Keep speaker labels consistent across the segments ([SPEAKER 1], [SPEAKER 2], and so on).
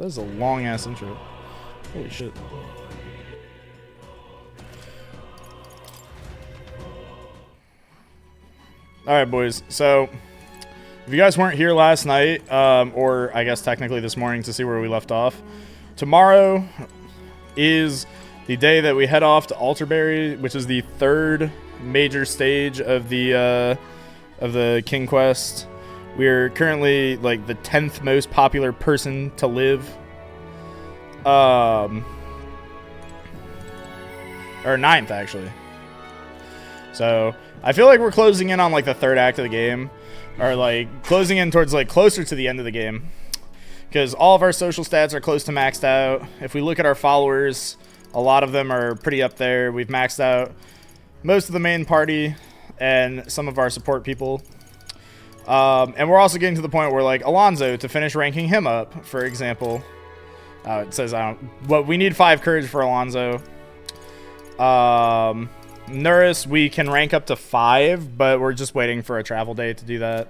[SPEAKER 1] That was a long ass intro. Holy shit. Alright, boys. So, if you guys weren't here last night, or I guess technically this morning to see where we left off, tomorrow is the day that we head off to Alterberry, which is the third major stage of the King Quest. We're currently like the 10th most popular person to live. Or 9th actually. So I feel like we're closing in on like the third act of the game, or like closing in towards like closer to the end of the game, because all of our social stats are close to maxed out. If we look at our followers, a lot of them are pretty up there. We've maxed out most of the main party and some of our support people. And we're also getting to the point where, like, Alonzo, to finish ranking him up, for example, it says, we need 5 courage for Alonzo. Nuris, we can rank up to 5, but we're just waiting for a travel day to do that.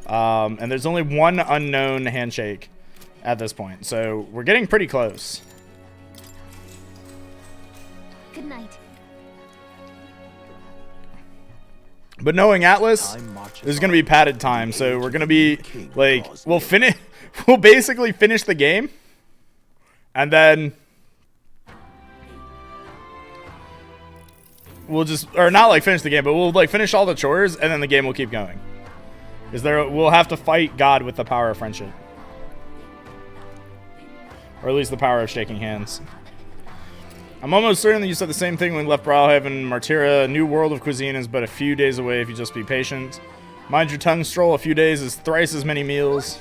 [SPEAKER 1] And there's only 1 unknown handshake at this point, so we're getting pretty close.
[SPEAKER 2] Good night.
[SPEAKER 1] But knowing Atlas, there's going to be padded time, so we're going to be, like, we'll basically finish the game, and then we'll just, or not, like, finish the game, but we'll, like, finish all the chores, and then the game will keep going. We'll have to fight God with the power of friendship. Or at least the power of shaking hands. I'm almost certain that you said the same thing when we left Brawlhaven and Martyra. A new world of cuisine is but a few days away if you just be patient. Mind your tongue, Stroll. A few days is thrice as many meals.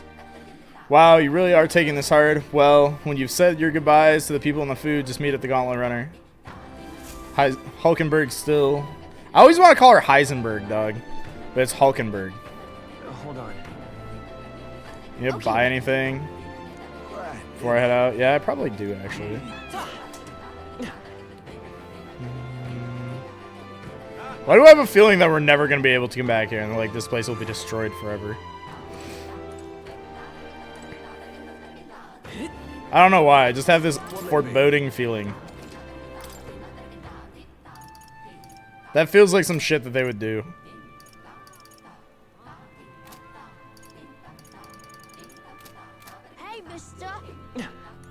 [SPEAKER 1] Wow, you really are taking this hard. Well, when you've said your goodbyes to the people and the food, just meet at the Gauntlet Runner. Hulkenberg still. I always want to call her Heisenberg, dog. But it's Hulkenberg.
[SPEAKER 3] Hold on.
[SPEAKER 1] You have to buy anything before I head out? Yeah, I probably do, actually. Why do I have a feeling that we're never going to be able to come back here and like this place will be destroyed forever? I don't know why. I just have this foreboding feeling. That feels like some shit that they would do.
[SPEAKER 2] Hey, mister.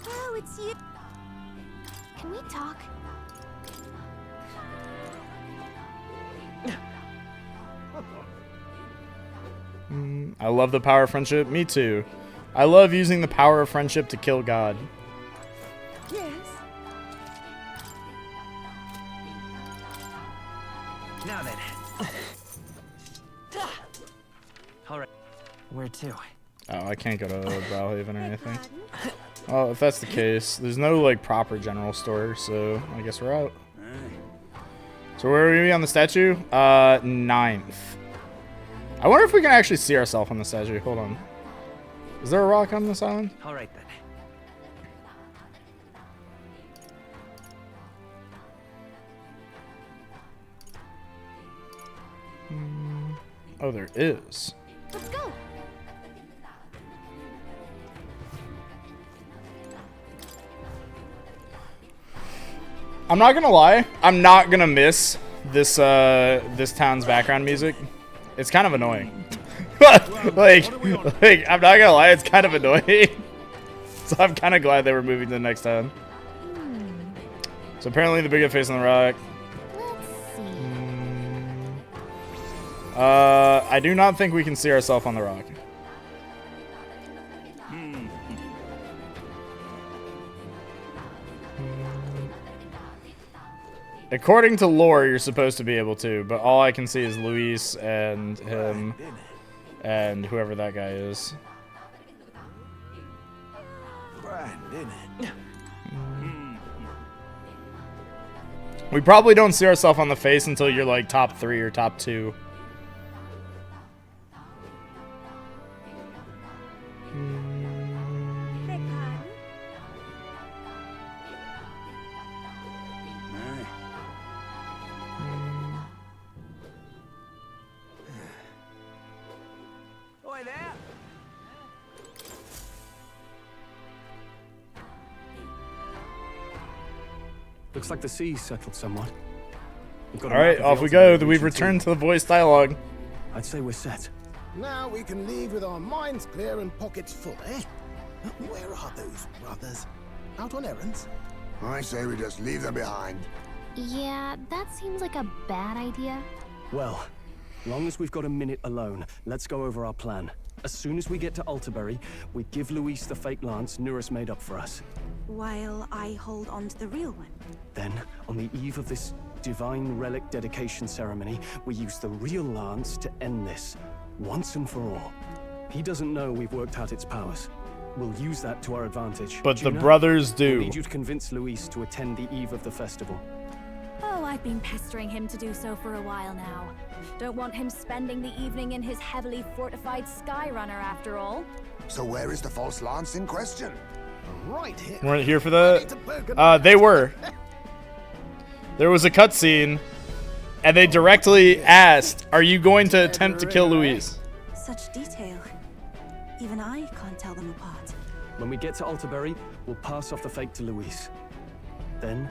[SPEAKER 2] Oh, it's you. Can we talk?
[SPEAKER 1] I love the power of friendship. Me too. I love using the power of friendship to kill God.
[SPEAKER 2] Yes.
[SPEAKER 3] Now then. All right. Where to?
[SPEAKER 1] Oh, I can't go to Brawlhaven or anything. Well, if that's the case, there's no like proper general store, so I guess we're out. So where are we on the statue? 9th. I wonder if we can actually see ourselves on the statue. Hold on. Is there a rock on this island?
[SPEAKER 3] All right then.
[SPEAKER 1] Oh, there is.
[SPEAKER 2] Let's go.
[SPEAKER 1] I'm not gonna lie. I'm not gonna miss this this town's background music. It's kind of annoying. like, I'm not gonna lie, it's kind of annoying. So I'm kind of glad they were moving to the next town. So apparently the big face on the rock.
[SPEAKER 2] Let's see.
[SPEAKER 1] I do not think we can see ourselves on the rock. According to lore, you're supposed to be able to, but all I can see is Luis and him and whoever that guy is. We probably don't see ourselves on the face until you're like top 3 or top 2.
[SPEAKER 4] Looks like the sea's settled somewhat. We've got a
[SPEAKER 1] All right,
[SPEAKER 4] map of the
[SPEAKER 1] off we go.
[SPEAKER 4] ultimate
[SPEAKER 1] We've
[SPEAKER 4] region too.
[SPEAKER 1] returned to the voice dialogue.
[SPEAKER 4] I'd say we're set.
[SPEAKER 5] Now we can leave with our minds clear and pockets full, eh? Where are those brothers? Out on errands?
[SPEAKER 6] I say we just leave them behind.
[SPEAKER 2] Yeah, that seems like a bad idea.
[SPEAKER 4] Well, long as we've got a minute alone, let's go over our plan. As soon as we get to Altabury, we give Luis the fake lance Nuris made up for us.
[SPEAKER 7] While I hold on to the real one.
[SPEAKER 4] Then, on the eve of this divine relic dedication ceremony, we use the real lance to end this, once and for all. He doesn't know we've worked out its powers. We'll use that to our advantage.
[SPEAKER 1] But the
[SPEAKER 4] Juna,
[SPEAKER 1] brothers
[SPEAKER 4] I
[SPEAKER 1] do.
[SPEAKER 4] need you to convince Luis to attend the eve of the festival.
[SPEAKER 8] Oh, I've been pestering him to do so for a while now. Don't want him spending the evening in his heavily fortified Skyrunner after all.
[SPEAKER 6] So where is the false lance in question?
[SPEAKER 5] Right here.
[SPEAKER 1] Weren't here for
[SPEAKER 5] Ready to
[SPEAKER 1] that.
[SPEAKER 5] poke and
[SPEAKER 1] They were. There was a cutscene, and they directly asked, "Are you going to attempt to kill Luis?"
[SPEAKER 7] Such detail. Even I can't tell them apart.
[SPEAKER 4] When we get to Altabury, we'll pass off the fake to Luis. Then,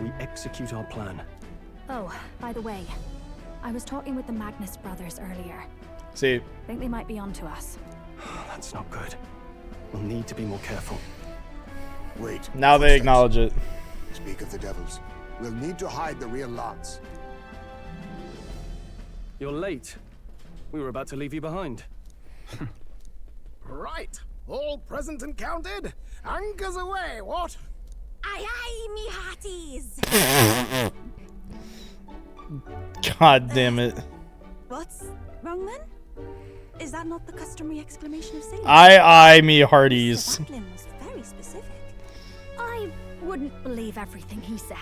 [SPEAKER 4] we execute our plan.
[SPEAKER 8] Oh, by the way, I was talking with the Magnus brothers earlier.
[SPEAKER 1] See,
[SPEAKER 8] Think they might be onto us.
[SPEAKER 4] That's not good. We'll need to be more careful.
[SPEAKER 6] Wait.
[SPEAKER 1] now they
[SPEAKER 6] footsteps.
[SPEAKER 1] acknowledge it.
[SPEAKER 6] Speak of the devils. We'll need to hide the real lance.
[SPEAKER 4] You're late. We were about to leave you behind.
[SPEAKER 5] Right. All present and counted? Anchors away, what?
[SPEAKER 7] Aye aye, me hearties!
[SPEAKER 1] God damn it.
[SPEAKER 7] What's wrong then? Is that not the customary exclamation of sailors?
[SPEAKER 1] I me hearties.
[SPEAKER 7] Sir Wacklin was very specific.
[SPEAKER 8] I wouldn't believe everything he says.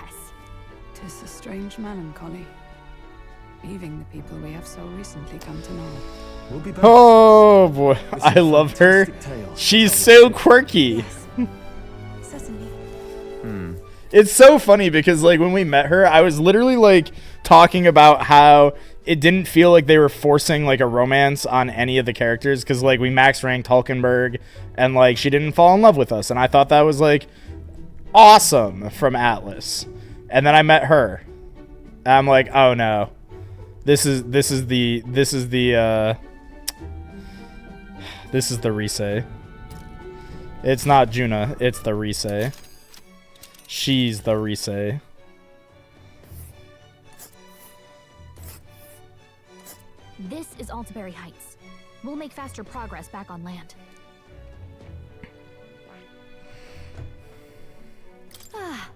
[SPEAKER 9] 'Tis a strange melancholy, leaving the people we have so recently come to know.
[SPEAKER 4] We'll be back.
[SPEAKER 1] Oh boy,
[SPEAKER 4] It's
[SPEAKER 1] I
[SPEAKER 4] a
[SPEAKER 1] love her.
[SPEAKER 4] fantastic tale.
[SPEAKER 1] She's so quirky.
[SPEAKER 7] Yes. Certainly.
[SPEAKER 1] It's so funny because like when we met her, I was literally like talking about how it didn't feel like they were forcing like a romance on any of the characters because like we max ranked Hulkenberg and like she didn't fall in love with us, and I thought that was like awesome from Atlas. And then I met her, and I'm like, oh no, this is the Risei. It's not Juna, it's the Risei. She's the Risei.
[SPEAKER 8] This is Altabury Heights. We'll make faster progress back on land. Ah.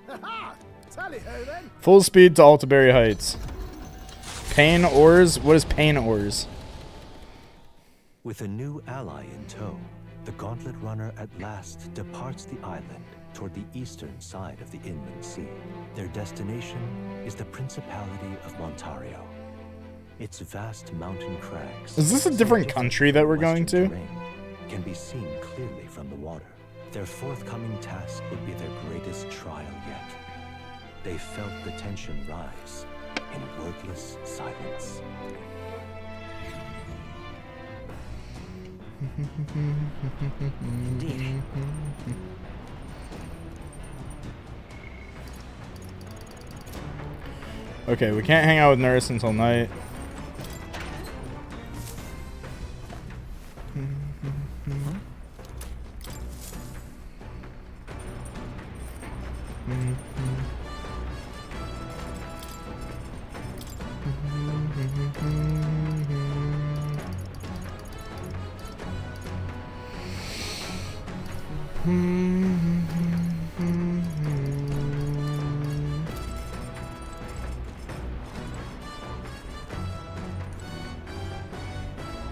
[SPEAKER 5] Ha! Tally ho then.
[SPEAKER 1] Full speed to Altabury Heights. Pain Ores? What is Pain Ores?
[SPEAKER 10] With a new ally in tow, the Gauntlet Runner at last departs the island toward the eastern side of the inland sea. Their destination is the Principality of Montario. Its vast mountain crags.
[SPEAKER 1] Is this a different country that we're going to?
[SPEAKER 10] Terrain can be seen clearly from the water. Their forthcoming task would be their greatest trial yet. They felt the tension rise in wordless silence.
[SPEAKER 3] Indeed.
[SPEAKER 1] Okay, we can't hang out with Nurse until night.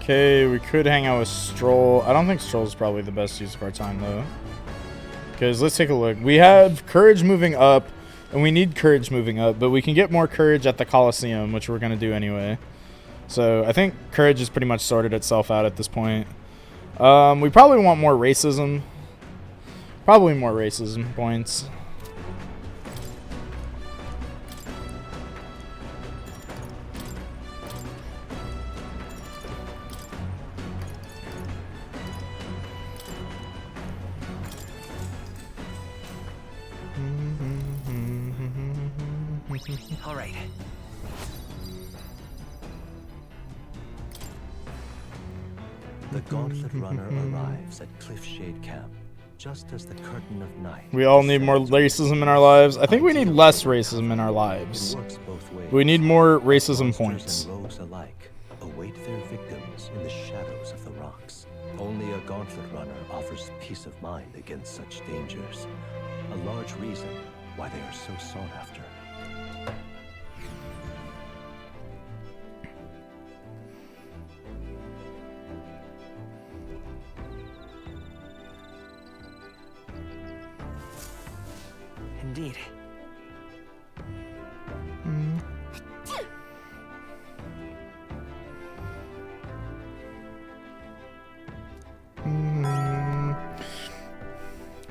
[SPEAKER 1] Okay, we could hang out with Stroll. I don't think Stroll's probably the best use of our time, though. Because let's take a look. We have Courage moving up, and we need Courage moving up, but we can get more Courage at the Coliseum, which we're going to do anyway. So I think Courage has pretty much sorted itself out at this point. We probably want more racism. Probably more racism points.
[SPEAKER 3] All right.
[SPEAKER 10] The Gauntlet Runner arrives at Cliffshade Camp, just as the curtain of night.
[SPEAKER 1] We all need more racism in our lives. I think we need less racism in our lives.
[SPEAKER 10] It works both ways.
[SPEAKER 1] We need more racism
[SPEAKER 10] Monsters
[SPEAKER 1] points.
[SPEAKER 10] and rogues alike await their victims in the shadows of the rocks. Only a Gauntlet Runner offers peace of mind against such dangers. A large reason why they are so sought after.
[SPEAKER 3] Indeed.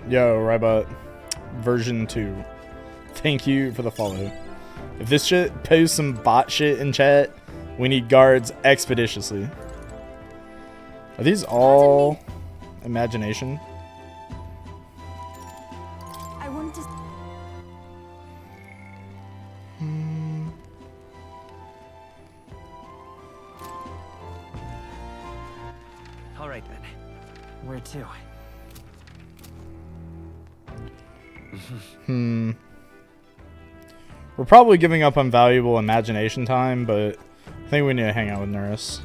[SPEAKER 1] Yo, Rybot, version 2. Thank you for the follow. If this shit posts some bot shit in chat, we need guards expeditiously. Are these all imagination?
[SPEAKER 7] I want to.
[SPEAKER 3] All right then. Where to?
[SPEAKER 1] We're probably giving up on valuable imagination time, but I think we need to hang out with Nurse.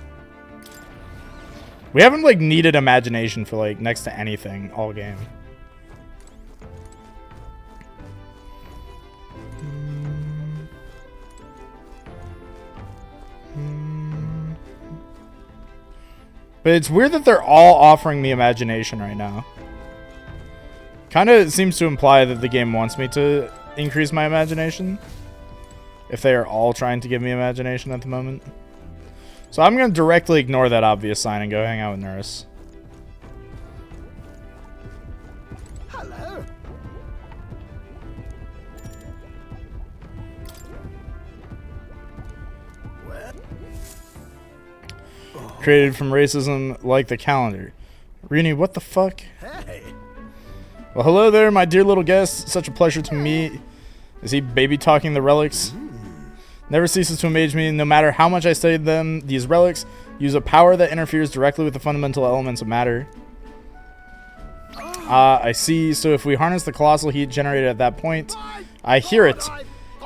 [SPEAKER 1] We haven't like needed imagination for like next to anything all game. But it's weird that they're all offering me imagination right now. Kind of seems to imply that the game wants me to increase my imagination. If they are all trying to give me imagination at the moment. So I'm going to directly ignore that obvious sign and go hang out with Nurse.
[SPEAKER 5] Hello.
[SPEAKER 1] Created from racism like the calendar. Rini, what the fuck?
[SPEAKER 5] Hey.
[SPEAKER 1] Well, hello there, my dear little guest. Such a pleasure to meet. Is he baby talking the relics? Never ceases to amaze me. No matter how much I study them, these relics use a power that interferes directly with the fundamental elements of matter. I see. So if we harness the colossal heat generated at that point, I hear it.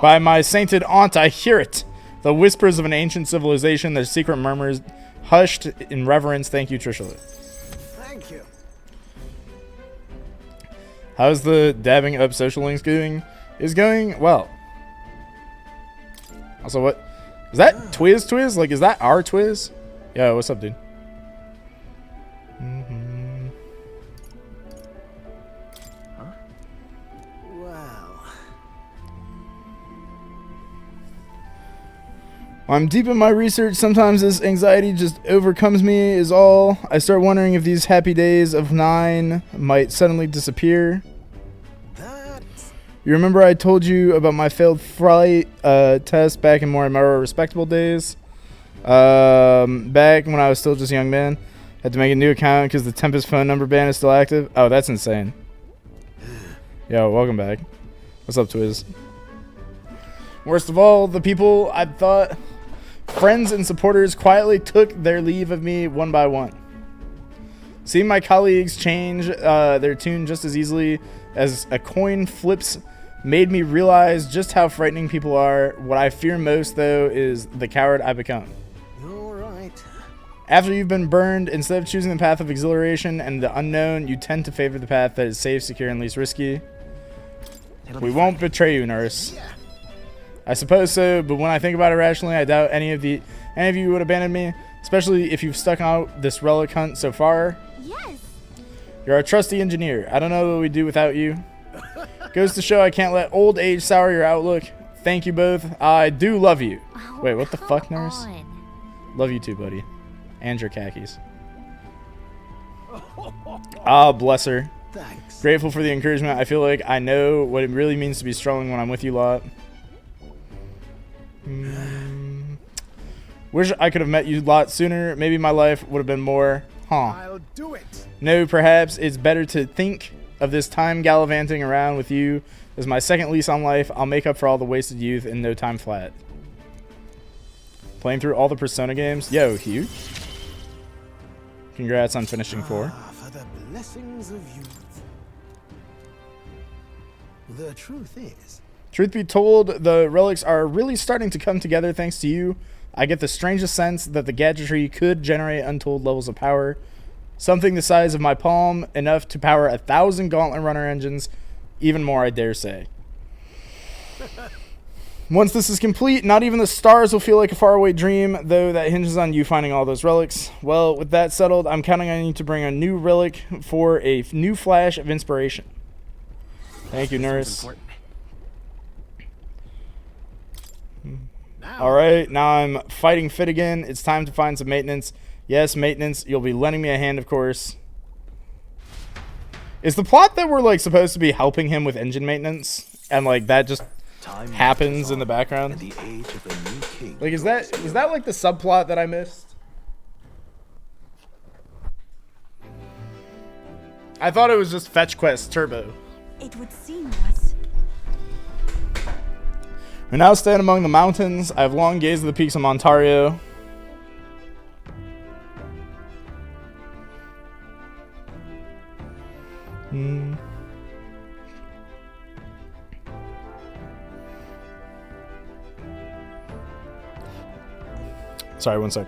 [SPEAKER 1] By my sainted aunt, I hear it. The whispers of an ancient civilization, their secret murmurs, hushed in reverence. Thank you, Trishula.
[SPEAKER 5] Thank you.
[SPEAKER 1] How's the dabbing up social links going? Is going well. Also, what is that? Twiz? Like, is that our Twiz? Yo, what's up, dude?
[SPEAKER 5] Wow.
[SPEAKER 1] I'm deep in my research. Sometimes this anxiety just overcomes me is all. I start wondering if these happy days of 9 might suddenly disappear. You remember I told you about my failed flight test back in more respectable days? Back when I was still just a young man. Had to make a new account because the Tempest phone number ban is still active. Oh, that's insane. Yo, welcome back. What's up, Twiz? Worst of all, the people I thought friends and supporters quietly took their leave of me one by one. Seeing my colleagues change their tune just as easily as a coin flips made me realize just how frightening people are. What I fear most, though, is the coward I become.
[SPEAKER 5] All right.
[SPEAKER 1] After you've been burned, instead of choosing the path of exhilaration and the unknown, you tend to favor the path that is safe, secure, and least risky. We won't betray you, Nurse. I suppose so, but when I think about it rationally, I doubt any of you would abandon me, especially if you've stuck out this relic hunt so far.
[SPEAKER 2] Yes.
[SPEAKER 1] You're our trusty engineer. I don't know what we'd do without you. Goes to show I can't let old age sour your outlook. Thank you both. I do love you.
[SPEAKER 2] Oh,
[SPEAKER 1] wait, what the fuck, Nurse?
[SPEAKER 2] on.
[SPEAKER 1] Love you too, buddy. And your khakis. Ah, bless her.
[SPEAKER 5] Thanks.
[SPEAKER 1] Grateful for the encouragement. I feel like I know what it really means to be strong when I'm with you lot. Wish I could have met you lot sooner. Maybe my life would have been more.
[SPEAKER 5] I'll do it.
[SPEAKER 1] No, perhaps it's better to think of this time gallivanting around with you is my second lease on life. I'll make up for all the wasted youth in no time flat. Playing through all the Persona games. Yo, huge. Congrats on finishing 4.
[SPEAKER 5] For the blessings of youth. The truth is,
[SPEAKER 1] Truth be told, the relics are really starting to come together thanks to you. I get the strangest sense that the gadgetry could generate untold levels of power. Something the size of my palm, enough to power 1,000 Gauntlet Runner engines. Even more, I dare say. Once this is complete, not even the stars will feel like a faraway dream, though that hinges on you finding all those relics. Well, with that settled, I'm counting on you to bring a new relic for a new flash of inspiration. Thank you, nurse. Alright, now I'm fighting fit again. It's time to find some maintenance. Yes, maintenance. You'll be lending me a hand, of course. Is the plot that we're, like, supposed to be helping him with engine maintenance? And, like, that just happens in the background? Like, is that like, the subplot that I missed? I thought it was just Fetch Quest Turbo.
[SPEAKER 7] It would seem that.
[SPEAKER 1] We now stand among the mountains. I have long gazed at the peaks of Montario. Sorry, one sec.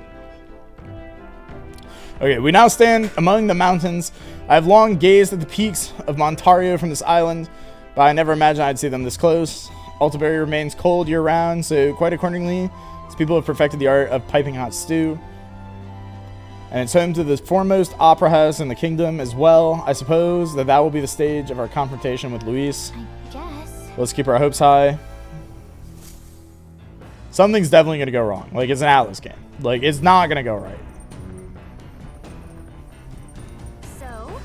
[SPEAKER 1] Okay, we now stand among the mountains. I have long gazed at the peaks of Montario from this island, but I never imagined I'd see them this close. Altaberry remains cold year-round, so quite accordingly, its people have perfected the art of piping hot stew. And it's home to the foremost opera house in the kingdom as well. I suppose that will be the stage of our confrontation with Luis.
[SPEAKER 2] I guess.
[SPEAKER 1] Let's keep our hopes high. Something's definitely going to go wrong. Like, it's an Atlas game. Like, it's not going to go right.
[SPEAKER 2] So?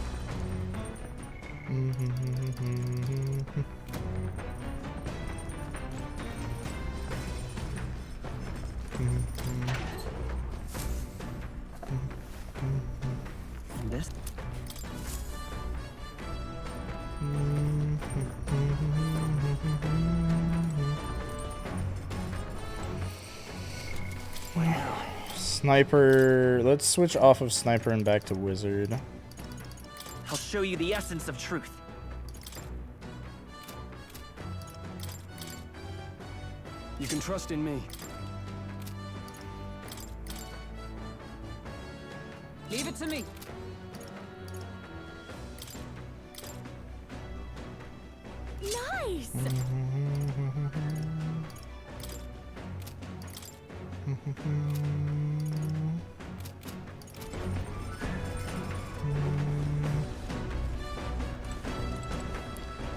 [SPEAKER 3] And this?
[SPEAKER 1] Sniper. Let's switch off of Sniper and back to Wizard.
[SPEAKER 3] I'll show you the essence of truth.
[SPEAKER 4] You can trust in me.
[SPEAKER 9] Leave it to me.
[SPEAKER 2] Nice!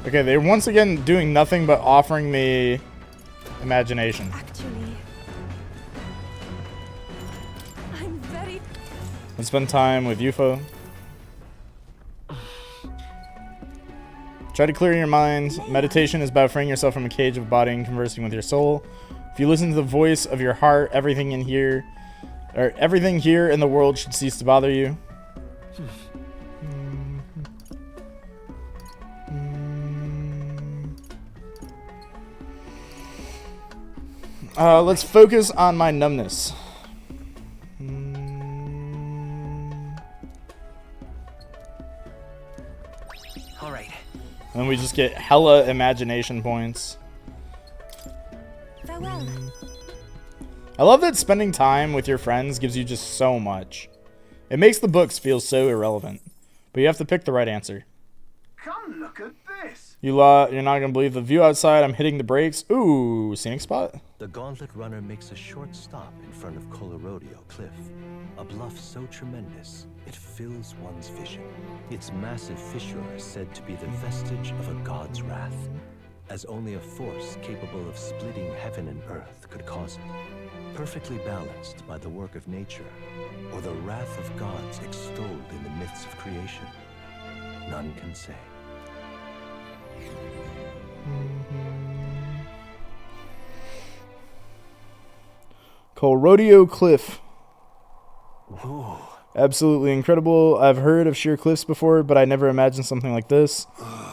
[SPEAKER 1] Okay, they're once again doing nothing but offering me imagination.
[SPEAKER 7] Actually, I'm very...
[SPEAKER 1] Let's spend time with UFO. Try to clear your mind. Meditation is about freeing yourself from a cage of body and conversing with your soul. If you listen to the voice of your heart, everything here in the world should cease to bother you. Let's focus on my numbness.
[SPEAKER 3] All right.
[SPEAKER 1] And we just get hella imagination points.
[SPEAKER 2] Farewell.
[SPEAKER 1] I love that spending time with your friends gives you just so much. It makes the books feel so irrelevant. But you have to pick the right answer.
[SPEAKER 5] come look at this.
[SPEAKER 1] You're not gonna believe the view outside. I'm hitting the brakes. Ooh, scenic spot.
[SPEAKER 10] The Gauntlet Runner makes a short stop in front of Colorodeo Cliff, a bluff so tremendous it fills one's vision. Its massive fissure is said to be the vestige of a god's wrath, as only a force capable of splitting heaven and earth could cause it. Perfectly balanced by the work of nature, or the wrath of gods extolled in the myths of creation, none can say.
[SPEAKER 1] Colorodeo Cliff.
[SPEAKER 10] Ooh,
[SPEAKER 1] Absolutely incredible. I've heard of sheer cliffs before, but I never imagined something like this.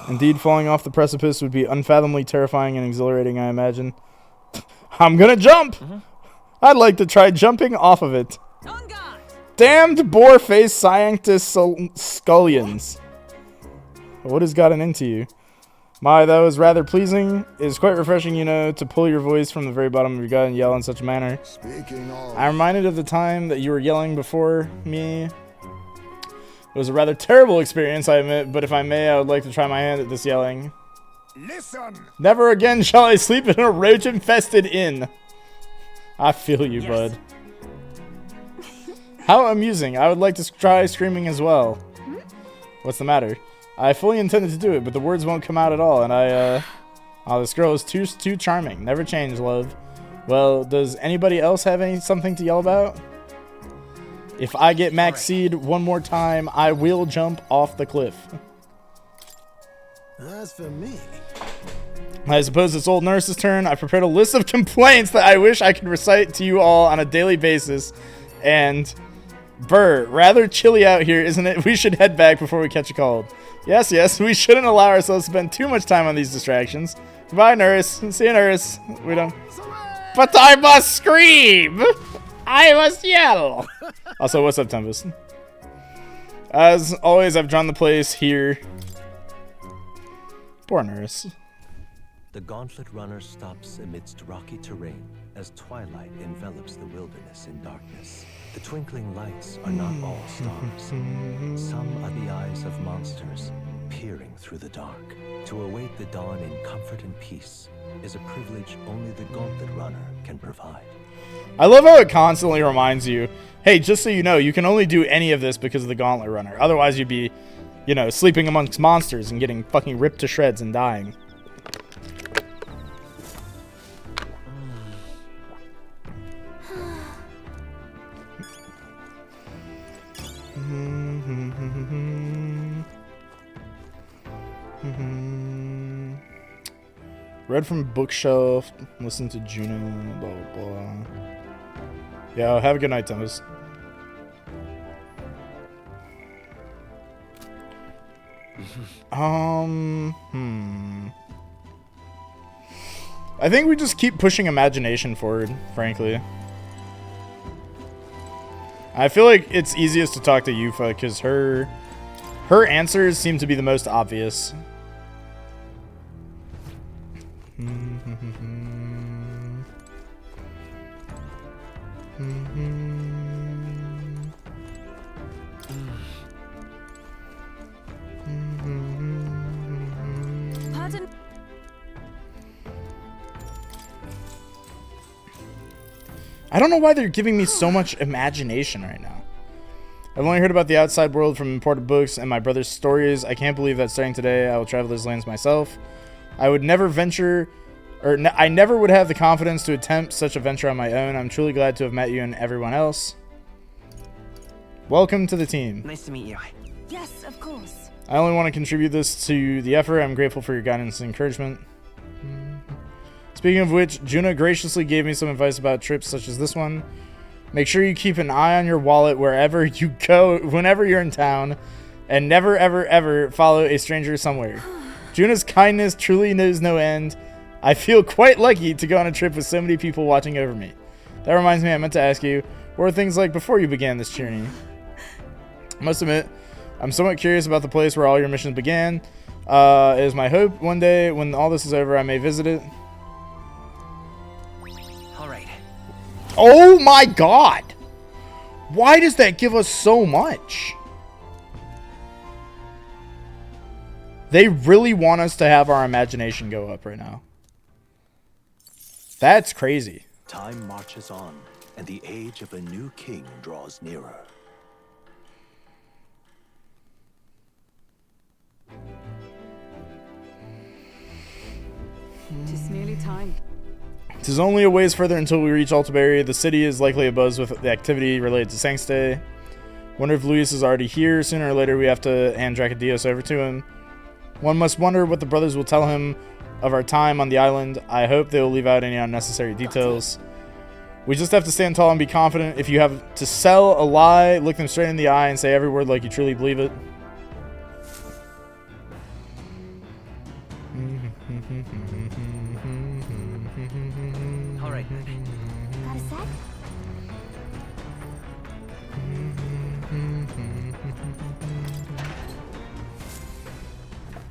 [SPEAKER 1] Indeed, falling off the precipice would be unfathomably terrifying and exhilarating, I imagine. I'm gonna jump! I'd like to try jumping off of it. Damned boar-faced scientist scullions. What has gotten into you? My, that was rather pleasing. It is quite refreshing, you know, to pull your voice from the very bottom of your gut and yell in such a manner.
[SPEAKER 6] Speaking of...
[SPEAKER 1] I'm reminded of the time that you were yelling before me. It was a rather terrible experience, I admit, but if I may, I would like to try my hand at this yelling.
[SPEAKER 6] Listen!
[SPEAKER 1] Never again shall I sleep in a roach-infested inn. I feel you, bud. How amusing. I would like to try screaming as well. What's the matter? I fully intended to do it, but the words won't come out at all, and oh, this girl is too charming. Never change, love. Well, does anybody else have something to yell about? If I get max seed one more time, I will jump off the cliff.
[SPEAKER 5] As for me...
[SPEAKER 1] I suppose it's old nurse's turn. I prepared a list of complaints that I wish I could recite to you all on a daily basis, and... Brr, rather chilly out here, isn't it? We should head back before we catch a cold. Yes, we shouldn't allow ourselves to spend too much time on these distractions. Goodbye, nurse. See you, nurse. We don't... But I must scream! I must yell! Also, what's up, Tempest? As always, I've drawn the place here. Poor nurse.
[SPEAKER 10] The Gauntlet Runner stops amidst rocky terrain as twilight envelops the wilderness in darkness. The twinkling lights are not all stars. Some are the eyes of monsters peering through the dark. To await the dawn in comfort and peace is a privilege only the Gauntlet Runner can provide.
[SPEAKER 1] I love how it constantly reminds you, hey, just so you know, you can only do any of this because of the Gauntlet Runner. Otherwise, you'd be, you know, sleeping amongst monsters and getting fucking ripped to shreds and dying. Read from bookshelf, listen to Juno, blah, blah, blah. Yeah, have a good night, Thomas. I think we just keep pushing imagination forward, frankly. I feel like it's easiest to talk to Yufa because her answers seem to be the most obvious.
[SPEAKER 7] Pardon?
[SPEAKER 1] I don't know why they're giving me so much imagination right now. I've only heard about the outside world from imported books and my brother's stories. I can't believe that starting today I will travel those lands myself. I would never venture, I never would have the confidence to attempt such a venture on my own. I'm truly glad to have met you and everyone else. Welcome to the team.
[SPEAKER 3] Nice to meet you.
[SPEAKER 7] Yes, of course.
[SPEAKER 1] I only want to contribute this to the effort. I'm grateful for your guidance and encouragement. Speaking of which, Juna graciously gave me some advice about trips such as this one. Make sure you keep an eye on your wallet wherever you go, whenever you're in town, and never, ever, ever follow a stranger somewhere. Juna's kindness truly knows no end. I feel quite lucky to go on a trip with so many people watching over me. That reminds me, I meant to ask you, what were things like before you began this journey? I must admit, I'm somewhat curious about the place where all your missions began. It is my hope one day, when all this is over, I may visit it. Oh my god! Why does that give us so much? They really want us to have our imagination go up right now. That's crazy.
[SPEAKER 10] Time marches on, and the age of a new king draws nearer.
[SPEAKER 9] Tis nearly time.
[SPEAKER 1] It is only a ways further until we reach Altaberry. The city is likely abuzz with the activity related to Sanctay. Wonder if Luis is already here. Sooner or later we have to hand Dracodios over to him. One must wonder what the brothers will tell him of our time on the island. I hope they will leave out any unnecessary details. We just have to stand tall and be confident. If you have to sell a lie, look them straight in the eye and say every word like you truly believe it.
[SPEAKER 3] All right.
[SPEAKER 2] Got a sec?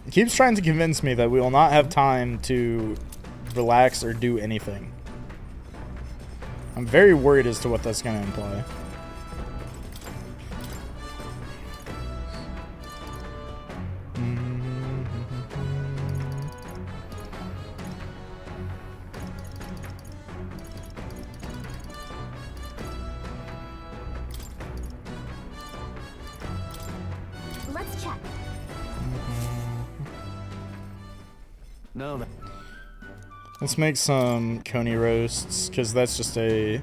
[SPEAKER 1] He keeps trying to convince me that we will not have time to relax or do anything. I'm very worried as to what that's going to imply.
[SPEAKER 2] Let's check.
[SPEAKER 4] Now then.
[SPEAKER 1] Let's make some coney roasts, because that's just a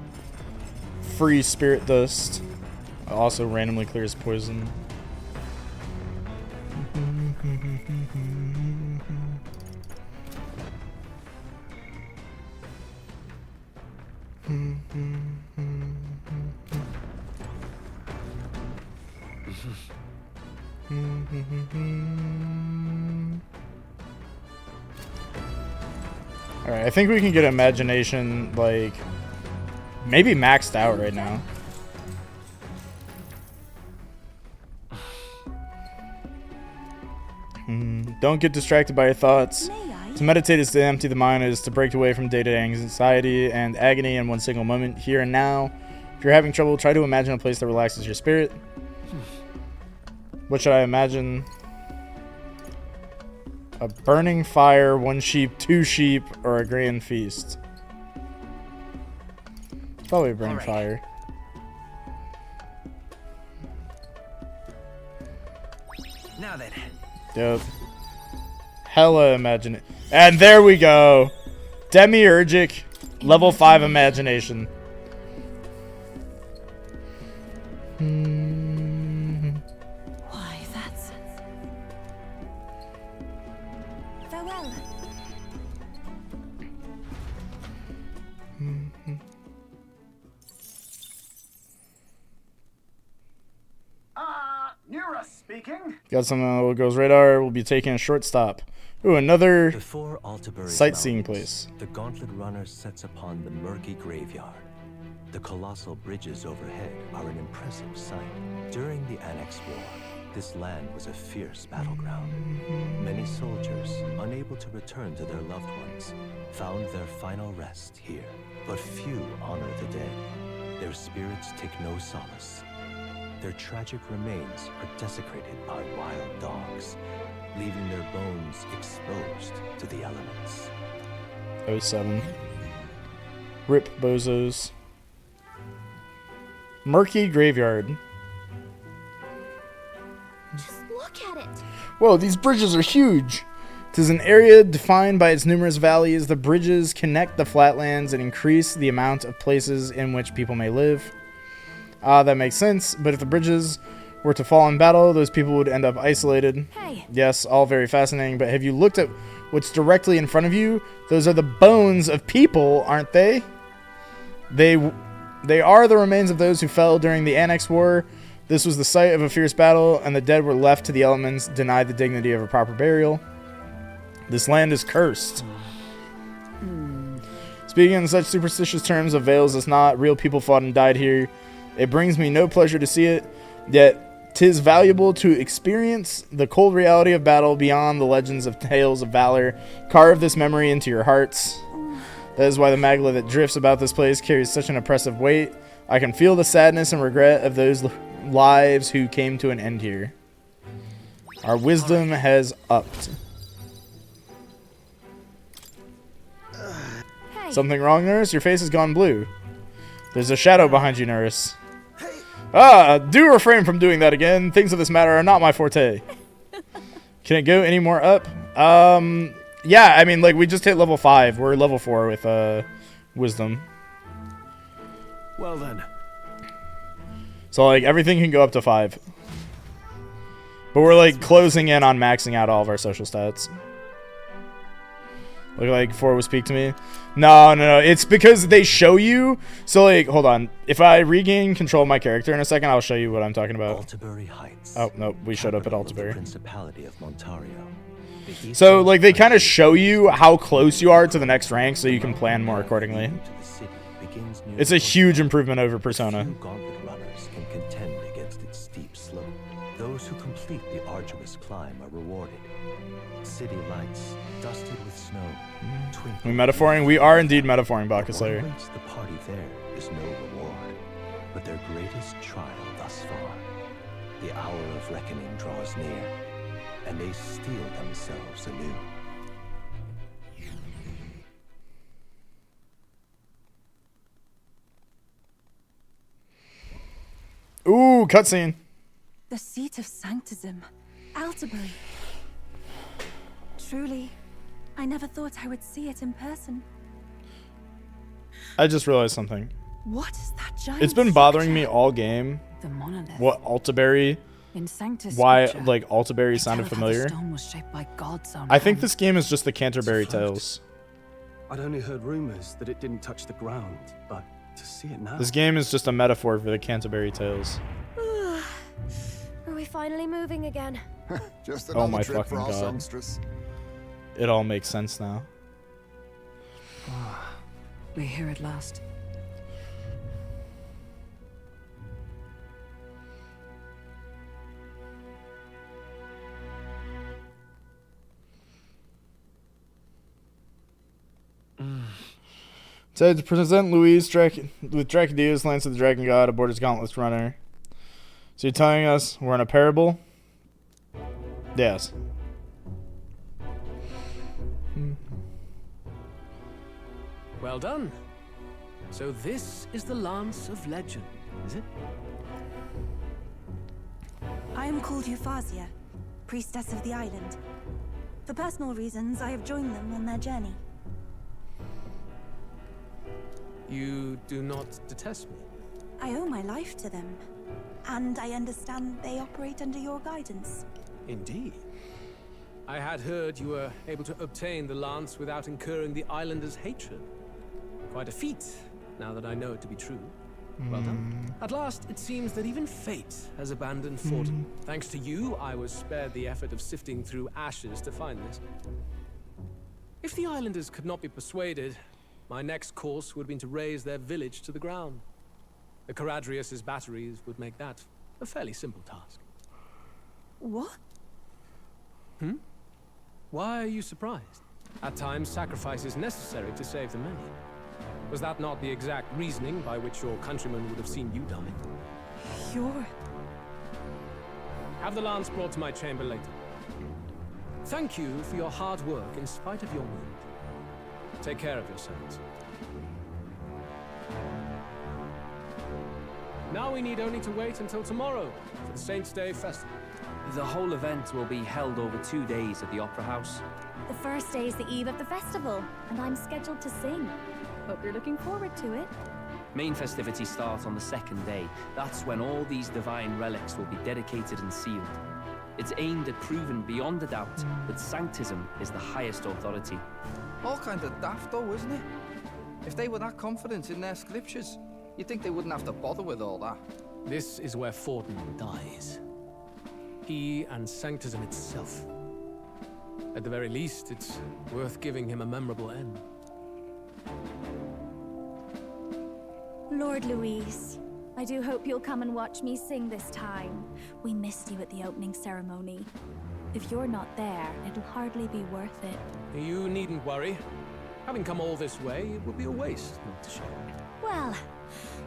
[SPEAKER 1] free spirit dust. Also randomly clears poison. Alright, I think we can get imagination, like, maybe maxed out right now. Don't get distracted by your thoughts. To meditate is to empty the mind, is to break away from day-to-day anxiety and agony in one single moment, here and now. If you're having trouble, try to imagine a place that relaxes your spirit. What should I imagine? A burning fire, 1 sheep, 2 sheep, or a grand feast? Probably a burning fire.
[SPEAKER 3] Now then.
[SPEAKER 1] Yep. Hella imagine it. And there we go. Demiurgic, level 5 imagination.
[SPEAKER 7] Why, that's...
[SPEAKER 2] Farewell.
[SPEAKER 5] Nura speaking.
[SPEAKER 1] Got some goes radar. We'll be taking a short stop. Ooh, another
[SPEAKER 10] Before Altabury's
[SPEAKER 1] sightseeing
[SPEAKER 10] mountains,
[SPEAKER 1] place.
[SPEAKER 10] The Gauntlet Runner sets upon the murky graveyard. The colossal bridges overhead are an impressive sight. During the Annex War, this land was a fierce battleground. Many soldiers, unable to return to their loved ones, found their final rest here. But few honor the dead. Their spirits take no solace. Their tragic remains are desecrated by wild dogs, leaving their bones exposed to the elements.
[SPEAKER 1] 07. Rip bozos. Murky graveyard.
[SPEAKER 2] Just look at it.
[SPEAKER 1] Whoa, these bridges are huge. It is an area defined by its numerous valleys. The bridges connect the flatlands and increase the amount of places in which people may live. That makes sense, but if the bridges were to fall in battle, those people would end up isolated.
[SPEAKER 8] Hey.
[SPEAKER 1] Yes, all very fascinating, but have you looked at what's directly in front of you? Those are the bones of people, aren't they? They are the remains of those who fell during the Annex War. This was the site of a fierce battle, and the dead were left to the elements, denied the dignity of a proper burial. This land is cursed. Speaking in such superstitious terms avails us not. Real people fought and died here. It brings me no pleasure to see it, yet 'tis valuable to experience the cold reality of battle beyond the legends of tales of valor. Carve this memory into your hearts. That is why the magla that drifts about this place carries such an oppressive weight. I can feel the sadness and regret of those lives who came to an end here. Our wisdom has upped.
[SPEAKER 8] Hey.
[SPEAKER 1] Something wrong, Nurse? Your face has gone blue. There's a shadow behind you, Nurse. Do refrain from doing that again. Things of this matter are not my forte. Can it go any more up? Yeah, I mean, like, we just hit level 5. We're level 4 with, wisdom.
[SPEAKER 4] Well then.
[SPEAKER 1] So, like, everything can go up to 5. But we're, like, closing in on maxing out all of our social stats. Look like 4 was peak to me. No. It's because they show you. So like, hold on. If I regain control of my character in a second, I'll show you what I'm talking about.
[SPEAKER 10] Altabury Heights.
[SPEAKER 1] Oh no, we showed up at
[SPEAKER 10] capital of the
[SPEAKER 1] Altabury.
[SPEAKER 10] Principality of Montario. The
[SPEAKER 1] So
[SPEAKER 10] eastern
[SPEAKER 1] like they kind of
[SPEAKER 10] frontier
[SPEAKER 1] show you how close you are to the next rank, so you can plan more accordingly.
[SPEAKER 10] to the city begins near
[SPEAKER 1] It's
[SPEAKER 10] the
[SPEAKER 1] a huge
[SPEAKER 10] coastline.
[SPEAKER 1] improvement over Persona.
[SPEAKER 10] Few gauntlet runners can contend against its steep slope. Those who complete the arduous climb are rewarded. City lights, dusted with snow, twinkle.
[SPEAKER 1] We metaphoring. We are indeed metaphoring
[SPEAKER 10] What
[SPEAKER 1] Bacchus-Slayer.
[SPEAKER 10] awaits the party there is no reward, but their greatest trial thus far. The hour of reckoning draws near, and they steel themselves anew.
[SPEAKER 1] Ooh, cutscene.
[SPEAKER 7] The seat of Sanctism, Altabury. Truly, I never thought I would see it in person.
[SPEAKER 1] I just realized something.
[SPEAKER 7] What is that giant
[SPEAKER 1] It's been bothering me
[SPEAKER 7] structure?
[SPEAKER 1] all game.
[SPEAKER 9] The monolith.
[SPEAKER 1] What Altabury?
[SPEAKER 9] In Sanctus
[SPEAKER 1] Why
[SPEAKER 9] scripture,
[SPEAKER 1] like Altabury
[SPEAKER 9] they
[SPEAKER 1] sounded
[SPEAKER 9] tell how the
[SPEAKER 1] familiar?
[SPEAKER 9] stone was shaped by God's own
[SPEAKER 1] I think
[SPEAKER 9] hand.
[SPEAKER 1] this game is just the Canterbury
[SPEAKER 4] It's a fact.
[SPEAKER 1] Tales.
[SPEAKER 4] I'd only heard rumors that it didn't touch the ground, but to see it now.
[SPEAKER 1] This game is just a metaphor for the Canterbury Tales.
[SPEAKER 2] Are we finally moving again?
[SPEAKER 6] Just
[SPEAKER 1] Oh
[SPEAKER 6] another
[SPEAKER 1] my
[SPEAKER 6] trip for
[SPEAKER 1] fucking
[SPEAKER 6] our
[SPEAKER 1] God.
[SPEAKER 6] songstress.
[SPEAKER 1] It all makes sense now.
[SPEAKER 9] We're here at last.
[SPEAKER 1] So to present Luis with Dracudius, Lance of the Dragon God, aboard his Gauntless Runner. So you're telling us we're in a parable? Yes.
[SPEAKER 11] Well done. So this is the Lance of Legend, is it?
[SPEAKER 7] I am called Euphrasia, priestess of the island. For personal reasons, I have joined them on their journey.
[SPEAKER 11] You do not detest me.
[SPEAKER 7] I owe my life to them, and I understand they operate under your guidance.
[SPEAKER 11] Indeed. I had heard you were able to obtain the lance without incurring the islanders' hatred. Quite a feat, now that I know it to be true. Well done. At last, it seems that even fate has abandoned Forden. Thanks to you, I was spared the effort of sifting through ashes to find this. If the islanders could not be persuaded, my next course would have been to raise their village to the ground. The Caradrius' batteries would make that a fairly simple task.
[SPEAKER 7] What?
[SPEAKER 11] Why are you surprised? At times, sacrifice is necessary to save the many. Was that not the exact reasoning by which your countrymen would have seen you die?
[SPEAKER 7] You're...
[SPEAKER 11] Have the lance brought to my chamber later. Thank you for your hard work in spite of your wound. Take care of yourselves. Now we need only to wait until tomorrow for the Saints' Day Festival.
[SPEAKER 3] The whole event will be held over 2 days at the Opera House.
[SPEAKER 8] The first day is the eve of the festival, and I'm scheduled to sing. Hope you're looking forward to it.
[SPEAKER 3] Main festivities start on the second day. That's when all these divine relics will be dedicated and sealed. It's aimed at proving beyond a doubt that Sanctism is the highest authority.
[SPEAKER 12] All kind of daft though, isn't it? If they were that confident in their scriptures, you'd think they wouldn't have to bother with all that.
[SPEAKER 11] This is where Forden dies. He and Sanctism itself. At the very least, it's worth giving him a memorable end.
[SPEAKER 8] Lord Louise, I do hope you'll come and watch me sing this time. We missed you at the opening ceremony. If you're not there, it'll hardly be worth it.
[SPEAKER 11] You needn't worry. Having come all this way, it would be a waste not to show.
[SPEAKER 8] Well,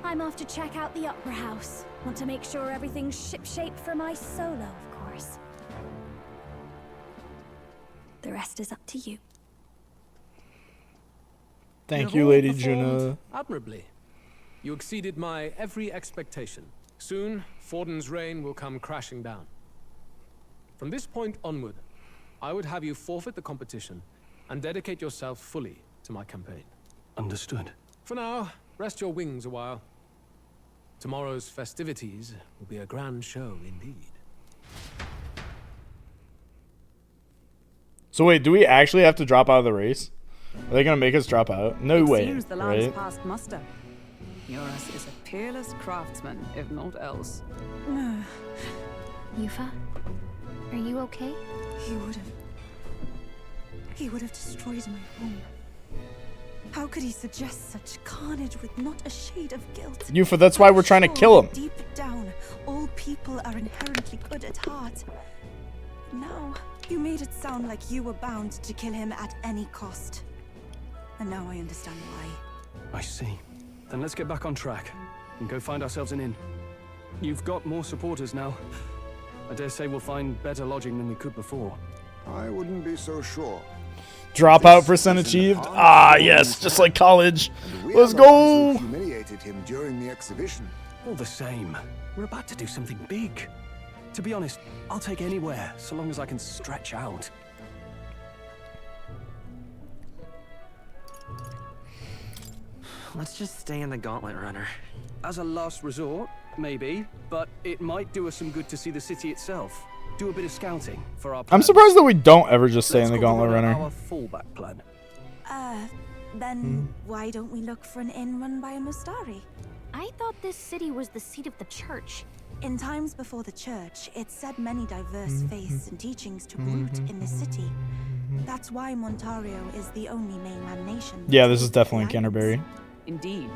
[SPEAKER 8] I'm off to check out the Opera House. Want to make sure everything's shipshape for my solo, of course. The rest is up to you.
[SPEAKER 1] Thank
[SPEAKER 11] have
[SPEAKER 1] you,
[SPEAKER 11] all
[SPEAKER 1] Lady
[SPEAKER 11] performed
[SPEAKER 1] Juna.
[SPEAKER 11] admirably. You exceeded my every expectation. Soon, Forden's reign will come crashing down. From this point onward, I would have you forfeit the competition and dedicate yourself fully to my campaign.
[SPEAKER 4] Understood.
[SPEAKER 11] For now, rest your wings a while. Tomorrow's festivities will be a grand show indeed.
[SPEAKER 1] So wait, do we actually have to drop out of the race? Are they gonna make us drop out? No way,
[SPEAKER 9] Seems the land's
[SPEAKER 1] right?
[SPEAKER 9] past muster. Eurus is a peerless craftsman, if not else.
[SPEAKER 2] Yufa, are you okay?
[SPEAKER 7] He would have destroyed my home. How could he suggest such carnage with not a shade of guilt?
[SPEAKER 1] Yufa, that's why we're trying to kill him.
[SPEAKER 7] Deep down, all people are inherently good at heart. Now, you made it sound like you were bound to kill him at any cost. And now I understand why.
[SPEAKER 4] I see. Then let's get back on track and go find ourselves an inn. You've got more supporters now. I dare say we'll find better lodging than we could before.
[SPEAKER 6] I wouldn't be so sure.
[SPEAKER 1] Dropout percent achieved. Ah, yes, just like college. Let's
[SPEAKER 6] We are the ones
[SPEAKER 1] go.
[SPEAKER 6] who humiliated him during the exhibition.
[SPEAKER 4] All the same, we're about to do something big. To be honest, I'll take anywhere, so long as I can stretch out.
[SPEAKER 13] Let's just stay in the Gauntlet Runner.
[SPEAKER 4] As a last resort, maybe, but it might do us some good to see the city itself. Do a bit of scouting for our
[SPEAKER 1] I'm
[SPEAKER 4] plans.
[SPEAKER 1] surprised that we don't ever just stay in the
[SPEAKER 4] Let's call
[SPEAKER 1] Gauntlet
[SPEAKER 4] together
[SPEAKER 1] Runner.
[SPEAKER 4] Our fallback plan.
[SPEAKER 7] Then why don't we look for an inn run by a Mustari?
[SPEAKER 2] I thought this city was the seat of the church.
[SPEAKER 7] In times before the church, it said many diverse faiths and teachings took root in the city. That's why Montario is the only mainland nation.
[SPEAKER 1] Yeah, this is definitely Canterbury.
[SPEAKER 9] Indeed.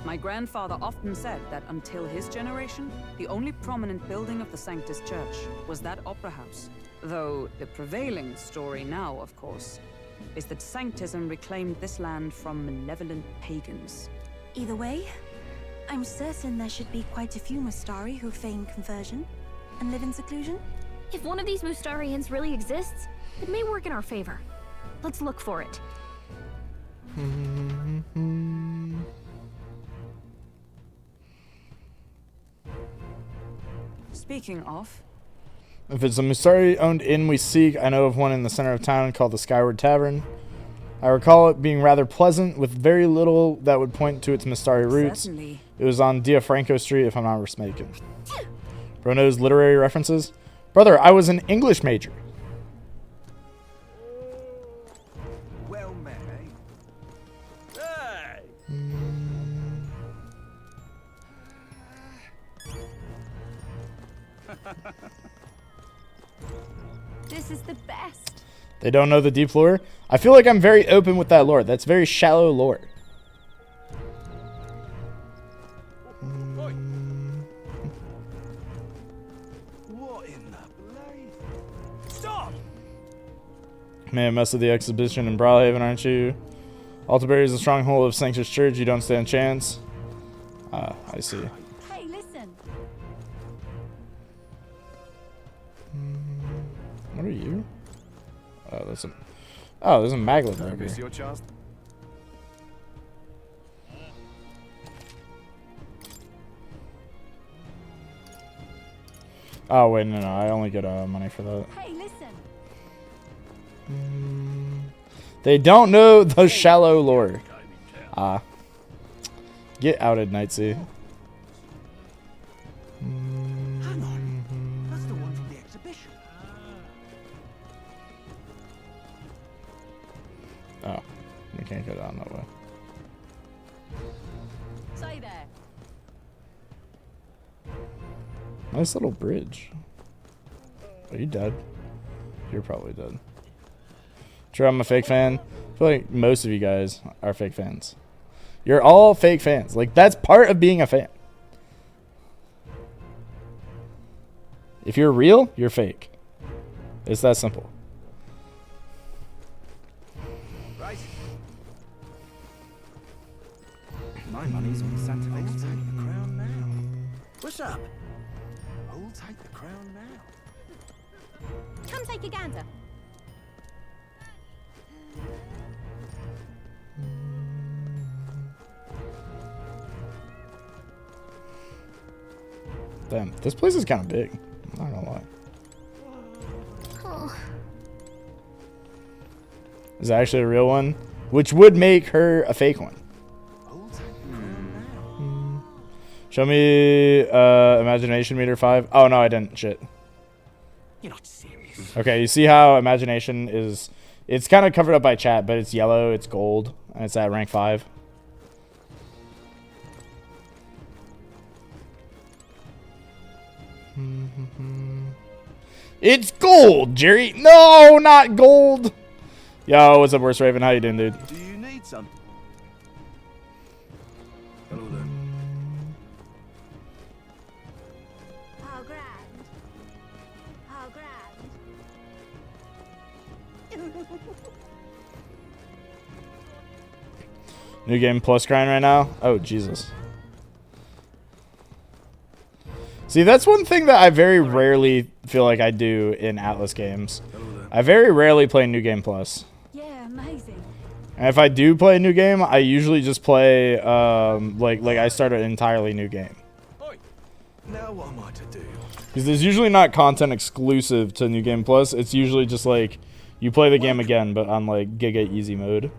[SPEAKER 9] My grandfather often said that until his generation, the only prominent building of the Sanctus Church was that opera house. Though the prevailing story now, of course, is that Sanctism reclaimed this land from malevolent pagans.
[SPEAKER 7] Either way, I'm certain there should be quite a few Mustari who feign conversion and live in seclusion.
[SPEAKER 2] If one of these Mustarians really exists, it may work in our favor. Let's look for it.
[SPEAKER 9] Speaking of,
[SPEAKER 1] If it's a Mustari-owned inn we seek, I know of one in the center of town called the Skyward Tavern. I recall it being rather pleasant, with very little that would point to its Mustari roots.
[SPEAKER 9] certainly.
[SPEAKER 1] It was on Diafranco Street, if I'm not mistaken. Bro knows literary references? Brother, I was an English major.
[SPEAKER 12] Well met, eh? Hey!
[SPEAKER 2] This is the best.
[SPEAKER 1] They don't know the deep lore? I feel like I'm very open with that lore. That's very shallow lore.
[SPEAKER 12] What in the blade? Stop!
[SPEAKER 1] Man, mess of the exhibition in Brawlhaven, aren't you? Altaberry is a stronghold of Sanctus Church. You don't stand a chance. I see.
[SPEAKER 2] Hey, listen.
[SPEAKER 1] What are you? Oh, there's a maglet over
[SPEAKER 4] Miss
[SPEAKER 1] here.
[SPEAKER 4] your chance.
[SPEAKER 1] Oh wait, no, I only get money for that.
[SPEAKER 2] Hey, listen.
[SPEAKER 1] They don't know the shallow lore. Get outed, Nightsea.
[SPEAKER 12] Hang on. That's the one from the exhibition.
[SPEAKER 1] Oh, we can't go down that way.
[SPEAKER 2] Stay there.
[SPEAKER 1] Nice little bridge. Are you dead? You're probably dead. True, I'm a fake fan. I feel like most of you guys are fake fans. You're all fake fans. Like, that's part of being a fan. If you're real, you're fake. It's that simple.
[SPEAKER 12] Right. My money's on Santa Hold tight the crown now. What's up? Hold tight the crown now.
[SPEAKER 2] Come take a gander.
[SPEAKER 1] Damn, this place is kind of big. I'm not gonna lie.
[SPEAKER 2] Oh.
[SPEAKER 1] Is that actually a real one? Which would make her a fake one.
[SPEAKER 12] Hold tight the crown now.
[SPEAKER 1] Show me imagination meter 5. Oh no, I didn't. Shit.
[SPEAKER 12] You're not serious.
[SPEAKER 1] Okay, you see how imagination is It's kind of covered up by chat, but it's yellow, it's gold, and it's at rank 5. It's gold, Jerry. No, not gold. Yo, what's up, Worst Raven? How you doing, dude?
[SPEAKER 12] Do you need some? Hello there.
[SPEAKER 7] How grand. How grand.
[SPEAKER 1] New game plus grind right now. Oh, Jesus. See, that's one thing that I very rarely feel like I do in Atlas games. I very rarely play New Game Plus.
[SPEAKER 7] Yeah, amazing.
[SPEAKER 1] And if I do play a new game, I usually just play, like I start an entirely new game.
[SPEAKER 12] Now what am I to do?
[SPEAKER 1] Because there's usually not content exclusive to New Game Plus. It's usually just like, you play the game again, but on like Giga Easy mode.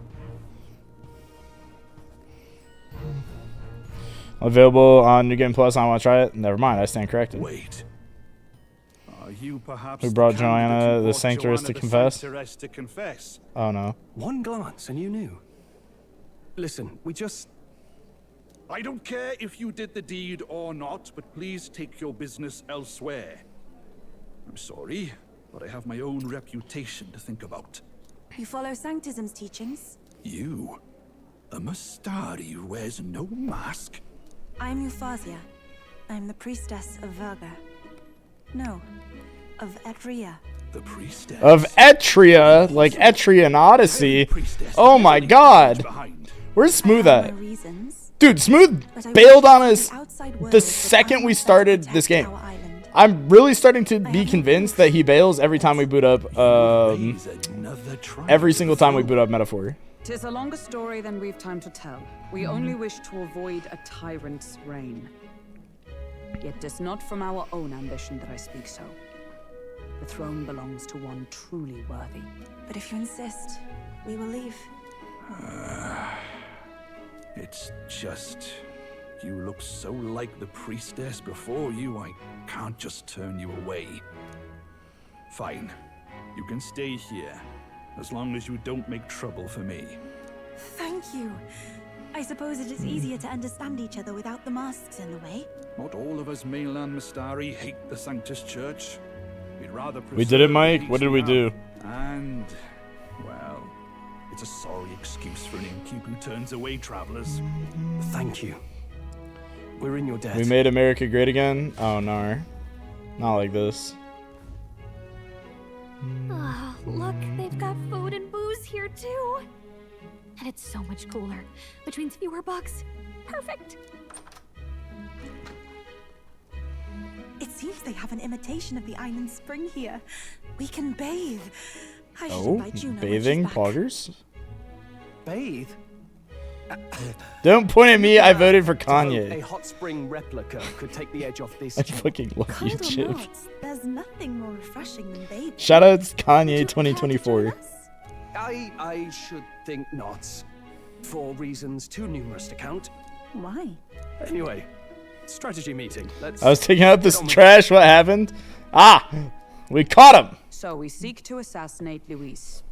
[SPEAKER 1] Available on New Game Plus. I want to try it. Never mind. I stand corrected.
[SPEAKER 12] Wait. Are you perhaps
[SPEAKER 1] Who brought
[SPEAKER 12] the
[SPEAKER 1] Joanna
[SPEAKER 12] candidate who
[SPEAKER 1] the
[SPEAKER 12] brought
[SPEAKER 1] Sanctuaress
[SPEAKER 12] Joanna
[SPEAKER 1] to
[SPEAKER 12] the
[SPEAKER 1] confess?
[SPEAKER 12] Sanctuaress to confess?
[SPEAKER 1] Oh no.
[SPEAKER 4] One glance and you knew. Listen, we just...
[SPEAKER 13] I don't care if you did the deed or not, but please take your business elsewhere. I'm sorry, but I have my own reputation to think about.
[SPEAKER 7] You follow Sanctism's teachings?
[SPEAKER 13] You? A Mastari who wears no mask?
[SPEAKER 7] I'm Refantazio. I'm the priestess of Verga. No, of Etria.
[SPEAKER 13] The priestess?
[SPEAKER 1] Of Etria? Like Etria in Odyssey? Oh my god. Where's Smooth at? Dude, Smooth bailed on us the second we started this game. I'm really starting to be convinced that he bails every time we boot up, every single time we boot up Metaphor.
[SPEAKER 9] 'Tis a longer story than we've time to tell. We only wish to avoid a tyrant's reign. Yet 'tis not from our own ambition that I speak so. The throne belongs to one truly worthy.
[SPEAKER 7] But if you insist, we will leave.
[SPEAKER 13] It's just... You look so like the priestess before you, I can't just turn you away. Fine. You can stay here, as long as you don't make trouble for me.
[SPEAKER 7] Thank you. I suppose it is easier to understand each other without the masks in the way.
[SPEAKER 13] Not all of us mainland Mastari hate the Sanctus Church. We'd rather
[SPEAKER 1] We did it, Mike. What did we do?
[SPEAKER 13] And, well, it's a sorry excuse for an innkeep who turns away travelers.
[SPEAKER 4] Thank you. We're in your debt.
[SPEAKER 1] We made America great again? Oh no. Not like this.
[SPEAKER 2] Oh, look, they've got food and booze here too. And it's so much cooler. Which means fewer bugs. Perfect.
[SPEAKER 7] It seems they have an imitation of the island spring here. We can bathe. I should
[SPEAKER 1] Oh,
[SPEAKER 7] invite Juno when
[SPEAKER 1] bathing
[SPEAKER 7] she's back.
[SPEAKER 1] poggers?
[SPEAKER 4] Bathe?
[SPEAKER 1] Don't point at me. I voted for
[SPEAKER 4] A
[SPEAKER 1] Kanye.
[SPEAKER 4] hot spring replica could take the edge off this
[SPEAKER 1] I
[SPEAKER 4] job.
[SPEAKER 1] fucking love you,
[SPEAKER 7] Cold or
[SPEAKER 1] Chip.
[SPEAKER 7] not, there's nothing more refreshing than bathing.
[SPEAKER 1] Shoutouts Kanye 2024.
[SPEAKER 4] I should think not. For reasons too numerous to count.
[SPEAKER 7] Why?
[SPEAKER 4] Anyway, strategy meeting. Let's
[SPEAKER 1] I was taking out this
[SPEAKER 4] get on with
[SPEAKER 1] trash. What happened? Ah! We caught him!
[SPEAKER 9] So we seek to assassinate Luis.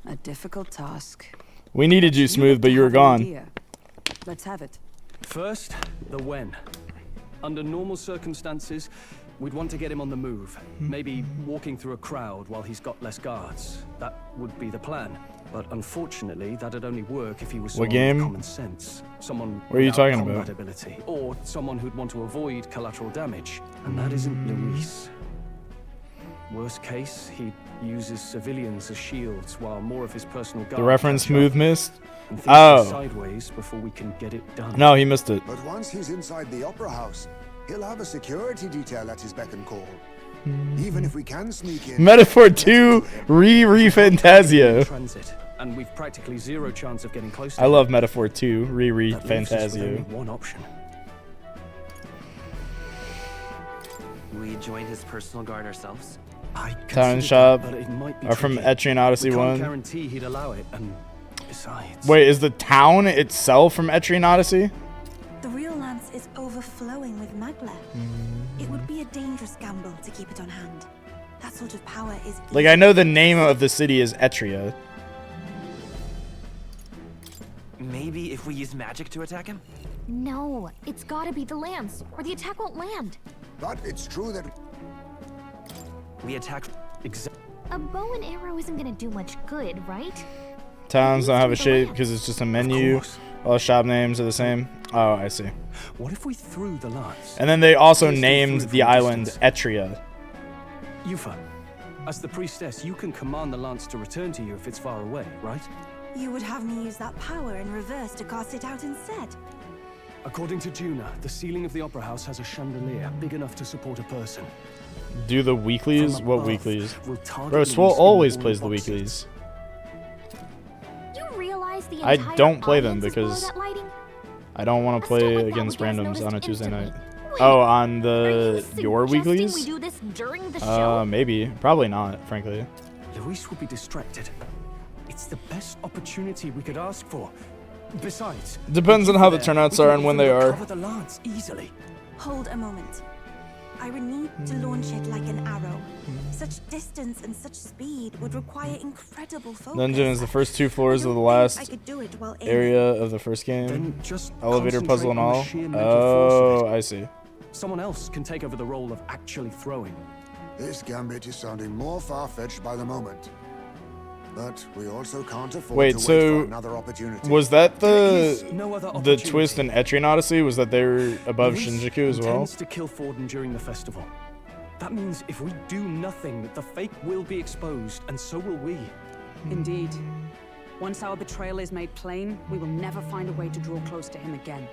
[SPEAKER 9] A difficult task.
[SPEAKER 1] We needed you, Smooth, but you were
[SPEAKER 9] Have an
[SPEAKER 1] gone.
[SPEAKER 9] idea. Let's have it.
[SPEAKER 4] First, the when. Under normal circumstances, we'd want to get him on the move. Maybe walking through a crowd while he's got less guards. That would be the plan. But unfortunately, that'd only work if he was
[SPEAKER 1] What
[SPEAKER 4] someone
[SPEAKER 1] game?
[SPEAKER 4] with common sense. Someone
[SPEAKER 1] What are you
[SPEAKER 4] without
[SPEAKER 1] talking
[SPEAKER 4] combat
[SPEAKER 1] about?
[SPEAKER 4] ability. Or someone who'd want to avoid collateral damage. And that isn't Luis. Worst case, he uses civilians as shields while more of his personal guard
[SPEAKER 1] The reference
[SPEAKER 4] catch
[SPEAKER 1] Smooth
[SPEAKER 4] up.
[SPEAKER 1] missed?
[SPEAKER 4] And things go
[SPEAKER 1] Oh.
[SPEAKER 4] sideways before we can get it done.
[SPEAKER 1] No, he missed it.
[SPEAKER 6] But once he's inside the Opera House, he'll have a security detail at his beck and call. Even if we can sneak in...
[SPEAKER 1] Metaphor 2 Refantazio.
[SPEAKER 4] Transit, and we've practically zero chance of getting close.
[SPEAKER 1] I love Metaphor 2
[SPEAKER 4] That leaves us with only
[SPEAKER 1] Refantazio.
[SPEAKER 4] one option.
[SPEAKER 14] We join his personal guard ourselves.
[SPEAKER 4] I
[SPEAKER 1] Town
[SPEAKER 4] considered
[SPEAKER 1] Shop
[SPEAKER 4] that, but it might be
[SPEAKER 1] are from
[SPEAKER 4] tricky.
[SPEAKER 1] Etrian Odyssey
[SPEAKER 4] We can't
[SPEAKER 1] 1.
[SPEAKER 4] guarantee he'd allow it, and besides...
[SPEAKER 1] Wait, is the town itself from Etrian Odyssey?
[SPEAKER 7] The real lance is overflowing with maglev. It would be a dangerous gamble to keep it on hand. That sort of power is
[SPEAKER 1] Like, I know the name of the city is Etria.
[SPEAKER 14] Maybe if we use magic to attack him?
[SPEAKER 2] No, it's gotta be the lance, or the attack won't land.
[SPEAKER 6] But it's true that
[SPEAKER 14] We attack.
[SPEAKER 2] A bow and arrow isn't gonna do much good, right?
[SPEAKER 1] Towns don't have a shape because it's just a menu. All shop names are the same. Oh, I see.
[SPEAKER 4] What if we threw the lance?
[SPEAKER 1] And then they also
[SPEAKER 4] Placed it
[SPEAKER 1] named
[SPEAKER 4] through
[SPEAKER 1] the
[SPEAKER 4] from a
[SPEAKER 1] island
[SPEAKER 4] distance?
[SPEAKER 1] Etria.
[SPEAKER 4] Yufa, as the priestess, you can command the lance to return to you if it's far away, right?
[SPEAKER 7] You would have me use that power in reverse to cast it out instead.
[SPEAKER 4] According to Juna, the ceiling of the Opera House has a chandelier big enough to support a person.
[SPEAKER 1] Do the weeklies?
[SPEAKER 4] From
[SPEAKER 1] What
[SPEAKER 4] above,
[SPEAKER 1] weeklies?
[SPEAKER 4] we'll target
[SPEAKER 1] Bro,
[SPEAKER 4] Luis
[SPEAKER 1] Swole
[SPEAKER 4] in the
[SPEAKER 1] always
[SPEAKER 4] wall
[SPEAKER 1] plays the
[SPEAKER 4] boxes.
[SPEAKER 1] weeklies.
[SPEAKER 2] You realize the
[SPEAKER 1] I
[SPEAKER 2] entire
[SPEAKER 1] don't play them
[SPEAKER 2] audience is below
[SPEAKER 1] because
[SPEAKER 2] that lighting?
[SPEAKER 1] I don't want to play
[SPEAKER 2] stunt like that
[SPEAKER 1] against
[SPEAKER 2] would get us
[SPEAKER 1] randoms
[SPEAKER 2] noticed
[SPEAKER 1] on a Tuesday
[SPEAKER 2] instantly.
[SPEAKER 1] night.
[SPEAKER 2] Wait,
[SPEAKER 1] Oh, on
[SPEAKER 2] Are you
[SPEAKER 1] your
[SPEAKER 2] suggesting
[SPEAKER 1] weeklies?
[SPEAKER 2] we do this during the show?
[SPEAKER 1] Maybe. Probably not, frankly.
[SPEAKER 4] Luis will be distracted. It's the best opportunity we could ask for. Besides,
[SPEAKER 1] Depends on how the turnouts are and when they are.
[SPEAKER 4] Cover the lance easily.
[SPEAKER 7] Hold a moment. I would need to launch it like an arrow. Such distance and such speed would require incredible focus.
[SPEAKER 1] Dungeon is the first 2 floors of the
[SPEAKER 7] I
[SPEAKER 1] last
[SPEAKER 7] could do it while
[SPEAKER 1] area of the first game.
[SPEAKER 4] Then just
[SPEAKER 1] Elevator puzzle and
[SPEAKER 4] concentrate on the
[SPEAKER 1] all.
[SPEAKER 4] sheer mental force of
[SPEAKER 1] Oh,
[SPEAKER 4] it.
[SPEAKER 1] I see.
[SPEAKER 4] Someone else can take over the role of actually throwing.
[SPEAKER 6] this gambit is sounding more far-fetched by the moment. But we also can't afford
[SPEAKER 1] Wait,
[SPEAKER 6] to wait
[SPEAKER 1] so
[SPEAKER 6] for another opportunity.
[SPEAKER 1] was that
[SPEAKER 4] There is no other
[SPEAKER 1] the
[SPEAKER 4] opportunity.
[SPEAKER 1] twist in Etrian Odyssey? Was that they were above
[SPEAKER 4] Luis
[SPEAKER 1] Shinjuku as well?
[SPEAKER 4] intends to kill Forden during the festival. That means if we do nothing, the fake will be exposed, and so will we.
[SPEAKER 9] Indeed. Once our betrayal is made plain, we will never find a way to draw close to him again.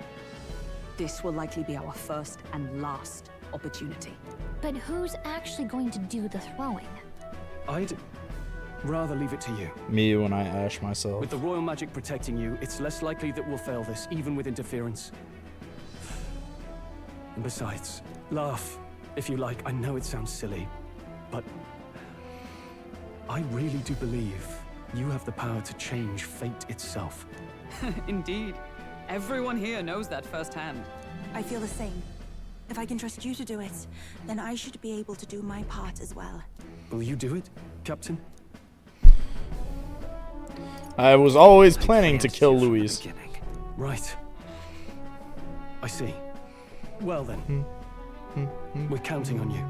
[SPEAKER 9] This will likely be our first and last opportunity.
[SPEAKER 2] But who's actually going to do the throwing?
[SPEAKER 4] I'd rather leave it to you.
[SPEAKER 1] Me when I ash myself.
[SPEAKER 4] With the royal magic protecting you, it's less likely that we'll fail this, even with interference. And besides, laugh, if you like. I know it sounds silly, but I really do believe you have the power to change fate itself.
[SPEAKER 9] Indeed. Everyone here knows that firsthand.
[SPEAKER 7] I feel the same. If I can trust you to do it, then I should be able to do my part as well.
[SPEAKER 4] Will you do it, Captain?
[SPEAKER 1] I was always planning to kill Luis.
[SPEAKER 4] Right. I see. Well then, we're counting on you.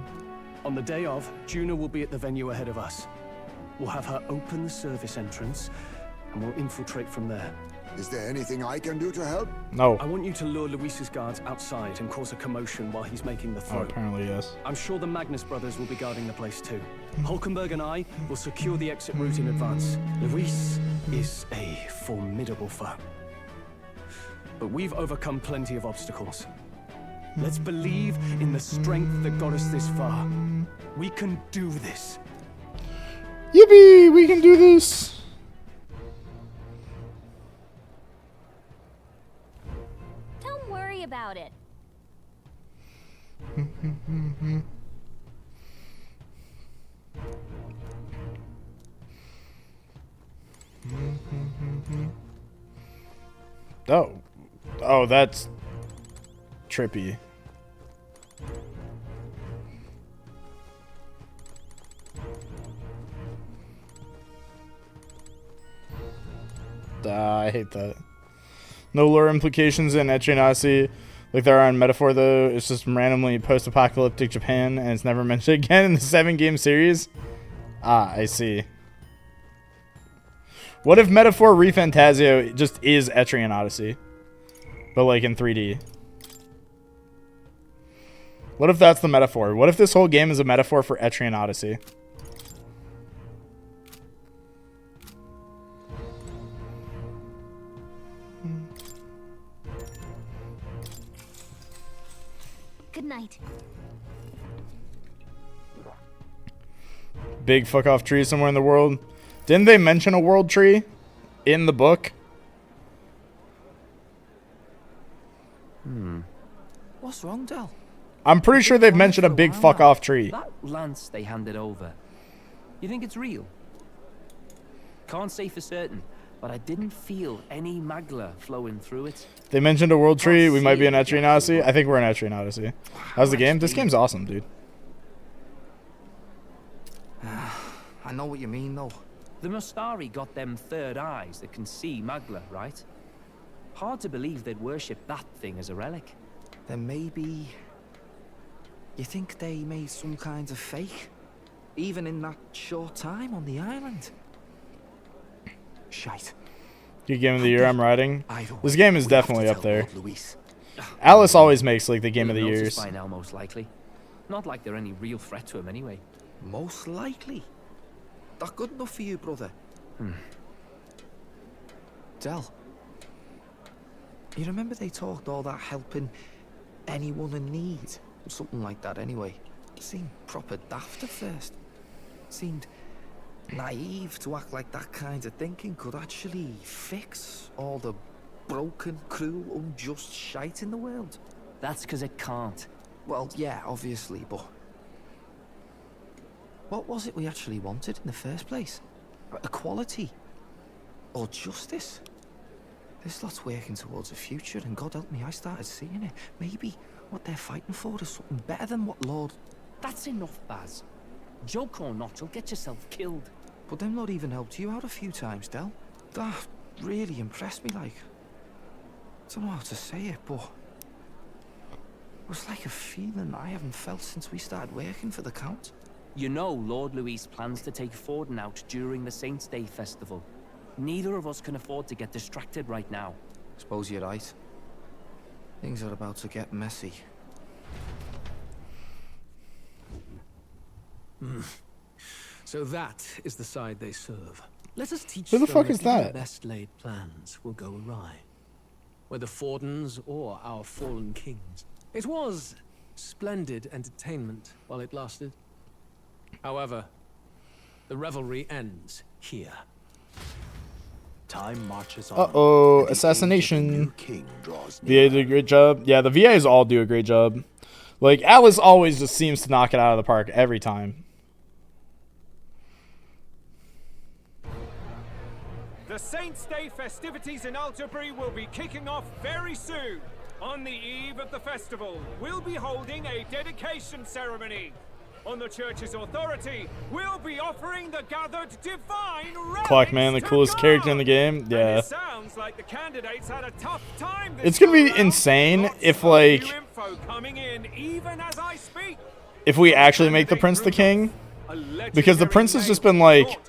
[SPEAKER 4] On the day of, Juna will be at the venue ahead of us. We'll have her open the service entrance, and we'll infiltrate from there.
[SPEAKER 6] Is there anything I can do to help?
[SPEAKER 1] No.
[SPEAKER 4] I want you to lure Luis's guards outside and cause a commotion while he's making the throw.
[SPEAKER 1] Oh, apparently, yes.
[SPEAKER 4] I'm sure the Magnus brothers will be guarding the place too. Hulkenberg and I will secure the exit route in advance. Luis is a formidable foe. But we've overcome plenty of obstacles. Let's believe in the strength that got us this far. We can do this.
[SPEAKER 1] Yippee! We can do this!
[SPEAKER 2] Don't worry about it.
[SPEAKER 1] Oh. Oh, that's trippy. I hate that. No lore implications in Etrian Odyssey like there are on Metaphor, though. It's just randomly post-apocalyptic Japan, and it's never mentioned again in the 7-game series. Ah, I see. What if Metaphor Refantazio just is Etrian Odyssey? But like in 3D. What if that's the metaphor? What if this whole game is a metaphor for Etrian Odyssey?
[SPEAKER 2] Good night.
[SPEAKER 1] Big fuck off tree somewhere in the world. Didn't they mention a world tree in the book?
[SPEAKER 3] What's wrong, Del?
[SPEAKER 1] I'm pretty sure they've mentioned a big fuck off tree.
[SPEAKER 3] That lance they handed over. You think it's real? Can't say for certain, but I didn't feel any magla flowing through it.
[SPEAKER 1] They mentioned a world tree. We might be in Etrian Odyssey. I think we're in Etrian Odyssey. How's the game? This game's awesome, dude.
[SPEAKER 12] I know what you mean, though.
[SPEAKER 3] The Mustari got them third eyes that can see Magla, right? Hard to believe they'd worship that thing as a relic.
[SPEAKER 12] Then maybe... You think they made some kind of fake? Even in that short time on the island? Shite.
[SPEAKER 1] Good game of the year I'm riding.
[SPEAKER 12] Either way,
[SPEAKER 1] This game is
[SPEAKER 12] we have to
[SPEAKER 1] definitely up
[SPEAKER 12] tell
[SPEAKER 1] there.
[SPEAKER 12] Lord Luis.
[SPEAKER 1] Alice always makes like the game of the
[SPEAKER 3] He'll
[SPEAKER 1] years.
[SPEAKER 3] notice by now, most likely. Not like they're any real threat to him anyway.
[SPEAKER 12] Most likely. That good enough for you, brother? Del, you remember they talked all that helping anyone in need? Something like that anyway. It seemed proper daft at first. Seemed naive to act like that kind of thinking could actually fix all the broken, cruel, unjust shite in the world.
[SPEAKER 3] That's because it can't.
[SPEAKER 12] Well, yeah, obviously, but... What was it we actually wanted in the first place? Equality? Or justice? This lot's working towards a future, and God help me, I started seeing it. Maybe what they're fighting for is something better than what Lord...
[SPEAKER 3] That's enough, Baz. Joke or not, you'll get yourself killed.
[SPEAKER 12] But them Lord even helped you out a few times, Del. That really impressed me, like... I don't know how to say it, but... It was like a feeling I haven't felt since we started working for the Count.
[SPEAKER 3] You know Lord Luis plans to take Forden out during the Saints' Day festival. Neither of us can afford to get distracted right now.
[SPEAKER 12] Suppose you're right. Things are about to get messy.
[SPEAKER 11] So that is the side they serve. Let us teach
[SPEAKER 1] Who the
[SPEAKER 11] them
[SPEAKER 1] fuck is
[SPEAKER 11] even
[SPEAKER 1] that?
[SPEAKER 11] the best laid plans will go awry. Whether Fordens or our fallen kings. It was splendid entertainment while it lasted. However, the revelry ends here.
[SPEAKER 10] Time marches on.
[SPEAKER 1] Uh-oh, assassination. VA did a great job. Yeah, the VAs all do a great job. Like, Alice always just seems to knock it out of the park every time.
[SPEAKER 15] The Saints' Day festivities in Alderbury will be kicking off very soon. On the eve of the festival, we'll be holding a dedication ceremony. On the church's authority, we'll be offering the gathered divine relics
[SPEAKER 1] Clockman, the coolest character in the game.
[SPEAKER 15] And
[SPEAKER 1] Yeah.
[SPEAKER 15] it sounds like the candidates had a tough time this
[SPEAKER 1] It's gonna be
[SPEAKER 15] go round.
[SPEAKER 1] insane
[SPEAKER 15] Lots
[SPEAKER 1] if,
[SPEAKER 15] of
[SPEAKER 1] like,
[SPEAKER 15] new info coming in even as I speak.
[SPEAKER 1] if we actually make the Prince the King. Because the Prince has just been, like,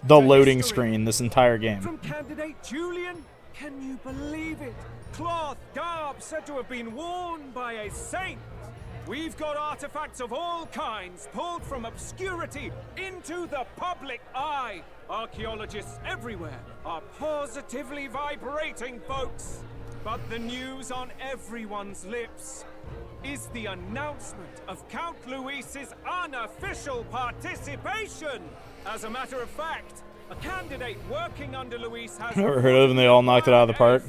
[SPEAKER 1] the loading screen this entire game.
[SPEAKER 15] From candidate Julian, can you believe it? Cloth, garb said to have been worn by a saint. We've got artifacts of all kinds pulled from obscurity into the public eye. Archaeologists everywhere are positively vibrating, folks. But the news on everyone's lips is the announcement of Count Luis's unofficial participation. As a matter of fact, a candidate working under Luis has
[SPEAKER 1] Never heard of, and they all knocked it out of the park.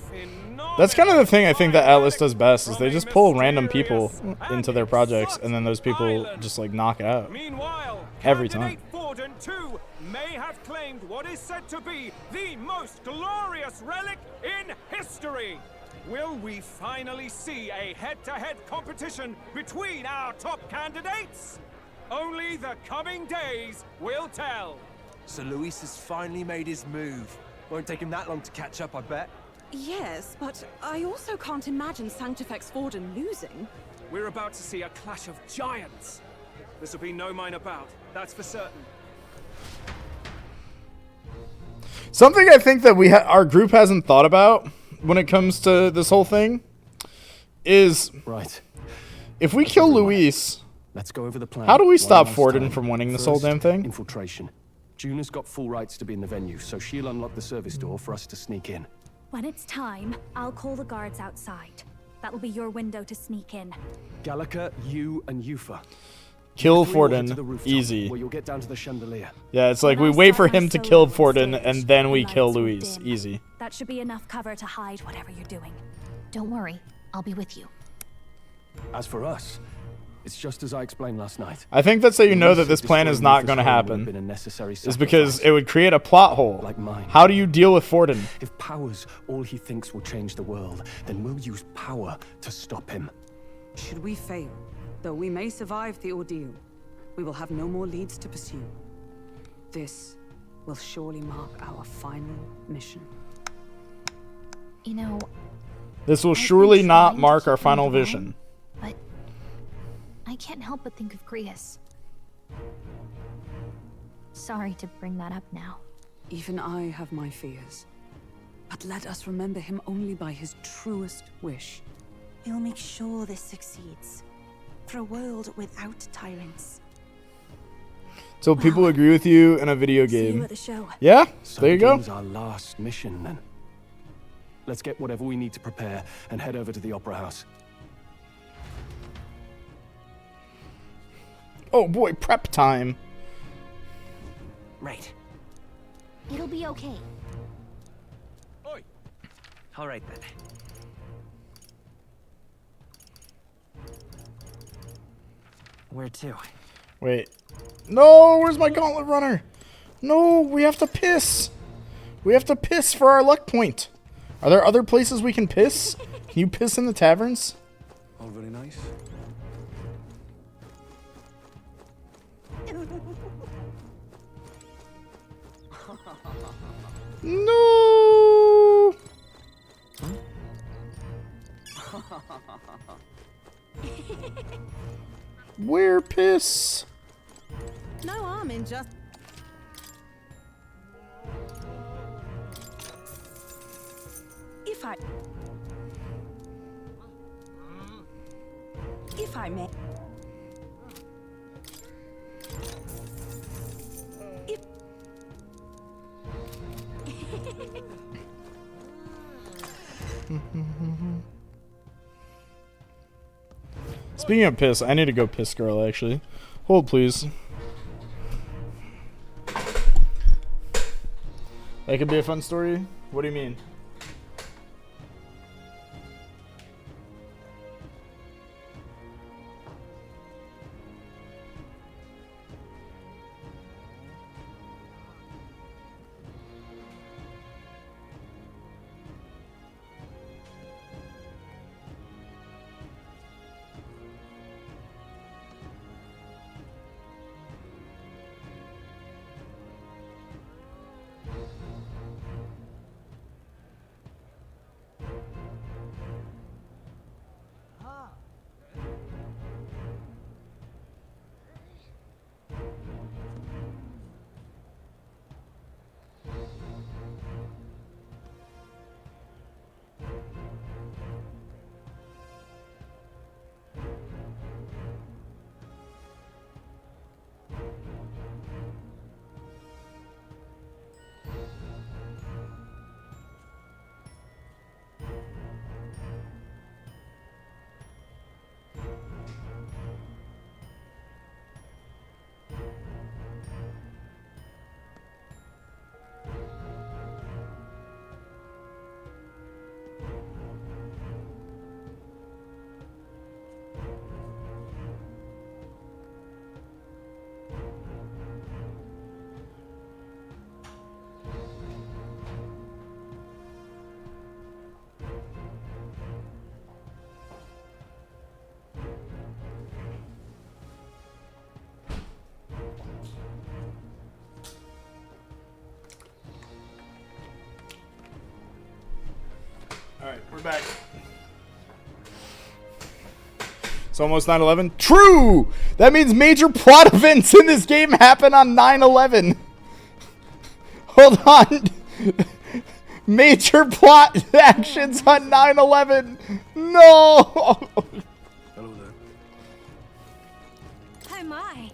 [SPEAKER 1] That's kind of the thing I think that Atlas does best, is they just pull random people into their projects, and then those people just like knock it out.
[SPEAKER 15] Meanwhile,
[SPEAKER 1] Every time.
[SPEAKER 15] candidate Forden too may have claimed what is said to be the most glorious relic in history. Will we finally see a head-to-head competition between our top candidates? Only the coming days will tell.
[SPEAKER 16] So Luis has finally made his move. Won't take him that long to catch up, I bet.
[SPEAKER 9] Yes, but I also can't imagine Sanctifex Forden losing.
[SPEAKER 15] We're about to see a clash of giants. This will be no minor bout, that's for certain.
[SPEAKER 1] Something I think that our group hasn't thought about when it comes to this whole thing is,
[SPEAKER 4] right,
[SPEAKER 1] if we kill Luis,
[SPEAKER 4] let's go over the plan.
[SPEAKER 1] how do we
[SPEAKER 4] one
[SPEAKER 1] stop
[SPEAKER 4] last
[SPEAKER 1] Forden
[SPEAKER 4] time.
[SPEAKER 1] from winning this
[SPEAKER 4] First,
[SPEAKER 1] whole damn thing?
[SPEAKER 4] Infiltration. Juna's got full rights to be in the venue, so she'll unlock the service door for us to sneak in.
[SPEAKER 8] When it's time, I'll call the guards outside. That'll be your window to sneak in.
[SPEAKER 4] Gallica, you and Yufa.
[SPEAKER 1] Kill
[SPEAKER 4] You three walk into
[SPEAKER 1] Forden,
[SPEAKER 4] the rooftop,
[SPEAKER 1] easy.
[SPEAKER 4] Where you'll get down to the chandelier.
[SPEAKER 1] Yeah, it's like we wait for him to kill Forden, and then we kill Luis. Easy.
[SPEAKER 8] That should be enough cover to hide whatever you're doing.
[SPEAKER 2] Don't worry, I'll be with you.
[SPEAKER 4] As for us, it's just as I explained last night.
[SPEAKER 1] I think that's so you know that this plan is not going to happen. Is because it would create a plot hole.
[SPEAKER 4] Like mine.
[SPEAKER 1] How do you deal with Forden?
[SPEAKER 4] If power's all he thinks will change the world, then we'll use power to stop him.
[SPEAKER 9] Should we fail, though we may survive the ordeal, we will have no more leads to pursue. We'll have to This will surely mark our final mission.
[SPEAKER 2] You know,
[SPEAKER 1] This will
[SPEAKER 2] I've been
[SPEAKER 1] surely not
[SPEAKER 2] trying to
[SPEAKER 1] mark
[SPEAKER 2] keep
[SPEAKER 1] our
[SPEAKER 2] them
[SPEAKER 1] final
[SPEAKER 2] down,
[SPEAKER 1] vision.
[SPEAKER 2] but I can't help but think of Grius. Sorry to bring that up now.
[SPEAKER 9] Even I have my fears. But let us remember him only by his truest wish.
[SPEAKER 7] We'll make sure this succeeds. For a world without tyrants.
[SPEAKER 1] So people agree with you in a video
[SPEAKER 7] See you
[SPEAKER 1] game.
[SPEAKER 7] at the show.
[SPEAKER 1] Yeah,
[SPEAKER 4] So
[SPEAKER 1] there you go.
[SPEAKER 4] begins our last mission then. Let's get whatever we need to prepare and head over to the Opera House.
[SPEAKER 1] Oh boy, prep time.
[SPEAKER 14] Right.
[SPEAKER 2] It'll be okay.
[SPEAKER 14] All right then. Where to?
[SPEAKER 1] Wait. No, where's my gauntlet runner? No, we have to piss. We have to piss for our luck point. Are there other places we can piss? Can you piss in the taverns?
[SPEAKER 4] All very nice.
[SPEAKER 1] No. Where piss?
[SPEAKER 7] No harm in just... If I may... If...
[SPEAKER 1] Speaking of piss, I need to go piss girl actually. Hold please. That could be a fun story? What do you mean? Alright, we're back. It's almost 9/11. True! That means major plot events in this game happen on 9/11. Hold on. Major plot actions on 9/11. No!
[SPEAKER 4] Hello there.
[SPEAKER 2] Oh my.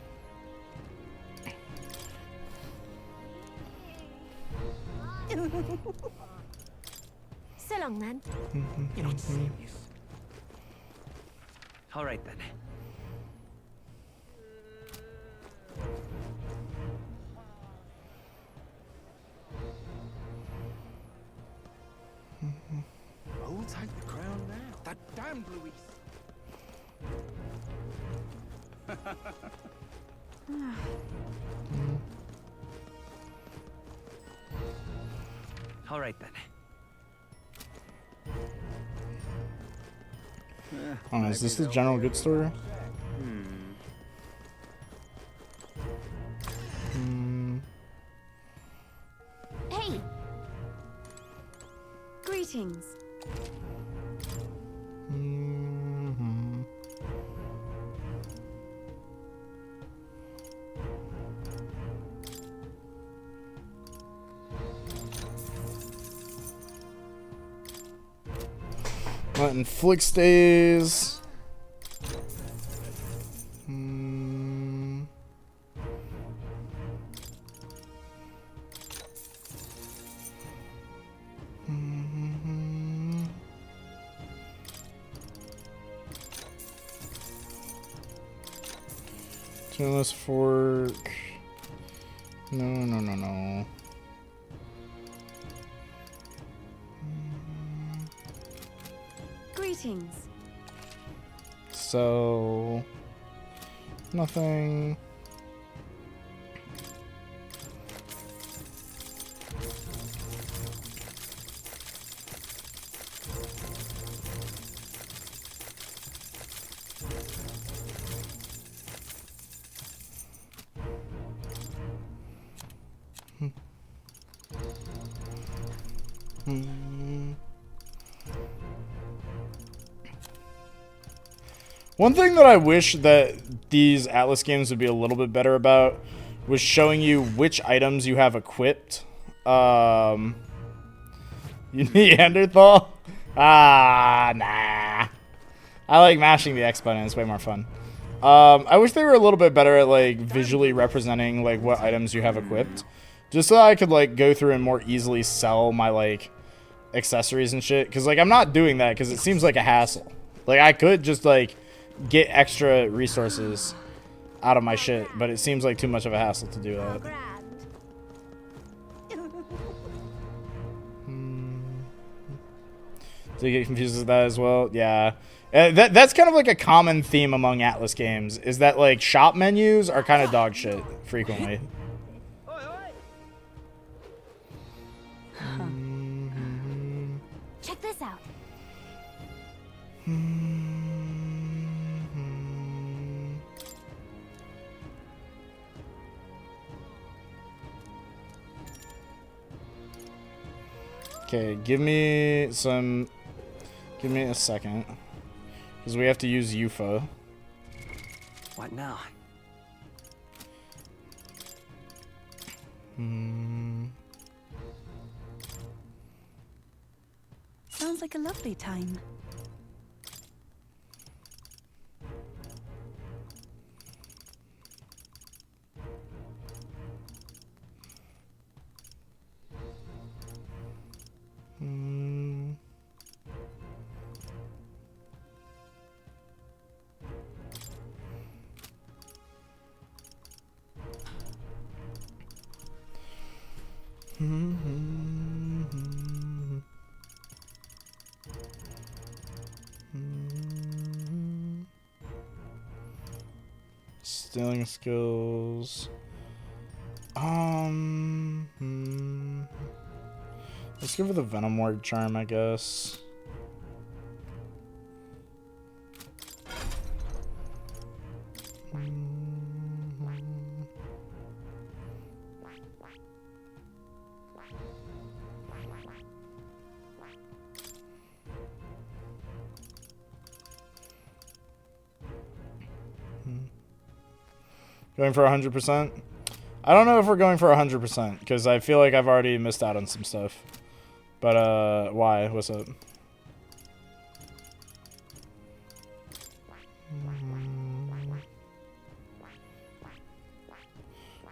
[SPEAKER 2] So long then.
[SPEAKER 14] You're not serious. All right then.
[SPEAKER 16] Who'll take the crown now? That damned Louis.
[SPEAKER 14] All right then.
[SPEAKER 1] Oh, is this the general good story?
[SPEAKER 2] Greetings.
[SPEAKER 1] Letting Flick stays. Tuneless fork. No.
[SPEAKER 2] Greetings.
[SPEAKER 1] So nothing. One thing that I wish that these Atlas games would be a little bit better about was showing you which items you have equipped. Neanderthal? Nah. I like mashing the X button. It's way more fun. I wish they were a little bit better at like visually representing like what items you have equipped, just so I could like go through and more easily sell my like accessories and shit. Because like I'm not doing that because it seems like a hassle. Like I could just like get extra resources out of my shit, but it seems like too much of a hassle to do that. Do you get confused with that as well? Yeah. That's kind of like a common theme among Atlas games, is that like shop menus are kind of dog shit frequently.
[SPEAKER 2] Check this out.
[SPEAKER 1] Okay, give me a second, because we have to use UFO.
[SPEAKER 14] What now?
[SPEAKER 7] Sounds like a lovely time.
[SPEAKER 1] Stealing skills. Let's give her the Venom Ward charm, I guess. Going for 100%? I don't know if we're going for 100%, because I feel like I've already missed out on some stuff. But, why? What's up?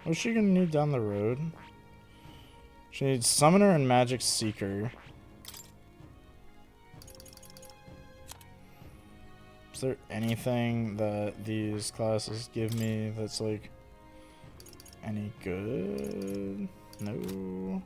[SPEAKER 1] What's she gonna need down the road? She needs Summoner and Magic Seeker. Is there anything that these classes give me that's like any good? No.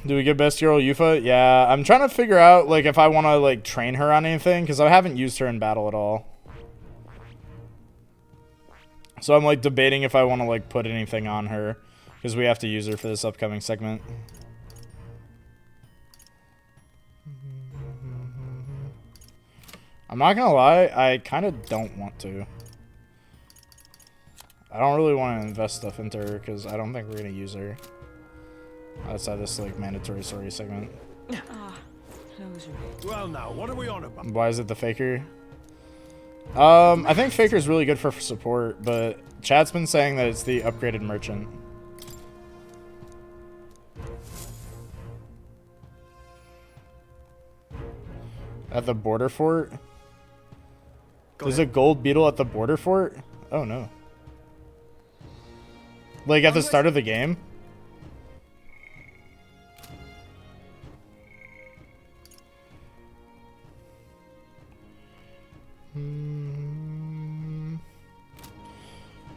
[SPEAKER 1] Do we get Bestial Yufa? Yeah, I'm trying to figure out like if I want to like train her on anything, because I haven't used her in battle at all. So I'm like debating if I want to like put anything on her. because we have to use her for this upcoming segment. I'm not gonna lie, I kind of don't want to. I don't really want to invest stuff into her because I don't think we're gonna use her outside this like mandatory story segment.
[SPEAKER 16] Well, now, what are we on about?
[SPEAKER 1] Why is it the Faker? I think Faker's really good for support, but chat's been saying that it's the upgraded merchant. At the border fort? There's a gold beetle at the border fort? Oh no. Like at the start of the game?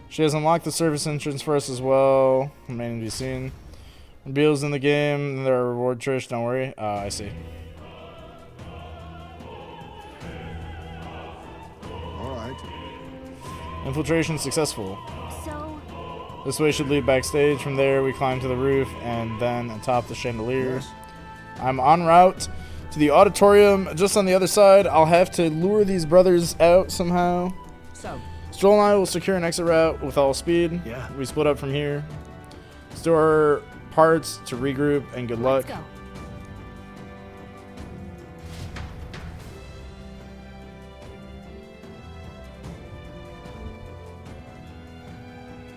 [SPEAKER 1] She has unlocked the service entrance for us as well. Remaining to be seen. Beetles in the game, there are reward Trish, don't worry. I see.
[SPEAKER 6] Alright.
[SPEAKER 1] Infiltration successful.
[SPEAKER 2] So,
[SPEAKER 1] This way should lead backstage. From there we climb to the roof and then atop the chandelier.
[SPEAKER 6] Yes.
[SPEAKER 1] I'm en route to the auditorium just on the other side. I'll have to lure these brothers out somehow.
[SPEAKER 9] So,
[SPEAKER 1] Stroll and I will secure an exit route with all speed.
[SPEAKER 4] Yeah.
[SPEAKER 1] We split up from here. Store parts to regroup and good luck.
[SPEAKER 2] let's go.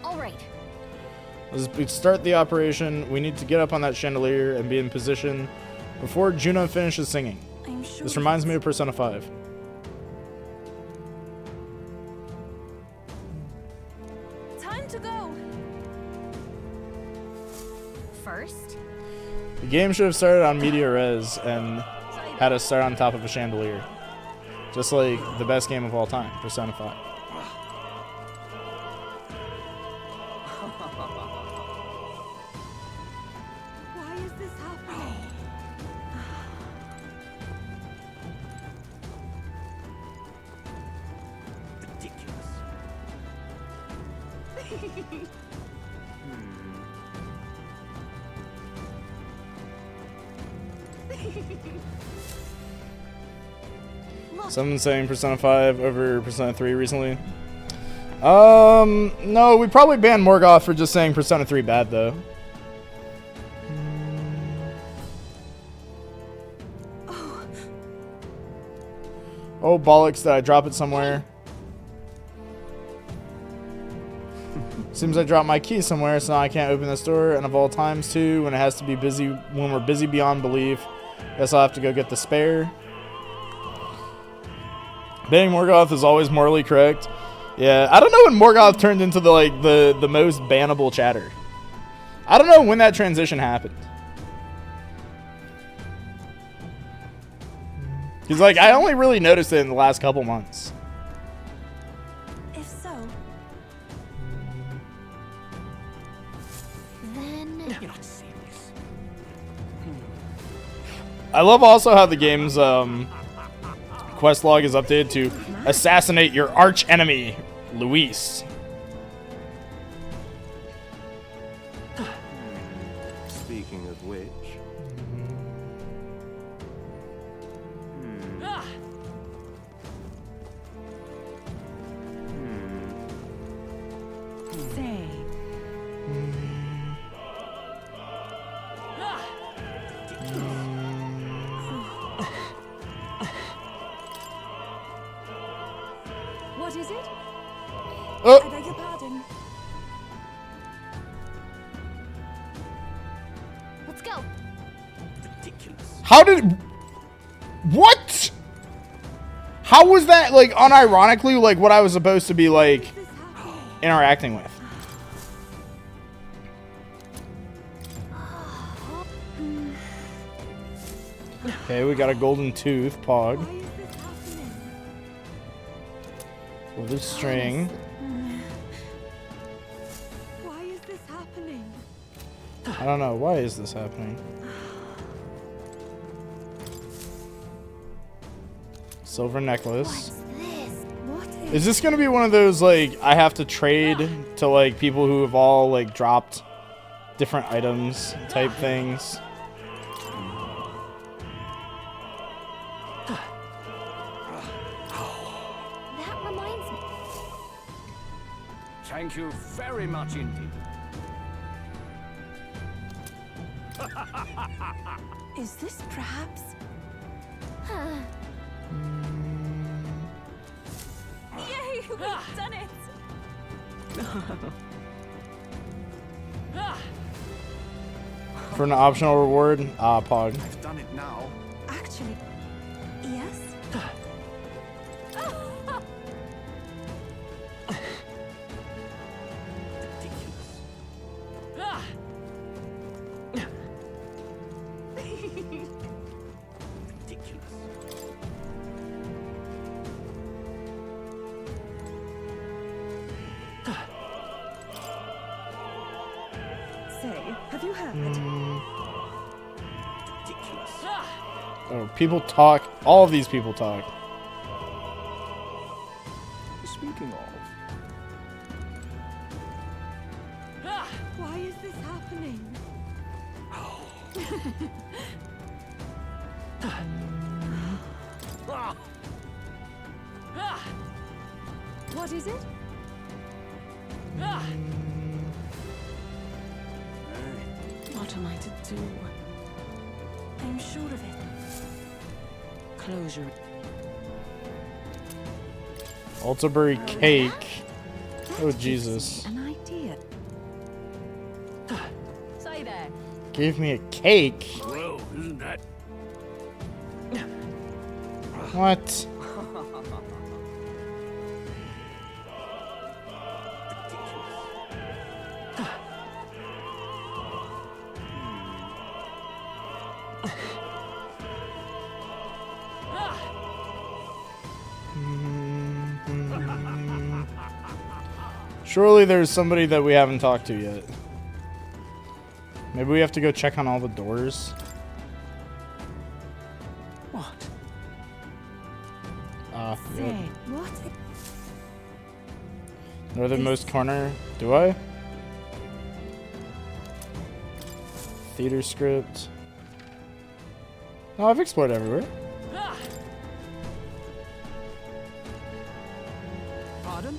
[SPEAKER 2] All right.
[SPEAKER 1] Let's start the operation. We need to get up on that chandelier and be in position before Juno finishes singing.
[SPEAKER 7] I'm sure
[SPEAKER 1] This reminds me of Persona 5.
[SPEAKER 7] time to go.
[SPEAKER 2] First,
[SPEAKER 1] The game should have started on Media Res and had us start on top of a chandelier. Just like the best game of all time, Persona 5.
[SPEAKER 7] Why is this happening?
[SPEAKER 1] Someone's saying Persona 5 over Persona 3 recently. No, we probably banned Morgoth for just saying Persona 3 bad though. Oh bollocks, did I drop it somewhere? Seems I dropped my key somewhere, so now I can't open this door. And of all times too, when it has to be busy, when we're busy beyond belief, guess I'll have to go get the spare. Banning Morgoth is always morally correct. Yeah, I don't know when Morgoth turned into the most bannable chatter. I don't know when that transition happened. He's like, I only really noticed it in the last couple months.
[SPEAKER 7] If so,
[SPEAKER 2] then
[SPEAKER 16] You're not serious.
[SPEAKER 1] I love also how the game's quest log is updated to assassinate your arch enemy, Luis.
[SPEAKER 10] Speaking of which,
[SPEAKER 7] say.
[SPEAKER 2] what is it?
[SPEAKER 1] Oh.
[SPEAKER 7] I beg your pardon.
[SPEAKER 2] Let's go.
[SPEAKER 1] How did... What? How was that, like, unironically, like, what I was supposed to be, like, interacting with? Okay, we got a golden tooth, Pog. With a string.
[SPEAKER 7] Why is this happening?
[SPEAKER 1] I don't know. Why is this happening? Silver necklace.
[SPEAKER 7] What
[SPEAKER 1] Is this gonna be one of those, like, I have to trade to, like, people who have all, like, dropped different items type things.
[SPEAKER 2] That reminds me.
[SPEAKER 15] Thank you very much indeed.
[SPEAKER 7] Is this perhaps?
[SPEAKER 8] Yay! We've done it!
[SPEAKER 1] For an optional reward, Pog.
[SPEAKER 16] I've done it now.
[SPEAKER 7] Actually, yes. Say, have you heard?
[SPEAKER 1] Oh, people talk. All of these people talk.
[SPEAKER 16] Speaking of,
[SPEAKER 7] Why is this happening? What is it?
[SPEAKER 17] What am I to do?
[SPEAKER 7] I'm sure of it.
[SPEAKER 17] Closure.
[SPEAKER 1] Altaberry cake. Oh, Jesus.
[SPEAKER 17] An idea.
[SPEAKER 8] Say there.
[SPEAKER 1] Gave me a cake.
[SPEAKER 15] Well, isn't that?
[SPEAKER 1] What? Surely there's somebody that we haven't talked to yet. Maybe we have to go check on all the doors.
[SPEAKER 17] What?
[SPEAKER 7] Say, what?
[SPEAKER 1] Northernmost corner. Do I? Theater script. Oh, I've explored everywhere.
[SPEAKER 9] Pardon?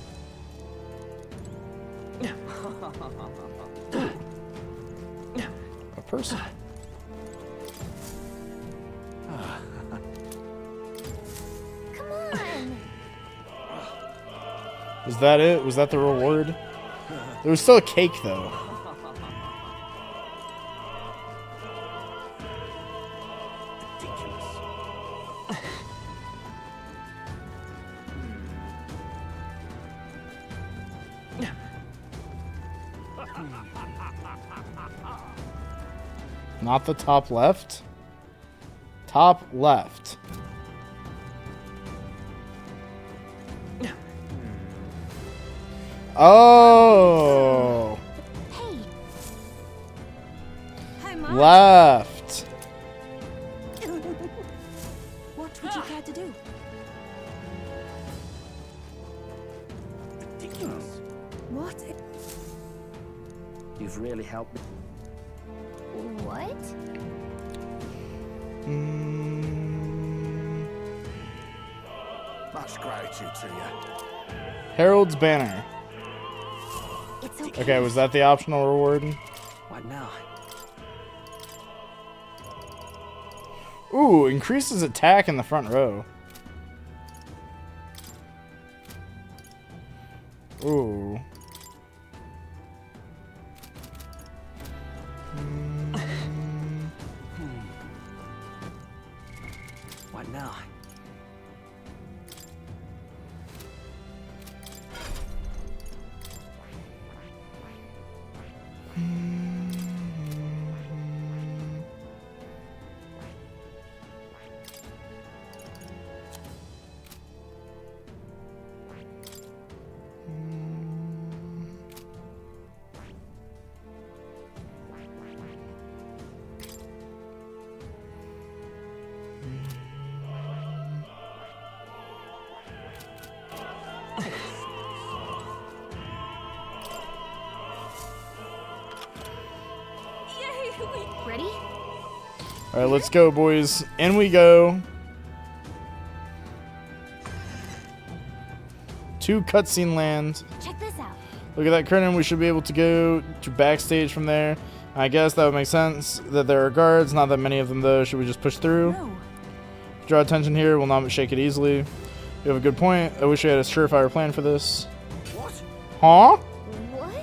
[SPEAKER 1] A person.
[SPEAKER 2] Come on.
[SPEAKER 1] Was that it? Was that the reward? There was still a cake, though. Not the top left? Top left. Oh!
[SPEAKER 2] Hey.
[SPEAKER 7] Hi, Mom.
[SPEAKER 1] Left.
[SPEAKER 7] What would you care to do? What?
[SPEAKER 3] You've really helped me.
[SPEAKER 2] What?
[SPEAKER 16] much gratitude to you.
[SPEAKER 1] Harold's Banner.
[SPEAKER 2] It's okay.
[SPEAKER 1] Okay, was that the optional reward?
[SPEAKER 14] What now?
[SPEAKER 1] Ooh, increases attack in the front row. Ooh.
[SPEAKER 14] What now?
[SPEAKER 1] All right, let's go, boys. In we go. 2 cutscene land.
[SPEAKER 2] Check this out.
[SPEAKER 1] Look at that curtain. We should be able to go to backstage from there. I guess that would make sense that there are guards. Not that many of them, though. Should we just push through?
[SPEAKER 7] No.
[SPEAKER 1] Draw attention here. Will not shake it easily. You have a good point. I wish I had a surefire plan for this.
[SPEAKER 7] What?
[SPEAKER 1] Huh?
[SPEAKER 2] What?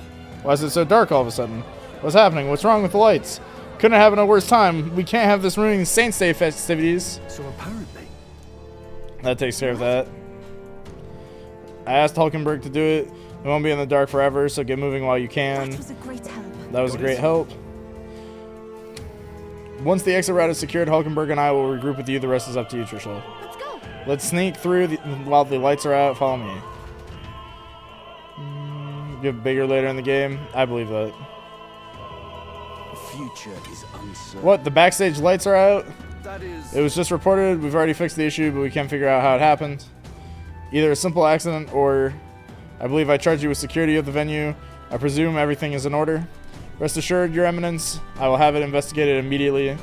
[SPEAKER 1] Why is it so dark all of a sudden? What's happening? What's wrong with the lights? Couldn't have a worse time. We can't have this ruining Saints Day festivities.
[SPEAKER 4] So apparently...
[SPEAKER 1] That takes care of that. I asked Hulkenberg to do it. We won't be in the dark forever, so get moving while you can.
[SPEAKER 7] That was a great help.
[SPEAKER 1] That was a great help. Once the exit route is secured, Hulkenberg and I will regroup with you. The rest is up to you, Trishul.
[SPEAKER 2] Let's go.
[SPEAKER 1] Let's sneak through while the lights are out. Follow me. Get bigger later in the game. I believe that.
[SPEAKER 16] The future is uncertain.
[SPEAKER 1] What? The backstage lights are out?
[SPEAKER 16] That is...
[SPEAKER 1] It was just reported. We've already fixed the issue, but we can't figure out how it happened. Either a simple accident or... I believe I charged you with security of the venue. I presume everything is in order. Rest assured, Your Eminence, I will have it investigated immediately.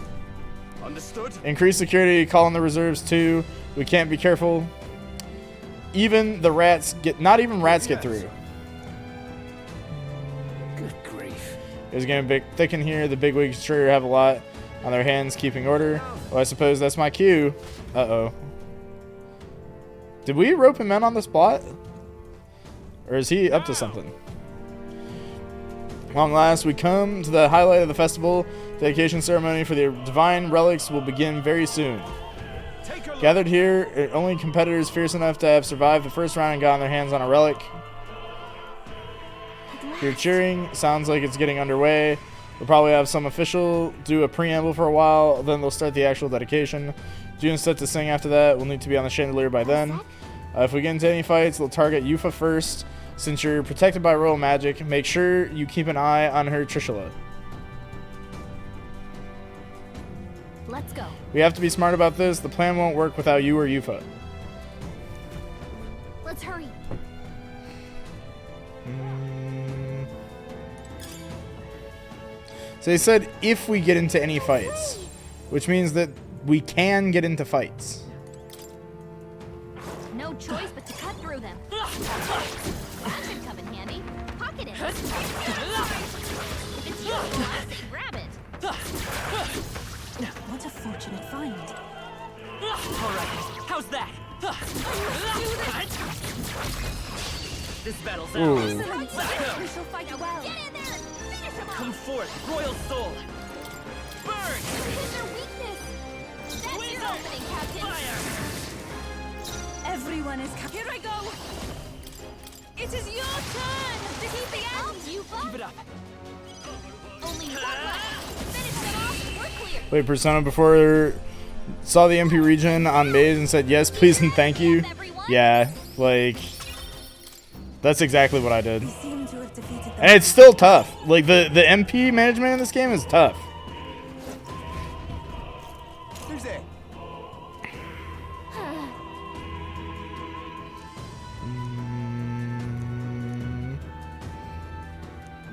[SPEAKER 16] Understood.
[SPEAKER 1] Increase security, call in the reserves too. We can't be careful. Even the rats get... Not even rats get through.
[SPEAKER 16] Good grief.
[SPEAKER 1] It's getting big, thick in here. The bigwigs sure have a lot on their hands keeping order. Well, I suppose that's my cue. Uh-oh. Did we rope him in on the spot? Or is he up to something? Long last, we come to the highlight of the festival. Dedication ceremony for the divine relics will begin very soon. Gathered here are only competitors fierce enough to have survived the first round and gotten their hands on a relic. You're cheering. Sounds like it's getting underway. We'll probably have some official do a preamble for a while. Then they'll start the actual dedication. June's set to sing after that. We'll need to be on the chandelier by then. If we get into any fights, they'll target Yufa first. Since you're protected by royal magic, make sure you keep an eye on her Trishula.
[SPEAKER 2] Let's go.
[SPEAKER 1] We have to be smart about this. The plan won't work without you or Yufa.
[SPEAKER 2] Let's hurry.
[SPEAKER 1] So they said if we get into any fights, which means that we can get into fights.
[SPEAKER 2] No choice but to cut through them. That should come in handy. Pocket it. If it's useful, I say grab it.
[SPEAKER 7] What a fortunate find.
[SPEAKER 3] Alright, how's that? This battle's
[SPEAKER 1] Ooh.
[SPEAKER 3] ours.
[SPEAKER 2] We shall fight well. Get in there. Finish him
[SPEAKER 3] Come
[SPEAKER 2] off.
[SPEAKER 3] forth, royal soul. Burn!
[SPEAKER 2] Hit their weakness. That's your opening, Captain.
[SPEAKER 3] Fire!
[SPEAKER 7] Everyone is... Here I go! It is your turn!
[SPEAKER 2] This is the end. You
[SPEAKER 3] Keep it up.
[SPEAKER 2] Only one left. Finish them off. We're clear.
[SPEAKER 1] Wait, Persona before saw the MP region on Maze and said yes, please, and thank you. Yeah, like that's exactly what I did. And it's still tough. Like the MP management in this game is tough.
[SPEAKER 16] Who's there?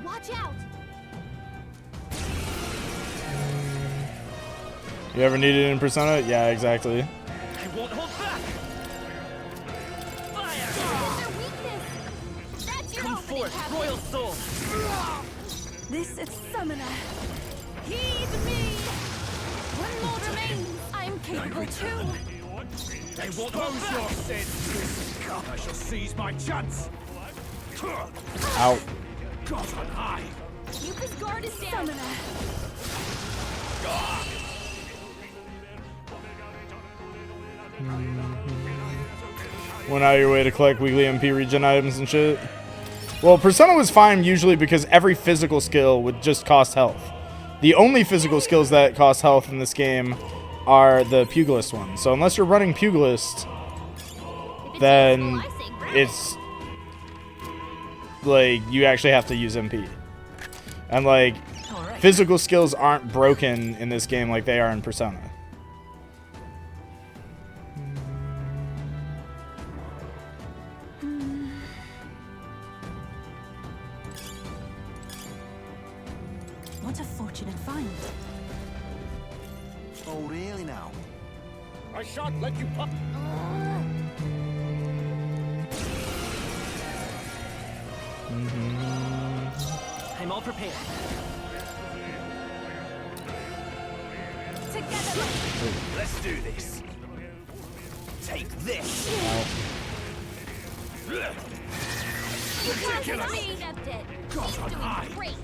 [SPEAKER 2] Watch out.
[SPEAKER 1] You ever needed it in Persona? Yeah, exactly.
[SPEAKER 3] I won't hold back. Fire!
[SPEAKER 2] That's your
[SPEAKER 3] Come
[SPEAKER 2] opening,
[SPEAKER 3] forth,
[SPEAKER 2] Captain.
[SPEAKER 3] royal soul.
[SPEAKER 7] This is Summoner.
[SPEAKER 2] Heed me. One more remains.
[SPEAKER 7] I'm capable too.
[SPEAKER 3] I won't hold
[SPEAKER 16] Expose
[SPEAKER 3] back.
[SPEAKER 16] your sins. I shall seize my chance.
[SPEAKER 1] Out.
[SPEAKER 16] God on high.
[SPEAKER 2] Yuka's guard is down.
[SPEAKER 7] Summoner.
[SPEAKER 1] Went out of your way to collect weekly MP regen items and shit. Well, Persona was fine usually because every physical skill would just cost health. The only physical skills that cost health in this game are the Pugilist ones. So unless you're running Pugilist, then it's like you actually have to use MP. And like physical skills aren't broken in this game like they are in Persona.
[SPEAKER 7] What a fortunate find.
[SPEAKER 16] Oh, really now?
[SPEAKER 15] I shan't let you pop.
[SPEAKER 3] I'm all prepared.
[SPEAKER 8] Together.
[SPEAKER 16] Let's do this. Take this.
[SPEAKER 2] You can't accept it.
[SPEAKER 16] God
[SPEAKER 2] He's
[SPEAKER 16] on
[SPEAKER 2] doing
[SPEAKER 16] high.
[SPEAKER 2] great.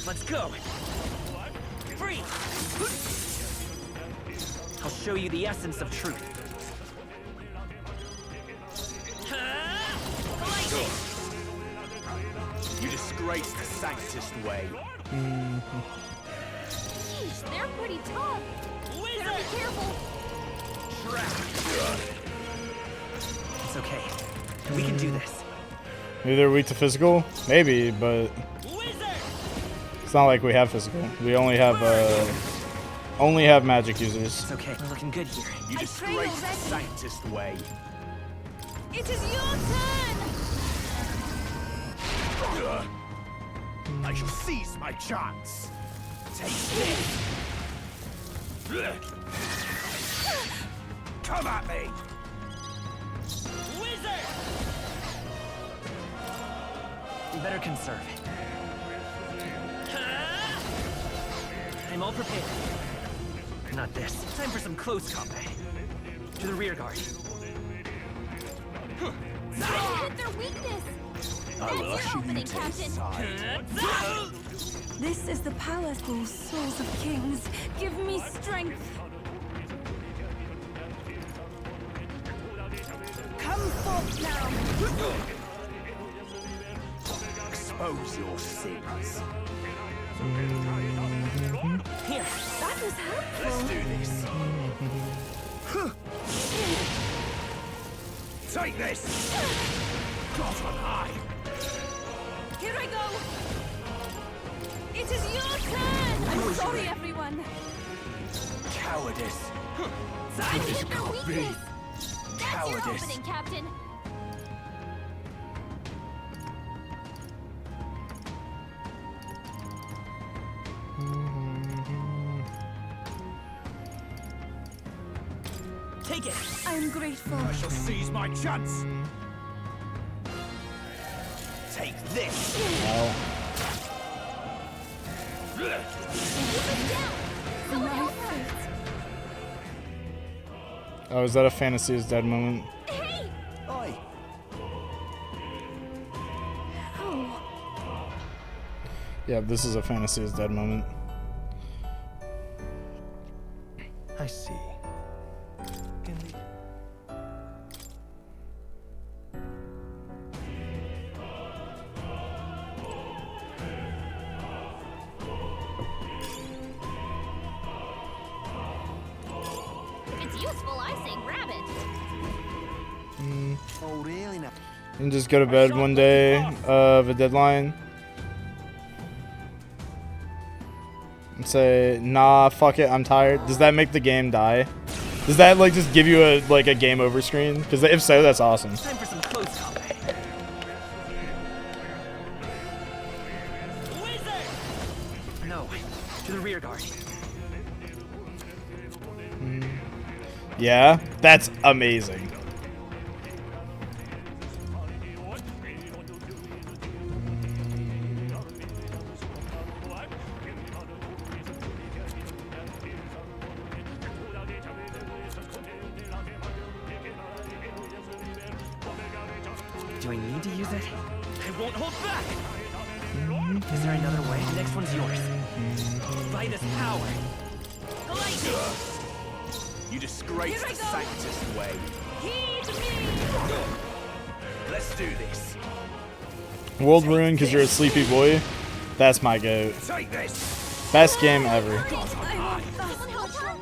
[SPEAKER 3] Let's go. Free. I'll show you the essence of truth.
[SPEAKER 16] You disgrace the Sanctus way.
[SPEAKER 2] Sheesh, they're pretty tough. Better be careful.
[SPEAKER 3] It's okay. We can do this.
[SPEAKER 1] Maybe they're weak to physical? Maybe, but it's not like we have physical. We only have magic users.
[SPEAKER 3] It's okay. We're looking good here.
[SPEAKER 16] You disgrace the Sanctus way.
[SPEAKER 8] It is your turn.
[SPEAKER 16] I shall seize my chance. Take this. Come at me.
[SPEAKER 3] We better conserve it. I'm all prepared. Not this. Time for some close combat. To the rear guard.
[SPEAKER 2] Hit their weakness.
[SPEAKER 16] I will
[SPEAKER 2] That's your
[SPEAKER 16] usher you
[SPEAKER 2] opening,
[SPEAKER 16] to
[SPEAKER 2] Captain.
[SPEAKER 16] his side.
[SPEAKER 7] This is the powerful souls of kings. Give me strength. Come forth now.
[SPEAKER 16] Expose your sins.
[SPEAKER 3] Here.
[SPEAKER 7] That was helpful.
[SPEAKER 16] Let's do this. Take this. God on high.
[SPEAKER 8] Here I go. It is your turn. I'm sorry, everyone.
[SPEAKER 16] Cowardice.
[SPEAKER 2] Hit their weakness. That's your
[SPEAKER 16] Cowardice.
[SPEAKER 2] opening, Captain.
[SPEAKER 3] Take it.
[SPEAKER 7] I'm grateful.
[SPEAKER 16] I shall seize my chance. Take this.
[SPEAKER 7] My fate.
[SPEAKER 1] Oh, is that a fantasy is dead moment?
[SPEAKER 2] Hey!
[SPEAKER 16] Oi.
[SPEAKER 7] Oh,
[SPEAKER 1] Yeah, this is a fantasy is dead moment.
[SPEAKER 10] I see.
[SPEAKER 2] If it's useful, I say grab it.
[SPEAKER 16] Oh, really now?
[SPEAKER 1] And just go to bed one day of a deadline. And say, nah, fuck it, I'm tired. Does that make the game die? Does that like just give you a game over screen? Because if so, that's awesome.
[SPEAKER 3] Time for some close combat. No. To the rear guard.
[SPEAKER 1] Yeah, that's amazing.
[SPEAKER 3] Do I need to use it? I won't hold back! Is there another way? The next one's yours. By this power.
[SPEAKER 16] You disgrace the Sanctus way.
[SPEAKER 8] Heed me.
[SPEAKER 16] Let's do this.
[SPEAKER 1] World ruined because you're a sleepy boy. That's my goat.
[SPEAKER 16] Take this.
[SPEAKER 1] Best game ever.
[SPEAKER 16] God on high.
[SPEAKER 8] Someone help her.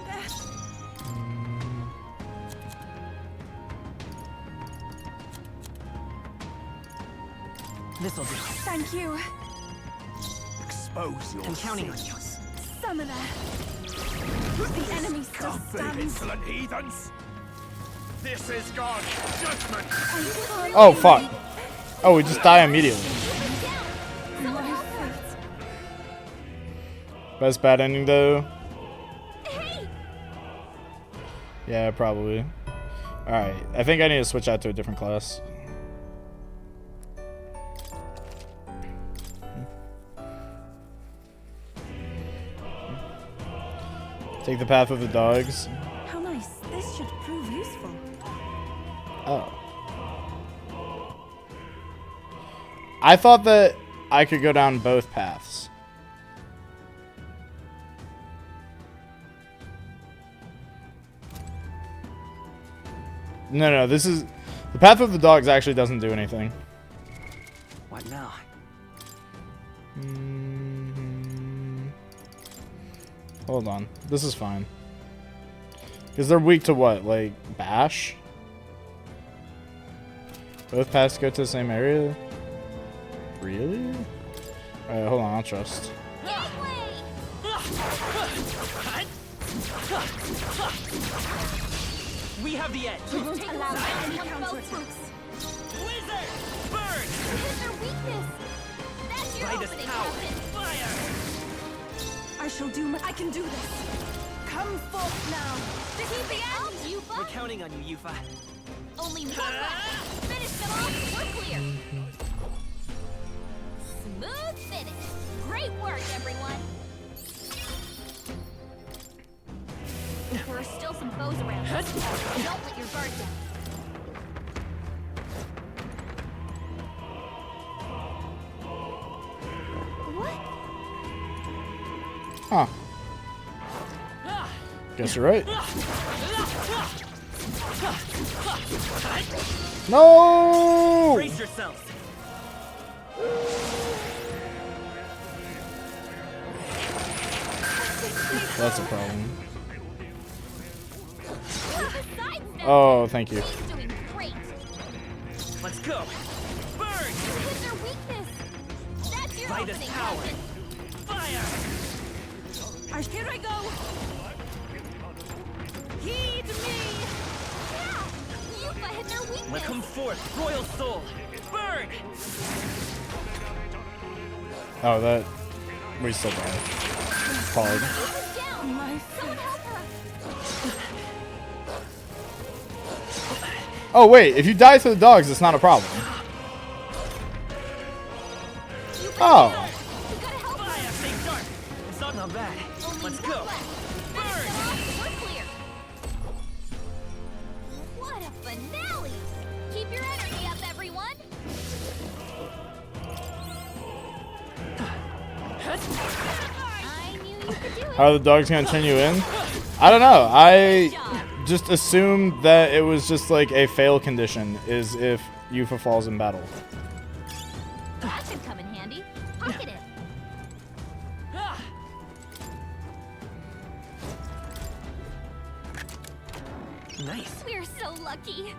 [SPEAKER 3] This'll do.
[SPEAKER 7] thank you.
[SPEAKER 16] Expose your
[SPEAKER 3] I'm counting on you.
[SPEAKER 7] Summoner. The enemy still
[SPEAKER 16] Come, big
[SPEAKER 7] stands.
[SPEAKER 16] insolent heathens. This is God's judgment.
[SPEAKER 1] Oh fuck. Oh, we just die immediately.
[SPEAKER 7] My fate.
[SPEAKER 1] Best bad ending though. Yeah, probably. Alright, I think I need to switch out to a different class. Take the path with the dogs.
[SPEAKER 7] How nice. This should prove useful.
[SPEAKER 1] Oh. I thought that I could go down both paths. No, this is... The path with the dogs actually doesn't do anything.
[SPEAKER 14] What now?
[SPEAKER 1] Hold on. This is fine. Because they're weak to what? Like, bash? Both paths go to the same area? Really? Alright, hold on. I'll trust.
[SPEAKER 3] We have the edge.
[SPEAKER 2] Wizard,
[SPEAKER 3] Burn!
[SPEAKER 2] hit their weakness. That's your
[SPEAKER 3] Midas
[SPEAKER 2] opening,
[SPEAKER 3] power.
[SPEAKER 2] Captain.
[SPEAKER 3] Fire!
[SPEAKER 7] I shall do I can do this. Come forth now.
[SPEAKER 2] This is the end, Yufa.
[SPEAKER 14] We're counting on you, Yufa.
[SPEAKER 2] Only one left. Finish them off. We're clear. Smooth finish. Great work, everyone. There are still some foes around. Don't let your guard down. What?
[SPEAKER 1] Huh. Guess you're right. No!
[SPEAKER 14] Brace yourselves.
[SPEAKER 1] That's a problem. Oh, thank you.
[SPEAKER 2] Doing great.
[SPEAKER 14] Let's go. Burn!
[SPEAKER 2] Hit their weakness. That's your
[SPEAKER 14] Midas
[SPEAKER 2] opening,
[SPEAKER 14] power.
[SPEAKER 2] Captain.
[SPEAKER 14] Fire!
[SPEAKER 7] Here I go. Heed me.
[SPEAKER 2] Yeah. Yufa hit their
[SPEAKER 14] Now
[SPEAKER 2] weakness.
[SPEAKER 14] come forth, Royal Soul. Burn!
[SPEAKER 1] Oh, that... We still got it. Hard.
[SPEAKER 2] Yufa's down. Someone help her.
[SPEAKER 1] Oh, wait. If you die to the dogs, it's not a problem. Oh.
[SPEAKER 14] Fire! Stay sharp. It's not bad. Let's go. Burn!
[SPEAKER 2] We're clear. What a finale. Keep your energy up, everyone. I knew you could do it.
[SPEAKER 1] How are the dogs gonna turn you in? I don't know. I just assumed that it was just like a fail condition is if Yufa falls in battle.
[SPEAKER 2] That should come in handy. Pocket it.
[SPEAKER 14] Nice.
[SPEAKER 2] We're so lucky.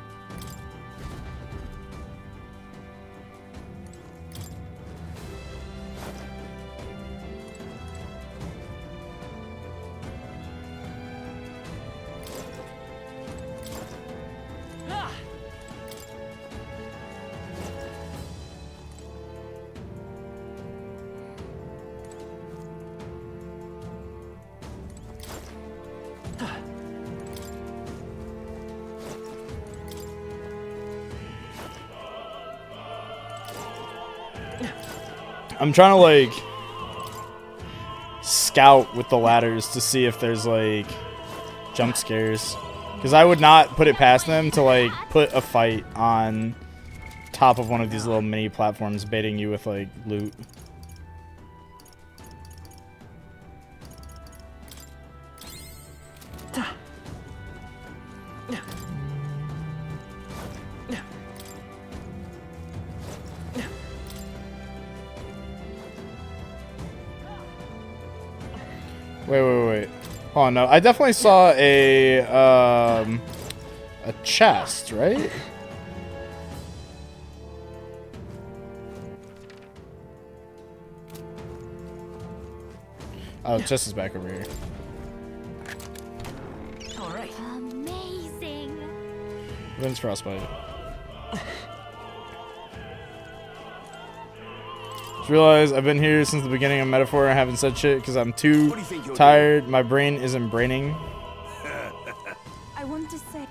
[SPEAKER 1] I'm trying to like scout with the ladders to see if there's like jump scares, because I would not put it past them to like put a fight on top of one of these little mini platforms baiting you with like loot. Wait. Hold on, no. I definitely saw a chest, right? Oh, chest is back over here.
[SPEAKER 14] All right.
[SPEAKER 2] Amazing.
[SPEAKER 1] When's frostbite? Just realized I've been here since the beginning of Metaphor and I haven't said shit because I'm too tired. My brain isn't braining.
[SPEAKER 7] I want to say.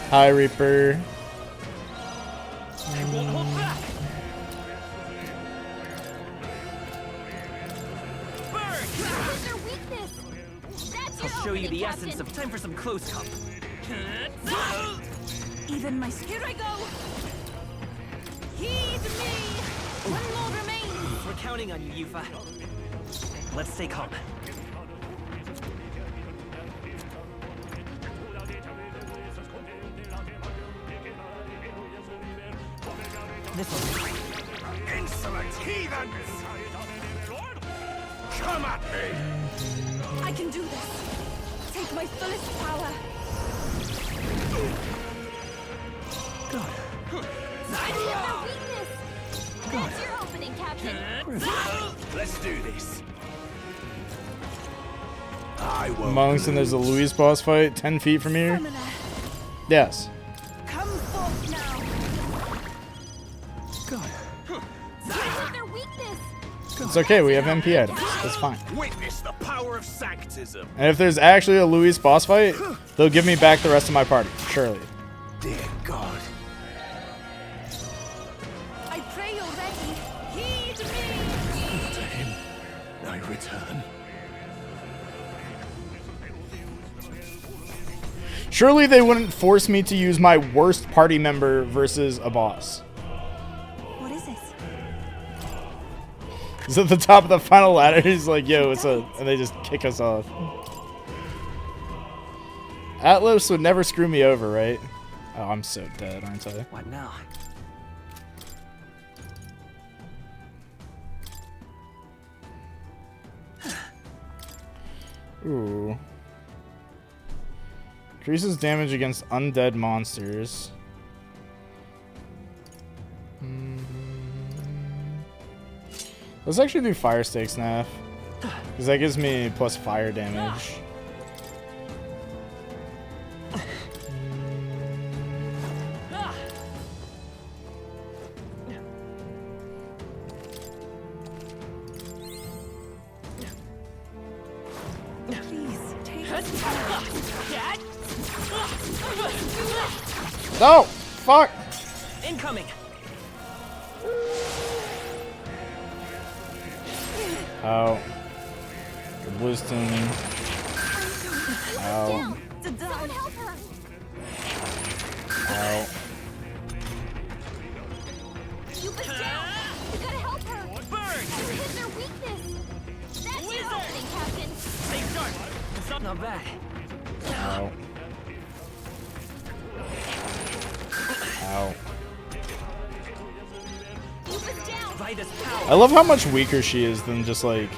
[SPEAKER 1] Hi, Reaper.
[SPEAKER 14] I'll show you the essence of time for some close comp.
[SPEAKER 7] Even my
[SPEAKER 2] Here I go.
[SPEAKER 14] Heed me! One more remains! We're counting on you, Yufa. Let's stay calm. This one.
[SPEAKER 15] Insolent heathens! Come at me!
[SPEAKER 7] I can do this. Take my fullest power.
[SPEAKER 2] I see their weakness. That's your opening, Captain.
[SPEAKER 15] Let's do this.
[SPEAKER 1] Monks, and there's a Louise boss fight 10 feet from here. Yes.
[SPEAKER 7] Come forth now.
[SPEAKER 15] God.
[SPEAKER 2] Their weakness.
[SPEAKER 1] It's okay, we have MP items. It's fine.
[SPEAKER 15] Witness the power of sanctism.
[SPEAKER 1] And if there's actually a Louise boss fight, they'll give me back the rest of my party. Surely.
[SPEAKER 15] Dear God.
[SPEAKER 7] I pray you're ready. Heed me.
[SPEAKER 15] To him I return.
[SPEAKER 1] Surely they wouldn't force me to use my worst party member versus a boss.
[SPEAKER 7] What is it?
[SPEAKER 1] He's at the top of the final ladder. He's like, yo, what's up? And they just kick us off. Atlas would never screw me over, right? Oh, I'm so dead, aren't I?
[SPEAKER 14] What now?
[SPEAKER 1] Ooh. Increases damage against undead monsters. Let's actually do Fire Stake Snap. Because that gives me plus fire damage.
[SPEAKER 7] Please take
[SPEAKER 1] No! Fuck!
[SPEAKER 14] Incoming!
[SPEAKER 1] Ow. Good wisdom. Ow.
[SPEAKER 2] Someone help her.
[SPEAKER 1] Ow.
[SPEAKER 2] Yufa's down. You gotta help her.
[SPEAKER 14] Burn!
[SPEAKER 2] You hit their weakness. That's your opening, Captain.
[SPEAKER 14] Stay sharp! It's not bad.
[SPEAKER 1] Ow. Ow.
[SPEAKER 2] Yufa's down.
[SPEAKER 14] Vitus power.
[SPEAKER 1] I love how much weaker she is than just like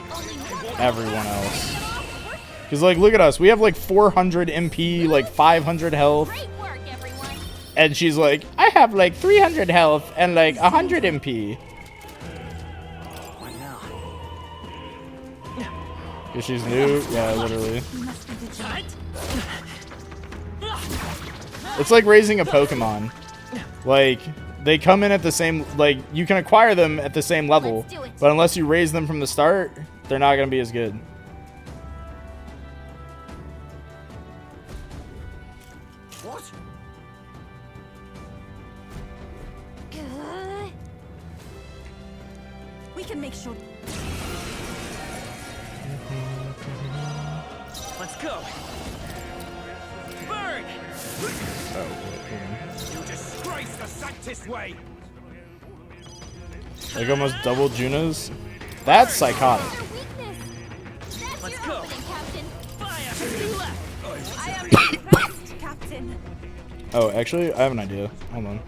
[SPEAKER 1] everyone else. Because like, look at us. We have like 400 MP, like 500 health.
[SPEAKER 2] Great work, everyone.
[SPEAKER 1] And she's like, I have like 300 health and like 100 MP.
[SPEAKER 14] What now?
[SPEAKER 1] Because she's new? Yeah, literally. It's like raising a Pokemon. Like, they come in at the same, like, you can acquire them at the same level. But unless you raise them from the start, they're not going to be as good.
[SPEAKER 15] What?
[SPEAKER 7] We can make sure.
[SPEAKER 14] Let's go! Burn!
[SPEAKER 15] You disgrace the Sanctus way!
[SPEAKER 1] Like almost double Juna's? That's psychotic.
[SPEAKER 14] Let's go! Fire! To left!
[SPEAKER 7] I am impressed, Captain.
[SPEAKER 1] Oh, actually, I have an idea. Hold on.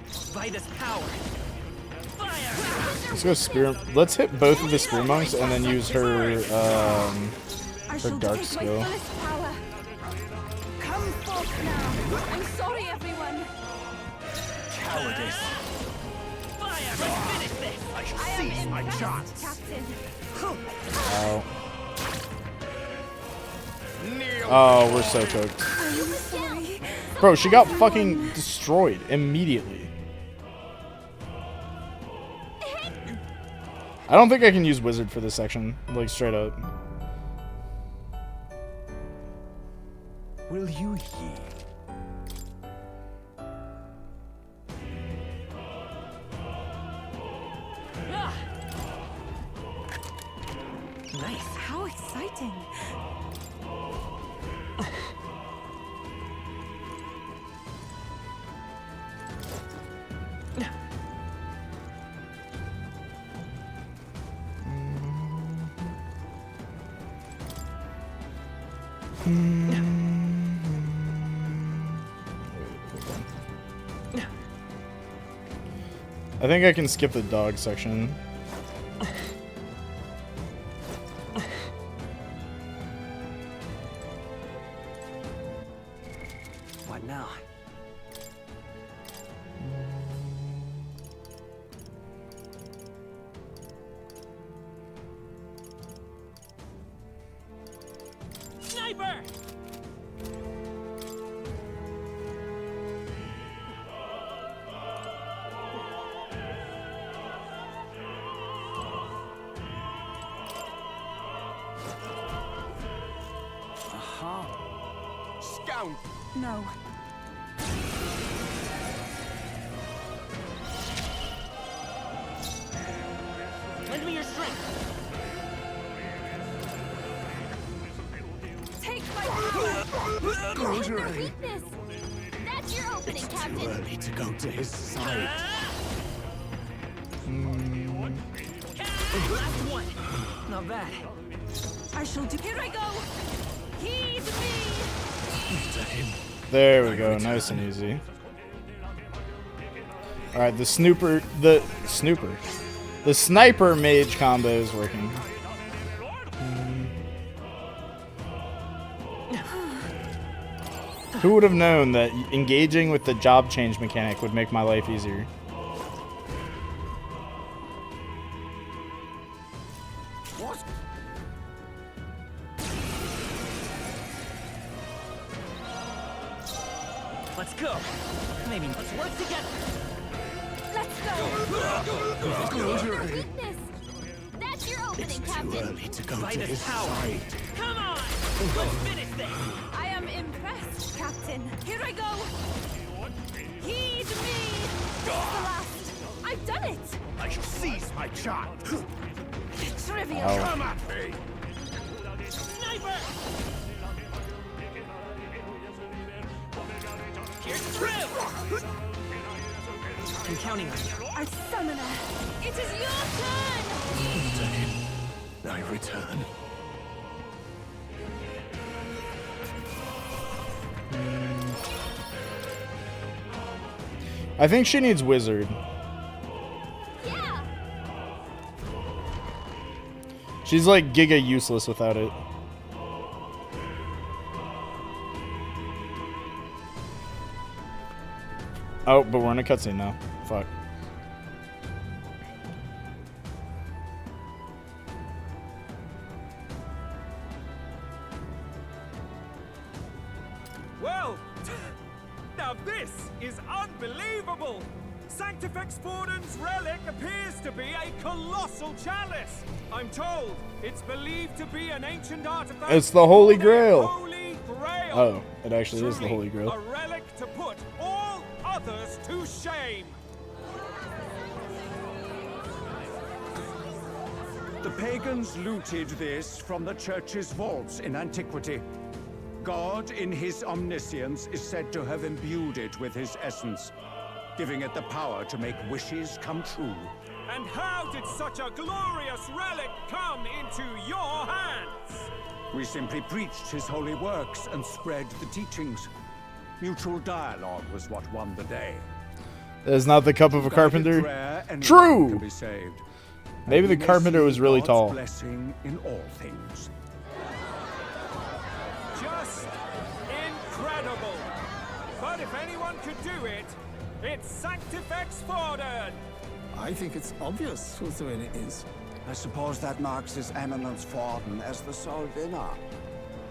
[SPEAKER 14] Vitus power!
[SPEAKER 1] Let's go Spear. Let's hit both of the Spear Monks and then use her, her Dark skill.
[SPEAKER 7] Power. Come forth now. I'm sorry, everyone.
[SPEAKER 15] Cowardice!
[SPEAKER 14] Fire! Let's finish this!
[SPEAKER 15] I shall
[SPEAKER 7] I am
[SPEAKER 15] seize my
[SPEAKER 7] impressed,
[SPEAKER 15] chance!
[SPEAKER 7] Captain.
[SPEAKER 1] Ow. Oh, we're so cooked.
[SPEAKER 7] I'm sorry.
[SPEAKER 1] Bro, she got fucking destroyed immediately. I don't think I can use wizard for this section, like straight up.
[SPEAKER 16] Will you heed?
[SPEAKER 7] Nice. How exciting.
[SPEAKER 1] I think I can skip the dog section.
[SPEAKER 12] What now?
[SPEAKER 14] Sniper!
[SPEAKER 16] Scout!
[SPEAKER 7] No.
[SPEAKER 14] Lend me your strength.
[SPEAKER 2] Take my power!
[SPEAKER 16] Close your
[SPEAKER 2] Their
[SPEAKER 16] eye.
[SPEAKER 2] weakness! That's your opening,
[SPEAKER 16] Too
[SPEAKER 2] Captain!
[SPEAKER 16] early to go to his side.
[SPEAKER 14] Last one. Not bad.
[SPEAKER 7] I shall do. Here I go! Heed me!
[SPEAKER 1] There we go, nice and easy. Alright, the sniper mage combo is working. Who would have known that engaging with the job change mechanic would make my life easier?
[SPEAKER 16] What?
[SPEAKER 14] Let's go. Maybe let's work together.
[SPEAKER 2] Let's go!
[SPEAKER 16] Close your
[SPEAKER 2] Their
[SPEAKER 16] eye.
[SPEAKER 2] weakness! That's your opening,
[SPEAKER 16] Too
[SPEAKER 2] Captain!
[SPEAKER 16] early to go
[SPEAKER 14] By
[SPEAKER 16] to
[SPEAKER 14] the
[SPEAKER 16] his
[SPEAKER 14] power.
[SPEAKER 16] side.
[SPEAKER 14] Come on. Let's finish this.
[SPEAKER 7] I am impressed, Captain. Here I go! Heed me! This is the last! I've done it!
[SPEAKER 16] I shall seize my chance.
[SPEAKER 7] Trivial!
[SPEAKER 1] Ow.
[SPEAKER 16] Come at me!
[SPEAKER 14] Sniper! Here's through. I'm counting on you.
[SPEAKER 7] Our summoner! It is your turn!
[SPEAKER 16] I return.
[SPEAKER 1] I think she needs wizard.
[SPEAKER 2] Yeah!
[SPEAKER 1] She's like giga useless without it. Oh, but we're in a cutscene now. Fuck.
[SPEAKER 15] Well, now this is unbelievable! Sanctifex Forden's relic appears to be a colossal chalice. I'm told it's believed to be an ancient artifact.
[SPEAKER 1] It's the Holy Grail.
[SPEAKER 15] Holy Grail.
[SPEAKER 1] Oh, it actually is the
[SPEAKER 15] Truly,
[SPEAKER 1] Holy Grail.
[SPEAKER 15] A relic to put all others to shame.
[SPEAKER 18] The pagans looted this from the church's vaults in antiquity. God, in his omniscience, is said to have imbued it with his essence, giving it the power to make wishes come true.
[SPEAKER 15] And how did such a glorious relic come into your hands?
[SPEAKER 18] We simply preached his holy works and spread the teachings. Mutual dialogue was what won the day.
[SPEAKER 1] That is not the cup of a
[SPEAKER 18] Guided
[SPEAKER 1] carpenter.
[SPEAKER 18] prayer, anyone
[SPEAKER 1] True!
[SPEAKER 18] can be saved.
[SPEAKER 1] Maybe
[SPEAKER 18] And
[SPEAKER 1] the
[SPEAKER 18] we may
[SPEAKER 1] carpenter
[SPEAKER 18] see
[SPEAKER 1] was really
[SPEAKER 18] God's
[SPEAKER 1] tall.
[SPEAKER 18] blessing in all things.
[SPEAKER 15] Just incredible. But if anyone could do it, it's Sanctifex Forden.
[SPEAKER 5] I think it's obvious who Thrin is.
[SPEAKER 19] I suppose that marks His Eminence Forden as the sole winner.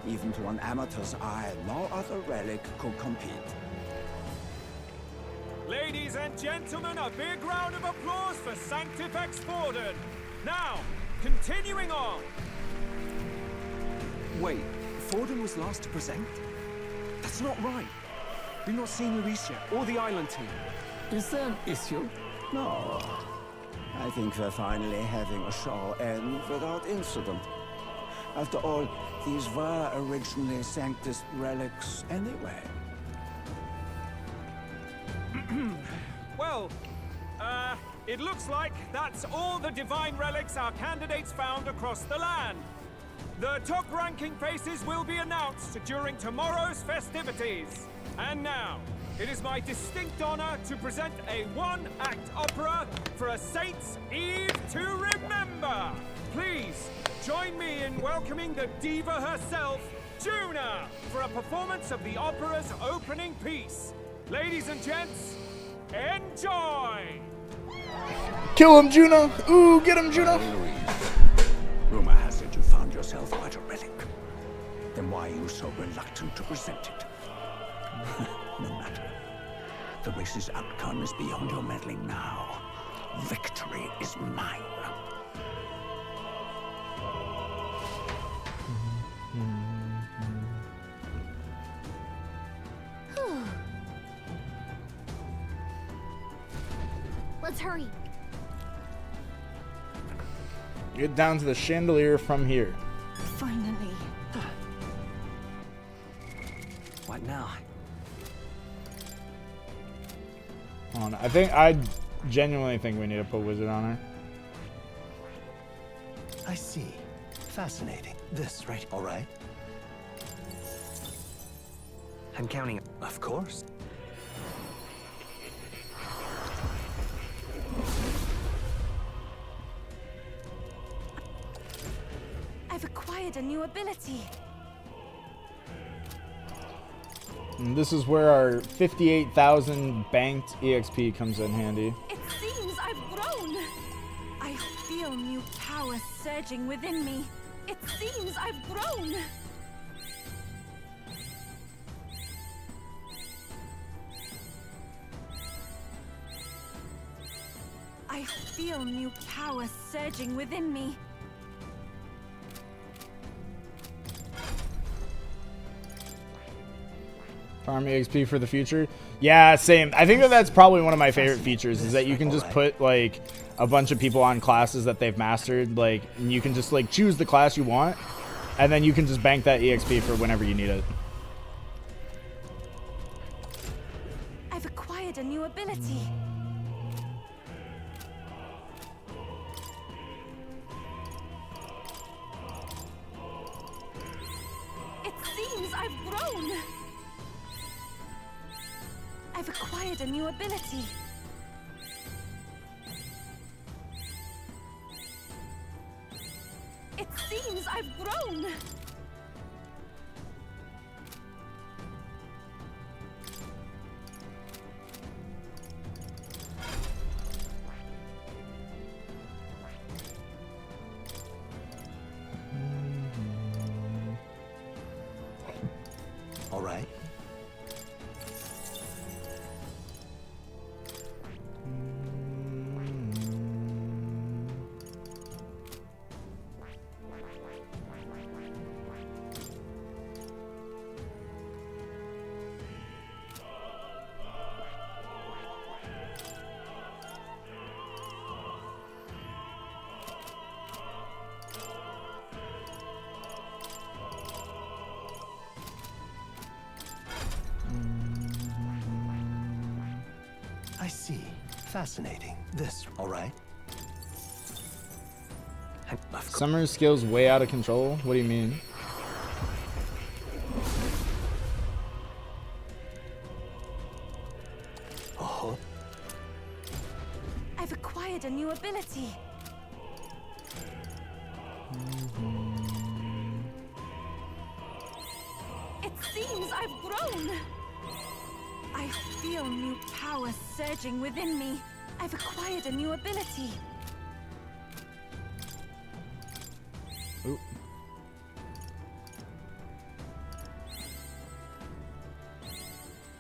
[SPEAKER 19] Even to an amateur's eye, no other relic could compete.
[SPEAKER 15] Ladies and gentlemen, a big round of applause for Sanctifex Forden. Now, continuing on.
[SPEAKER 16] Wait, Forden was last to present? That's not right. We've not seen Luis yet, or the island team.
[SPEAKER 19] Is there an issue? No. I think we're finally having a show end without incident. After all, these were originally Sanctus relics anyway.
[SPEAKER 15] Well, it looks like that's all the divine relics our candidates found across the land. The top-ranking faces will be announced during tomorrow's festivities. And now, it is my distinct honor to present a one-act opera for a Saints' Eve to remember. Please, join me in welcoming the diva herself, Juna, for a performance of the opera's opening piece. Ladies and gents, enjoy!
[SPEAKER 1] Kill him, Juna! Ooh, get him, Juna!
[SPEAKER 19] Rumor has it you found yourself quite a relic. Then why are you so reluctant to present it? No matter. The race's outcome is beyond your meddling now. Victory is mine.
[SPEAKER 2] Let's hurry.
[SPEAKER 1] Get down to the chandelier from here.
[SPEAKER 7] Finally.
[SPEAKER 3] What now?
[SPEAKER 1] Hold on, I genuinely think we need to put wizard on her.
[SPEAKER 10] I see. Fascinating. This, right? All right.
[SPEAKER 3] I'm counting.
[SPEAKER 10] Of course.
[SPEAKER 7] I've acquired a new ability.
[SPEAKER 1] And this is where our 58,000 banked EXP comes in handy.
[SPEAKER 7] It seems I've grown. I feel new power surging within me. It seems I've grown. I feel new power surging within me.
[SPEAKER 1] Farm EXP for the future. Yeah, same. I think that's probably one of my favorite features is that you can just put like a bunch of people on classes that they've mastered, like, and you can just like choose the class you want, and then you can just bank that EXP for whenever you need it.
[SPEAKER 7] I've acquired a new ability. It seems I've grown. I've acquired a new ability. It seems I've grown.
[SPEAKER 10] All right. I see. Fascinating. This, all right.
[SPEAKER 1] Summer's skills way out of control. What do you mean?
[SPEAKER 10] Oh.
[SPEAKER 7] I've acquired a new ability. It seems I've grown. I feel new power surging within me. I've acquired a new ability.
[SPEAKER 1] Ooh.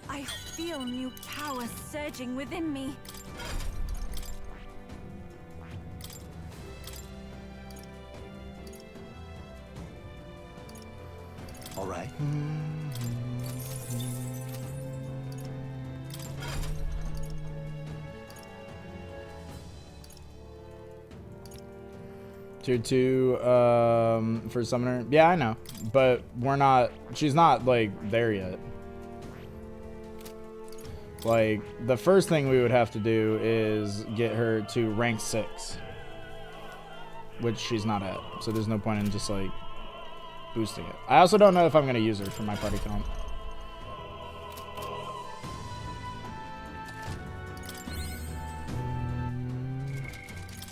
[SPEAKER 7] I feel new power surging within me.
[SPEAKER 1] Tier 2 for summoner. Yeah, I know. But we're not, she's not like there yet. Like the first thing we would have to do is get her to rank 6. Which she's not at. So there's no point in just like boosting it. I also don't know if I'm going to use her for my party comp.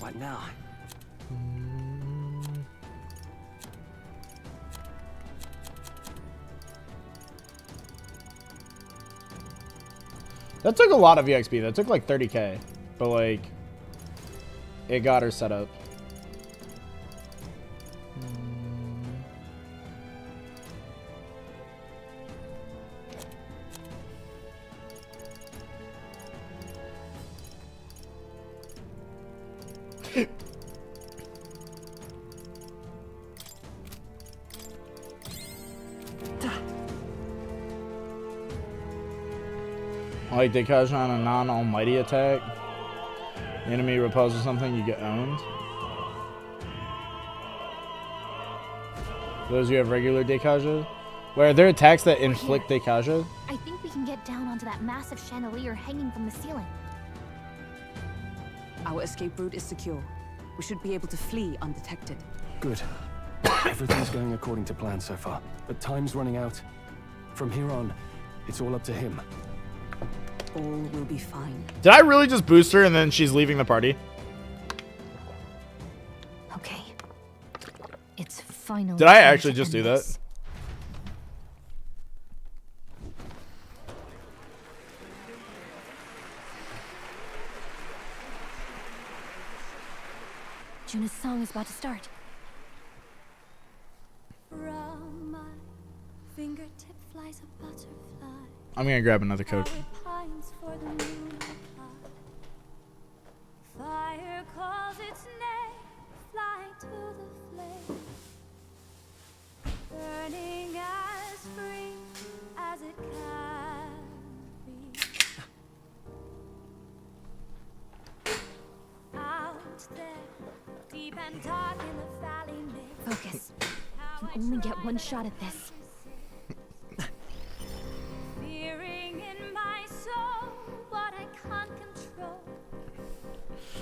[SPEAKER 9] What now?
[SPEAKER 1] That took a lot of EXP. That took like 30k. But like, it got her set up. Like Dekaj on a non-almighty attack. The enemy repels or something, you get owned. Those you have regular Dekaja? Where are there attacks that inflict Dekaja?
[SPEAKER 2] I think we can get down onto that massive chandelier hanging from the ceiling.
[SPEAKER 9] Our escape route is secure. We should be able to flee undetected.
[SPEAKER 4] Good. Everything's going according to plan so far, but time's running out. From here on, it's all up to him.
[SPEAKER 9] All will be fine.
[SPEAKER 1] Did I really just boost her and then she's leaving the party?
[SPEAKER 2] Okay. It's finally.
[SPEAKER 1] Did I actually just do that?
[SPEAKER 2] Juna's song is about to start.
[SPEAKER 8] From my fingertip flies a butterfly.
[SPEAKER 1] I'm gonna grab another coat.
[SPEAKER 8] Pines for the moonlight. Fire calls its name, fly to the flame. Burning as free as it can be. Out there, deep and dark in the valley mix.
[SPEAKER 2] Focus. You only get one shot at this.
[SPEAKER 8] Fearing in my soul what I can't control.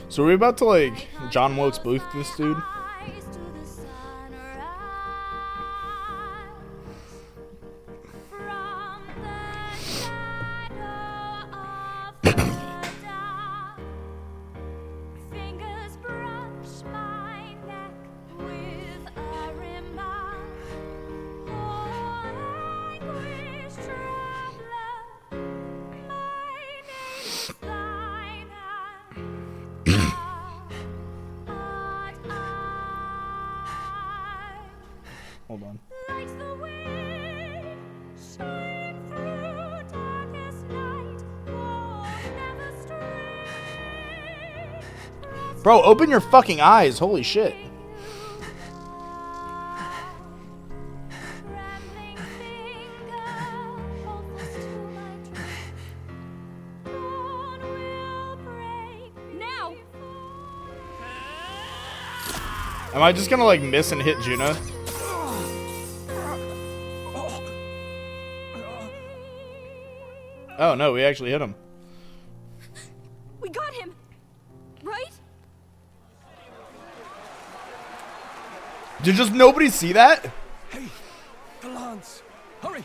[SPEAKER 1] So are we about to like John Wilkes Booth this dude?
[SPEAKER 8] Eyes to the sunrise. From the shadow of the dark, fingers brush my neck with a remark. Oh, anguish traveler, my name is thine,
[SPEAKER 1] Hold on.
[SPEAKER 8] like the wind, shine through darkest night. Oh, never stray.
[SPEAKER 1] Bro, open your fucking eyes. Holy shit.
[SPEAKER 8] Trembling finger holds us to my dream. Dawn will break now.
[SPEAKER 1] Am I just gonna like miss and hit Juna? Oh no, we actually hit him.
[SPEAKER 8] We got him, right?
[SPEAKER 1] Did just nobody see that?
[SPEAKER 4] Hey, the lance! Hurry!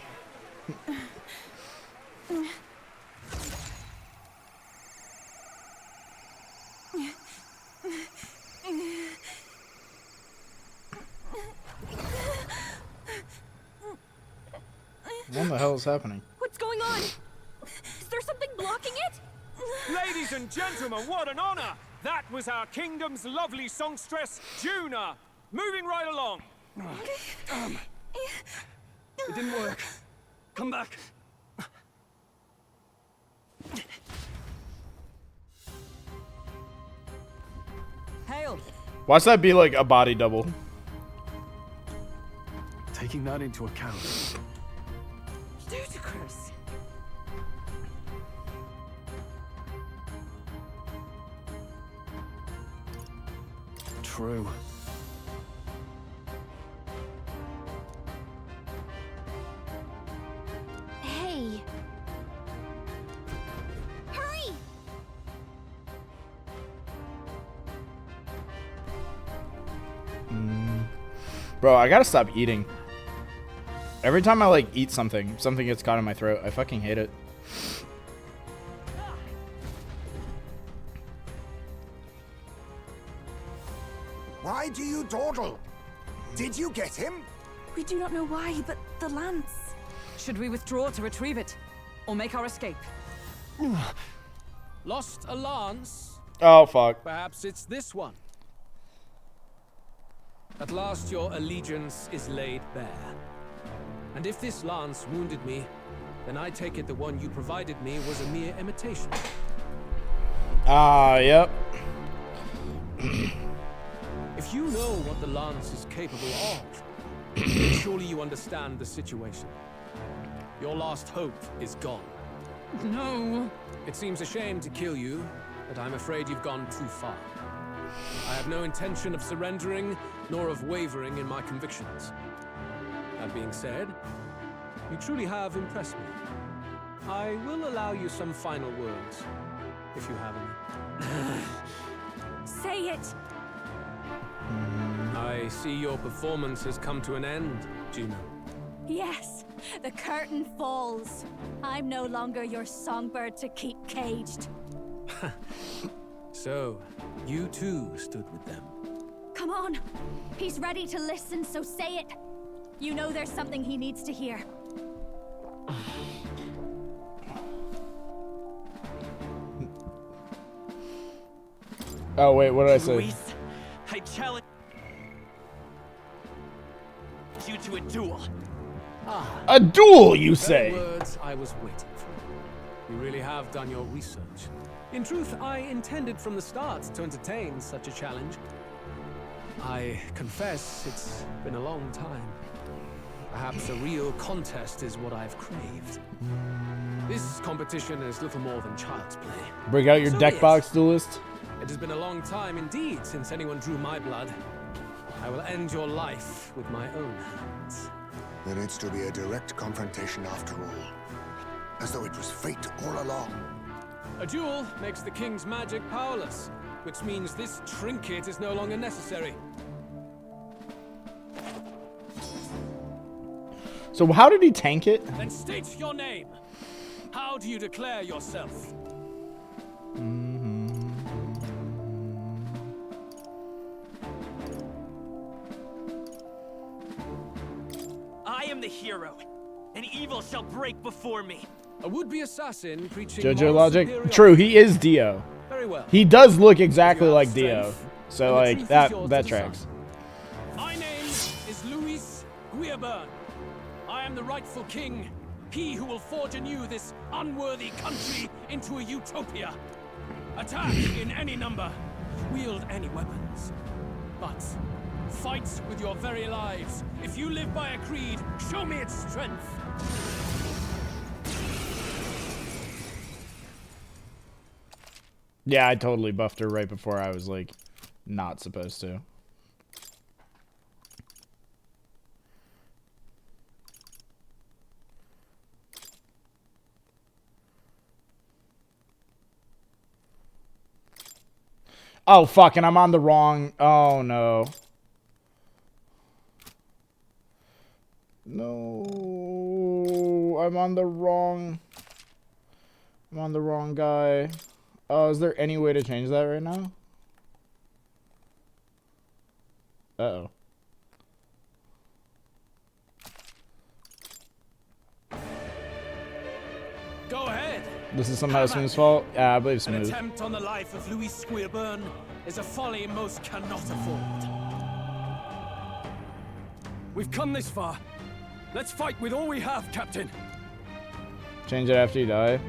[SPEAKER 1] What the hell is happening?
[SPEAKER 8] What's going on? Is there something blocking it?
[SPEAKER 15] Ladies and gentlemen, what an honor! That was our kingdom's lovely songstress, Juna. Moving right along.
[SPEAKER 4] It didn't work. Come back.
[SPEAKER 9] Hail!
[SPEAKER 1] Watch that be like a body double.
[SPEAKER 4] Taking that into account,
[SPEAKER 16] crew.
[SPEAKER 2] Hey. Hurry!
[SPEAKER 1] Bro, I gotta stop eating. Every time I like eat something, something gets caught in my throat. I fucking hate it.
[SPEAKER 6] Why do you dawdle? Did you get him?
[SPEAKER 7] We do not know why, but the lance.
[SPEAKER 9] Should we withdraw to retrieve it? Or make our escape?
[SPEAKER 11] Lost a lance?
[SPEAKER 1] Oh, fuck.
[SPEAKER 11] Perhaps it's this one. At last your allegiance is laid bare. And if this lance wounded me, then I take it the one you provided me was a mere imitation.
[SPEAKER 1] Yep.
[SPEAKER 11] If you know what the lance is capable of, then surely you understand the situation. Your last hope is gone.
[SPEAKER 9] No.
[SPEAKER 11] It seems a shame to kill you, but I'm afraid you've gone too far. I have no intention of surrendering, nor of wavering in my convictions. That being said, you truly have impressed me. I will allow you some final words, if you have any.
[SPEAKER 8] Say it!
[SPEAKER 11] I see your performance has come to an end, Juno.
[SPEAKER 8] Yes, the curtain falls. I'm no longer your songbird to keep caged.
[SPEAKER 11] So, you too stood with them.
[SPEAKER 8] Come on. He's ready to listen, so say it. You know there's something he needs to hear.
[SPEAKER 1] Oh, wait, what did I say?
[SPEAKER 14] Luis, I challenge you to a duel.
[SPEAKER 1] A duel, you
[SPEAKER 11] The
[SPEAKER 1] say?
[SPEAKER 11] very words I was waiting for. You really have done your research. In truth, I intended from the start to entertain such a challenge. I confess it's been a long time. Perhaps a real contest is what I've craved. This competition is little more than child's play.
[SPEAKER 1] Break out your
[SPEAKER 11] So
[SPEAKER 1] deck
[SPEAKER 11] yes,
[SPEAKER 1] box, duelist.
[SPEAKER 11] It has been a long time indeed since anyone drew my blood. I will end your life with my own hands.
[SPEAKER 6] Then it's to be a direct confrontation after all. As though it was fate all along.
[SPEAKER 11] A duel makes the king's magic powerless, which means this trinket is no longer necessary.
[SPEAKER 1] So how did he tank it?
[SPEAKER 11] Then state your name. How do you declare yourself?
[SPEAKER 14] I am the hero, and evil shall break before me.
[SPEAKER 11] A would-be assassin preaching
[SPEAKER 1] JoJo
[SPEAKER 11] moral
[SPEAKER 1] logic?
[SPEAKER 11] superiority.
[SPEAKER 1] True, he is Dio.
[SPEAKER 11] Very well.
[SPEAKER 1] He does look exactly like Dio.
[SPEAKER 11] strength,
[SPEAKER 1] So
[SPEAKER 11] and the
[SPEAKER 1] like
[SPEAKER 11] truth
[SPEAKER 1] that
[SPEAKER 11] is yours
[SPEAKER 1] that
[SPEAKER 11] to
[SPEAKER 1] tracks.
[SPEAKER 11] decide. My name is Luis Guiaburn. I am the rightful king, he who will forge anew this unworthy country into a utopia. Attack in any number, wield any weapons, but fight with your very lives. If you live by a creed, show me its strength.
[SPEAKER 1] Yeah, I totally buffed her right before I was like not supposed to. Oh, fuck, and I'm on the wrong... Oh, no. No. I'm on the wrong... I'm on the wrong guy. Oh, is there any way to change that right now? Uh-oh.
[SPEAKER 11] Go ahead.
[SPEAKER 1] This is somehow Smooth's fault? Yeah, I believe
[SPEAKER 11] An
[SPEAKER 1] Smooth.
[SPEAKER 11] attempt on the life of Luis Guiaburn is a folly most cannot afford.
[SPEAKER 16] We've come this far. Let's fight with all we have, Captain.
[SPEAKER 1] Change it after you die.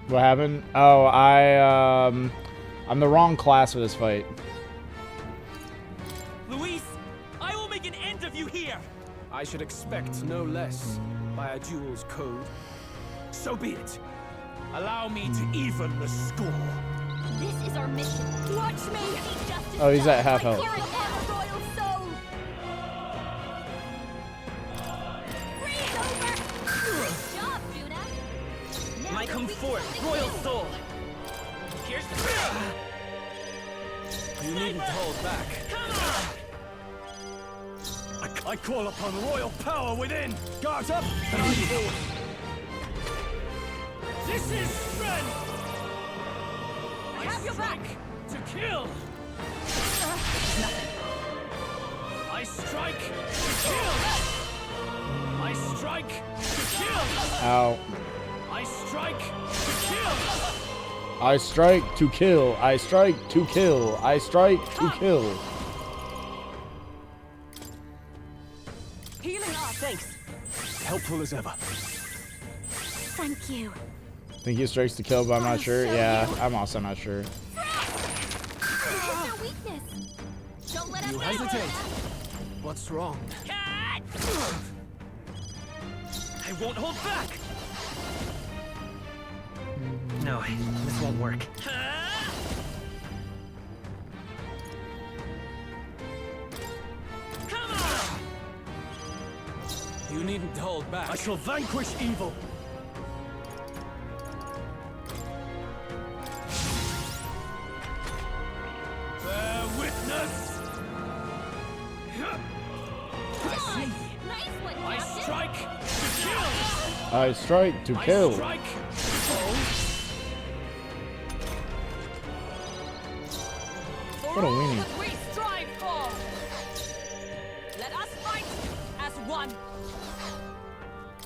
[SPEAKER 1] What happened? Oh, I'm the wrong class for this fight.
[SPEAKER 14] Luis, I will make an end of you here.
[SPEAKER 11] I should expect no less by a duel's code. So be it. Allow me to even the score.
[SPEAKER 2] This is our mission. Watch me.
[SPEAKER 1] Oh, he's at half health.
[SPEAKER 2] Royal soul. Freeze over. Nice job, Judah.
[SPEAKER 14] Might come forth, Royal Soul. Here's the
[SPEAKER 11] You needn't hold back. I call upon royal power within. Guards up and move forward. This is strength.
[SPEAKER 9] I have your back.
[SPEAKER 11] To kill. I strike to kill. I strike to kill.
[SPEAKER 1] Ow.
[SPEAKER 11] I strike to kill.
[SPEAKER 1] I strike to kill. I strike to kill. I strike to kill.
[SPEAKER 9] Healing up. Thanks.
[SPEAKER 4] Helpful as ever.
[SPEAKER 2] Thank you.
[SPEAKER 1] I think he strikes to kill, but I'm not sure. Yeah, I'm also not sure.
[SPEAKER 2] Their weakness. Don't let
[SPEAKER 11] You
[SPEAKER 2] us
[SPEAKER 11] hesitate. What's wrong?
[SPEAKER 14] I won't hold back. No, this won't work.
[SPEAKER 11] Come on! You needn't hold back. I shall vanquish evil. Bear witness. I see.
[SPEAKER 2] Nice one,
[SPEAKER 11] I
[SPEAKER 2] Captain.
[SPEAKER 11] strike to kill.
[SPEAKER 1] I strike to kill.
[SPEAKER 11] I strike.
[SPEAKER 1] What a weenie.
[SPEAKER 9] That we strive for. Let us fight as one.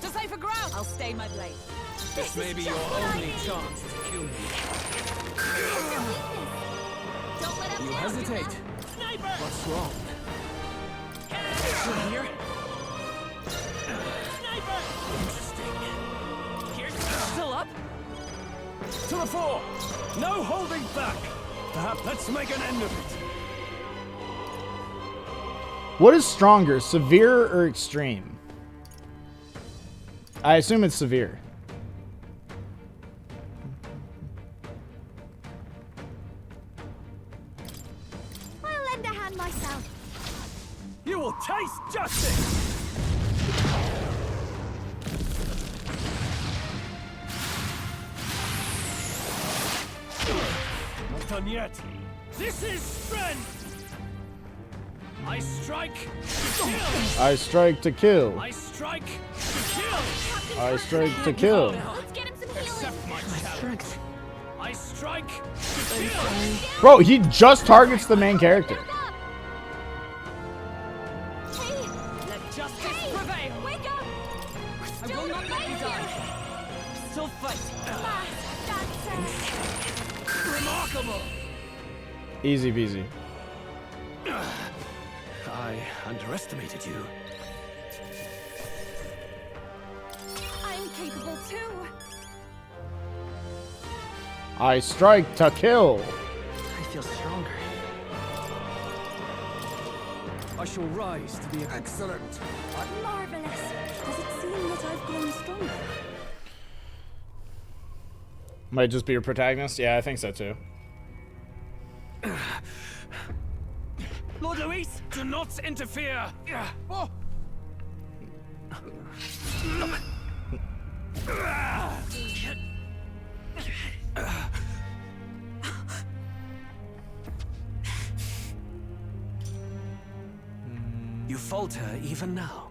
[SPEAKER 9] To safer ground. I'll stay my blade.
[SPEAKER 11] This may be your only chance to kill me.
[SPEAKER 2] Don't let
[SPEAKER 11] You hesitate.
[SPEAKER 14] Sniper!
[SPEAKER 11] What's wrong?
[SPEAKER 14] You're here? Sniper!
[SPEAKER 11] Interesting.
[SPEAKER 14] Here's
[SPEAKER 9] Still up?
[SPEAKER 11] To the fore! No holding back! Perhaps let's make an end of it.
[SPEAKER 1] What is stronger, severe or extreme? I assume it's severe.
[SPEAKER 2] I'll lend a hand myself.
[SPEAKER 11] You will taste justice! Not done yet. This is strength! I strike to kill!
[SPEAKER 1] I strike to kill.
[SPEAKER 11] I strike to kill!
[SPEAKER 1] I strike to kill.
[SPEAKER 2] Let's get him some healing.
[SPEAKER 11] Accept my challenge. I strike to kill!
[SPEAKER 1] Bro, he just targets the main character.
[SPEAKER 2] Hey,
[SPEAKER 9] Let justice prevail.
[SPEAKER 2] wake up.
[SPEAKER 9] I will not let you die. Still fight.
[SPEAKER 11] Remarkable!
[SPEAKER 1] Easy peasy.
[SPEAKER 4] I underestimated you.
[SPEAKER 7] I'm capable too.
[SPEAKER 1] I strike to kill.
[SPEAKER 14] I feel stronger.
[SPEAKER 11] I shall rise to be
[SPEAKER 6] excellent.
[SPEAKER 7] Marvelous. Does it seem that I've grown stronger?
[SPEAKER 1] Might just be your protagonist? Yeah, I think so too.
[SPEAKER 11] Lord Luis, do not interfere! Oh. You falter even now.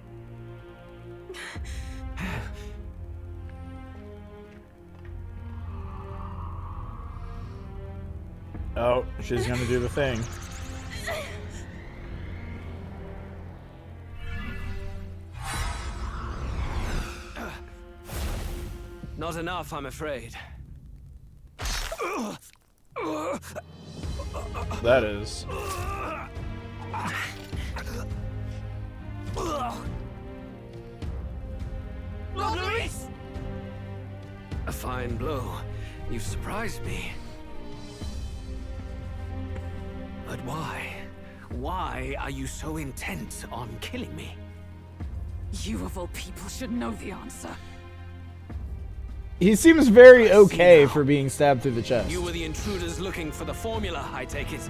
[SPEAKER 1] Oh, she's gonna do the thing.
[SPEAKER 11] Not enough, I'm afraid.
[SPEAKER 1] That is.
[SPEAKER 11] Lord Luis! A fine blow. You've surprised me. But why? Why are you so intent on killing me?
[SPEAKER 9] You of all people should know the answer.
[SPEAKER 1] He seems very okay for being stabbed through the chest.
[SPEAKER 11] You were the intruders looking for the formula, I take it.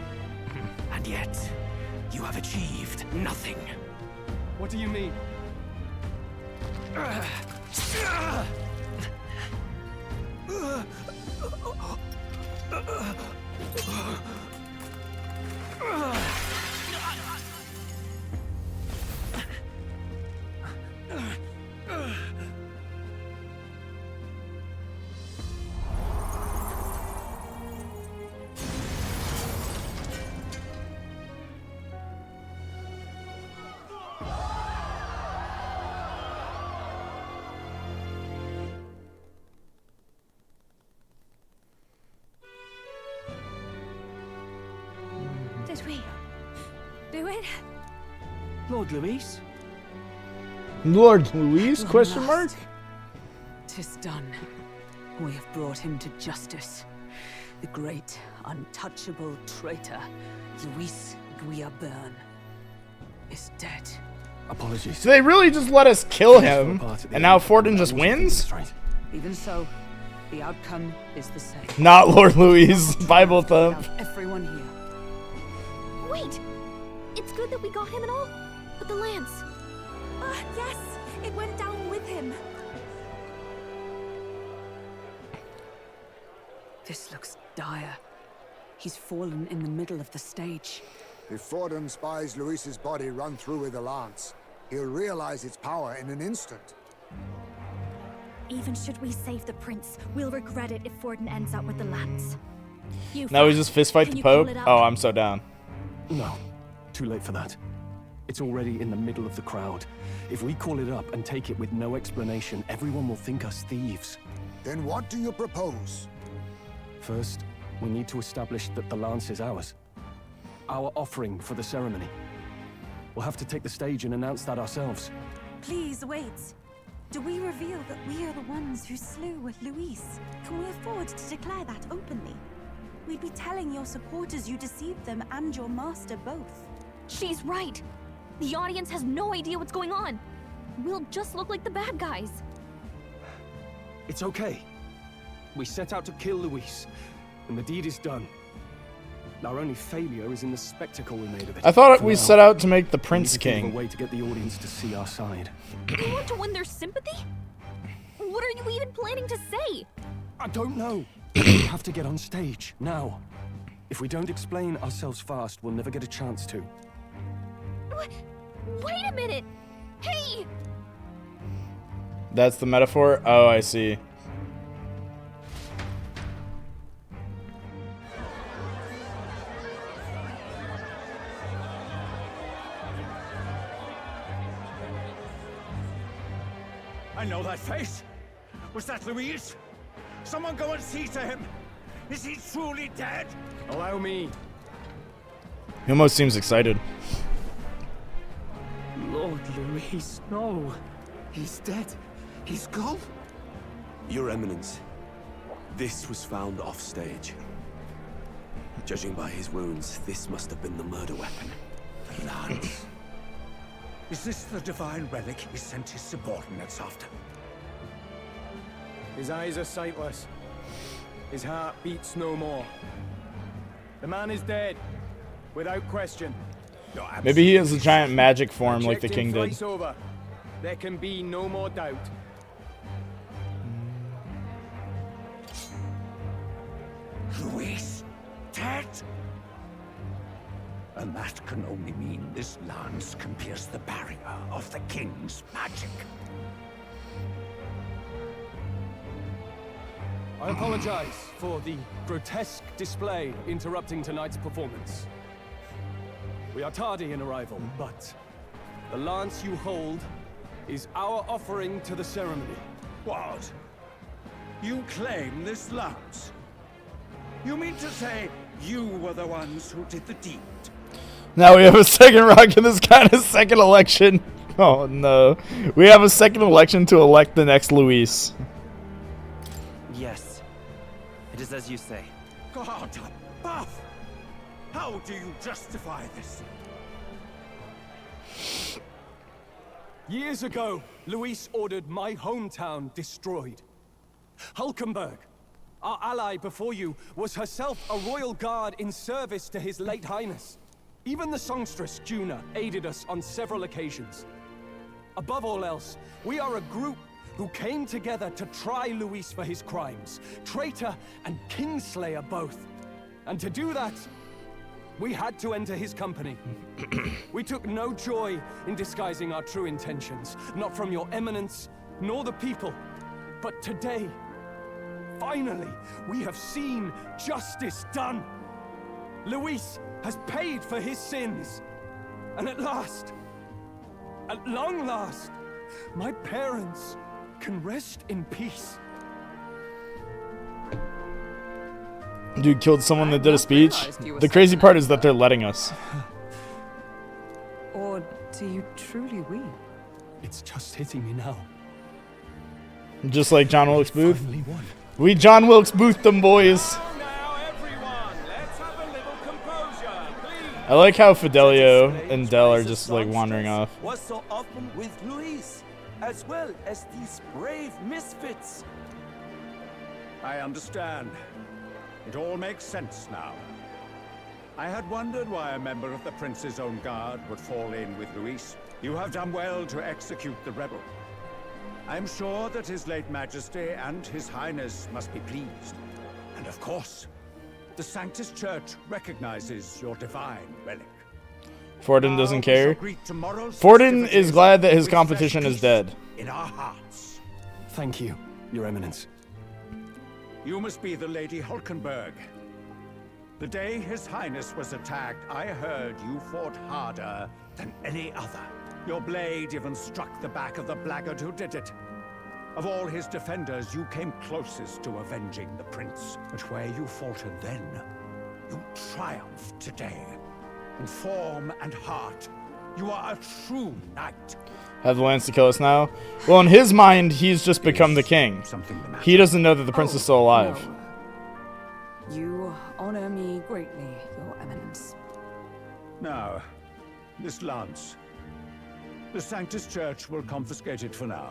[SPEAKER 11] And yet, you have achieved nothing.
[SPEAKER 16] What do you mean?
[SPEAKER 8] Did we do it?
[SPEAKER 17] Lord Luis?
[SPEAKER 1] Lord Luis? Question mark?
[SPEAKER 9] 'Tis done. We have brought him to justice. The great, untouchable traitor, Luis Guillaburn, is dead.
[SPEAKER 16] Apologies.
[SPEAKER 1] So they really just let us kill him, and now Forden just wins?
[SPEAKER 9] Even so, the outcome is the same.
[SPEAKER 1] Not Lord Luis. Bible thump.
[SPEAKER 9] Everyone here.
[SPEAKER 2] Wait! It's good that we got him and all, but the lance.
[SPEAKER 7] Yes, it went down with him.
[SPEAKER 9] This looks dire. He's fallen in the middle of the stage.
[SPEAKER 6] If Forden spies Luis's body run through with a lance, he'll realize its power in an instant.
[SPEAKER 8] Even should we save the prince, we'll regret it if Forden ends up with the lance.
[SPEAKER 1] Now we just fist fight the Pope? Oh, I'm so down.
[SPEAKER 4] No, too late for that. It's already in the middle of the crowd. If we call it up and take it with no explanation, everyone will think us thieves.
[SPEAKER 6] Then what do you propose?
[SPEAKER 4] First, we need to establish that the lance is ours. Our offering for the ceremony. We'll have to take the stage and announce that ourselves.
[SPEAKER 7] Please wait. Do we reveal that we are the ones who slew Luis? Can we afford to declare that openly? We'd be telling your supporters you deceived them and your master both.
[SPEAKER 2] She's right. The audience has no idea what's going on. We'll just look like the bad guys.
[SPEAKER 4] It's okay. We set out to kill Luis, and the deed is done. Our only failure is in the spectacle we made of it.
[SPEAKER 1] I thought
[SPEAKER 4] For
[SPEAKER 1] we
[SPEAKER 4] now,
[SPEAKER 1] set out to make the
[SPEAKER 4] we
[SPEAKER 1] Prince
[SPEAKER 4] need to think of
[SPEAKER 1] King.
[SPEAKER 4] a way to get the audience to see our side.
[SPEAKER 2] You want to win their sympathy? What are you even planning to say?
[SPEAKER 4] I don't know. We have to get on stage, now. If we don't explain ourselves fast, we'll never get a chance to.
[SPEAKER 2] Wait a minute! Hey!
[SPEAKER 1] That's the metaphor? Oh, I see.
[SPEAKER 18] I know that face. Was that Luis? Someone go and see to him. Is he truly dead?
[SPEAKER 16] Allow me.
[SPEAKER 1] He almost seems excited.
[SPEAKER 12] Lord Luis, no. He's dead. He's gone.
[SPEAKER 20] Your Eminence, this was found off-stage. Judging by his wounds, this must have been the murder weapon.
[SPEAKER 18] The lance. Is this the divine relic he sent his subordinates after?
[SPEAKER 16] His eyes are sightless. His heart beats no more. The man is dead, without question.
[SPEAKER 1] Maybe he has a giant magic form like the
[SPEAKER 16] Checked
[SPEAKER 1] king
[SPEAKER 16] him
[SPEAKER 1] did.
[SPEAKER 16] thrice over. There can be no more doubt.
[SPEAKER 18] Luis, dead? And that can only mean this lance can pierce the barrier of the king's magic.
[SPEAKER 16] I apologize for the grotesque display interrupting tonight's performance. We are tardy in arrival, but the lance you hold is our offering to the ceremony.
[SPEAKER 18] What? You claim this lance? You mean to say you were the ones who did the deed?
[SPEAKER 1] Now we have a second rock in this kind of second election. Oh no. We have a second election to elect the next Luis.
[SPEAKER 21] Yes. It is as you say.
[SPEAKER 18] God above! How do you justify this?
[SPEAKER 16] Years ago, Luis ordered my hometown destroyed. Hulkenberg, our ally before you, was herself a royal guard in service to his late highness. Even the songstress, Juna, aided us on several occasions. Above all else, we are a group who came together to try Luis for his crimes. Traitor and kingslayer both. And to do that, we had to enter his company. We took no joy in disguising our true intentions, not from your eminence, nor the people. But today, finally, we have seen justice done. Luis has paid for his sins. And at last, at long last, my parents can rest in peace.
[SPEAKER 1] Dude killed someone that did a speech. The crazy part is that they're letting us.
[SPEAKER 9] Or do you truly weep?
[SPEAKER 16] It's just hitting me now.
[SPEAKER 1] Just like John Wilkes Booth. We John Wilkes Booth them boys. I like how Fidelio and Del are just like wandering off.
[SPEAKER 13] Was so often with Luis, as well as these brave misfits.
[SPEAKER 18] I understand. It all makes sense now. I had wondered why a member of the Prince's own guard would fall in with Luis. You have done well to execute the rebel. I am sure that His late Majesty and His Highness must be pleased. And of course, the Sanctus Church recognizes your divine relic.
[SPEAKER 1] Forden doesn't care. Forden is glad that his competition is dead.
[SPEAKER 18] In our hearts.
[SPEAKER 16] Thank you, Your Eminence.
[SPEAKER 18] You must be the Lady Hulkenberg. The day His Highness was attacked, I heard you fought harder than any other. Your blade even struck the back of the blackguard who did it. Of all his defenders, you came closest to avenging the prince. But where you faltered then, you triumphed today. In form and heart, you are a true knight.
[SPEAKER 1] Have the lance to kill us now? Well, in his mind, he's just become the king. He doesn't know that the prince is still alive.
[SPEAKER 9] No. You honor me greatly, Your Eminence.
[SPEAKER 18] Now, this lance. The Sanctus Church will confiscate it for now.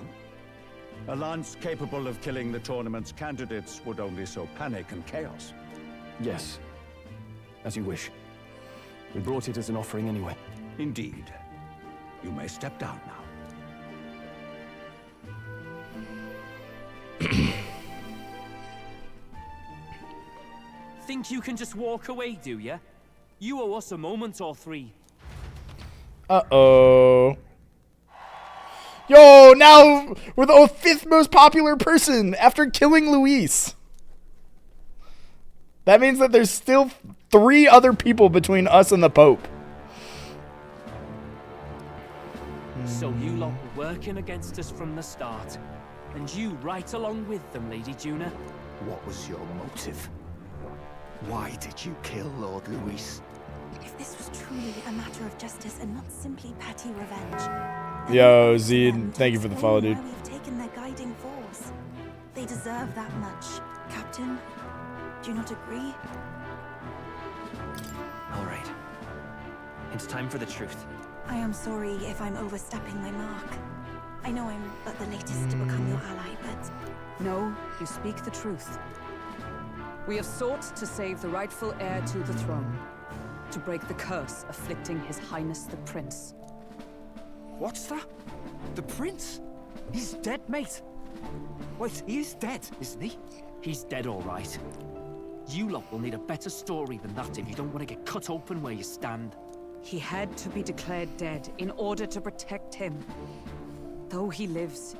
[SPEAKER 18] A lance capable of killing the tournament's candidates would only sow panic and chaos.
[SPEAKER 16] Yes, as you wish. We brought it as an offering anyway.
[SPEAKER 18] Indeed. You may step down now.
[SPEAKER 3] Think you can just walk away, do ya? You owe us a moment or three.
[SPEAKER 1] Uh-oh. Yo, now we're the 5th most popular person after killing Luis. That means that there's still 3 other people between us and the Pope.
[SPEAKER 3] So you lot were working against us from the start. And you right along with them, Lady Juna.
[SPEAKER 12] What was your motive? Why did you kill Lord Luis?
[SPEAKER 7] If this was truly a matter of justice and not simply petty revenge.
[SPEAKER 1] Yo, Zed, thank you for the follow, dude.
[SPEAKER 7] We've taken their guiding force. They deserve that much. Captain, do you not agree?
[SPEAKER 21] All right. It's time for the truth.
[SPEAKER 7] I am sorry if I'm overstepping my mark. I know I'm but the latest to become your ally, but...
[SPEAKER 9] No, you speak the truth. We have sought to save the rightful heir to the throne. To break the curse afflicting His Highness the Prince.
[SPEAKER 12] What's that? The prince? He's dead, mate. Wait, he is dead, isn't he?
[SPEAKER 3] He's dead, all right. You lot will need a better story than that if you don't want to get cut open where you stand.
[SPEAKER 9] He had to be declared dead in order to protect him. Though he lives,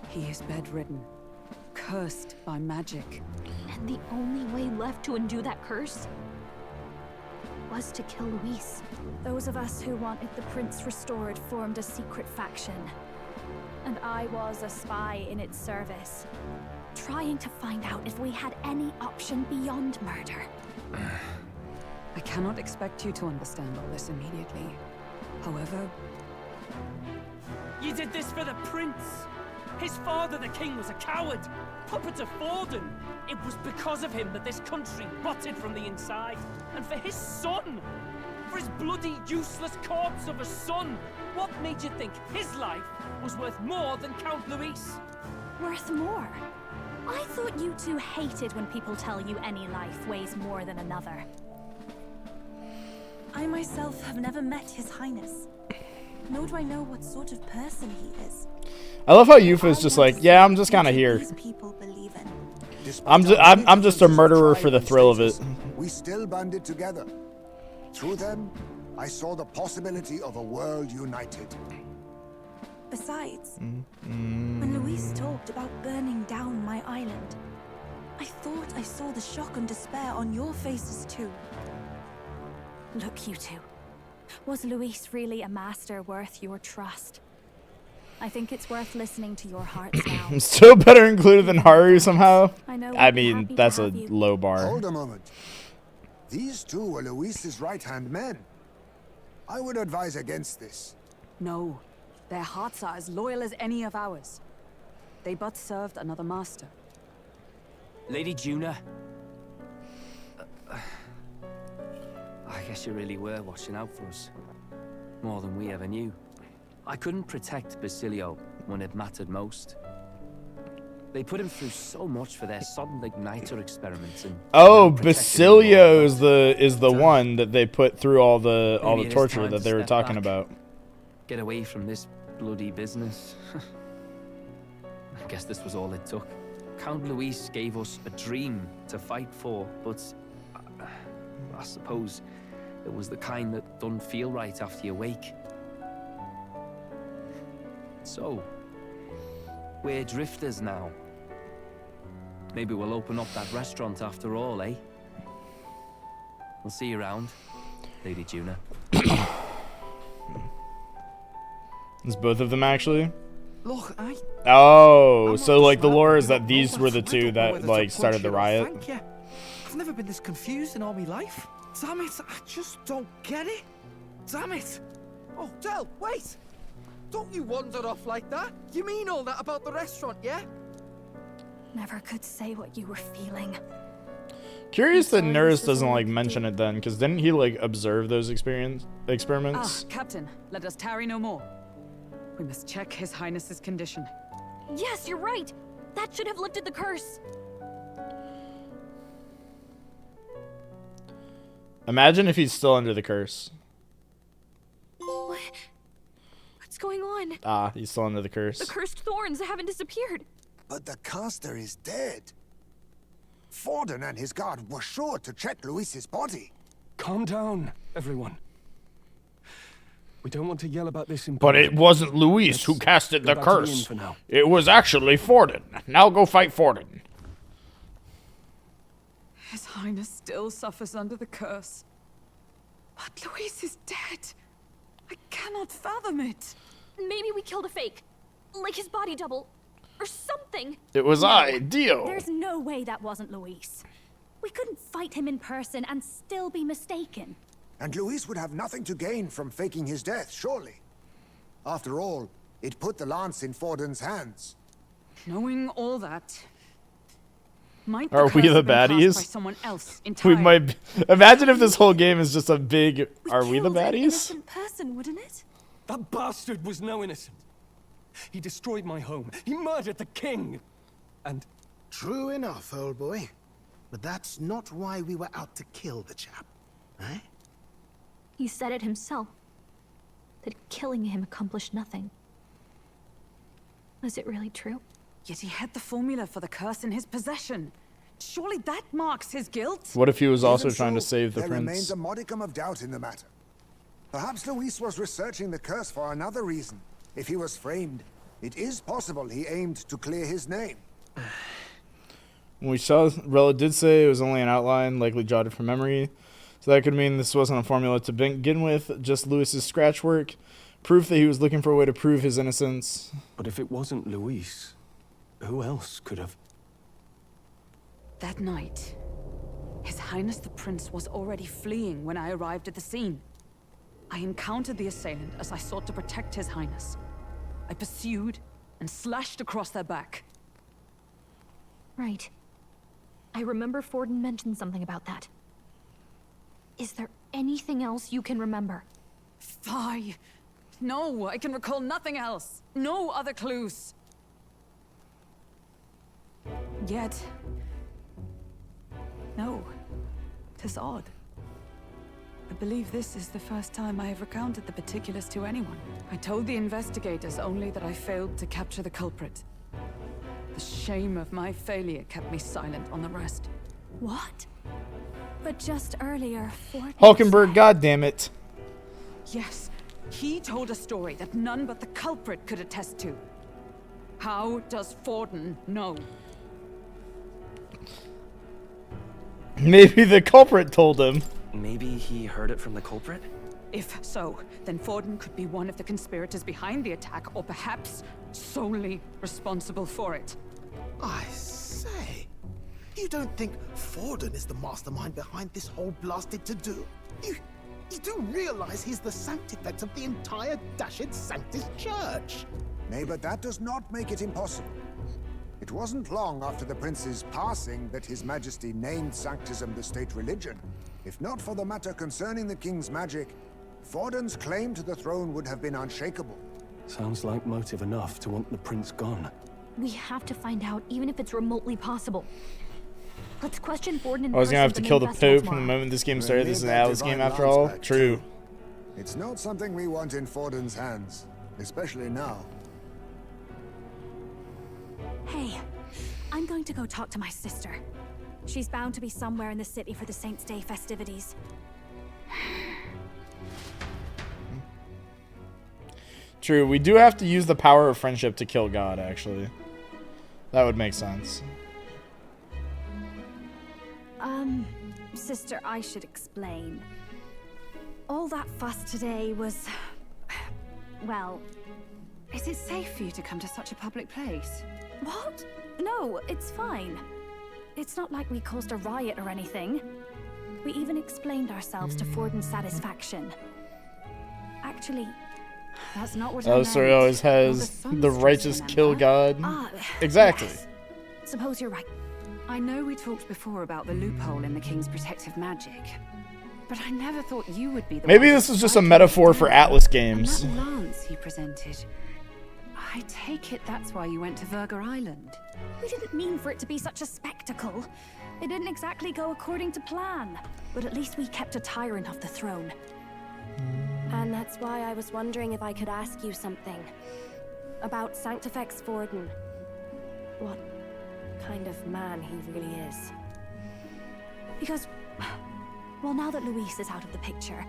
[SPEAKER 9] he is bedridden, cursed by magic.
[SPEAKER 2] And the only way left to undo that curse was to kill Luis.
[SPEAKER 8] Those of us who wanted the prince restored formed a secret faction. And I was a spy in its service, trying to find out if we had any option beyond murder.
[SPEAKER 9] I cannot expect you to understand all this immediately. However...
[SPEAKER 3] You did this for the prince! His father, the king, was a coward! Puppet of Forden! It was because of him that this country rotted from the inside! And for his son! For his bloody, useless corpse of a son! What made you think his life was worth more than Count Luis?
[SPEAKER 8] Worth more? I thought you two hated when people tell you any life weighs more than another.
[SPEAKER 7] I myself have never met His Highness. Nor do I know what sort of person he is.
[SPEAKER 1] I love how Yufa's just like, yeah, I'm just kind of here. I'm just a murderer for the thrill of it.
[SPEAKER 6] We still banded together. Through them, I saw the possibility of a world united.
[SPEAKER 7] Besides, when Luis talked about burning down my island, I thought I saw the shock and despair on your faces too.
[SPEAKER 8] Look, you two. Was Luis really a master worth your trust? I think it's worth listening to your hearts now.
[SPEAKER 1] Still better included than Haru somehow.
[SPEAKER 8] I
[SPEAKER 1] mean, that's a low bar.
[SPEAKER 6] Hold a moment. These two were Luis's right-hand men. I would advise against this.
[SPEAKER 9] No. Their hearts are as loyal as any of ours. They but served another master.
[SPEAKER 17] Lady Juna. I guess you really were watching out for us. More than we ever knew. I couldn't protect Basilio when it mattered most. They put him through so much for their sudden igniter experiments and
[SPEAKER 1] Basilio is the one that they put through all the torture that they were talking about.
[SPEAKER 17] Get away from this bloody business. I guess this was all it took. Count Luis gave us a dream to fight for, but I suppose it was the kind that doesn't feel right after you wake. So, we're drifters now. Maybe we'll open up that restaurant after all, eh? We'll see you around, Lady Juna.
[SPEAKER 1] Is both of them actually?
[SPEAKER 12] Look,
[SPEAKER 1] Oh, so like the lore is that these were the two that like started the riot.
[SPEAKER 12] Thank you. I've never been this confused in all my life. Damn it, I just don't get it. Damn it. Oh, Del, wait. Don't you wander off like that. You mean all that about the restaurant, yeah?
[SPEAKER 8] Never could say what you were feeling.
[SPEAKER 1] Curious that Nurse doesn't like mention it then, because didn't he like observe those experiments?
[SPEAKER 9] Captain, let us tarry no more. We must check His Highness's condition.
[SPEAKER 2] Yes, you're right. That should have lifted the curse.
[SPEAKER 1] Imagine if he's still under the curse.
[SPEAKER 2] What's going on?
[SPEAKER 1] Ah, he's still under the curse.
[SPEAKER 2] The cursed thorns haven't disappeared.
[SPEAKER 6] But the caster is dead. Forden and his guard were sure to check Luis's body.
[SPEAKER 16] Calm down, everyone. We don't want to yell about this in
[SPEAKER 1] But
[SPEAKER 16] public.
[SPEAKER 1] it wasn't Luis who casted
[SPEAKER 16] Go
[SPEAKER 1] the
[SPEAKER 16] back to the
[SPEAKER 1] curse.
[SPEAKER 16] inn for now.
[SPEAKER 1] It was actually Forden. Now go fight Forden.
[SPEAKER 9] His Highness still suffers under the curse. But Luis is dead. I cannot fathom it.
[SPEAKER 2] Maybe we killed a fake. Like his body double. Or something.
[SPEAKER 1] It was ideal.
[SPEAKER 8] There's no way that wasn't Luis. We couldn't fight him in person and still be mistaken.
[SPEAKER 6] And Luis would have nothing to gain from faking his death, surely. After all, it put the lance in Forden's hands.
[SPEAKER 9] Knowing all that, might
[SPEAKER 1] Are we
[SPEAKER 9] curse
[SPEAKER 1] the
[SPEAKER 9] have been cast
[SPEAKER 1] baddies?
[SPEAKER 9] by someone else
[SPEAKER 1] We
[SPEAKER 9] entirely?
[SPEAKER 1] might. Imagine if this whole game is just a big. Are we the baddies?
[SPEAKER 7] Innocent person, wouldn't it?
[SPEAKER 16] That bastard was no innocent. He destroyed my home. He murdered the king. And
[SPEAKER 5] true enough, old boy. But that's not why we were out to kill the chap, eh?
[SPEAKER 2] He said it himself. That killing him accomplished nothing. Was it really true?
[SPEAKER 9] Yet he had the formula for the curse in his possession. Surely that marks his guilt.
[SPEAKER 1] What if he was also
[SPEAKER 6] Even
[SPEAKER 1] trying to
[SPEAKER 6] so,
[SPEAKER 1] save the
[SPEAKER 6] there
[SPEAKER 1] prince?
[SPEAKER 6] remains a modicum of doubt in the matter. Perhaps Luis was researching the curse for another reason. If he was framed, it is possible he aimed to clear his name.
[SPEAKER 1] We saw, Rella did say it was only an outline, likely jotted from memory. So that could mean this wasn't a formula to begin with, just Luis's scratch work. Proof that he was looking for a way to prove his innocence.
[SPEAKER 16] But if it wasn't Luis, who else could have?
[SPEAKER 9] That night, His Highness the Prince was already fleeing when I arrived at the scene. I encountered the assailant as I sought to protect His Highness. I pursued and slashed across their back.
[SPEAKER 2] Right. I remember Forden mentioned something about that. Is there anything else you can remember?
[SPEAKER 9] Fie! No, I can recall nothing else. No other clues.
[SPEAKER 7] Yet... No. 'Tis odd. I believe this is the first time I have recounted the particulars to anyone. I told the investigators only that I failed to capture the culprit. The shame of my failure kept me silent on the rest.
[SPEAKER 8] What? But just earlier, Ford...
[SPEAKER 1] Hulkenberg, goddammit.
[SPEAKER 7] Yes, he told a story that none but the culprit could attest to. How does Forden know?
[SPEAKER 1] Maybe the culprit told him.
[SPEAKER 21] Maybe he heard it from the culprit?
[SPEAKER 7] If so, then Forden could be one of the conspirators behind the attack, or perhaps solely responsible for it.
[SPEAKER 5] I say, you don't think Forden is the mastermind behind this whole blasted to-do? You do realize he's the sanctifex of the entire dashed Sanctus Church?
[SPEAKER 6] Nay, but that does not make it impossible. It wasn't long after the prince's passing that His Majesty named Sanctism the state religion. If not for the matter concerning the king's magic, Forden's claim to the throne would have been unshakable.
[SPEAKER 4] Sounds like motive enough to want the prince gone.
[SPEAKER 2] We have to find out, even if it's remotely possible. Let's question Forden in
[SPEAKER 1] I was gonna have to
[SPEAKER 2] person
[SPEAKER 1] kill
[SPEAKER 2] for
[SPEAKER 1] the
[SPEAKER 2] main festival
[SPEAKER 1] Pope from the
[SPEAKER 2] tomorrow.
[SPEAKER 1] moment this game
[SPEAKER 6] We'll
[SPEAKER 1] started.
[SPEAKER 6] need
[SPEAKER 1] This is an
[SPEAKER 6] that
[SPEAKER 1] Alice game
[SPEAKER 6] divine
[SPEAKER 1] after
[SPEAKER 6] lance
[SPEAKER 1] all.
[SPEAKER 6] back,
[SPEAKER 1] True.
[SPEAKER 6] too. It's not something we want in Forden's hands, especially now.
[SPEAKER 8] Hey, I'm going to go talk to my sister. She's bound to be somewhere in the city for the Saints' Day festivities.
[SPEAKER 1] True, we do have to use the power of friendship to kill God, actually. That would make sense.
[SPEAKER 8] Sister, I should explain. All that fuss today was... well...
[SPEAKER 7] Is it safe for you to come to such a public place?
[SPEAKER 8] What? No, it's fine. It's not like we caused a riot or anything. We even explained ourselves to Forden's satisfaction. Actually,
[SPEAKER 7] that's not what
[SPEAKER 1] That story always has the righteous kill God. Exactly.
[SPEAKER 8] Yes. Suppose you're right.
[SPEAKER 7] I know we talked before about the loophole in the king's protective magic, but I never thought you would be the
[SPEAKER 1] Maybe
[SPEAKER 7] one
[SPEAKER 1] this
[SPEAKER 7] to
[SPEAKER 1] is just a
[SPEAKER 7] fight
[SPEAKER 1] metaphor
[SPEAKER 7] it
[SPEAKER 1] for
[SPEAKER 7] down.
[SPEAKER 1] Atlas games.
[SPEAKER 7] And that lance he presented. I take it that's why you went to Verga Island.
[SPEAKER 8] We didn't mean for it to be such a spectacle. It didn't exactly go according to plan. But at least we kept a tyrant off the throne.
[SPEAKER 19] And that's why I was wondering if I could ask you something. About Sanctifex Forden. What kind of man he really is.
[SPEAKER 8] Because, well, now that Luis is out of the picture,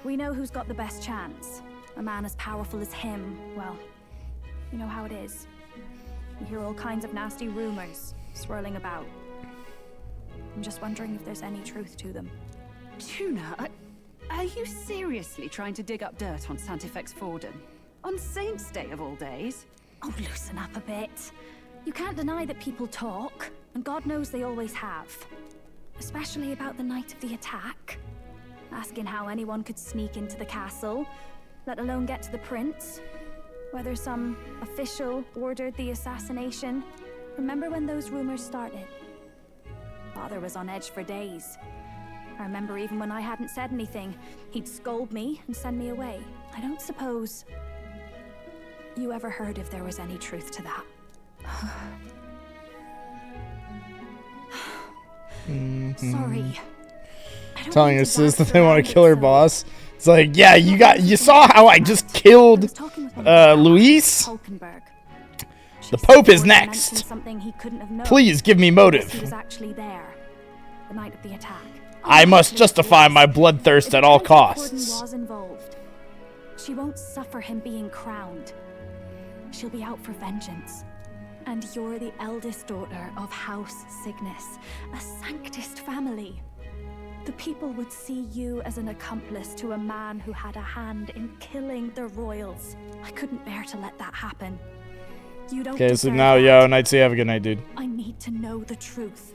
[SPEAKER 8] we know who's got the best chance. A man as powerful as him, well, you know how it is. You hear all kinds of nasty rumors swirling about. I'm just wondering if there's any truth to them.
[SPEAKER 7] Tuna, are you seriously trying to dig up dirt on Sanctifex Forden? On Saints' Day of all days?
[SPEAKER 8] Oh, loosen up a bit. You can't deny that people talk, and God knows they always have. Especially about the night of the attack. Asking how anyone could sneak into the castle, let alone get to the prince. Whether some official ordered the assassination. Remember when those rumors started? Father was on edge for days. I remember even when I hadn't said anything, he'd scold me and send me away. I don't suppose you ever heard if there was any truth to that. Sorry.
[SPEAKER 1] Telling her sis that they want to kill her boss. It's like, yeah, you saw how I just killed Luis? The Pope is next. Please give me motive.
[SPEAKER 8] He was actually there the night of the attack.
[SPEAKER 1] I must justify my bloodthirst at all costs.
[SPEAKER 8] Was involved. She won't suffer him being crowned. She'll be out for vengeance. And you're the eldest daughter of House Cygnus, a Sanctist family. The people would see you as an accomplice to a man who had a hand in killing the royals. I couldn't bear to let that happen. You don't
[SPEAKER 1] Okay, so
[SPEAKER 8] deserve
[SPEAKER 1] now,
[SPEAKER 8] that.
[SPEAKER 1] yo, Night, say have a good night, dude.
[SPEAKER 8] I need to know the truth.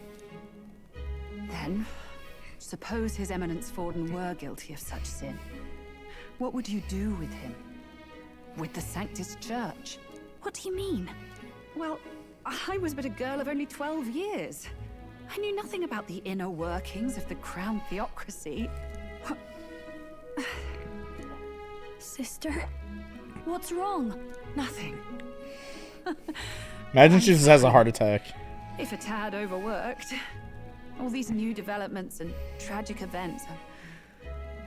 [SPEAKER 7] Then, suppose His Eminence Forden were guilty of such sin. What would you do with him? With the Sanctus Church?
[SPEAKER 8] What do you mean?
[SPEAKER 7] Well, I was but a girl of only 12 years. I knew nothing about the inner workings of the crown theocracy.
[SPEAKER 8] Sister? What's wrong?
[SPEAKER 7] Nothing.
[SPEAKER 1] Imagine she just has a heart attack.
[SPEAKER 9] if a tad overworked. All these new developments and tragic events.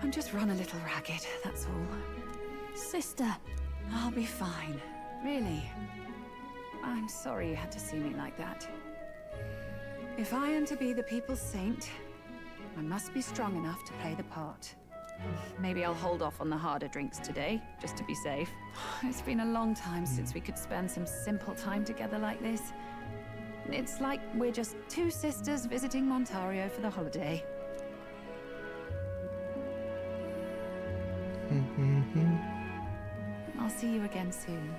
[SPEAKER 9] I'm just run a little ragged, that's all.
[SPEAKER 8] Sister.
[SPEAKER 9] I'll be fine. Really. I'm sorry you had to see me like that. If I am to be the people's saint, I must be strong enough to play the part. Maybe I'll hold off on the harder drinks today, just to be safe. It's been a long time since we could spend some simple time together like this. It's like we're just two sisters visiting Montario for the holiday. I'll see you again soon.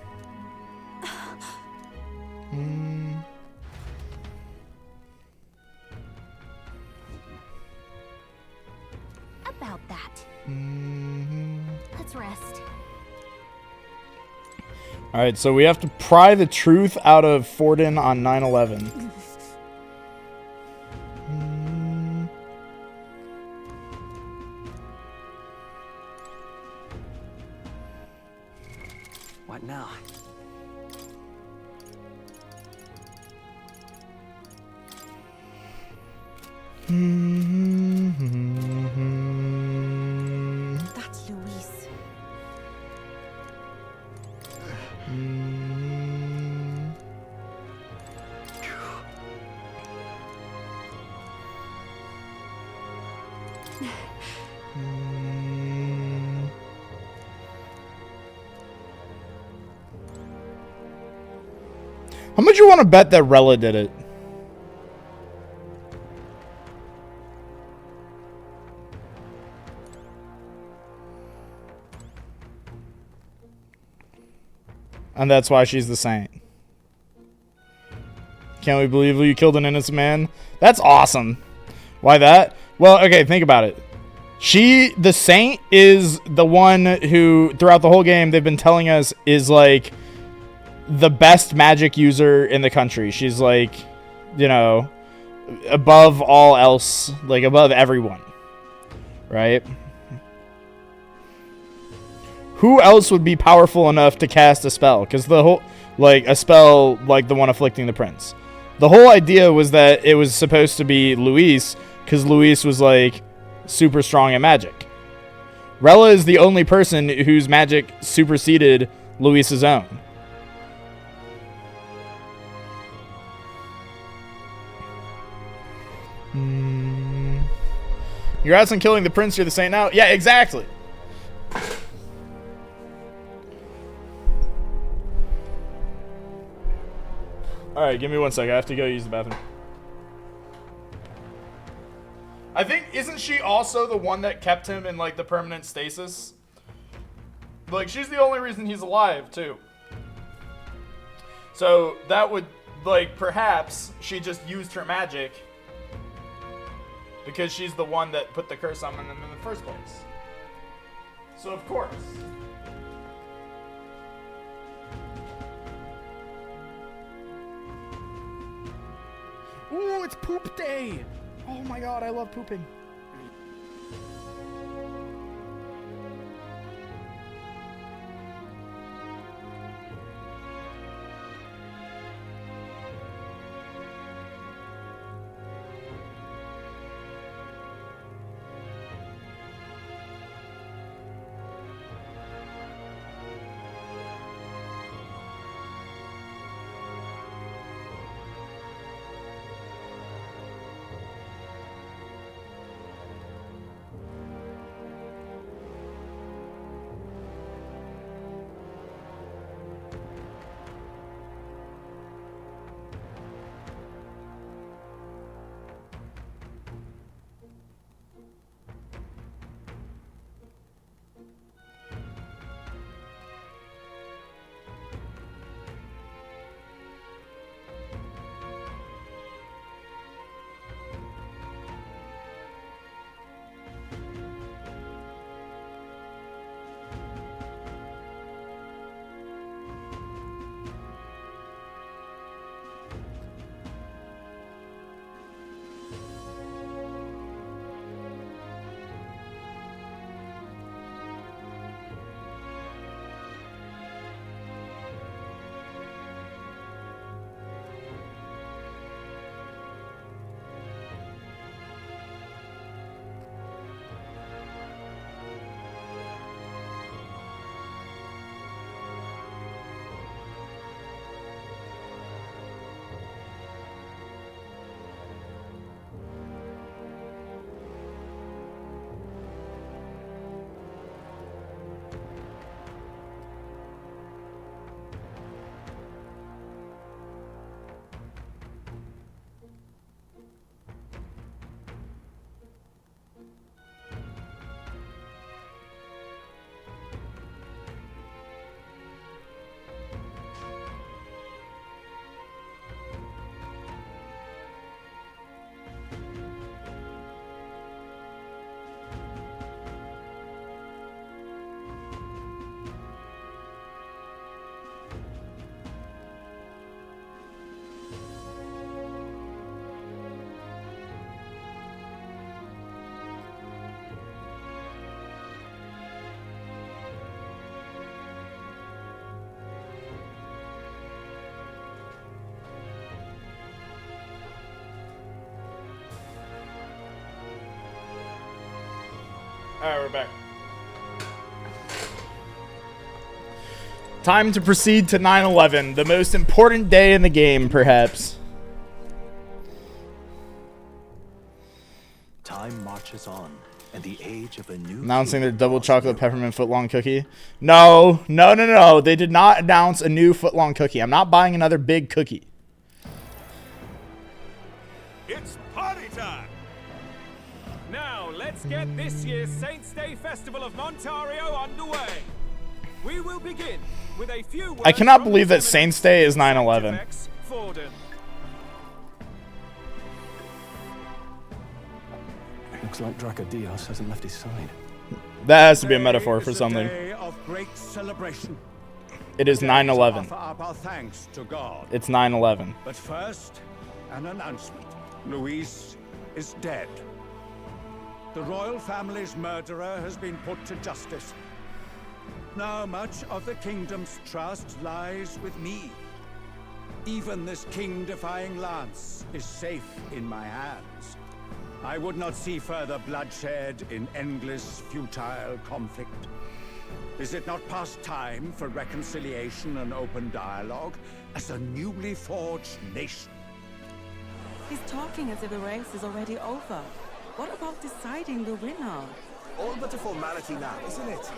[SPEAKER 2] About that. Let's rest.
[SPEAKER 1] All right, so we have to pry the truth out of Forden on 9/11.
[SPEAKER 21] What now?
[SPEAKER 7] That's Luis.
[SPEAKER 1] How much you want to bet that Rella did it? And that's why she's the saint. Can't we believe you killed an innocent man? That's awesome. Why that? Well, okay, think about it. The saint, is the one who, throughout the whole game, they've been telling us is like the best magic user in the country. She's like, you know, above all else, like above everyone. Right? Who else would be powerful enough to cast a spell? Because the whole, like, a spell like the one afflicting the prince. The whole idea was that it was supposed to be Luis, because Luis was, like, super strong at magic. Rella is the only person whose magic superseded Luis's own. You're out on killing the prince, you're the saint now? Yeah, exactly. Alright, give me 1 second. I have to go use the bathroom. I think, isn't she also the one that kept him in, like, the permanent stasis? Like, she's the only reason he's alive, too. So, that would, like, perhaps she just used her magic because she's the one that put the curse on him in the first place. So, of course. Ooh, it's poop day! Oh my god, I love pooping. Alright, we're back. Time to proceed to 9/11, the most important day in the game, perhaps.
[SPEAKER 10] Time marches on, and the age of a new
[SPEAKER 1] Announcing their double chocolate peppermint footlong cookie. No, no, no, no. They did not announce a new footlong cookie. I'm not buying another big cookie.
[SPEAKER 15] It's party time! Now, let's get this year's Saints' Day Festival of Montario underway. We will begin with a few words.
[SPEAKER 1] I cannot believe that Saints' Day is 9/11.
[SPEAKER 4] Looks like Draco Dios hasn't left his side.
[SPEAKER 1] That has to be a metaphor for something.
[SPEAKER 18] Day of great celebration.
[SPEAKER 1] It is 9/11.
[SPEAKER 18] Offer up our thanks to God.
[SPEAKER 1] It's 9/11.
[SPEAKER 18] But first, an announcement. Luis is dead. The royal family's murderer has been put to justice. Now much of the kingdom's trust lies with me. Even this king-defying lance is safe in my hands. I would not see further bloodshed in endless, futile conflict. Is it not past time for reconciliation and open dialogue as a newly forged nation?
[SPEAKER 22] He's talking as if the race is already over. What about deciding the winner?
[SPEAKER 23] All but a formality now, isn't it?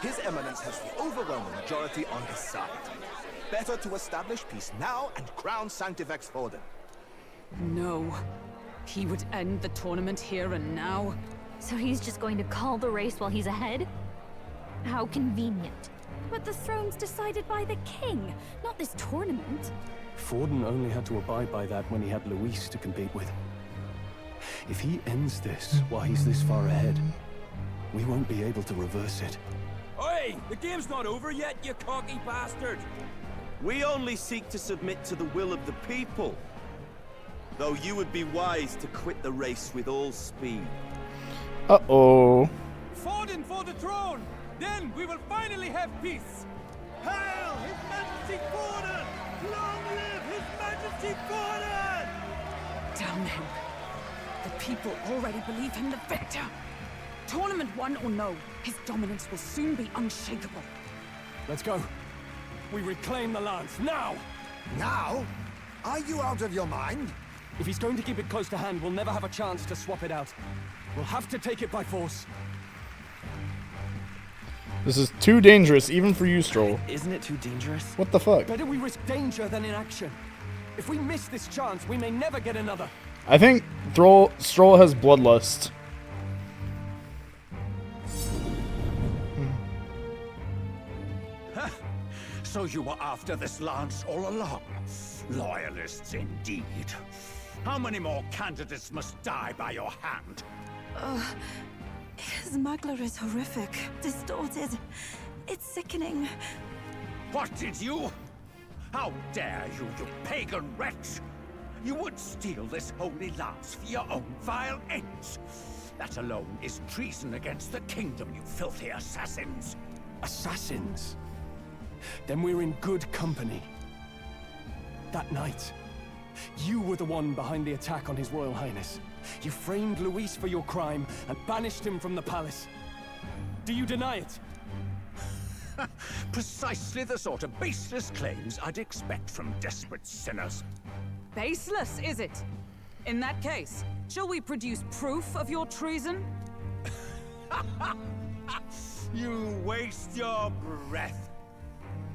[SPEAKER 23] His Eminence has the overwhelming majority on his side. Better to establish peace now and crown Sanctifex Forden.
[SPEAKER 9] No. He would end the tournament here and now.
[SPEAKER 2] So he's just going to call the race while he's ahead? How convenient.
[SPEAKER 8] But the throne's decided by the king, not this tournament.
[SPEAKER 4] Forden only had to abide by that when he had Luis to compete with. If he ends this while he's this far ahead, we won't be able to reverse it.
[SPEAKER 14] Oi! The game's not over yet, you cocky bastard!
[SPEAKER 20] We only seek to submit to the will of the people. Though you would be wise to quit the race with all speed.
[SPEAKER 1] Uh-oh.
[SPEAKER 15] Forden for the throne! Then we will finally have peace! Hail His Majesty Forden! Long live His Majesty Forden!
[SPEAKER 9] Damn him. The people already believe him the victor. Tournament won or no, his dominance will soon be unshakable.
[SPEAKER 4] Let's go. We reclaim the lance, now!
[SPEAKER 6] Now? Are you out of your mind?
[SPEAKER 4] If he's going to keep it close to hand, we'll never have a chance to swap it out. We'll have to take it by force.
[SPEAKER 1] This is too dangerous, even for you, Stroll.
[SPEAKER 21] Isn't it too dangerous?
[SPEAKER 1] What the fuck?
[SPEAKER 4] Better we risk danger than inaction. If we miss this chance, we may never get another.
[SPEAKER 1] I think Stroll has bloodlust.
[SPEAKER 18] So you were after this lance all along? Loyalists indeed. How many more candidates must die by your hand?
[SPEAKER 7] His Magler is horrific, distorted. It's sickening.
[SPEAKER 18] What did you? How dare you, you pagan wretch! You would steal this holy lance for your own vile ends. That alone is treason against the kingdom, you filthy assassins.
[SPEAKER 4] Assassins? Then we're in good company. That night, you were the one behind the attack on His Royal Highness. You framed Luis for your crime and banished him from the palace. Do you deny it?
[SPEAKER 18] Precisely the sort of baseless claims I'd expect from desperate sinners.
[SPEAKER 9] Baseless, is it? In that case, shall we produce proof of your treason?
[SPEAKER 18] You waste your breath.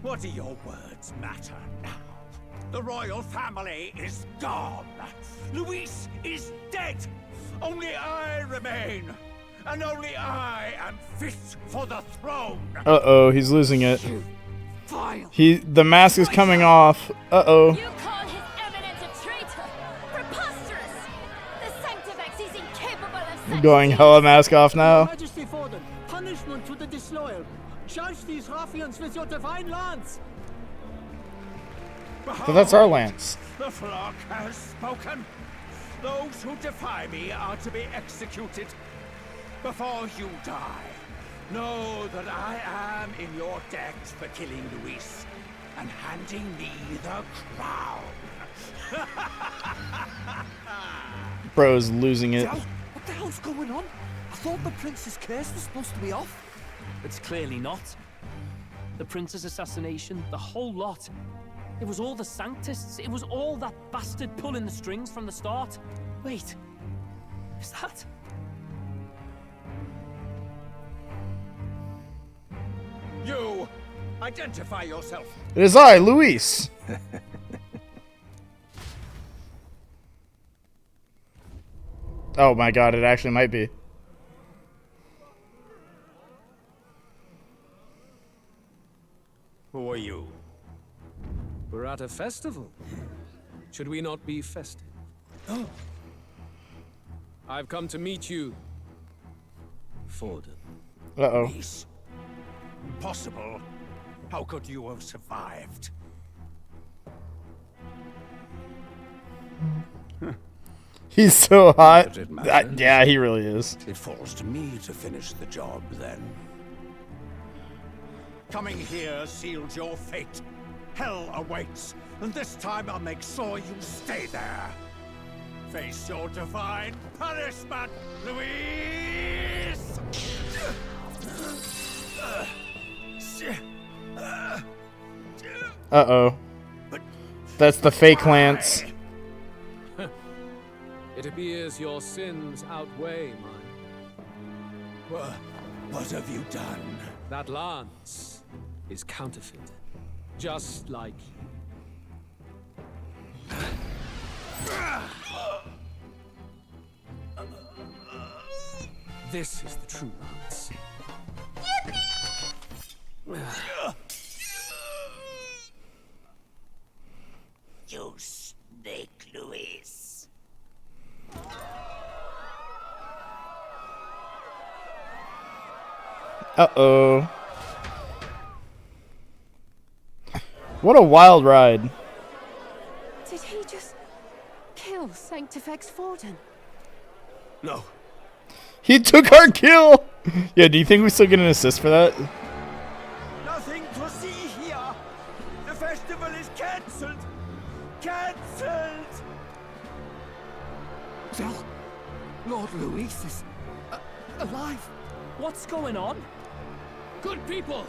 [SPEAKER 18] What do your words matter now? The royal family is gone. Luis is dead. Only I remain. And only I am fit for the throne.
[SPEAKER 1] Uh-oh, he's losing it.
[SPEAKER 18] Vile.
[SPEAKER 1] The mask is coming off. Uh-oh.
[SPEAKER 2] You call His Eminence a traitor? Preposterous! The Sanctifex is incapable of such
[SPEAKER 1] Going hella mask off now.
[SPEAKER 3] Majesty Forden, punishment to the disloyal. Judge these ruffians with your divine lance.
[SPEAKER 1] So that's our lance.
[SPEAKER 18] The flock has spoken. Those who defy me are to be executed. Before you die, know that I am in your debt for killing Luis and handing me the crown.
[SPEAKER 1] Bro's losing it.
[SPEAKER 3] What the hell's going on? I thought the prince's curse was supposed to be off. It's clearly not. The prince's assassination, the whole lot. It was all the Sanctists. It was all that bastard pulling the strings from the start. Wait, is that?
[SPEAKER 18] You! Identify yourself!
[SPEAKER 1] It is I, Luis. Oh my god, it actually might be.
[SPEAKER 16] Who are you? We're at a festival. Should we not be festive? Oh. I've come to meet you, Forden.
[SPEAKER 1] Uh-oh.
[SPEAKER 18] Impossible. How could you have survived?
[SPEAKER 1] He's so hot.
[SPEAKER 18] Does it matter?
[SPEAKER 1] Yeah, he really is.
[SPEAKER 18] It falls to me to finish the job, then. Coming here sealed your fate. Hell awaits, and this time I'll make sure you stay there. Face your divine punishment, Luis!
[SPEAKER 1] Uh-oh. That's the fake Lance.
[SPEAKER 16] It appears your sins outweigh mine.
[SPEAKER 18] What have you done?
[SPEAKER 16] That lance is counterfeit, just like you. This is the true lance.
[SPEAKER 18] You snake, Luis.
[SPEAKER 1] Uh-oh. What a wild ride.
[SPEAKER 22] Did he just kill Sanctifex Forden?
[SPEAKER 18] No.
[SPEAKER 1] He took our kill! Yeah, do you think we still get an assist for that?
[SPEAKER 18] Nothing to see here. The festival is cancelled. Cancelled.
[SPEAKER 12] So, Lord Luis is alive.
[SPEAKER 3] What's going on?
[SPEAKER 16] Good people,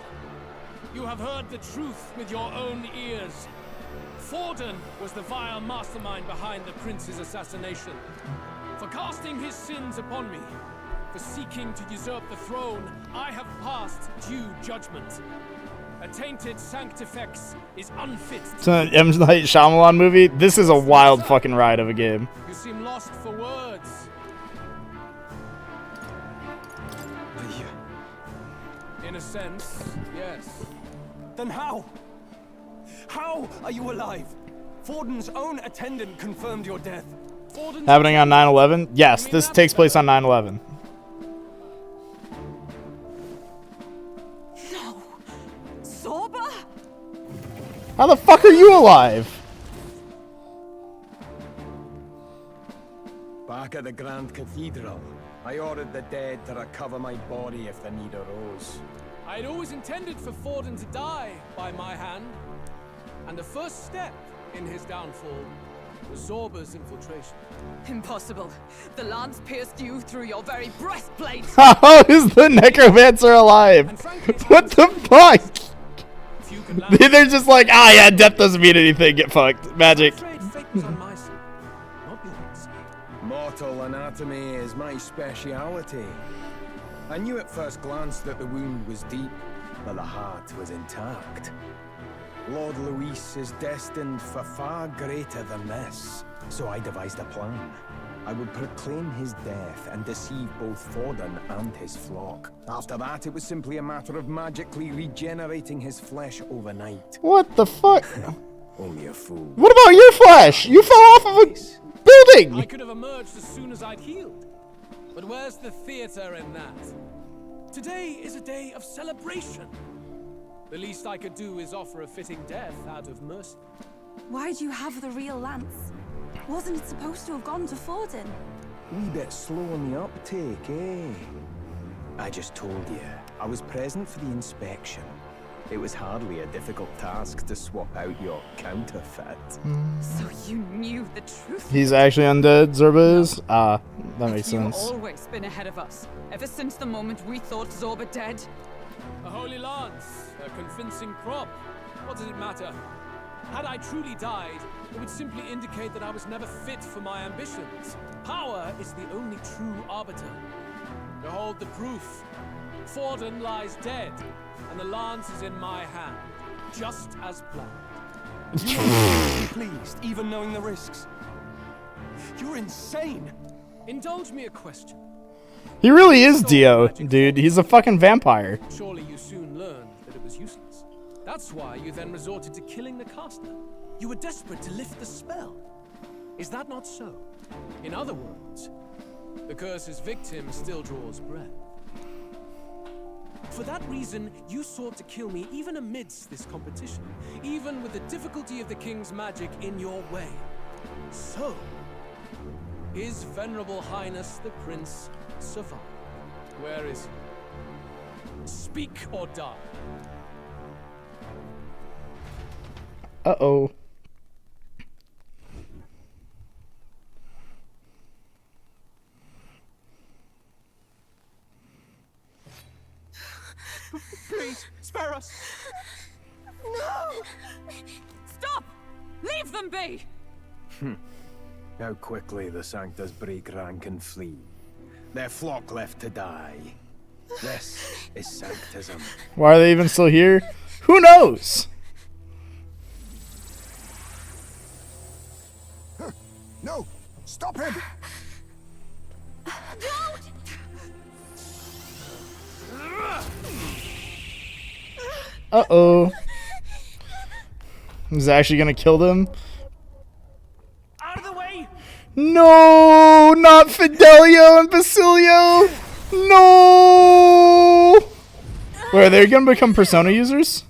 [SPEAKER 16] you have heard the truth with your own ears. Forden was the vile mastermind behind the prince's assassination. For casting his sins upon me, for seeking to usurp the throne, I have passed due judgment. A tainted Sanctifex is unfit.
[SPEAKER 1] It's an M. Night Shyamalan movie. This is a wild fucking ride of a game.
[SPEAKER 16] You seem lost for words. In a sense, yes.
[SPEAKER 4] Then how? How are you alive? Forden's own attendant confirmed your death.
[SPEAKER 1] Happening on 9/11? Yes, this takes place on 9/11.
[SPEAKER 22] No. Zorba?
[SPEAKER 1] How the fuck are you alive?
[SPEAKER 11] Back at the Grand Cathedral, I ordered the dead to recover my body if the need arose.
[SPEAKER 16] I had always intended for Forden to die by my hand, and the first step in his downfall was Zorba's infiltration.
[SPEAKER 9] Impossible. The lance pierced you through your very breastplate.
[SPEAKER 1] How is the necromancer alive? What the fuck? They're just like, yeah, death doesn't mean anything. Get fucked. Magic.
[SPEAKER 11] Mortal anatomy is my speciality. I knew at first glance that the wound was deep, but the heart was intact. Lord Luis is destined for far greater than this, so I devised a plan. I would proclaim his death and deceive both Forden and his flock. After that, it was simply a matter of magically regenerating his flesh overnight.
[SPEAKER 1] What the fuck?
[SPEAKER 11] Only a fool.
[SPEAKER 1] What about your flesh? You fell off of a building!
[SPEAKER 16] I could have emerged as soon as I'd healed. But where's the theater in that? Today is a day of celebration. The least I could do is offer a fitting death out of mercy.
[SPEAKER 7] Why'd you have the real lance? Wasn't it supposed to have gone to Forden?
[SPEAKER 11] Wee bit slow on the uptake, eh? I just told you, I was present for the inspection. It was hardly a difficult task to swap out your counterfeit.
[SPEAKER 9] So you knew the truth?
[SPEAKER 1] He's actually undead, Zorba is? That makes sense.
[SPEAKER 9] You've always been ahead of us, ever since the moment we thought Zorba dead.
[SPEAKER 16] A holy lance, a convincing prop. What does it matter? Had I truly died, it would simply indicate that I was never fit for my ambitions. Power is the only true arbiter. Behold the proof. Forden lies dead, and the lance is in my hand, just as planned.
[SPEAKER 4] You are pleased, even knowing the risks. You're insane.
[SPEAKER 16] Indulge me a question.
[SPEAKER 1] He really is Dio, dude. He's a fucking vampire.
[SPEAKER 16] Surely you soon learned that it was useless. That's why you then resorted to killing the caster. You were desperate to lift the spell. Is that not so? In other words, the curse's victim still draws breath. For that reason, you sought to kill me even amidst this competition, even with the difficulty of the king's magic in your way. So, His Venerable Highness the Prince survived. Where is he? Speak or die.
[SPEAKER 1] Uh-oh.
[SPEAKER 16] Please, spare us.
[SPEAKER 9] No! Stop! Leave them be!
[SPEAKER 11] How quickly the Sanctus break rank and flee. Their flock left to die. This is Sanctism.
[SPEAKER 1] Why are they even still here? Who knows?
[SPEAKER 6] No! Stop him!
[SPEAKER 1] Uh-oh. He's actually gonna kill them?
[SPEAKER 14] Out of the way!
[SPEAKER 1] No! Not Fidelio and Basilio! No! Wait, are they gonna become Persona users?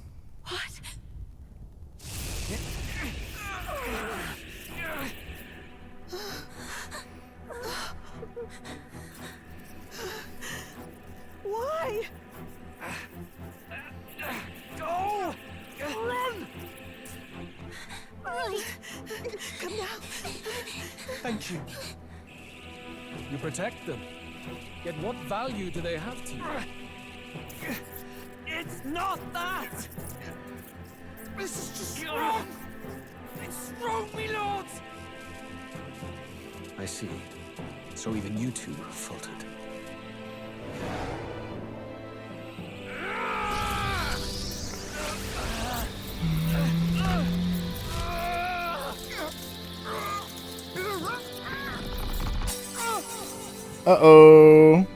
[SPEAKER 22] Why?
[SPEAKER 14] Go! Run!
[SPEAKER 22] Come down.
[SPEAKER 16] Thank you. You protect them. Yet what value do they have to you?
[SPEAKER 14] It's not that! This is just wrong! It's wrong, me lords!
[SPEAKER 4] I see. So even you two faltered.
[SPEAKER 1] Uh-oh.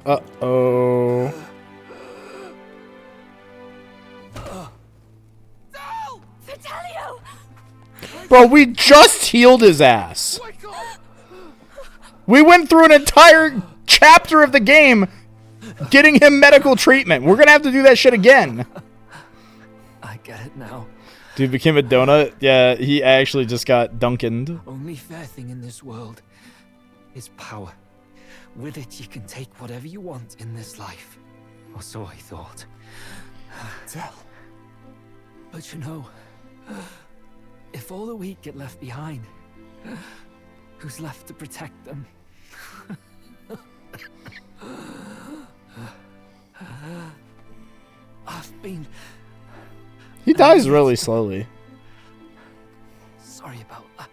[SPEAKER 1] Uh-oh.
[SPEAKER 2] Fidelio!
[SPEAKER 1] Bro, we just healed his ass. We went through an entire chapter of the game getting him medical treatment. We're gonna have to do that shit again.
[SPEAKER 12] I get it now.
[SPEAKER 1] Dude became a donut? Yeah, he actually just got Duncaned.
[SPEAKER 12] Only fair thing in this world is power. With it, you can take whatever you want in this life. Or so I thought.
[SPEAKER 23] Tell.
[SPEAKER 12] But you know, if all the weak get left behind, who's left to protect them? I've been...
[SPEAKER 1] He dies really slowly.
[SPEAKER 12] Sorry about that.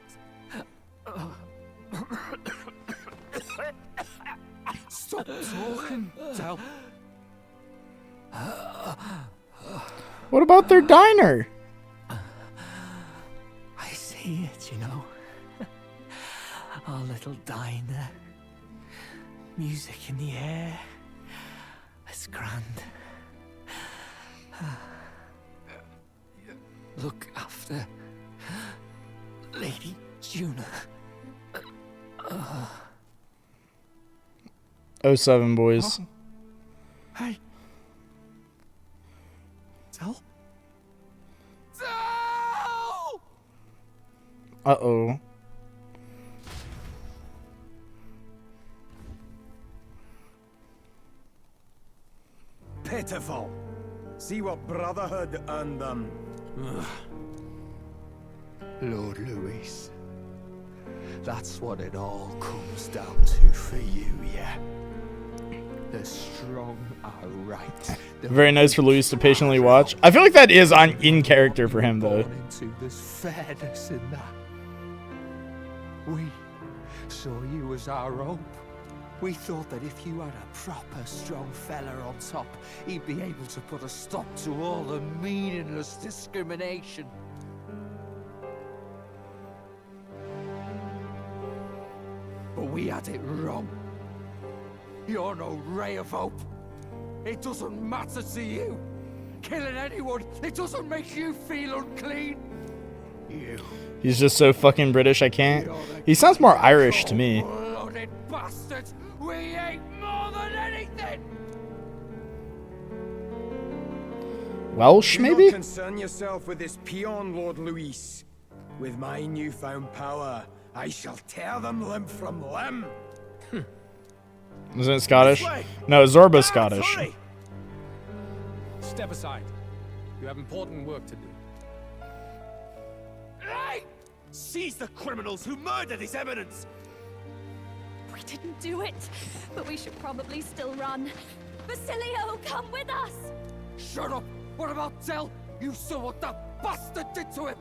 [SPEAKER 16] Stop talking, Del.
[SPEAKER 1] What about their diner?
[SPEAKER 12] I see it, you know. Our little diner. Music in the air. It's grand. Look after Lady Juna.
[SPEAKER 1] 07 boys.
[SPEAKER 11] Hey. Tell?
[SPEAKER 1] Uh-oh.
[SPEAKER 11] pitiful. See what brotherhood earned them.
[SPEAKER 5] Lord Louis, that's what it all comes down to for you, yeah? The strong are right.
[SPEAKER 1] Very nice for Luis to patiently watch. I feel like that is in character for him, though.
[SPEAKER 5] Into this fairness in that. We saw you as our hope. We thought that if you had a proper strong fella on top, he'd be able to put a stop to all the meaningless discrimination. But we had it wrong. You're no ray of hope. It doesn't matter to you. Killing anyone, it doesn't make you feel unclean. You.
[SPEAKER 1] He's just so fucking British, I can't. He sounds more Irish to me.
[SPEAKER 5] Blooded bastards, we ain't more than anything.
[SPEAKER 1] Welsh, maybe?
[SPEAKER 11] Do not concern yourself with this peon, Lord Louis. With my newfound power, I shall tear them limb from limb.
[SPEAKER 1] Isn't it Scottish? No, Zorba's Scottish.
[SPEAKER 11] Sorry.
[SPEAKER 16] Step aside. You have important work to do.
[SPEAKER 23] Hey! Seize the criminals who murdered His Eminence!
[SPEAKER 8] We didn't do it, but we should probably still run. Basilio, come with us!
[SPEAKER 5] Shut up! What about Tell? You saw what that bastard did to him!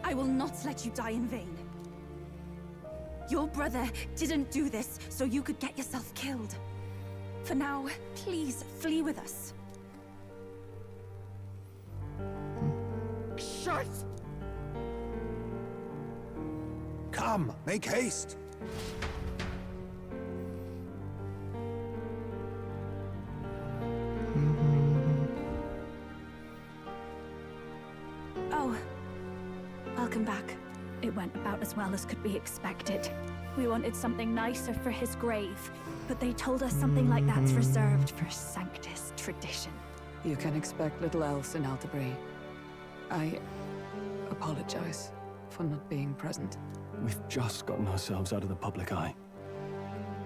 [SPEAKER 7] I will not let you die in vain. Your brother didn't do this so you could get yourself killed. For now, please flee with us.
[SPEAKER 5] Shit!
[SPEAKER 6] Come, make haste.
[SPEAKER 7] Oh, welcome back.
[SPEAKER 8] It went about as well as could be expected. We wanted something nicer for his grave, but they told us something like that's reserved for Sanctus tradition.
[SPEAKER 9] You can expect little else in Altabri. I apologize for not being present.
[SPEAKER 4] We've just gotten ourselves out of the public eye.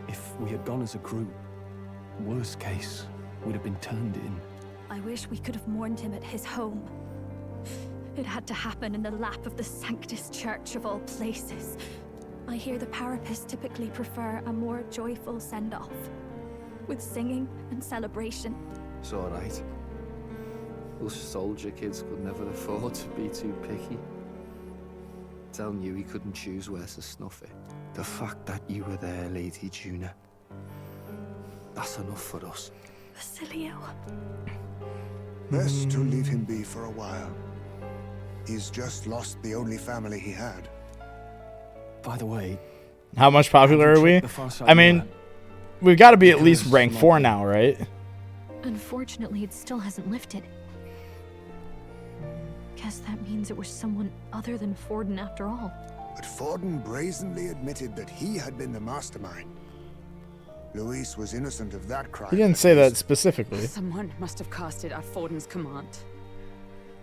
[SPEAKER 4] If we had gone as a group, worst case, we'd have been turned in.
[SPEAKER 8] I wish we could have mourned him at his home. It had to happen in the lap of the Sanctus Church of all places. I hear the Parapists typically prefer a more joyful send-off, with singing and celebration.
[SPEAKER 12] It's alright. Us soldier kids could never afford to be too picky. Telling you he couldn't choose where to snuff it. The fact that you were there, Lady Juna, that's enough for us.
[SPEAKER 8] Basilio.
[SPEAKER 6] Best to leave him be for a while. He's just lost the only family he had.
[SPEAKER 4] By the way,
[SPEAKER 1] how much popular are we? I mean, we've got to be at least rank 4 now, right?
[SPEAKER 2] Unfortunately, it still hasn't lifted. Guess that means it was someone other than Forden after all.
[SPEAKER 6] But Forden brazenly admitted that he had been the mastermind. Luis was innocent of that crime.
[SPEAKER 1] He didn't say that specifically.
[SPEAKER 9] Someone must have cast it at Forden's command.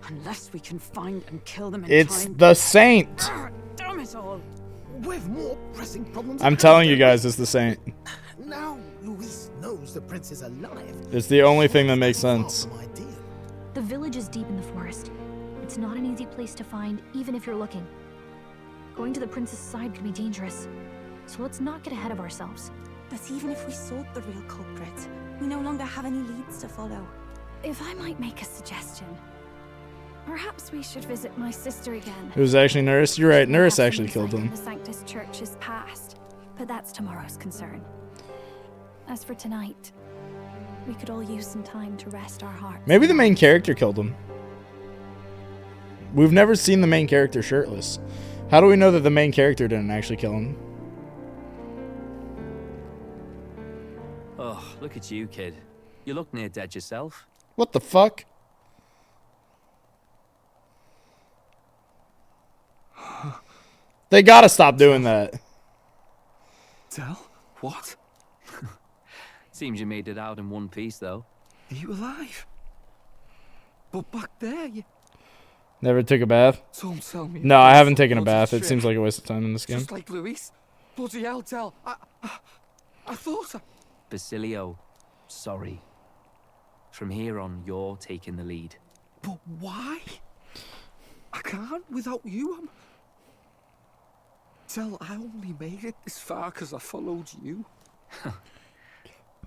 [SPEAKER 9] Unless we can find and kill them in
[SPEAKER 1] It's
[SPEAKER 9] time.
[SPEAKER 1] the Saint.
[SPEAKER 9] Damn it all!
[SPEAKER 13] We've more pressing problems.
[SPEAKER 1] I'm telling you guys, it's the Saint.
[SPEAKER 13] Now Luis knows the prince is alive.
[SPEAKER 1] It's the only thing that makes sense.
[SPEAKER 2] The village is deep in the forest. It's not an easy place to find, even if you're looking. Going to the prince's side could be dangerous, so let's not get ahead of ourselves.
[SPEAKER 7] But even if we sought the real culprit, we no longer have any leads to follow.
[SPEAKER 8] If I might make a suggestion, perhaps we should visit my sister again.
[SPEAKER 1] It was actually Nurse. You're right. Nurse actually killed him.
[SPEAKER 8] The Sanctus Church is past, but that's tomorrow's concern. As for tonight, we could all use some time to rest our hearts.
[SPEAKER 1] Maybe the main character killed him. We've never seen the main character shirtless. How do we know that the main character didn't actually kill him?
[SPEAKER 17] Oh, look at you, kid. You look near dead yourself.
[SPEAKER 1] What the fuck? They gotta stop doing that.
[SPEAKER 12] Tell? What?
[SPEAKER 17] Seems you made it out in one piece, though.
[SPEAKER 12] Are you alive? But back there, you...
[SPEAKER 1] Never took a bath?
[SPEAKER 12] Don't tell me.
[SPEAKER 1] No, I haven't taken a bath. It seems like a waste of time in this game.
[SPEAKER 12] Just like Luis. Bloody hell, Tell. I thought...
[SPEAKER 17] Basilio, sorry. From here on, you're taking the lead.
[SPEAKER 12] But why? I can't without you. Tell, I only made it this far because I followed you.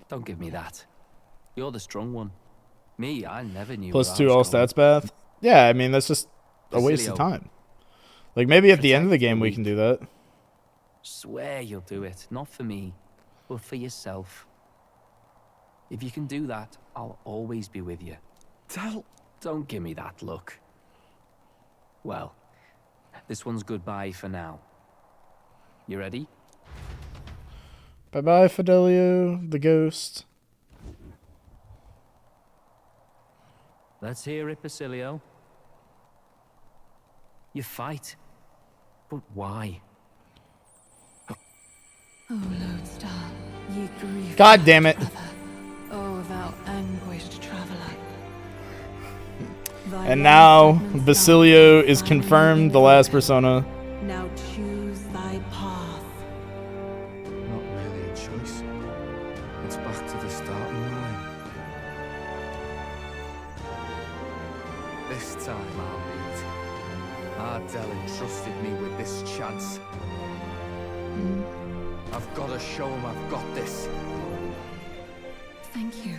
[SPEAKER 17] Don't give me that. You're the strong one. Me, I never knew.
[SPEAKER 1] +2 all stats, Beth. Yeah, I mean, that's just a waste of time. Like, maybe at the end of the game we can do that.
[SPEAKER 17] Swear you'll do it. Not for me, but for yourself. If you can do that, I'll always be with you. Don't give me that look. Well, this one's goodbye for now. You ready?
[SPEAKER 1] Bye-bye, Fidelio, the ghost.
[SPEAKER 17] Let's hear it, Basilio. You fight. But why?
[SPEAKER 7] Oh, Lodestar, ye grief.
[SPEAKER 1] God damn it.
[SPEAKER 7] Oh, thou anguished traveler.
[SPEAKER 1] And now, Basilio is confirmed the last persona.
[SPEAKER 7] Now choose thy path.
[SPEAKER 12] Not really a choice. It's back to the starting line. This time I'll lead. Ardell entrusted me with this chance. I've got to show him I've got this.
[SPEAKER 7] Thank you.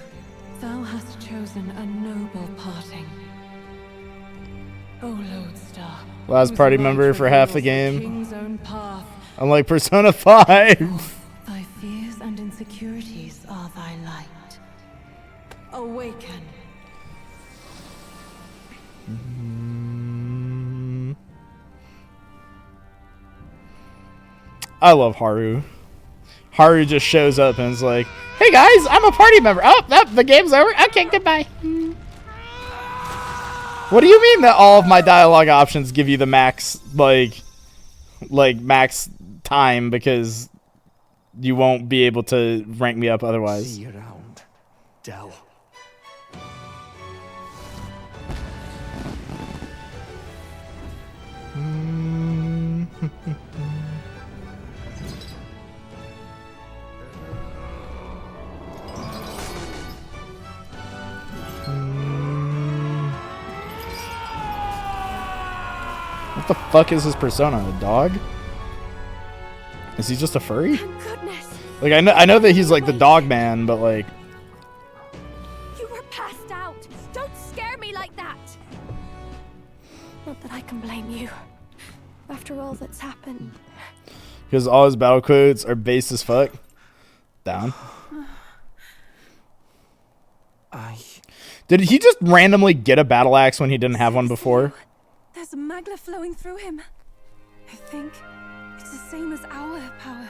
[SPEAKER 7] Thou hast chosen a noble parting. Oh, Lodestar.
[SPEAKER 1] Last
[SPEAKER 7] whose
[SPEAKER 1] party
[SPEAKER 7] light
[SPEAKER 1] member for half the
[SPEAKER 7] reveals
[SPEAKER 1] game.
[SPEAKER 7] king's own path.
[SPEAKER 1] Unlike Persona 5.
[SPEAKER 7] Thy fears and insecurities are thy light. Awaken.
[SPEAKER 1] I love Haru. Haru just shows up and is like, "Hey guys, I'm a party member. Oh, the game's over. Okay, goodbye." What do you mean that all of my dialogue options give you the max, like max time because you won't be able to rank me up otherwise?
[SPEAKER 12] See you around, Dell.
[SPEAKER 1] What the fuck is his persona? A dog? Is he just a furry?
[SPEAKER 2] Goodness.
[SPEAKER 1] Like I know that he's like the dog man, but like
[SPEAKER 2] You were passed out. Don't scare me like that. Not that I can blame you. After all that's happened.
[SPEAKER 1] because all his battle quotes are base as fuck. Down. Did he just randomly get a battle axe when he didn't have one before?
[SPEAKER 7] There's a magla flowing through him. I think it's the same as our power.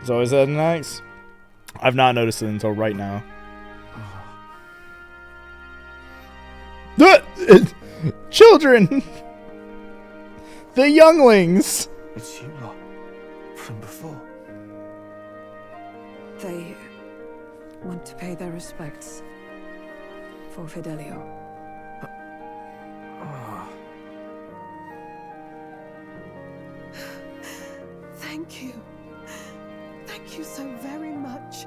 [SPEAKER 1] He's always had an axe. I've not noticed it until right now. Children! The younglings!
[SPEAKER 12] It's you lot from before.
[SPEAKER 9] They want to pay their respects for Fidelio.
[SPEAKER 22] Thank you. Thank you so very much.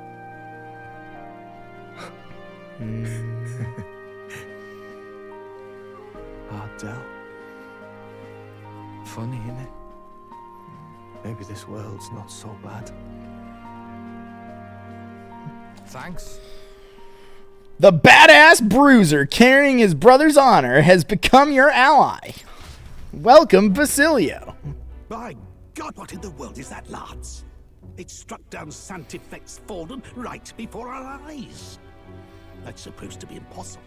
[SPEAKER 12] Ardell. Funny, innit? Maybe this world's not so bad. Thanks.
[SPEAKER 1] The badass bruiser carrying his brother's honor has become your ally. Welcome, Basilio.
[SPEAKER 13] By God, what in the world is that, lads? It struck down Santifex Forden right before our eyes. That's supposed to be impossible.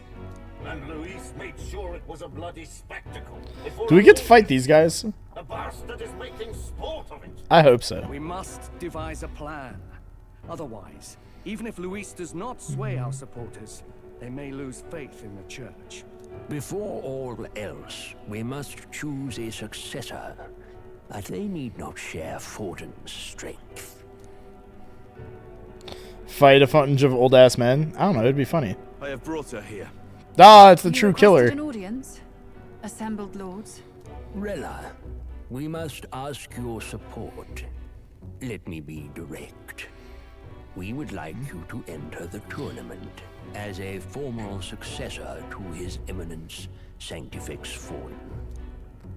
[SPEAKER 10] And Luis made sure it was a bloody spectacle.
[SPEAKER 1] Do we get to fight these guys?
[SPEAKER 10] The bastard is making sport of it.
[SPEAKER 1] I hope so.
[SPEAKER 16] We must devise a plan. Otherwise, even if Luis does not sway our supporters, they may lose faith in the church.
[SPEAKER 19] Before all else, we must choose a successor. But they need not share Forden's strength.
[SPEAKER 1] Fight a bunch of old ass men? I don't know, it'd be funny.
[SPEAKER 20] I have brought her here.
[SPEAKER 1] Ah, it's the true killer.
[SPEAKER 24] An audience, assembled lords.
[SPEAKER 19] Rella, we must ask your support. Let me be direct. we would like you to enter the tournament as a formal successor to His Eminence Sanctifex Forden.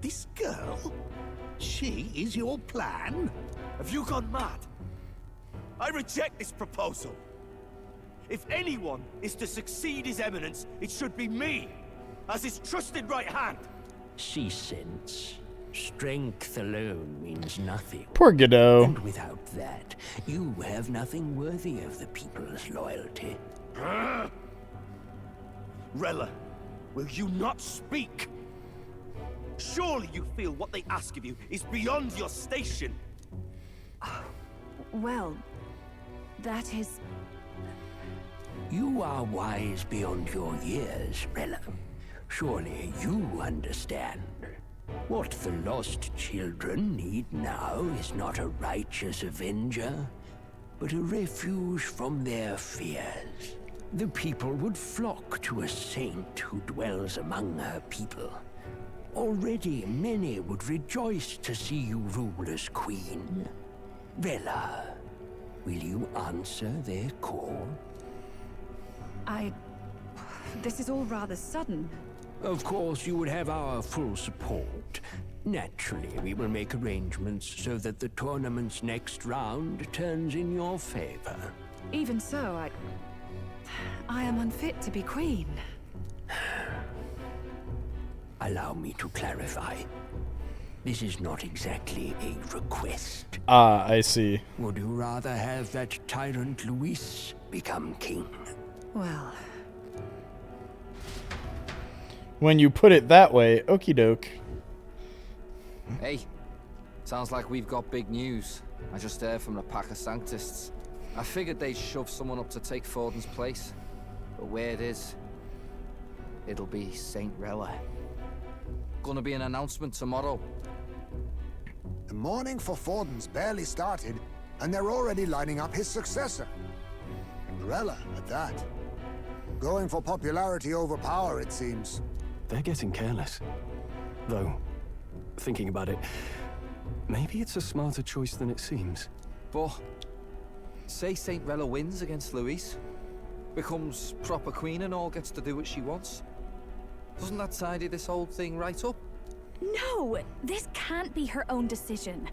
[SPEAKER 13] This girl? She is your plan?
[SPEAKER 23] Have you gone mad? I reject this proposal. If anyone is to succeed His Eminence, it should be me, as his trusted right hand.
[SPEAKER 19] See sense. Strength alone means nothing.
[SPEAKER 1] Poor Godot.
[SPEAKER 19] And without that, you have nothing worthy of the people's loyalty.
[SPEAKER 23] Rella, will you not speak? Surely you feel what they ask of you is beyond your station.
[SPEAKER 24] Well, that is...
[SPEAKER 19] You are wise beyond your years, Rella. Surely you understand. What the lost children need now is not a righteous avenger, but a refuge from their fears. The people would flock to a saint who dwells among her people. Already many would rejoice to see you rule as queen. Rella, will you answer their call?
[SPEAKER 24] This is all rather sudden.
[SPEAKER 19] Of course, you would have our full support. Naturally, we will make arrangements so that the tournament's next round turns in your favor.
[SPEAKER 24] Even so, I am unfit to be queen.
[SPEAKER 19] Allow me to clarify. This is not exactly a request.
[SPEAKER 1] Ah, I see.
[SPEAKER 19] Would you rather have that tyrant Luis become king?
[SPEAKER 24] Well...
[SPEAKER 1] When you put it that way, okie doke.
[SPEAKER 12] Hey, sounds like we've got big news. I just heard from the pack of Sanctists. I figured they'd shove someone up to take Forden's place. But where it is, it'll be Saint Rella. Gonna be an announcement tomorrow.
[SPEAKER 6] The mourning for Forden's barely started, and they're already lining up his successor. Rella, at that. Going for popularity over power, it seems.
[SPEAKER 4] They're getting careless. Though, thinking about it, maybe it's a smarter choice than it seems.
[SPEAKER 12] But, say Saint Rella wins against Luis, becomes proper queen and all, gets to do what she wants. Doesn't that tidy this whole thing right up?
[SPEAKER 8] No! This can't be her own decision.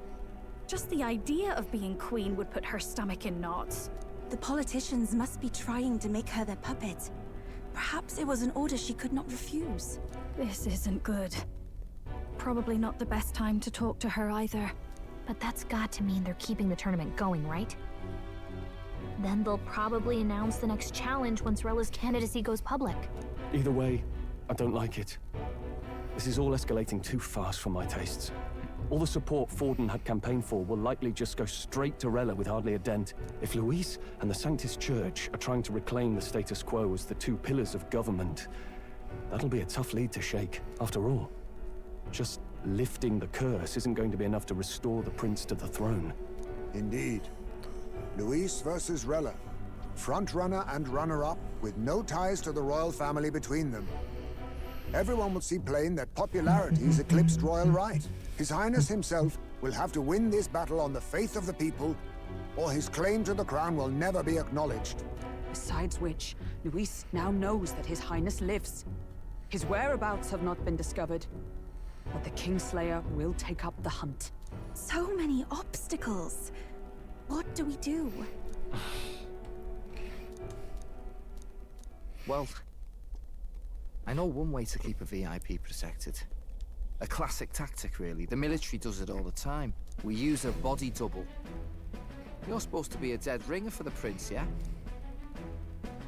[SPEAKER 8] Just the idea of being queen would put her stomach in knots.
[SPEAKER 7] The politicians must be trying to make her their puppet. Perhaps it was an order she could not refuse.
[SPEAKER 8] This isn't good. Probably not the best time to talk to her either.
[SPEAKER 2] But that's got to mean they're keeping the tournament going, right? Then they'll probably announce the next challenge once Rella's candidacy goes public.
[SPEAKER 4] Either way, I don't like it. This is all escalating too fast for my tastes. All the support Forden had campaigned for will likely just go straight to Rella with hardly a dent. If Luis and the Sanctus Church are trying to reclaim the status quo as the two pillars of government, that'll be a tough lead to shake. After all, just lifting the curse isn't going to be enough to restore the prince to the throne.
[SPEAKER 6] Indeed. Luis versus Rella. Front-runner and runner-up, with no ties to the royal family between them. Everyone will see plain that popularity is eclipsed royal right. His Highness himself will have to win this battle on the faith of the people, or his claim to the crown will never be acknowledged.
[SPEAKER 9] Besides which, Luis now knows that His Highness lives. His whereabouts have not been discovered, but the Kingslayer will take up the hunt.
[SPEAKER 7] So many obstacles. What do we do?
[SPEAKER 12] Well, I know one way to keep a VIP protected. A classic tactic, really. The military does it all the time. We use a body double. You're supposed to be a dead ringer for the prince, yeah?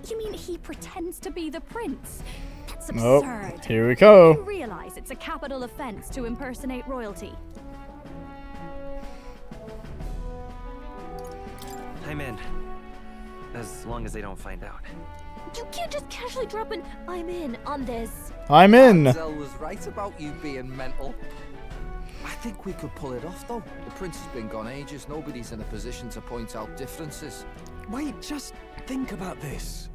[SPEAKER 8] You mean he pretends to be the prince? That's
[SPEAKER 1] Nope.
[SPEAKER 8] absurd.
[SPEAKER 1] Here we go.
[SPEAKER 8] You realize it's a capital offense to impersonate royalty.
[SPEAKER 15] I'm in. As long as they don't find out.
[SPEAKER 2] You can't just casually drop an "I'm in" on this.
[SPEAKER 1] I'm in.
[SPEAKER 12] Denzel was right about you being mental. I think we could pull it off, though. The prince has been gone ages. Nobody's in a position to point out differences.
[SPEAKER 4] Wait, just think about this.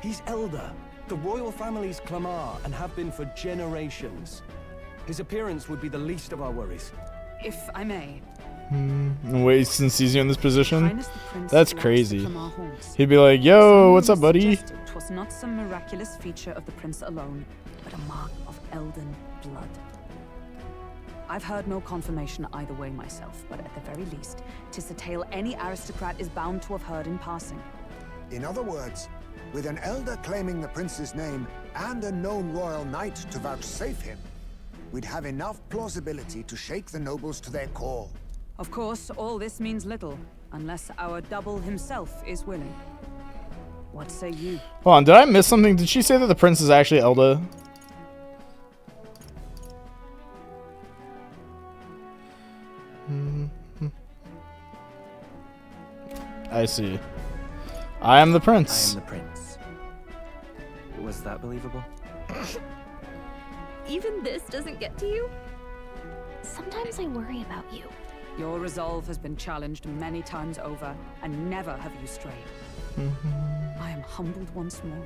[SPEAKER 4] He's elder. The royal family's Clamar and have been for generations. His appearance would be the least of our worries.
[SPEAKER 9] If I may.
[SPEAKER 1] waits and sees you in this position.
[SPEAKER 9] Highness the Prince
[SPEAKER 1] That's
[SPEAKER 9] lapsed
[SPEAKER 1] crazy.
[SPEAKER 9] from our haunts.
[SPEAKER 1] He'd be like, "Yo, what's up, buddy?"
[SPEAKER 9] Suggested 'twas not some miraculous feature of the prince alone, but a mark of elden blood. I've heard no confirmation either way myself, but at the very least, 'tis a tale any aristocrat is bound to have heard in passing.
[SPEAKER 6] In other words, with an elder claiming the prince's name and a known royal knight to vouchsafe him, we'd have enough plausibility to shake the nobles to their core.
[SPEAKER 9] Of course, all this means little, unless our double himself is willing. What say you?
[SPEAKER 1] Hold on, did I miss something? Did she say that the prince is actually Elda? I see. I am the prince.
[SPEAKER 15] I am the prince. Was that believable?
[SPEAKER 2] Even this doesn't get to you? Sometimes I worry about you.
[SPEAKER 9] Your resolve has been challenged many times over, and never have you strayed. I am humbled once more.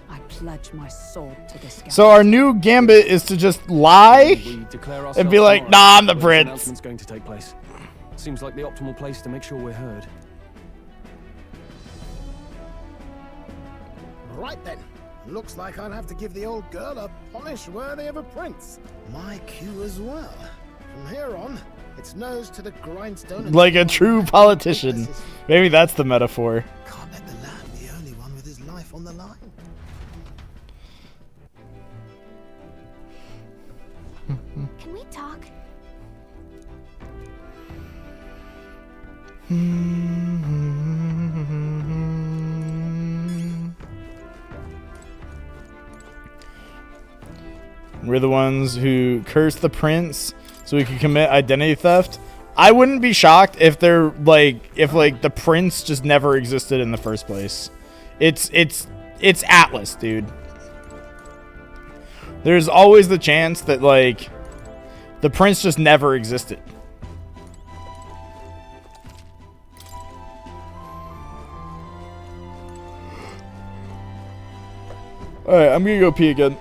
[SPEAKER 9] I pledge my sword to this gambit.
[SPEAKER 1] So our new gambit is to just lie and be like, "Nah, I'm the prince."
[SPEAKER 4] Announcement's going to take place. Seems like the optimal place to make sure we're heard.
[SPEAKER 13] Right then. Looks like I'll have to give the old girl a polish worthy of a prince. My cue as well. From here on, it's nose to the grindstone.
[SPEAKER 1] Like a true politician. Maybe that's the metaphor.
[SPEAKER 13] Can't let the lad be the only one with his life on the line.
[SPEAKER 2] Can we talk?
[SPEAKER 1] We're the ones who cursed the prince so we could commit identity theft. I wouldn't be shocked if they're like, if the prince just never existed in the first place. It's Atlas, dude. There's always the chance that like the prince just never existed. Alright, I'm gonna go pee again.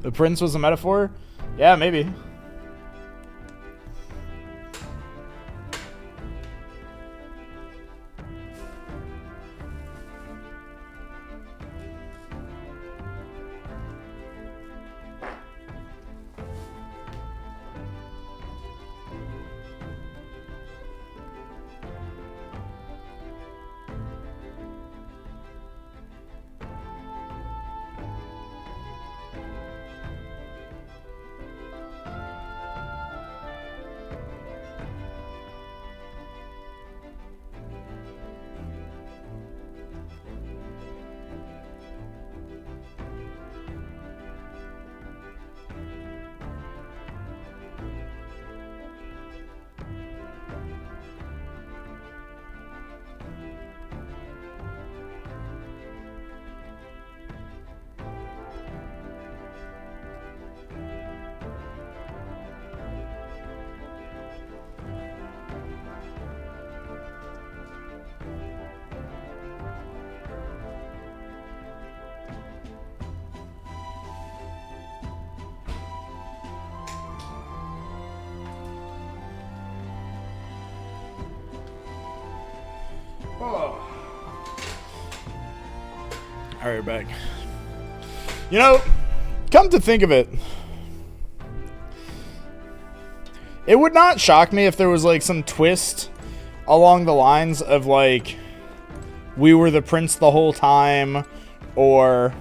[SPEAKER 1] The prince was a metaphor? Yeah, maybe. Alright, back. You know, come to think of it, it would not shock me if there was like some twist along the lines of like we were the prince the whole time, or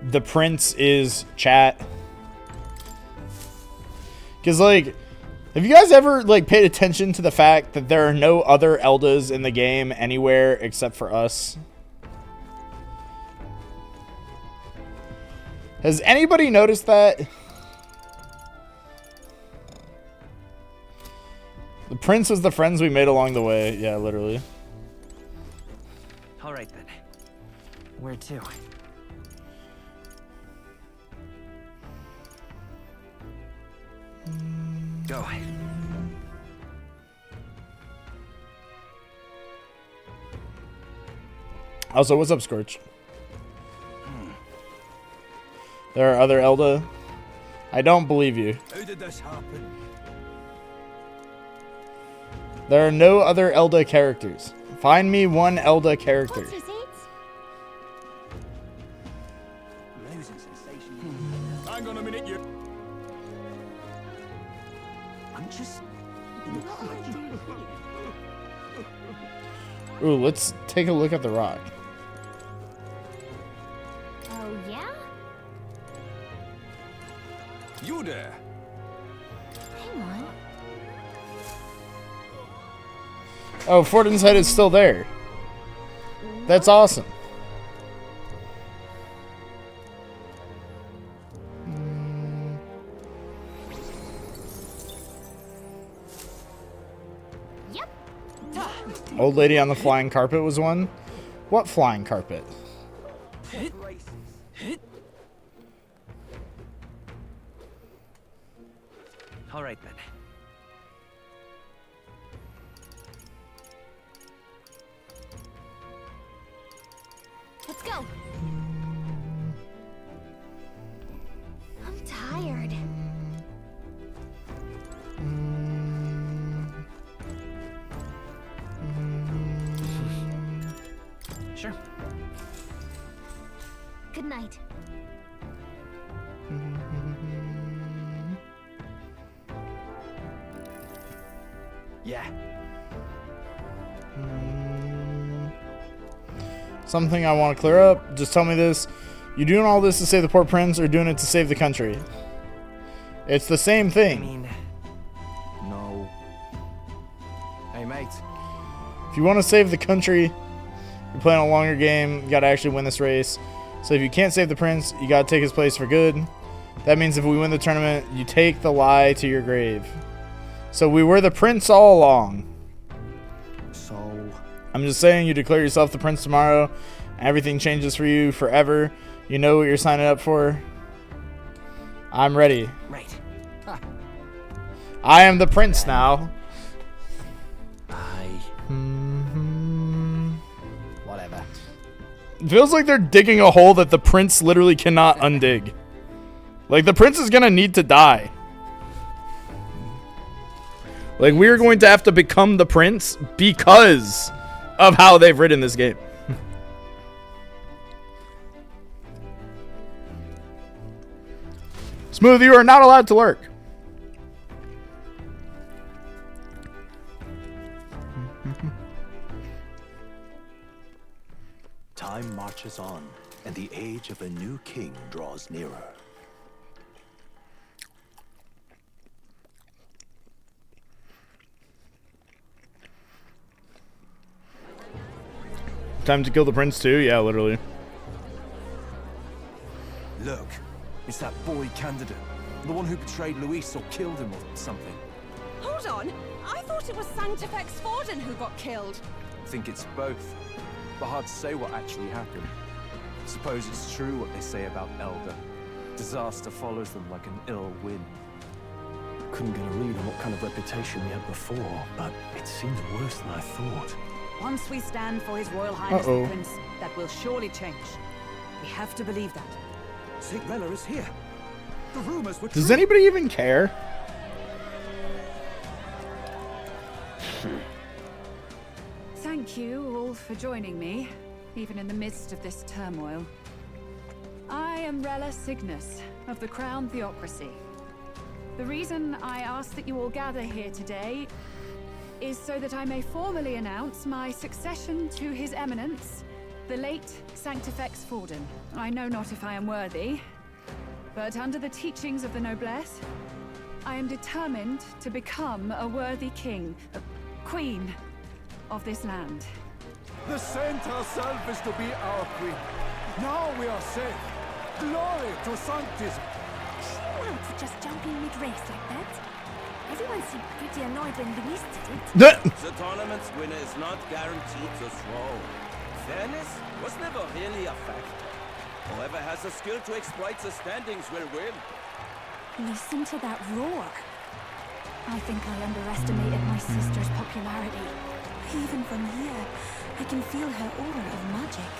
[SPEAKER 1] the prince is chat. Because like, have you guys ever like paid attention to the fact that there are no other Eldas in the game anywhere except for us? Has anybody noticed that? The prince was the friends we made along the way. Yeah, literally.
[SPEAKER 15] All right then. Where to? Go.
[SPEAKER 1] Also, what's up, Scorch? There are other Elda. I don't believe you.
[SPEAKER 23] How did this happen?
[SPEAKER 1] There are no other Elda characters. Find me one Elda character.
[SPEAKER 23] Losing sensation. Hang on a minute, you.
[SPEAKER 5] I'm just...
[SPEAKER 1] Ooh, let's take a look at the rock.
[SPEAKER 2] Oh, yeah?
[SPEAKER 23] You there?
[SPEAKER 2] Hang on.
[SPEAKER 1] Oh, Fortin's head is still there. That's awesome.
[SPEAKER 2] Yep.
[SPEAKER 1] Old lady on the flying carpet was one. What flying carpet?
[SPEAKER 15] All right then.
[SPEAKER 2] Let's go. I'm tired.
[SPEAKER 15] Sure.
[SPEAKER 2] Good night.
[SPEAKER 15] Yeah.
[SPEAKER 1] Something I want to clear up. Just tell me this. You doing all this to save the poor prince or doing it to save the country? It's the same thing.
[SPEAKER 12] I mean, no. Hey, mate.
[SPEAKER 1] If you want to save the country, you're playing a longer game. You got to actually win this race. So if you can't save the prince, you got to take his place for good. That means if we win the tournament, you take the lie to your grave. So we were the prince all along.
[SPEAKER 12] So...
[SPEAKER 1] I'm just saying, you declare yourself the prince tomorrow. Everything changes for you forever. You know what you're signing up for. I'm ready.
[SPEAKER 15] Right.
[SPEAKER 1] I am the prince now.
[SPEAKER 12] Whatever.
[SPEAKER 1] It feels like they're digging a hole that the prince literally cannot undig. Like, the prince is gonna need to die. Like, we're going to have to become the prince because of how they've written this game. Smooth, you are not allowed to lurk.
[SPEAKER 3] Time marches on, and the age of a new king draws nearer.
[SPEAKER 1] Time to kill the prince too? Yeah, literally.
[SPEAKER 4] Look, it's that boy candidate. The one who betrayed Luis or killed him or something.
[SPEAKER 7] Hold on! I thought it was Sanctifex Forden who got killed.
[SPEAKER 4] I think it's both. But hard to say what actually happened. Suppose it's true what they say about Elder. Disaster follows them like an ill wind. Couldn't get a read on what kind of reputation we had before, but it seemed worse than I thought.
[SPEAKER 9] Once we stand for His Royal Highness the Prince, that will surely change. We have to believe that.
[SPEAKER 13] Sigrella is here. The rumors were
[SPEAKER 1] Does anybody even care?
[SPEAKER 8] Thank you all for joining me, even in the midst of this turmoil. I am Rella Cygnus of the Crown Theocracy. The reason I ask that you all gather here today is so that I may formally announce my succession to His Eminence, the late Sanctifex Forden. I know not if I am worthy, but under the teachings of the noblesse, I am determined to become a worthy king, a queen of this land.
[SPEAKER 13] The saint herself is to be our queen. Now we are safe. Glory to Sanctism.
[SPEAKER 2] Chill out for just jumping mid-race like that. Everyone seemed pretty annoyed when Luis did it.
[SPEAKER 10] The tournament's winner is not guaranteed to throw. Fairness was never really a factor. Whoever has the skill to exploit the standings will win.
[SPEAKER 2] Listen to that roar. I think I underestimated my sister's popularity.
[SPEAKER 7] Even from here, I can feel her aura of magic.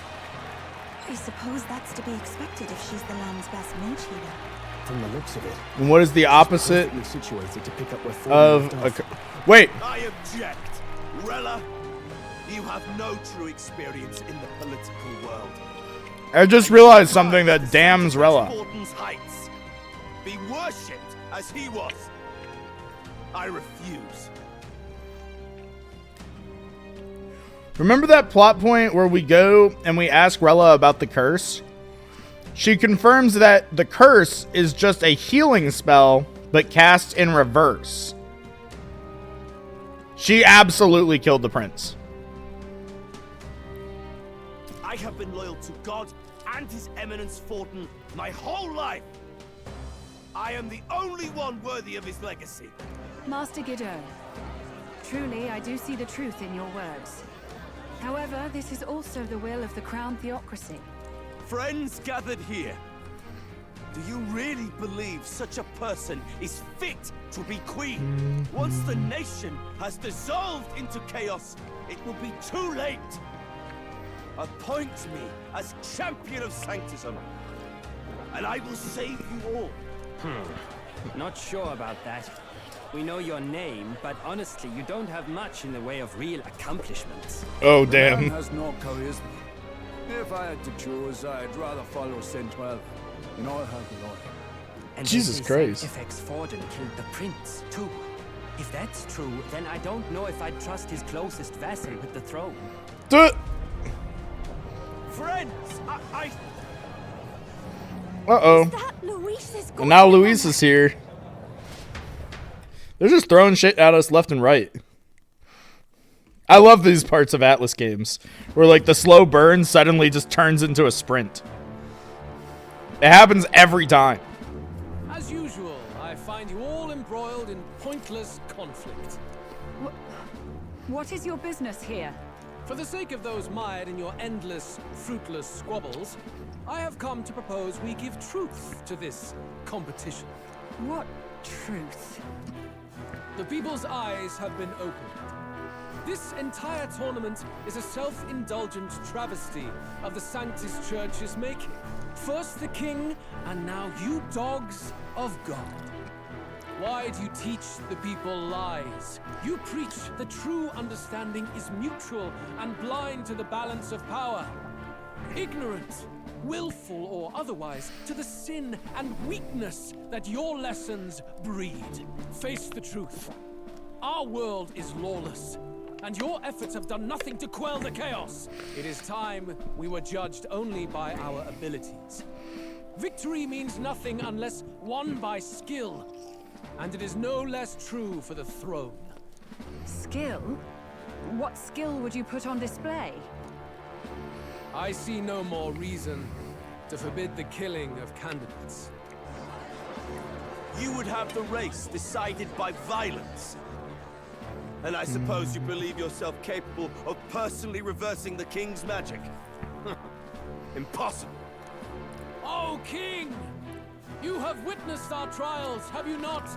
[SPEAKER 7] I suppose that's to be expected if she's the land's best mage healer.
[SPEAKER 4] From the looks of it.
[SPEAKER 1] And what is the opposite
[SPEAKER 4] situated to pick up where
[SPEAKER 1] of wait?
[SPEAKER 23] I object. Rella, you have no true experience in the political world.
[SPEAKER 1] I just realized something that damns Rella.
[SPEAKER 23] Fortin's heights. Be worshipped as he was. I refuse.
[SPEAKER 1] Remember that plot point where we go and we ask Rella about the curse? She confirms that the curse is just a healing spell, but cast in reverse. She absolutely killed the prince.
[SPEAKER 23] I have been loyal to God and His Eminence Fortin my whole life. I am the only one worthy of his legacy.
[SPEAKER 24] Master Guido, truly I do see the truth in your words. However, this is also the will of the Crown Theocracy.
[SPEAKER 23] Friends gathered here, do you really believe such a person is fit to be queen? Once the nation has dissolved into chaos, it will be too late. Appoint me as champion of Sanctism, and I will save you all.
[SPEAKER 14] Not sure about that. We know your name, but honestly, you don't have much in the way of real accomplishments.
[SPEAKER 1] Oh,
[SPEAKER 18] The
[SPEAKER 1] damn.
[SPEAKER 18] man has no charisma. If I had to choose, I'd rather follow Saint-Well in all her glory.
[SPEAKER 14] And
[SPEAKER 1] Jesus Christ.
[SPEAKER 14] Sanctifex Forden killed the prince, too. If that's true, then I don't know if I'd trust his closest vassal with the throne.
[SPEAKER 23] Friends, I...
[SPEAKER 1] Uh-oh. And now Luis is here. They're just throwing shit at us left and right. I love these parts of Atlas games where like the slow burn suddenly just turns into a sprint. It happens every time.
[SPEAKER 16] As usual, I find you all embroiled in pointless conflict.
[SPEAKER 24] What is your business here?
[SPEAKER 16] For the sake of those mired in your endless, fruitless squabbles, I have come to propose we give truth to this competition.
[SPEAKER 24] What truth?
[SPEAKER 16] The people's eyes have been opened. This entire tournament is a self-indulgent travesty of the Sanctus Church's making. First the king, and now you dogs of God. Why do you teach the people lies? You preach the true understanding is mutual and blind to the balance of power. Ignorant, willful or otherwise, to the sin and weakness that your lessons breed. Face the truth. Our world is lawless, and your efforts have done nothing to quell the chaos. It is time we were judged only by our abilities. Victory means nothing unless won by skill, and it is no less true for the throne.
[SPEAKER 24] Skill? What skill would you put on display?
[SPEAKER 16] I see no more reason to forbid the killing of candidates.
[SPEAKER 23] You would have the race decided by violence. And I suppose you believe yourself capable of personally reversing the king's magic? Impossible.
[SPEAKER 16] Oh, King! You have witnessed our trials, have you not?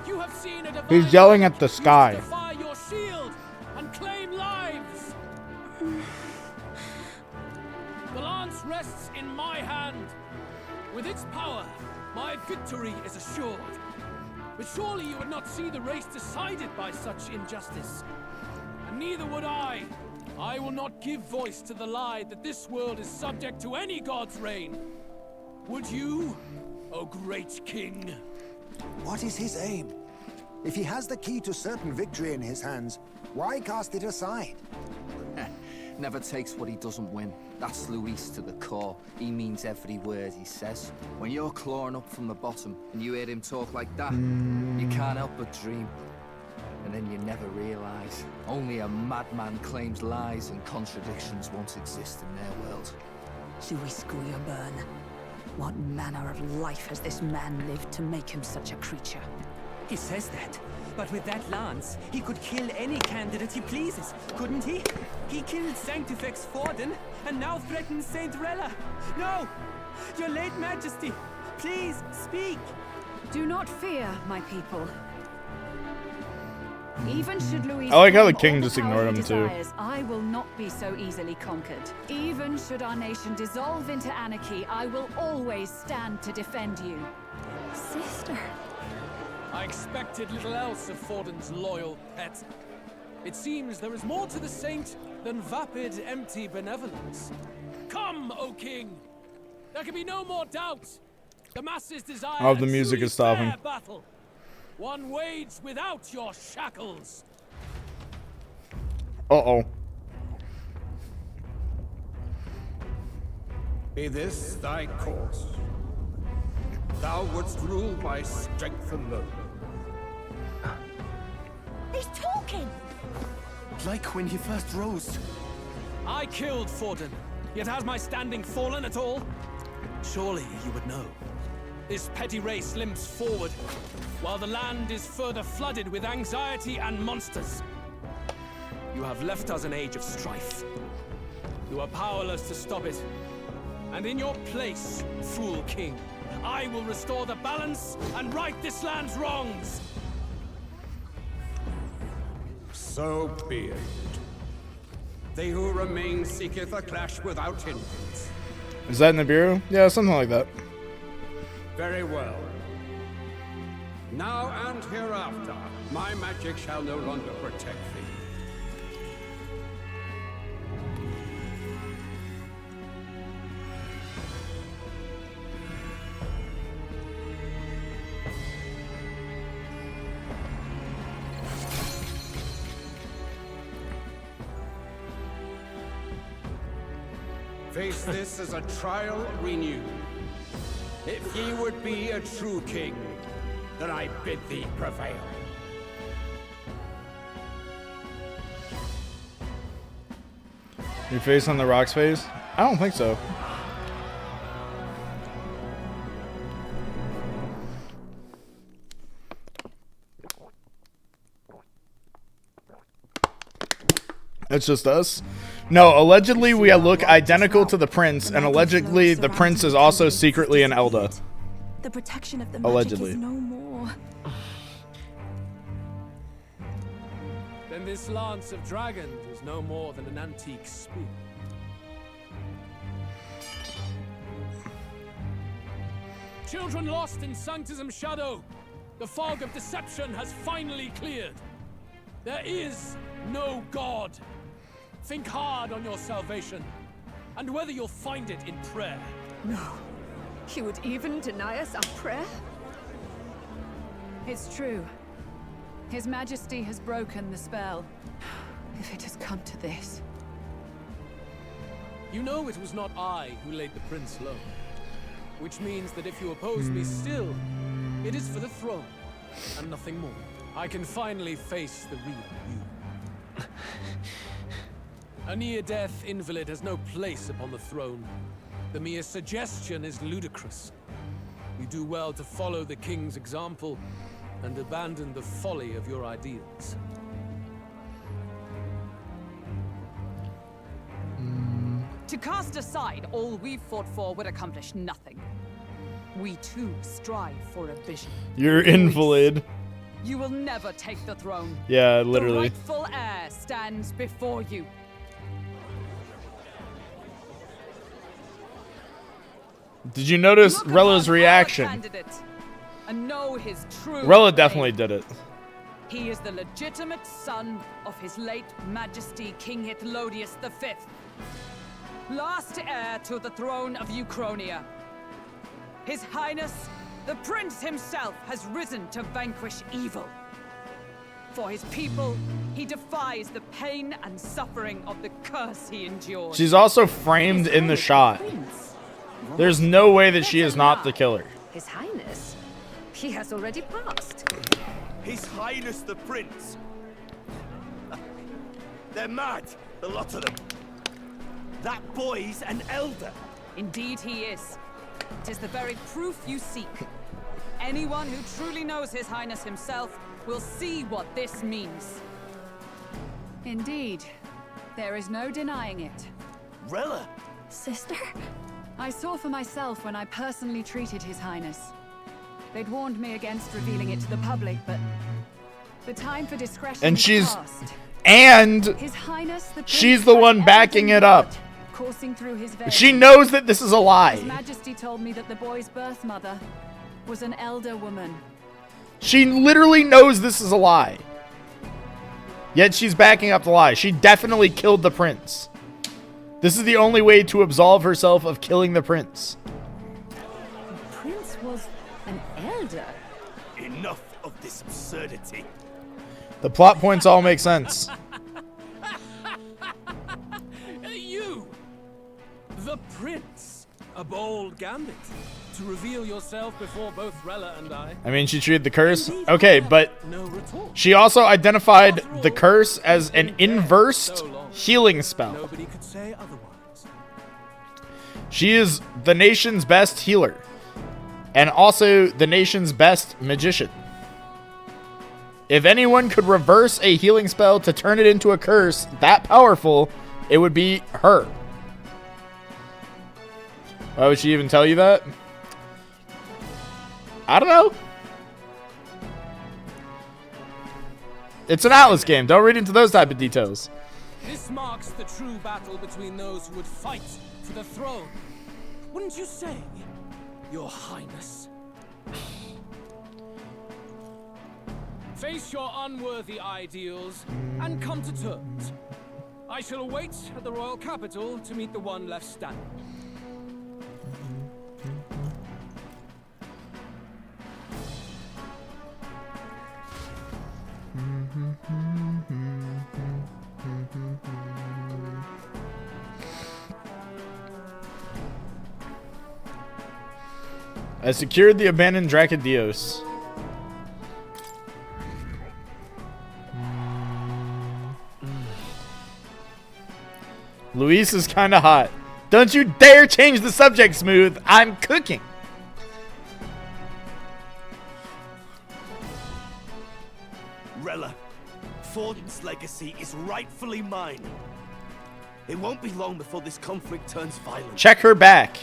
[SPEAKER 16] You have seen a divine
[SPEAKER 1] He's yelling at the sky.
[SPEAKER 16] defy your shield and claim lives. The lance rests in my hand. With its power, my victory is assured. But surely you would not see the race decided by such injustice. And neither would I. I will not give voice to the lie that this world is subject to any god's reign. Would you, O great king?
[SPEAKER 6] What is his aim? If he has the key to certain victory in his hands, why cast it aside?
[SPEAKER 12] Never takes what he doesn't win. That's Luis to the core. He means every word he says. When you're clawing up from the bottom and you hear him talk like that, you can't help but dream. And then you never realize. Only a madman claims lies and contradictions won't exist in their world.
[SPEAKER 20] Luis Guyonburn, what manner of life has this man lived to make him such a creature?
[SPEAKER 14] He says that, but with that lance, he could kill any candidate he pleases, couldn't he? He killed Sanctifex Forden, and now threatens Saint Rella. No! Your late majesty, please, speak!
[SPEAKER 24] Do not fear, my people. Even should Louis
[SPEAKER 1] I like how the
[SPEAKER 24] claim
[SPEAKER 1] king
[SPEAKER 24] all
[SPEAKER 1] just
[SPEAKER 24] power
[SPEAKER 1] ignored
[SPEAKER 24] he
[SPEAKER 1] him, too.
[SPEAKER 24] desires, I will not be so easily conquered. Even should our nation dissolve into anarchy, I will always stand to defend you.
[SPEAKER 2] Sister.
[SPEAKER 16] I expected little else of Forden's loyal pet. It seems there is more to the saint than vapid, empty benevolence. Come, O king! There can be no more doubt. The masses desire
[SPEAKER 1] Oh, the
[SPEAKER 16] a
[SPEAKER 1] music
[SPEAKER 16] truly
[SPEAKER 1] is stopping.
[SPEAKER 16] fair battle. One waged without your shackles.
[SPEAKER 1] Uh-oh.
[SPEAKER 11] Be this thy course. Thou wouldst rule by strength alone.
[SPEAKER 7] He's talking!
[SPEAKER 16] Like when he first rose. I killed Forden, yet has my standing fallen at all? Surely you would know. This petty race limps forward, while the land is further flooded with anxiety and monsters. You have left us an age of strife. You are powerless to stop it. And in your place, fool king, I will restore the balance and right this land's wrongs.
[SPEAKER 11] So be it. They who remain seeketh a clash without hindrance.
[SPEAKER 1] Is that in the bureau? Yeah, something like that.
[SPEAKER 11] Very well. Now and hereafter, my magic shall no longer protect thee. Face this as a trial renewed. If ye would be a true king, then I bid thee prevail.
[SPEAKER 1] Your face on the rock's face? I don't think so. It's just us? No, allegedly we look identical to the prince, and allegedly the prince is also secretly an Elda.
[SPEAKER 7] The protection of the magic
[SPEAKER 1] Allegedly.
[SPEAKER 7] is no more.
[SPEAKER 16] Then this lance of dragons is no more than an antique spear. Children lost in Sanctism's shadow, the fog of deception has finally cleared. There is no God. Think hard on your salvation, and whether you'll find it in prayer.
[SPEAKER 24] No. He would even deny us our prayer? It's true. His Majesty has broken the spell. If it has come to this.
[SPEAKER 16] You know it was not I who laid the prince low. Which means that if you oppose me still, it is for the throne, and nothing more. I can finally face the real you. A near-death invalid has no place upon the throne. The mere suggestion is ludicrous. You do well to follow the king's example and abandon the folly of your ideals.
[SPEAKER 9] To cast aside all we've fought for would accomplish nothing. We too strive for a vision.
[SPEAKER 1] You're invalid.
[SPEAKER 9] You will never take the throne.
[SPEAKER 1] Yeah, literally.
[SPEAKER 9] The rightful heir stands before you.
[SPEAKER 1] Did you notice Rella's reaction?
[SPEAKER 9] Candidate, and know his true
[SPEAKER 1] Rella
[SPEAKER 9] name.
[SPEAKER 1] definitely did it.
[SPEAKER 9] He is the legitimate son of his late Majesty King Hythlodius V, last heir to the throne of Uchronia. His Highness, the Prince himself, has risen to vanquish evil. For his people, he defies the pain and suffering of the curse he endured.
[SPEAKER 1] She's also framed in the shot. There's no way that she is not the killer.
[SPEAKER 17] His Highness? He has already passed.
[SPEAKER 10] His Highness the Prince. They're mad, the lot of them. That boy's an elder.
[SPEAKER 9] Indeed he is. It is the very proof you seek. Anyone who truly knows His Highness himself will see what this means.
[SPEAKER 24] Indeed. There is no denying it.
[SPEAKER 10] Rella!
[SPEAKER 24] Sister? I saw for myself when I personally treated His Highness. They'd warned me against revealing it to the public, but The time for discretion
[SPEAKER 1] And
[SPEAKER 24] is
[SPEAKER 1] she's
[SPEAKER 24] past.
[SPEAKER 1] and
[SPEAKER 24] His Highness, the
[SPEAKER 1] she's
[SPEAKER 24] Prince
[SPEAKER 1] the
[SPEAKER 24] has
[SPEAKER 1] one
[SPEAKER 24] ever
[SPEAKER 1] backing
[SPEAKER 24] been
[SPEAKER 1] it up.
[SPEAKER 24] good, coursing through his veins.
[SPEAKER 1] She knows that this is a
[SPEAKER 24] His
[SPEAKER 1] lie.
[SPEAKER 24] Majesty told me that the boy's birth mother was an elder woman.
[SPEAKER 1] She literally knows this is a lie. Yet she's backing up the lie. She definitely killed the prince. This is the only way to absolve herself of killing the prince.
[SPEAKER 24] The prince was an elder.
[SPEAKER 10] Enough of this absurdity.
[SPEAKER 1] The plot points all make sense.
[SPEAKER 11] You! The Prince! A bold gambit. To reveal yourself before both Rella and I.
[SPEAKER 1] I mean, she treated the curse. Okay, but
[SPEAKER 11] No retort.
[SPEAKER 1] she also identified the curse as an inversed healing spell.
[SPEAKER 11] Nobody could say otherwise.
[SPEAKER 1] She is the nation's best healer. And also the nation's best magician. If anyone could reverse a healing spell to turn it into a curse that powerful, it would be her. Why would she even tell you that? I don't know. It's an Atlas game. Don't read into those type of details.
[SPEAKER 11] This marks the true battle between those who would fight for the throne. Wouldn't you say, Your Highness? Face your unworthy ideals and come to terms. I shall await at the royal capital to meet the one left standing.
[SPEAKER 1] I secured the abandoned Dracadios. Luis is kind of hot. Don't you dare change the subject, Smooth. I'm cooking.
[SPEAKER 10] Rella, Forden's legacy is rightfully mine. It won't be long before this conflict turns violent.
[SPEAKER 1] Check her back.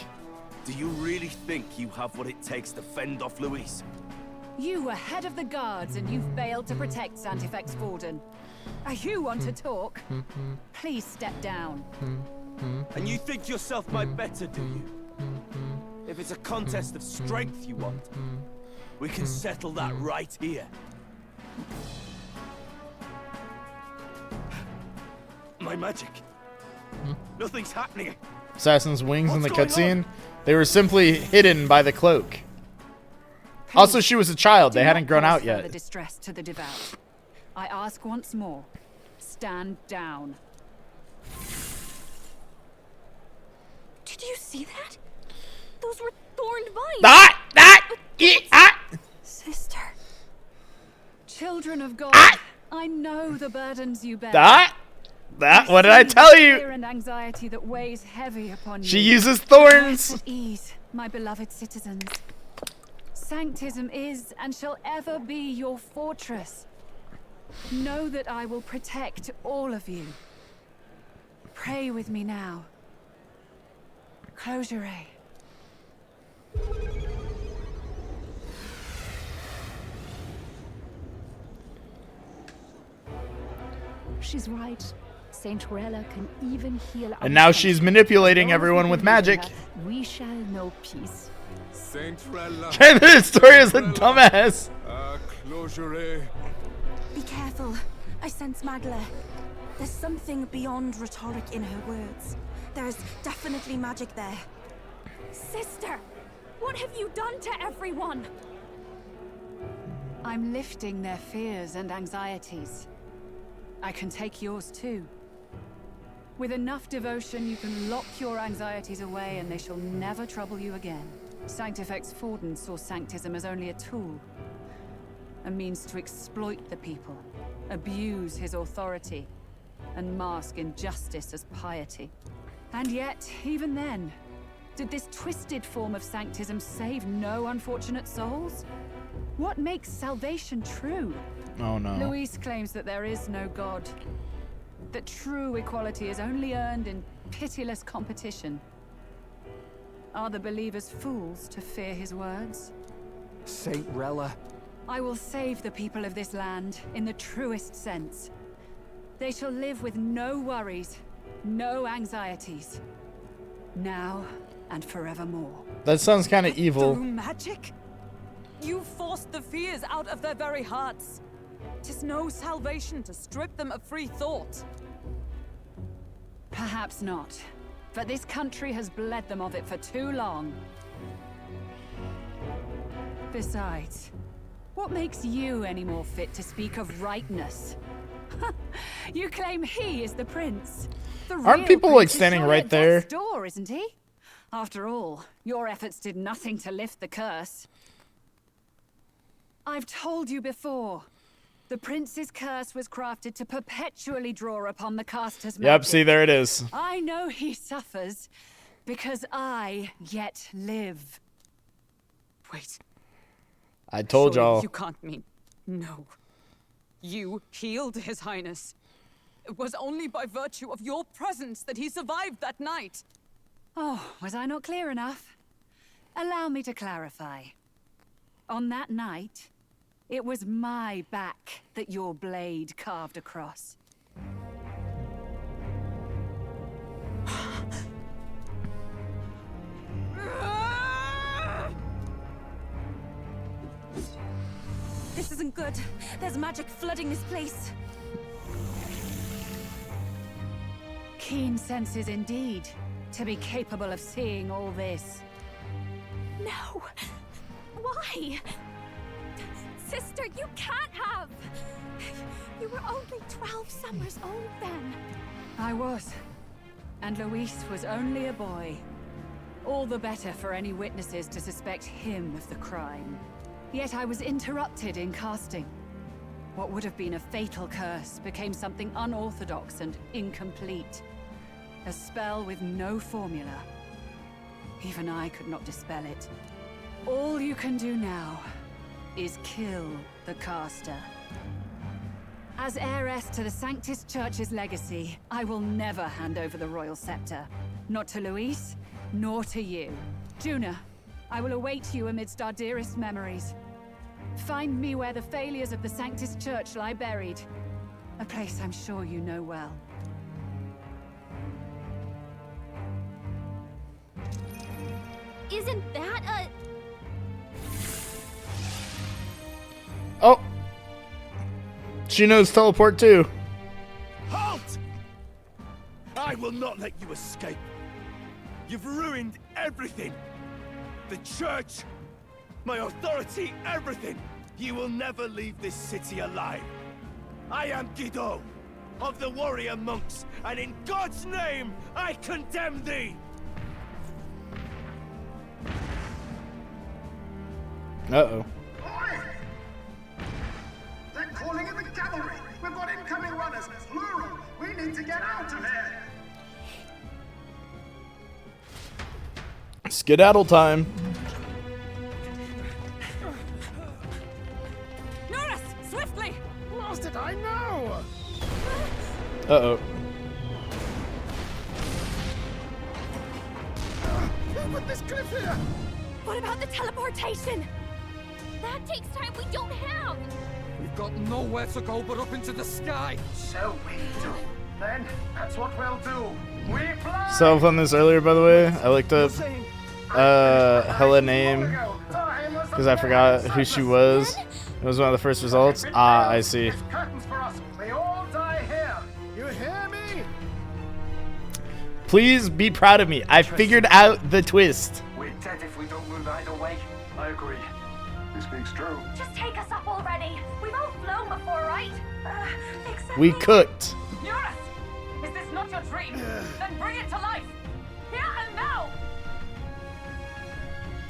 [SPEAKER 10] Do you really think you have what it takes to fend off Luis?
[SPEAKER 24] You were head of the guards and you failed to protect Santifex Forden. You want to talk? Please step down.
[SPEAKER 10] And you think yourself my better, do you? If it's a contest of strength you want, we can settle that right here. My magic. Nothing's happening.
[SPEAKER 1] Assassin's wings in the
[SPEAKER 10] What's going
[SPEAKER 1] cutscene. They were simply hidden by the cloak. Also, she was a child. They hadn't grown out
[SPEAKER 24] The
[SPEAKER 1] yet.
[SPEAKER 24] distress to the devout. I ask once more. Stand down.
[SPEAKER 2] Did you see that? Those were thorned vines.
[SPEAKER 24] Sister. Children of God, I know the burdens you bear.
[SPEAKER 1] What did I tell you?
[SPEAKER 24] Fear and anxiety that weighs heavy upon you.
[SPEAKER 1] She uses thorns.
[SPEAKER 24] Rest at ease, my beloved citizens. Sanctism is and shall ever be your fortress. Know that I will protect all of you. Pray with me now. Close your eye.
[SPEAKER 2] She's right. Saint Rella can even heal.
[SPEAKER 1] And now she's manipulating everyone with magic.
[SPEAKER 2] We shall know peace.
[SPEAKER 18] Saint Rella.
[SPEAKER 1] This story is a dumbass.
[SPEAKER 18] Closure.
[SPEAKER 7] Be careful. I sense Magla. There's something beyond rhetoric in her words. There's definitely magic there.
[SPEAKER 24] Sister, what have you done to everyone? I'm lifting their fears and anxieties. I can take yours too. With enough devotion, you can lock your anxieties away and they shall never trouble you again. Sanctifex Forden saw Sanctism as only a tool. A means to exploit the people, abuse his authority, and mask injustice as piety. And yet, even then, did this twisted form of Sanctism save no unfortunate souls? What makes salvation true?
[SPEAKER 1] Oh no.
[SPEAKER 24] Luis claims that there is no God. That true equality is only earned in pitiless competition. Are the believers fools to fear his words?
[SPEAKER 4] Saint Rella,
[SPEAKER 24] I will save the people of this land in the truest sense. They shall live with no worries, no anxieties. Now and forevermore.
[SPEAKER 1] That sounds kind of evil.
[SPEAKER 9] Through magic? You forced the fears out of their very hearts. 'Tis no salvation to strip them of free thought.
[SPEAKER 24] Perhaps not. But this country has bled them of it for too long. Besides, what makes you any more fit to speak of rightness? You claim he is the prince. The
[SPEAKER 1] Aren't
[SPEAKER 24] real
[SPEAKER 1] people like
[SPEAKER 24] prince is
[SPEAKER 1] standing
[SPEAKER 24] surely
[SPEAKER 1] right
[SPEAKER 24] at
[SPEAKER 1] there?
[SPEAKER 24] death's door, isn't he? After all, your efforts did nothing to lift the curse. I've told you before. The prince's curse was crafted to perpetually draw upon the caster's magic.
[SPEAKER 1] Yep, see, there it is.
[SPEAKER 24] I know he suffers because I yet live.
[SPEAKER 9] Wait.
[SPEAKER 1] I told
[SPEAKER 9] Surely
[SPEAKER 1] y'all.
[SPEAKER 9] You can't mean... No. You healed His Highness. It was only by virtue of your presence that he survived that night.
[SPEAKER 24] Oh, was I not clear enough? Allow me to clarify. On that night, it was my back that your blade carved across.
[SPEAKER 7] This isn't good. There's magic flooding this place.
[SPEAKER 24] Keen senses indeed, to be capable of seeing all this.
[SPEAKER 2] No! Why? Sister, you can't have! You were only 12 summers old then.
[SPEAKER 24] I was. And Luis was only a boy. All the better for any witnesses to suspect him of the crime. Yet I was interrupted in casting. What would have been a fatal curse became something unorthodox and incomplete. A spell with no formula. Even I could not dispel it. All you can do now is kill the caster. As heiress to the Sanctus Church's legacy, I will never hand over the royal scepter. Not to Luis, nor to you. Juna, I will await you amidst our dearest memories. Find me where the failures of the Sanctus Church lie buried. A place I'm sure you know well.
[SPEAKER 2] Isn't that a...
[SPEAKER 1] Oh! She knows teleport too.
[SPEAKER 13] Halt! I will not let you escape. You've ruined everything. The church, my authority, everything. You will never leave this city alive. I am Guido, of the warrior monks, and in God's name, I condemn thee!
[SPEAKER 1] Uh-oh.
[SPEAKER 5] They're calling in the cavalry! We've got incoming runners, plural! We need to get out of here!
[SPEAKER 1] Skedaddle time.
[SPEAKER 9] Norris, swiftly!
[SPEAKER 5] Lost it, I know!
[SPEAKER 1] Uh-oh.
[SPEAKER 5] With this cliff here!
[SPEAKER 2] What about the teleportation? That takes time we don't have!
[SPEAKER 11] We've got nowhere to go but up into the sky.
[SPEAKER 5] So we do. Then, that's what we'll do. We fly!
[SPEAKER 1] So I've done this earlier, by the way. I looked up Hella name because I forgot who she was. It was one of the first results. Ah, I see.
[SPEAKER 5] Curtains for us. We all die here. You hear me?
[SPEAKER 1] Please be proud of me. I figured out the twist.
[SPEAKER 5] We're dead if we don't move either way. I agree. This speaks true.
[SPEAKER 2] Just take us up already. We've all flown before, right? Except
[SPEAKER 1] We cooked.
[SPEAKER 9] Norris, is this not your dream? Then bring it to life. Here and now.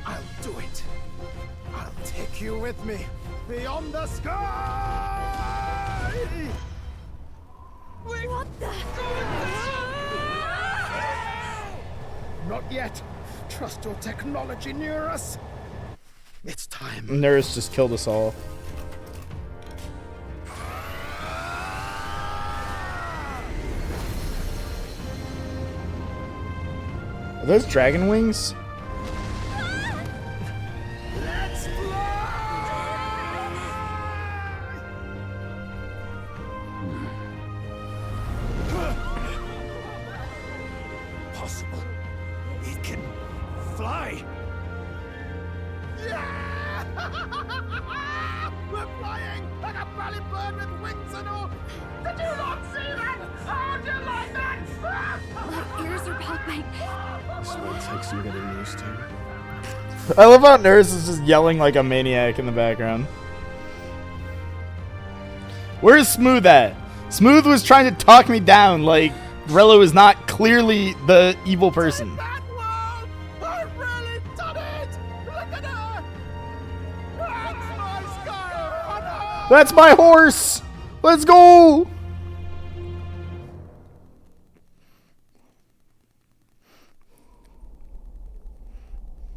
[SPEAKER 5] I'll do it. I'll take you with me. Beyond the sky!
[SPEAKER 2] What the?
[SPEAKER 5] Not yet. Trust your technology near us. It's time.
[SPEAKER 1] Nurse just killed us all. Are those dragon wings?
[SPEAKER 5] Let's fly! We're flying like a bally bird with wings and all. Did you not see that? How do you like that?
[SPEAKER 2] My ears are popping.
[SPEAKER 4] This will take some getting used to.
[SPEAKER 1] I love how Nurse is just yelling like a maniac in the background. Where's Smooth at? Smooth was trying to talk me down like Rello is not clearly the evil person.
[SPEAKER 5] I've really done it! Look at her! That's my sky!
[SPEAKER 1] That's my horse! Let's go!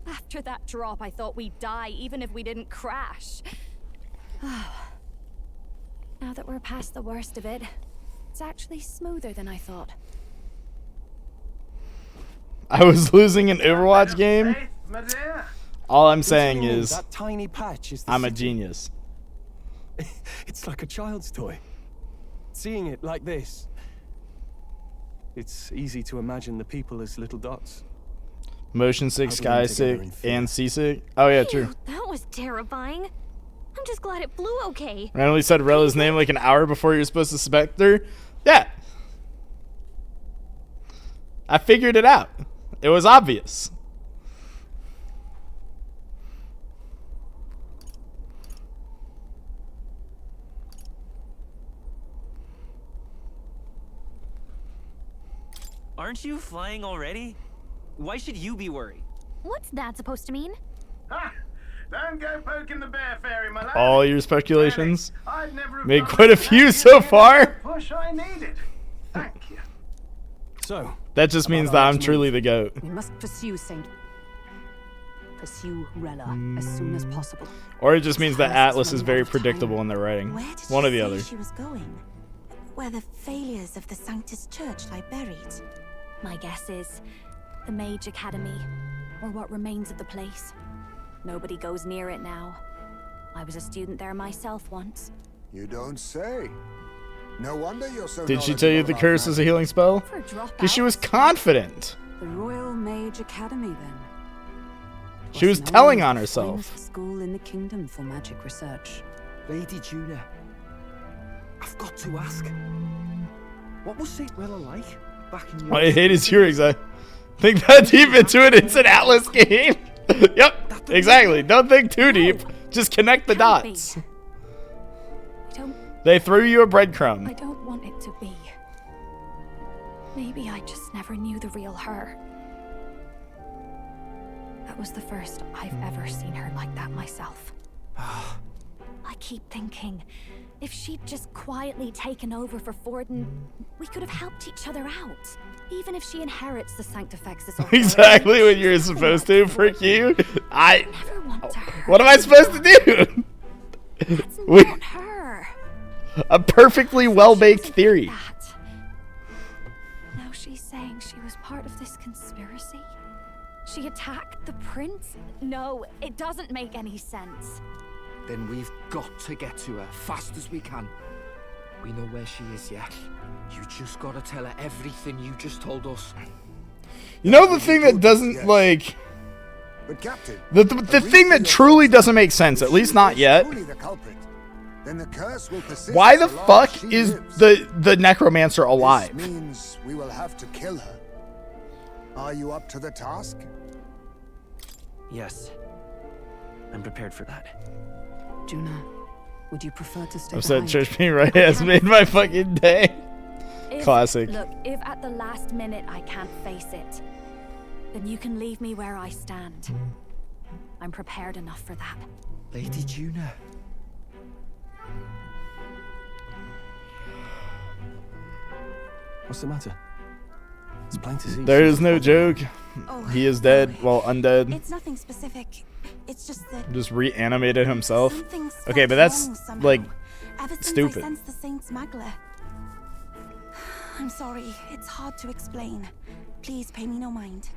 [SPEAKER 8] After that drop, I thought we'd die, even if we didn't crash. Now that we're past the worst of it, it's actually smoother than I thought.
[SPEAKER 1] I was losing an Overwatch game. All I'm saying
[SPEAKER 4] Between
[SPEAKER 1] is,
[SPEAKER 4] that tiny patch is the
[SPEAKER 1] I'm a
[SPEAKER 4] city.
[SPEAKER 1] genius.
[SPEAKER 4] It's like a child's toy. Seeing it like this, it's easy to imagine the people as little dots.
[SPEAKER 1] Motion sick,
[SPEAKER 4] Huddling
[SPEAKER 1] sky
[SPEAKER 4] together
[SPEAKER 1] sick,
[SPEAKER 4] in fear.
[SPEAKER 1] and seasick. Oh yeah, true.
[SPEAKER 2] That was terrifying. I'm just glad it flew okay.
[SPEAKER 1] Randomly said Rella's name like an hour before you're supposed to suspect her. Yeah. I figured it out. It was obvious.
[SPEAKER 15] Aren't you flying already? Why should you be worried?
[SPEAKER 2] What's that supposed to mean?
[SPEAKER 5] Ha! Don't go poking the bear fairy, my lad.
[SPEAKER 1] All your speculations.
[SPEAKER 5] I'd never have
[SPEAKER 1] Made
[SPEAKER 5] done
[SPEAKER 1] quite a
[SPEAKER 5] that
[SPEAKER 1] few
[SPEAKER 5] if
[SPEAKER 1] so
[SPEAKER 5] you hadn't
[SPEAKER 1] far.
[SPEAKER 5] had the push I needed. Thank you.
[SPEAKER 4] So,
[SPEAKER 1] That just means that I'm truly the GOAT.
[SPEAKER 20] We must pursue Rella as soon as possible.
[SPEAKER 1] Or it just means that Atlas is very predictable in their writing.
[SPEAKER 7] Where did
[SPEAKER 1] One
[SPEAKER 7] she
[SPEAKER 1] or the
[SPEAKER 7] say
[SPEAKER 1] other.
[SPEAKER 7] she was going? Where the failures of the Sanctus Church lie buried?
[SPEAKER 8] My guess is the Mage Academy, or what remains of the place. Nobody goes near it now. I was a student there myself once.
[SPEAKER 6] You don't say. No wonder you're so
[SPEAKER 1] Did she tell you the
[SPEAKER 6] knowledgeable
[SPEAKER 1] curse
[SPEAKER 6] about
[SPEAKER 1] is a healing spell?
[SPEAKER 8] For dropouts.
[SPEAKER 1] Because she was confident.
[SPEAKER 20] The Royal Mage Academy, then.
[SPEAKER 1] She was
[SPEAKER 20] What's
[SPEAKER 1] telling
[SPEAKER 20] known
[SPEAKER 1] on
[SPEAKER 20] as the
[SPEAKER 1] herself.
[SPEAKER 20] finest school in the kingdom for magic research.
[SPEAKER 12] Lady Juna, I've got to ask. What was St. Rella like back in your...
[SPEAKER 1] I hate his hearings. I think that deep into it. It's an Atlas game. Yep, exactly. Don't think too deep. Just connect the dots. They threw you a breadcrumb.
[SPEAKER 8] I don't want it to be. Maybe I just never knew the real her. That was the first I've ever seen her like that myself. I keep thinking, if she'd just quietly taken over for Forden, we could have helped each other out. Even if she inherits the Sanctifex's authority.
[SPEAKER 1] Exactly what you're supposed to, frick you. What am I supposed to do?
[SPEAKER 8] That's not her.
[SPEAKER 1] A perfectly well-baked theory.
[SPEAKER 8] Now she's saying she was part of this conspiracy? She attacked the prince? No, it doesn't make any sense.
[SPEAKER 12] Then we've got to get to her fast as we can. We know where she is, yeah? You just gotta tell her everything you just told us.
[SPEAKER 1] You know the thing that doesn't, like...
[SPEAKER 6] But Captain,
[SPEAKER 1] The thing that truly doesn't make sense, at least not yet.
[SPEAKER 6] the culprit, then the curse will persist
[SPEAKER 1] Why the
[SPEAKER 6] so long
[SPEAKER 1] fuck
[SPEAKER 6] as she
[SPEAKER 1] is
[SPEAKER 6] lives.
[SPEAKER 1] the necromancer alive?
[SPEAKER 6] This means we will have to kill her. Are you up to the task?
[SPEAKER 14] Yes. I'm prepared for that.
[SPEAKER 20] Juna, would you prefer to stay
[SPEAKER 1] I've said
[SPEAKER 20] behind?
[SPEAKER 1] church being right has made my fucking day. Classic.
[SPEAKER 8] Look, if at the last minute I can't face it, then you can leave me where I stand. I'm prepared enough for that.
[SPEAKER 12] Lady Juna.
[SPEAKER 4] What's the matter? It's plain to see.
[SPEAKER 1] There is no joke.
[SPEAKER 7] Oh,
[SPEAKER 1] He is dead, well, undead.
[SPEAKER 7] It's nothing specific. It's just that
[SPEAKER 1] Just reanimated himself.
[SPEAKER 7] something's
[SPEAKER 1] Okay, but
[SPEAKER 7] felt
[SPEAKER 1] that's,
[SPEAKER 7] wrong somehow.
[SPEAKER 1] like,
[SPEAKER 7] Ever since
[SPEAKER 1] stupid.
[SPEAKER 7] I sensed the Saint Smuggler. I'm sorry, it's hard to explain. Please pay me no mind.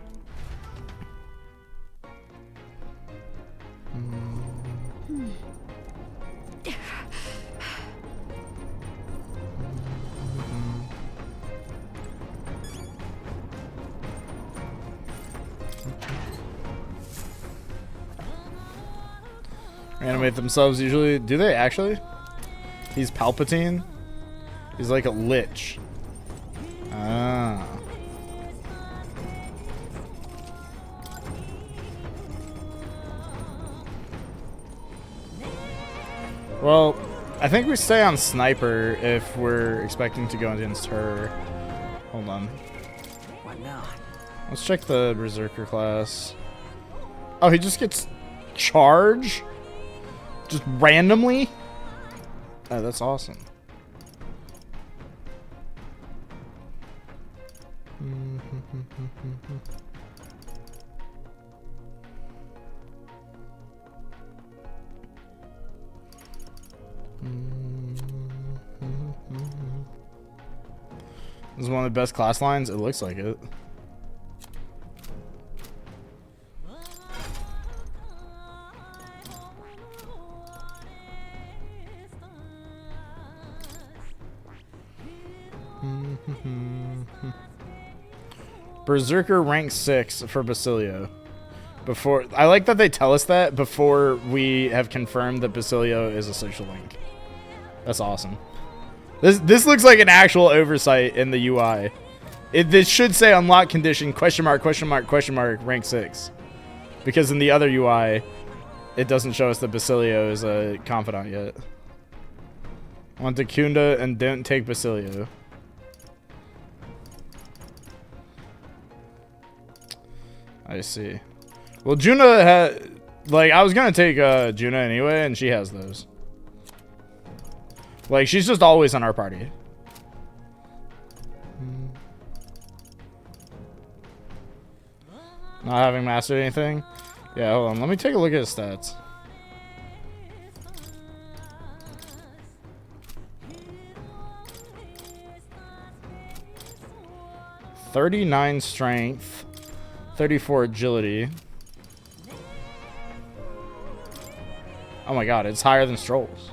[SPEAKER 1] Reanimate themselves usually. Do they actually? He's Palpatine? He's like a lich. Ah. Well, I think we stay on Sniper if we're expecting to go against her. Hold on.
[SPEAKER 14] What now?
[SPEAKER 1] Let's check the Berserker class. Oh, he just gets charge? Just randomly? Oh, that's awesome. This is one of the best class lines. It looks like it. Berserker rank 6 for Basilio. Before, I like that they tell us that before we have confirmed that Basilio is a social link. That's awesome. This looks like an actual oversight in the UI. This should say unlock condition question mark rank 6. Because in the other UI, it doesn't show us that Basilio is a confidant yet. Want to Kunda and don't take Basilio. I see. Well, Juna had, like, I was gonna take Juna anyway, and she has those. Like, she's just always on our party. Not having mastered anything? Yeah, hold on. Let me take a look at his stats. .39 strength. 34 agility. Oh my god, it's higher than Stroll's.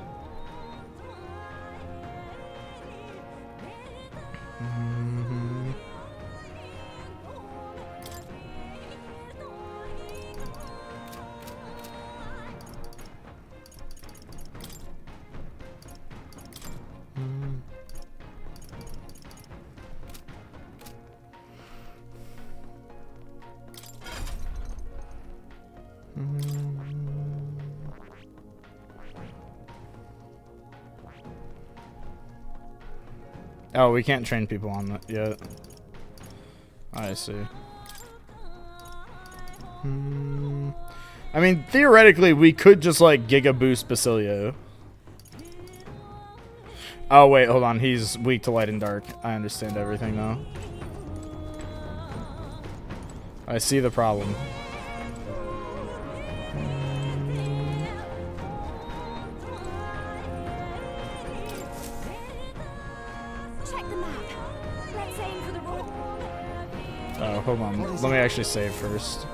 [SPEAKER 1] Oh, we can't train people on that yet. I see. I mean, theoretically, we could just, like, Giga Boost Basilio. Oh, wait, hold on. He's weak to light and dark. I understand everything now. I see the problem. Oh, hold on. Let me actually save first.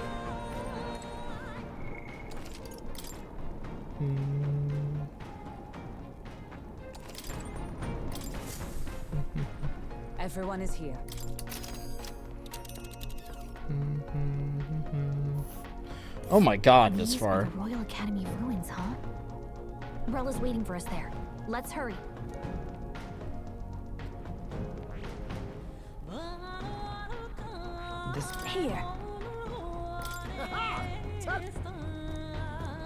[SPEAKER 9] Everyone is here.
[SPEAKER 1] Oh my god, this far.
[SPEAKER 2] The Royal Academy ruins, huh? Rella's waiting for us there. Let's hurry.
[SPEAKER 9] Here.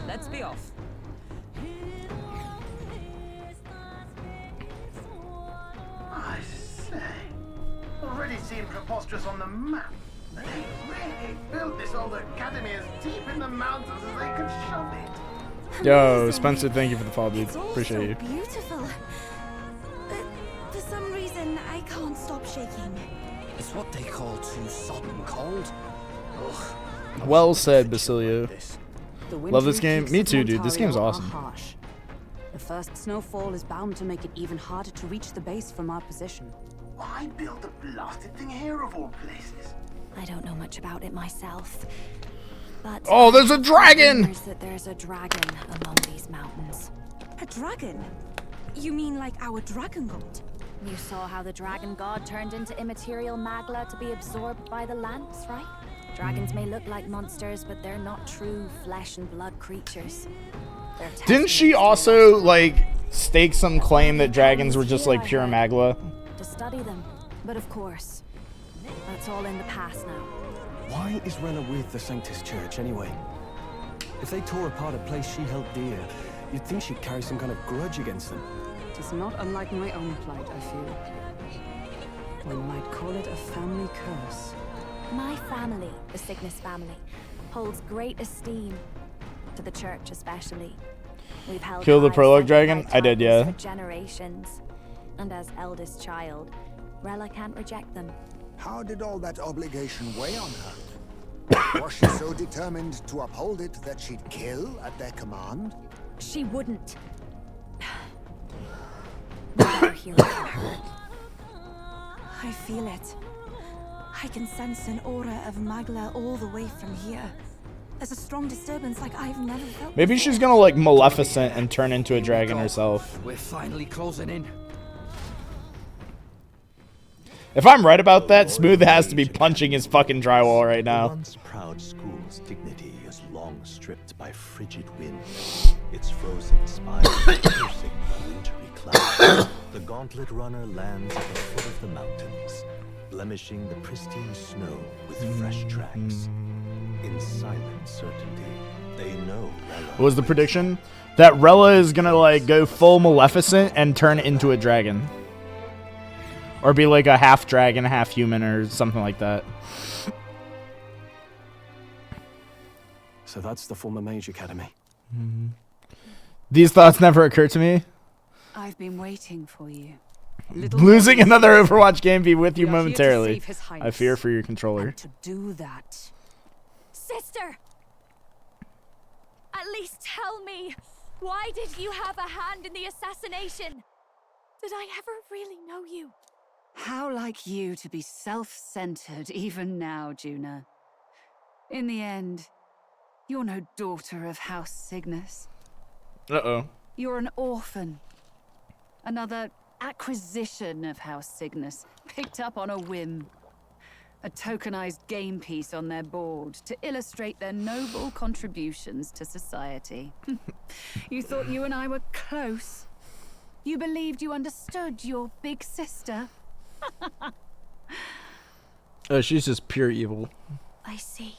[SPEAKER 9] Let's be off.
[SPEAKER 5] I say, already seemed preposterous on the map. They really built this old academy as deep in the mountains as they could shove it.
[SPEAKER 1] Yo, Spencer, thank you for the follow, dude. Appreciate you.
[SPEAKER 7] Beautiful. But for some reason, I can't stop shaking.
[SPEAKER 12] It's what they call too sodden cold. Ugh.
[SPEAKER 1] Well said, Basilio.
[SPEAKER 9] The
[SPEAKER 1] Love this
[SPEAKER 9] wintry
[SPEAKER 1] game.
[SPEAKER 9] peaks
[SPEAKER 1] Me
[SPEAKER 9] of
[SPEAKER 1] too, dude. This game's
[SPEAKER 9] Ontario are
[SPEAKER 1] awesome.
[SPEAKER 9] harsh. The first snowfall is bound to make it even harder to reach the base from our position.
[SPEAKER 5] Why build the blasted thing here of all places?
[SPEAKER 2] I don't know much about it myself, but
[SPEAKER 1] oh, there's a dragon!
[SPEAKER 2] Rumors that there's a dragon among these mountains.
[SPEAKER 7] A dragon? You mean like our dragon god?
[SPEAKER 2] You saw how the dragon god turned into immaterial magla to be absorbed by the lance, right?
[SPEAKER 8] Dragons may look like monsters, but they're not true flesh and blood creatures. They're
[SPEAKER 1] Didn't she also, like, stake some claim that dragons were just, like, pure magla?
[SPEAKER 8] to study them. But of course, that's all in the past now.
[SPEAKER 4] Why is Rella with the Sanctus Church, anyway? If they tore apart a place she held dear, you'd think she'd carry some kind of grudge against them.
[SPEAKER 9] It is not unlike my own plight, I feel. One might call it a family curse.
[SPEAKER 8] My family, the Cygnus family, holds great esteem, to the church especially. We've held
[SPEAKER 1] Kill the
[SPEAKER 8] high
[SPEAKER 1] prologue
[SPEAKER 8] sacrifice
[SPEAKER 1] dragon? I did,
[SPEAKER 8] titles
[SPEAKER 1] yeah.
[SPEAKER 8] for generations. And as eldest child, Rella can't reject them.
[SPEAKER 6] How did all that obligation weigh on her? Was she so determined to uphold it that she'd kill at their command?
[SPEAKER 8] She wouldn't. Never heal her.
[SPEAKER 7] I feel it. I can sense an aura of Magla all the way from here. There's a strong disturbance like I've never felt.
[SPEAKER 1] Maybe she's gonna, like, Maleficent and turn into a dragon herself.
[SPEAKER 12] We're finally closing in.
[SPEAKER 1] If I'm right about that, Smooth has to be punching his fucking drywall right
[SPEAKER 3] The
[SPEAKER 1] now.
[SPEAKER 3] once proud school's dignity is long stripped by frigid wind. Its frozen spires piercing the wintry clouds. The gauntlet runner lands at the foot of the mountains, blemishing the pristine snow with fresh tracks. In silent certainty, they know Rella.
[SPEAKER 1] What was the prediction? That Rella is gonna, like, go full Maleficent and turn into a dragon. Or be like a half dragon, half human, or something like that.
[SPEAKER 4] So that's the former Mage Academy.
[SPEAKER 1] These thoughts never occurred to me.
[SPEAKER 24] I've been waiting for you.
[SPEAKER 1] Losing another Overwatch game be with you
[SPEAKER 24] We are here to
[SPEAKER 1] momentarily.
[SPEAKER 24] save His
[SPEAKER 1] I
[SPEAKER 24] Highness.
[SPEAKER 1] fear for your controller.
[SPEAKER 24] To do that,
[SPEAKER 8] Sister! At least tell me, why did you have a hand in the assassination? Did I ever really know you?
[SPEAKER 24] how like you to be self-centered even now, Juna. In the end, you're no daughter of House Cygnus.
[SPEAKER 1] Uh-oh.
[SPEAKER 24] You're an orphan. Another acquisition of House Cygnus, picked up on a whim. A tokenized game piece on their board to illustrate their noble contributions to society. You thought you and I were close? You believed you understood your big sister?
[SPEAKER 1] Oh, she's just pure evil.
[SPEAKER 8] I see.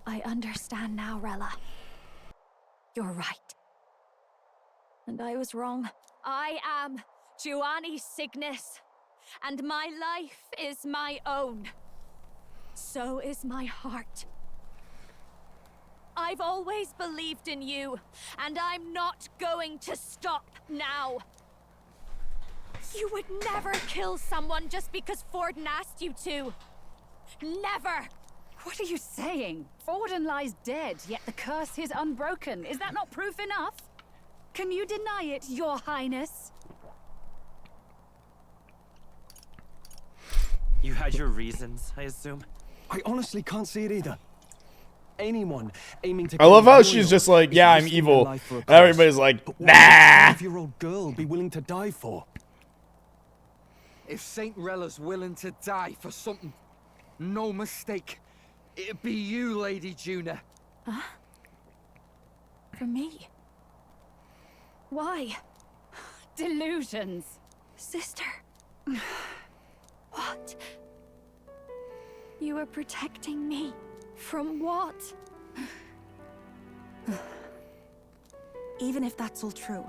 [SPEAKER 8] I understand now, Rella. You're right. And I was wrong. I am Giovanni Cygnus, and my life is my own. So is my heart. I've always believed in you, and I'm not going to stop now. You would never kill someone just because Forden asked you to. Never!
[SPEAKER 24] What are you saying? Forden lies dead, yet the curse is unbroken. Is that not proof enough? Can you deny it, Your Highness?
[SPEAKER 15] You had your reasons, I assume?
[SPEAKER 4] I honestly can't see it either. Anyone aiming to
[SPEAKER 1] I love
[SPEAKER 4] kill
[SPEAKER 1] how
[SPEAKER 4] a
[SPEAKER 1] she's
[SPEAKER 4] royal
[SPEAKER 1] just like,
[SPEAKER 4] is
[SPEAKER 1] yeah, I'm
[SPEAKER 4] risking
[SPEAKER 1] evil.
[SPEAKER 4] their life for a
[SPEAKER 1] And
[SPEAKER 4] cause.
[SPEAKER 1] everybody's like,
[SPEAKER 4] But what
[SPEAKER 1] nah.
[SPEAKER 4] would a 12-year-old girl be willing to die for?
[SPEAKER 12] If Saint Rella's willing to die for something, no mistake, it'd be you, Lady Juna.
[SPEAKER 8] Huh? For me? Why?
[SPEAKER 24] Delusions.
[SPEAKER 8] Sister. What? You are protecting me. From what?
[SPEAKER 7] Even if that's all true,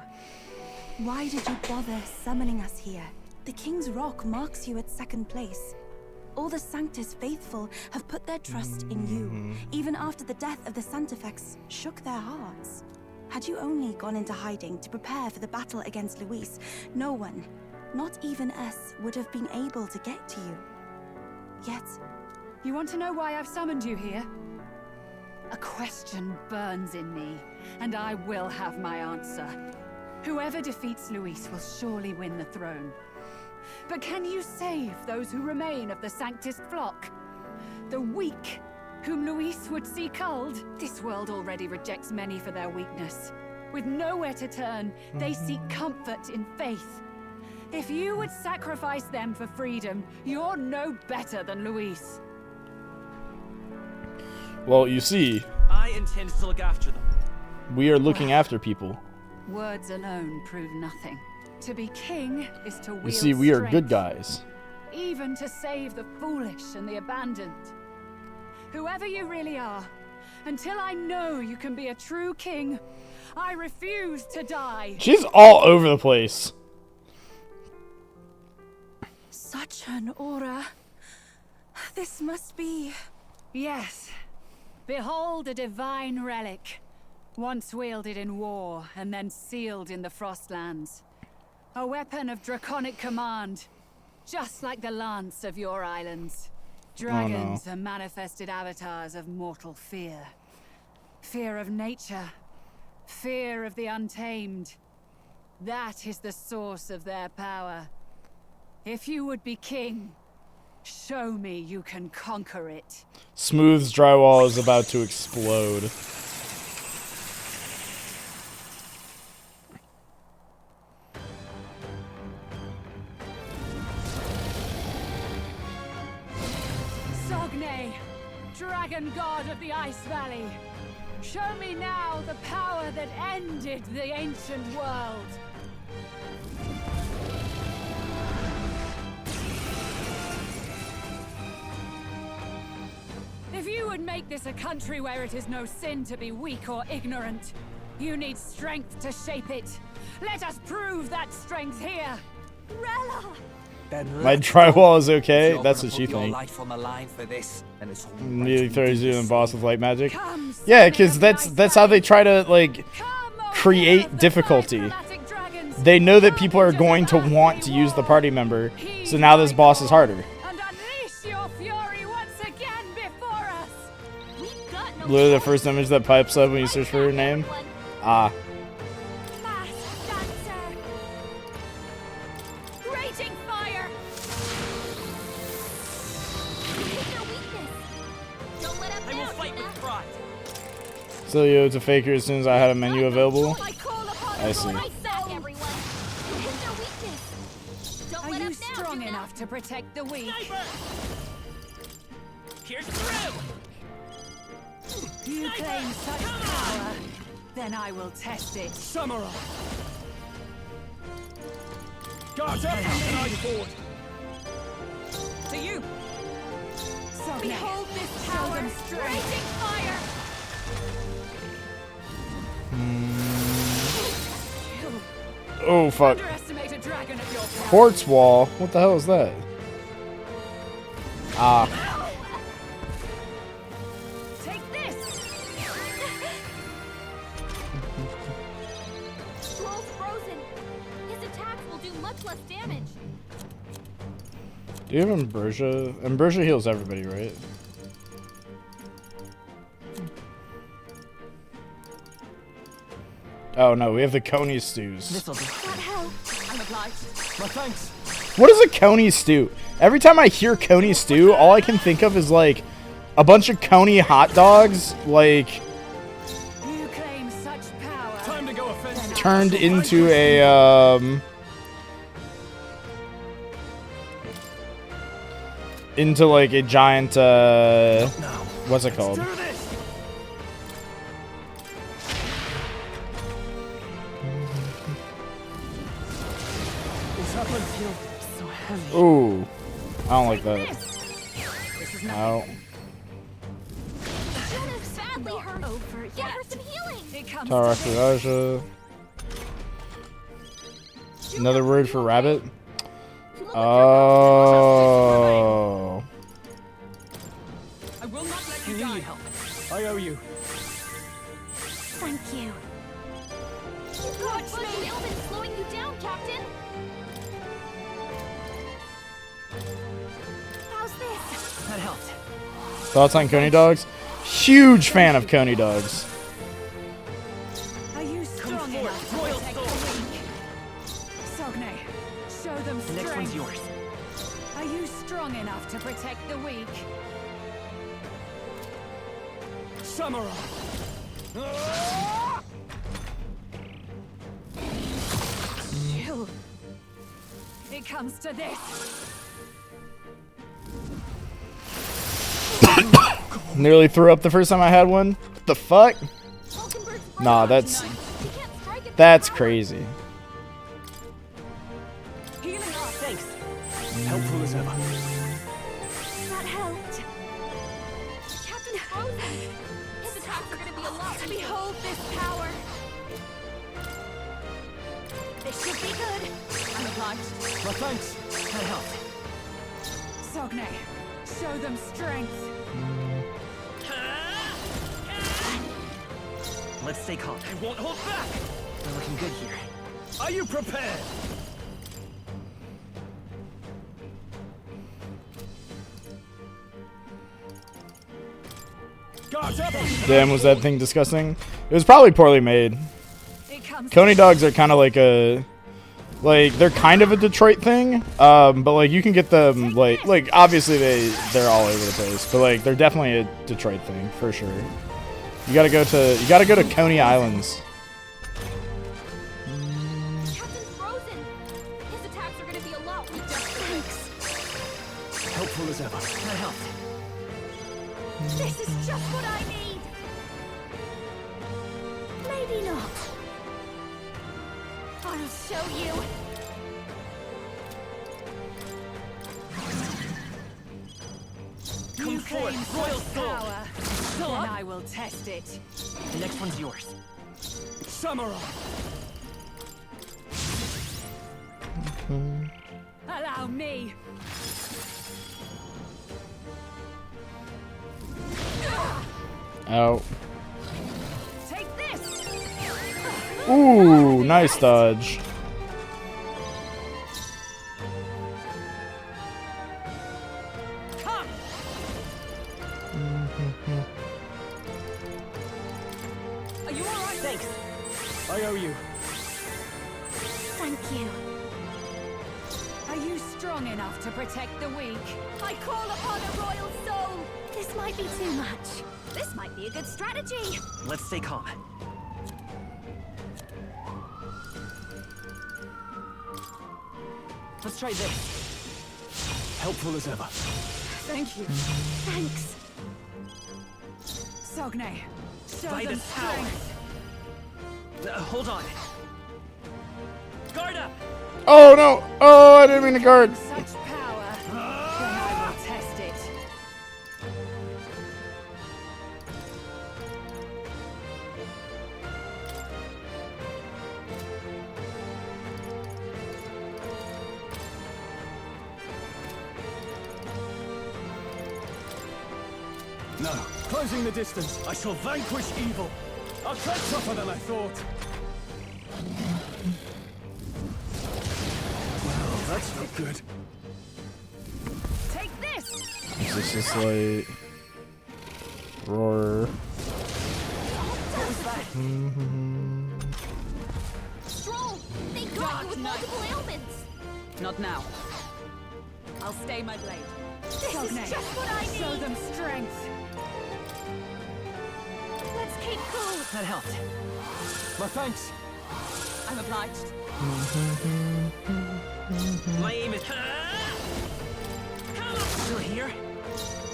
[SPEAKER 7] why did you bother summoning us here? The King's Rock marks you at second place. All the Sanctus faithful have put their trust in you, even after the death of the Santafex shook their hearts. Had you only gone into hiding to prepare for the battle against Luis, no one, not even us, would have been able to get to you. Yet...
[SPEAKER 24] You want to know why I've summoned you here? A question burns in me, and I will have my answer. Whoever defeats Luis will surely win the throne. But can you save those who remain of the Sanctus flock? The weak, whom Luis would see culled? This world already rejects many for their weakness. With nowhere to turn, they seek comfort in faith. If you would sacrifice them for freedom, you're no better than Luis.
[SPEAKER 1] Well, you see,
[SPEAKER 15] I intend to look after them.
[SPEAKER 1] we are looking after people.
[SPEAKER 24] Words alone prove nothing. To be king is to wield
[SPEAKER 1] You see, we are good
[SPEAKER 24] strength,
[SPEAKER 1] guys.
[SPEAKER 24] even to save the foolish and the abandoned. Whoever you really are, until I know you can be a true king, I refuse to die.
[SPEAKER 1] She's all over the place.
[SPEAKER 7] Such an aura. This must be...
[SPEAKER 24] Yes. Behold a divine relic. Once wielded in war, and then sealed in the Frostlands. A weapon of draconic command. Just like the lance of your islands. Dragons are manifested avatars of mortal fear. Fear of nature. Fear of the untamed. That is the source of their power. If you would be king, show me you can conquer it.
[SPEAKER 1] Smooth's drywall is about to explode.
[SPEAKER 24] Sogne, dragon god of the Ice Valley. Show me now the power that ended the ancient world. If you would make this a country where it is no sin to be weak or ignorant, you need strength to shape it. Let us prove that strength here. Rella!
[SPEAKER 1] My drywall is okay. That's what you
[SPEAKER 15] Your
[SPEAKER 1] think.
[SPEAKER 15] life on the line for this, and it's all
[SPEAKER 1] Immediately throws you in the boss with light magic. Yeah, because that's how they try to like create difficulty. They know that people are going to want to use the party member, so now this boss is harder. Literally the first image that pipes up when you search for her name. Ah.
[SPEAKER 2] Raging fire. Don't let up
[SPEAKER 15] I will fight with pride.
[SPEAKER 1] So yo, it's a faker as soon as I had a menu available. I see.
[SPEAKER 24] Are you strong enough to protect the weak?
[SPEAKER 15] Here's through.
[SPEAKER 24] You claim such power, then I will test it.
[SPEAKER 16] Samurai! Guards up and I forward!
[SPEAKER 24] To you! Behold this power! Raging fire!
[SPEAKER 1] Oh fuck.
[SPEAKER 24] Underestimate a dragon of your power.
[SPEAKER 1] Quartz wall. What the hell is that? Ah.
[SPEAKER 24] Take this!
[SPEAKER 2] Troll's frozen. His attacks will do much less damage.
[SPEAKER 1] Do you have Ambrosia? Ambrosia heals everybody, right? Oh no, we have the Coney stews.
[SPEAKER 24] This'll be I'm obliged.
[SPEAKER 16] My thanks.
[SPEAKER 1] What is a Coney stew? Every time I hear Coney stew, all I can think of is like a bunch of Coney hot dogs, like
[SPEAKER 24] You claim such power.
[SPEAKER 16] Time to go offensive.
[SPEAKER 1] turned into a into like a giant what's it called? Ooh, I don't like that. No.
[SPEAKER 2] Sadly hurt. Over. Get her some healing.
[SPEAKER 1] Tarakuraja. Another word for rabbit? Oh.
[SPEAKER 24] I will not let you die.
[SPEAKER 16] I owe you.
[SPEAKER 2] Thank you. Watch me. Elvin's slowing you down, Captain. How's this?
[SPEAKER 14] That helped.
[SPEAKER 1] Thoughts on Coney dogs? Huge fan of Coney dogs.
[SPEAKER 24] Are you strong enough to protect the weak? Sogne, show them
[SPEAKER 14] The next one's
[SPEAKER 24] strength.
[SPEAKER 14] yours.
[SPEAKER 24] Are you strong enough to protect the weak?
[SPEAKER 16] Samurai!
[SPEAKER 24] Chill. It comes to this.
[SPEAKER 1] Nearly threw up the first time I had one. What the fuck? Nah, that's crazy.
[SPEAKER 4] Thanks. Helpful as ever.
[SPEAKER 8] That helped. Captain Frozen! His attacks are gonna be a lot. Behold this power. This should be good. I'm obliged.
[SPEAKER 4] My thanks.
[SPEAKER 24] That helped. Sogne, show them strength.
[SPEAKER 15] Let's stay calm.
[SPEAKER 13] I won't hold back!
[SPEAKER 15] We're looking good here.
[SPEAKER 13] Are you prepared? Guards up!
[SPEAKER 1] Damn, was that thing disgusting? It was probably poorly made. Coney dogs are kind of like a, they're kind of a Detroit thing, but like you can get them like obviously they're all over the place, but like they're definitely a Detroit thing for sure. You gotta go to Coney Islands.
[SPEAKER 2] Captain Frozen! His attacks are gonna be a lot. Thanks.
[SPEAKER 4] Helpful as ever.
[SPEAKER 15] That helped.
[SPEAKER 8] This is just what I need. Maybe not. I'll show you.
[SPEAKER 15] Come
[SPEAKER 24] You
[SPEAKER 15] forth,
[SPEAKER 24] claim
[SPEAKER 15] royal
[SPEAKER 24] such
[SPEAKER 15] soul.
[SPEAKER 24] power.
[SPEAKER 15] Still
[SPEAKER 24] Then
[SPEAKER 15] up?
[SPEAKER 24] I will test it.
[SPEAKER 15] The next one's yours.
[SPEAKER 13] Samurai!
[SPEAKER 24] Allow me.
[SPEAKER 1] Out.
[SPEAKER 24] Take this.
[SPEAKER 1] Ooh, nice dodge.
[SPEAKER 24] Come. Are you all right?
[SPEAKER 15] Thanks.
[SPEAKER 4] I owe you.
[SPEAKER 8] Thank you.
[SPEAKER 24] Are you strong enough to protect the weak?
[SPEAKER 8] I call upon a royal soul. This might be too much. This might be a good strategy.
[SPEAKER 15] Let's stay calm. Let's try this.
[SPEAKER 4] Helpful as ever.
[SPEAKER 24] Thank you.
[SPEAKER 8] Thanks.
[SPEAKER 24] Sogne, show
[SPEAKER 15] By
[SPEAKER 24] them
[SPEAKER 15] the power.
[SPEAKER 24] strength.
[SPEAKER 15] Hold on. Guard up!
[SPEAKER 1] Oh no! Oh, I didn't mean to guard.
[SPEAKER 24] Such power. Then I will test it.
[SPEAKER 4] No. Closing the distance. I shall vanquish evil. I'll tread tougher than I thought. Well, that's not good.
[SPEAKER 24] Take this.
[SPEAKER 1] Is this just like roar?
[SPEAKER 24] What was that?
[SPEAKER 2] Stroll! They got you with multiple ailments!
[SPEAKER 9] Not now.
[SPEAKER 24] I'll stay my blade.
[SPEAKER 2] This
[SPEAKER 24] Sogne,
[SPEAKER 2] is just what I
[SPEAKER 24] show
[SPEAKER 2] need!
[SPEAKER 24] them strength.
[SPEAKER 2] Let's keep cool!
[SPEAKER 15] That helped.
[SPEAKER 4] My thanks.
[SPEAKER 24] I'm obliged.
[SPEAKER 15] My aim is... Still here?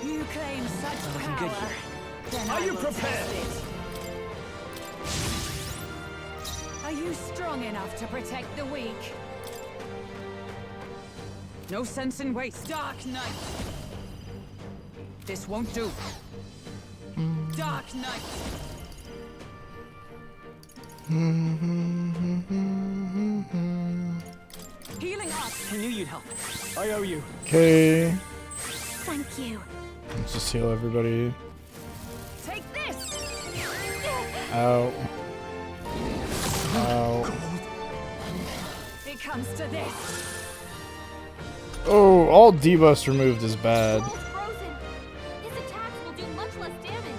[SPEAKER 24] You claim such
[SPEAKER 15] Looking
[SPEAKER 24] power.
[SPEAKER 15] good here.
[SPEAKER 24] Then
[SPEAKER 13] Are
[SPEAKER 24] I
[SPEAKER 13] you
[SPEAKER 24] will
[SPEAKER 13] prepared?
[SPEAKER 24] test it. Are you strong enough to protect the weak?
[SPEAKER 9] No sense in waste.
[SPEAKER 24] Dark Knight.
[SPEAKER 9] This won't do.
[SPEAKER 24] Dark Knight. Healing up.
[SPEAKER 15] I knew you'd help.
[SPEAKER 4] I owe you.
[SPEAKER 1] Okay.
[SPEAKER 8] Thank you.
[SPEAKER 1] Let's just heal everybody.
[SPEAKER 24] Take this.
[SPEAKER 1] Out. Out.
[SPEAKER 24] It comes to this.
[SPEAKER 1] Oh, all debuffs removed is bad.
[SPEAKER 2] Stroll's frozen! His attacks will do much less damage!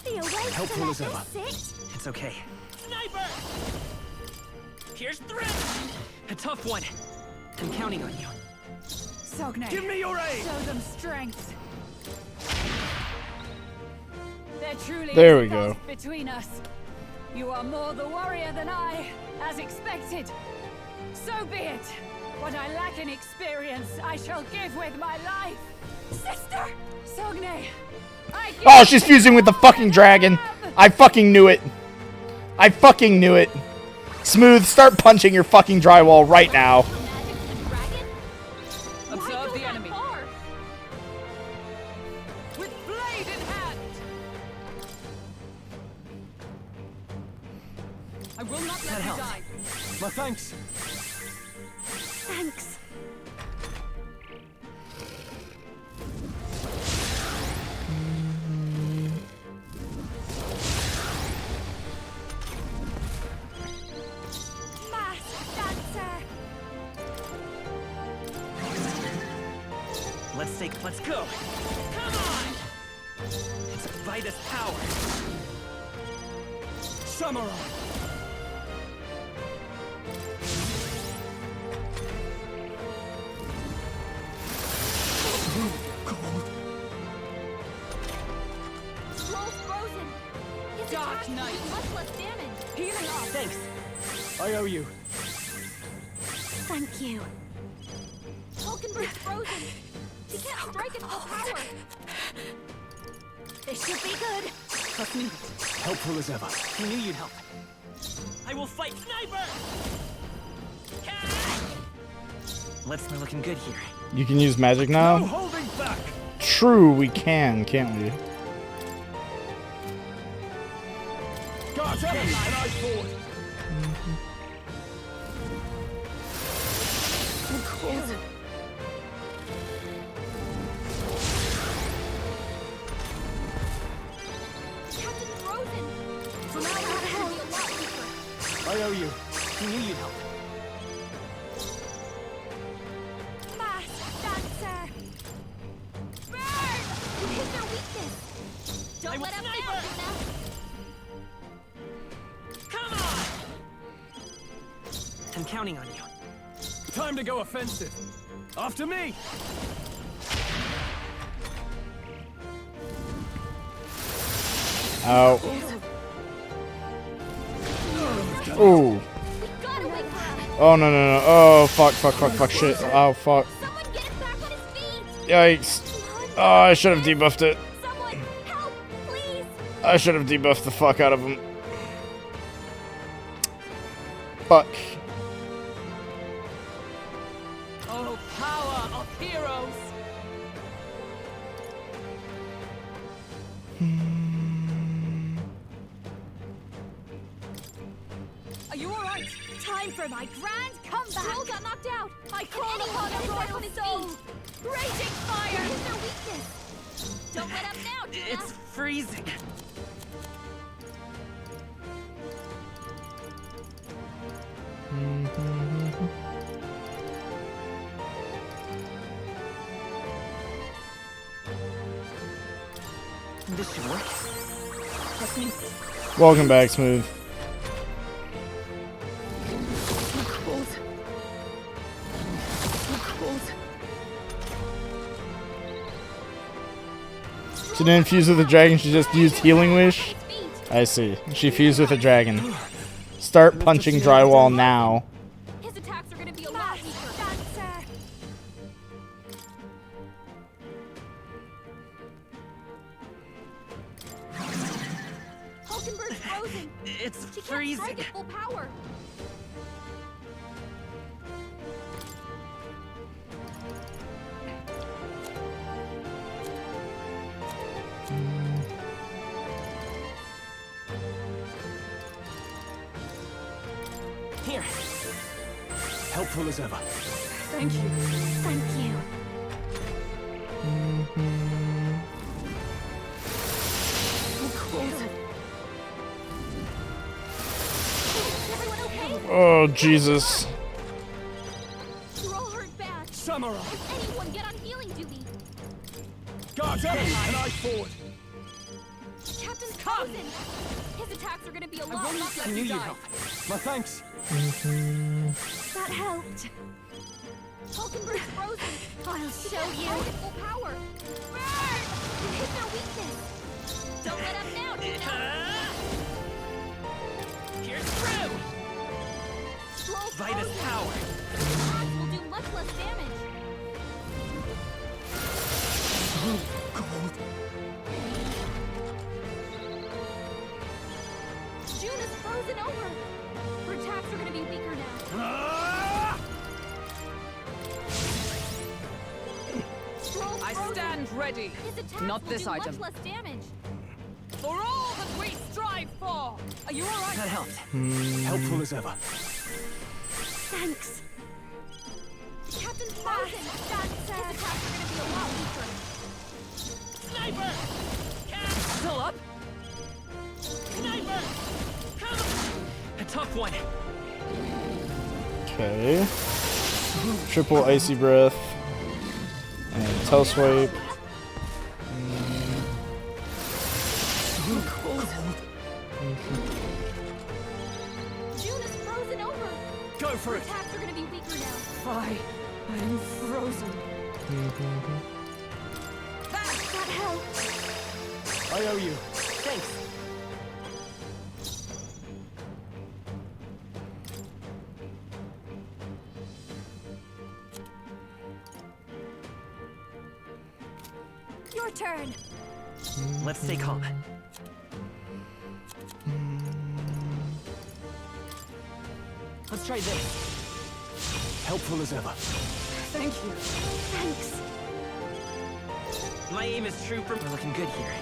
[SPEAKER 8] The awake
[SPEAKER 4] Helpful
[SPEAKER 8] to
[SPEAKER 4] as
[SPEAKER 8] let
[SPEAKER 4] ever.
[SPEAKER 8] this sit?
[SPEAKER 15] It's okay.
[SPEAKER 10] Sniper! Here's threat!
[SPEAKER 15] A tough one. I'm counting on you.
[SPEAKER 24] Sogne.
[SPEAKER 13] Give me your aid!
[SPEAKER 24] Show them strength. There truly
[SPEAKER 1] There
[SPEAKER 24] is
[SPEAKER 1] we
[SPEAKER 24] a
[SPEAKER 1] go.
[SPEAKER 24] gulf between us. You are more the warrior than I, as expected. So be it. What I lack in experience, I shall give with my life. Sister! Sogne, I give
[SPEAKER 1] Oh, she's fusing with the fucking dragon. I fucking knew it. I fucking knew it. Smooth, start punching your fucking drywall right now.
[SPEAKER 24] Observe the enemy. With blade in hand. I will not let you die.
[SPEAKER 16] My thanks.
[SPEAKER 24] Thanks.
[SPEAKER 15] Let's go. Come on. It's Vitus power.
[SPEAKER 16] Samurai.
[SPEAKER 2] Scroll's frozen. His
[SPEAKER 24] Dark
[SPEAKER 2] attack
[SPEAKER 24] Knight.
[SPEAKER 2] will do much less damage.
[SPEAKER 24] Healing up.
[SPEAKER 15] Thanks.
[SPEAKER 16] I owe you.
[SPEAKER 2] Thank you. Hulkenberg's frozen. He can't strike at full power. This should be good.
[SPEAKER 24] Trust me.
[SPEAKER 16] Helpful as ever.
[SPEAKER 15] I knew you'd help. I will fight Sniper! Let's be looking good here.
[SPEAKER 1] You can use magic now?
[SPEAKER 16] No holding back.
[SPEAKER 1] True, we can, can't we?
[SPEAKER 16] Guards up and I forward.
[SPEAKER 2] Captain's frozen. So now we're gonna be a lot weaker.
[SPEAKER 16] I owe you.
[SPEAKER 15] I knew you'd help.
[SPEAKER 2] Mass Dancer. Burn! You hit their weakness. Don't let up now, Luna.
[SPEAKER 15] Come on! I'm counting on you.
[SPEAKER 16] Time to go offensive. After me.
[SPEAKER 1] Ow. Ooh. Oh, no, no, no. Oh, fuck, fuck, fuck, fuck, shit. Oh, fuck. Yikes. Oh, I should have debuffed it. I should have debuffed the fuck out of him. Fuck.
[SPEAKER 24] Oh, power of heroes! Are you alright? Time for my grand comeback!
[SPEAKER 2] Scroll got knocked out.
[SPEAKER 24] I call
[SPEAKER 2] anyone
[SPEAKER 24] upon
[SPEAKER 2] get
[SPEAKER 24] a
[SPEAKER 2] back
[SPEAKER 24] royal
[SPEAKER 2] on his
[SPEAKER 24] soul! Raging fire!
[SPEAKER 2] Here's their weakness. Don't let up now, Luna.
[SPEAKER 15] It's freezing. This should work.
[SPEAKER 24] Trust me.
[SPEAKER 1] Welcome back, Smooth. She didn't fuse with the dragon, she just used Healing Wish? I see. She fused with a dragon. Start punching drywall now.
[SPEAKER 2] His attacks are gonna be a lot weaker. Dancer. Hulkenberg's frozen.
[SPEAKER 15] It's
[SPEAKER 2] She can't
[SPEAKER 15] freezing.
[SPEAKER 2] strike at full power.
[SPEAKER 15] Here.
[SPEAKER 16] Helpful as ever.
[SPEAKER 24] Thank you.
[SPEAKER 2] Thank you. Everyone okay?
[SPEAKER 1] Oh, Jesus.
[SPEAKER 2] You're all hurt bad.
[SPEAKER 16] Samurai.
[SPEAKER 2] Anyone get on healing duty.
[SPEAKER 16] Guards up and I forward.
[SPEAKER 2] Captain's frozen. His attacks are gonna be a lot weaker.
[SPEAKER 16] I knew you'd help. My thanks.
[SPEAKER 2] That helped. Hulkenberg's frozen. I'll show you. Full power. Burn! You hit their weakness.
[SPEAKER 15] Don't let up now, Here's through! Vitus power!
[SPEAKER 2] Attacks will do much less damage.
[SPEAKER 4] So cold.
[SPEAKER 2] June is frozen over. Her attacks are gonna be weaker now.
[SPEAKER 9] I stand ready.
[SPEAKER 2] His attacks
[SPEAKER 9] Not
[SPEAKER 2] will
[SPEAKER 9] this
[SPEAKER 2] do
[SPEAKER 9] item.
[SPEAKER 2] much less damage.
[SPEAKER 9] For all that we strive for! Are you alright?
[SPEAKER 14] That helped.
[SPEAKER 4] Helpful as ever.
[SPEAKER 2] Thanks. Captain Frozen! His attacks are gonna be a lot weaker.
[SPEAKER 15] Sniper!
[SPEAKER 14] Still up?
[SPEAKER 15] Sniper! Come!
[SPEAKER 14] A tough one.
[SPEAKER 1] Okay. Triple icy breath. And tail swipe.
[SPEAKER 2] June is frozen over.
[SPEAKER 4] Go for
[SPEAKER 2] Her
[SPEAKER 4] it.
[SPEAKER 2] attacks are gonna be weaker now.
[SPEAKER 24] Fine. I'm frozen.
[SPEAKER 2] That helped.
[SPEAKER 4] I owe you.
[SPEAKER 14] Thanks.
[SPEAKER 8] Your turn.
[SPEAKER 14] Let's stay calm. Let's try this.
[SPEAKER 4] Helpful as ever.
[SPEAKER 24] Thank you.
[SPEAKER 2] Thanks.
[SPEAKER 14] My aim is true. We're looking good here.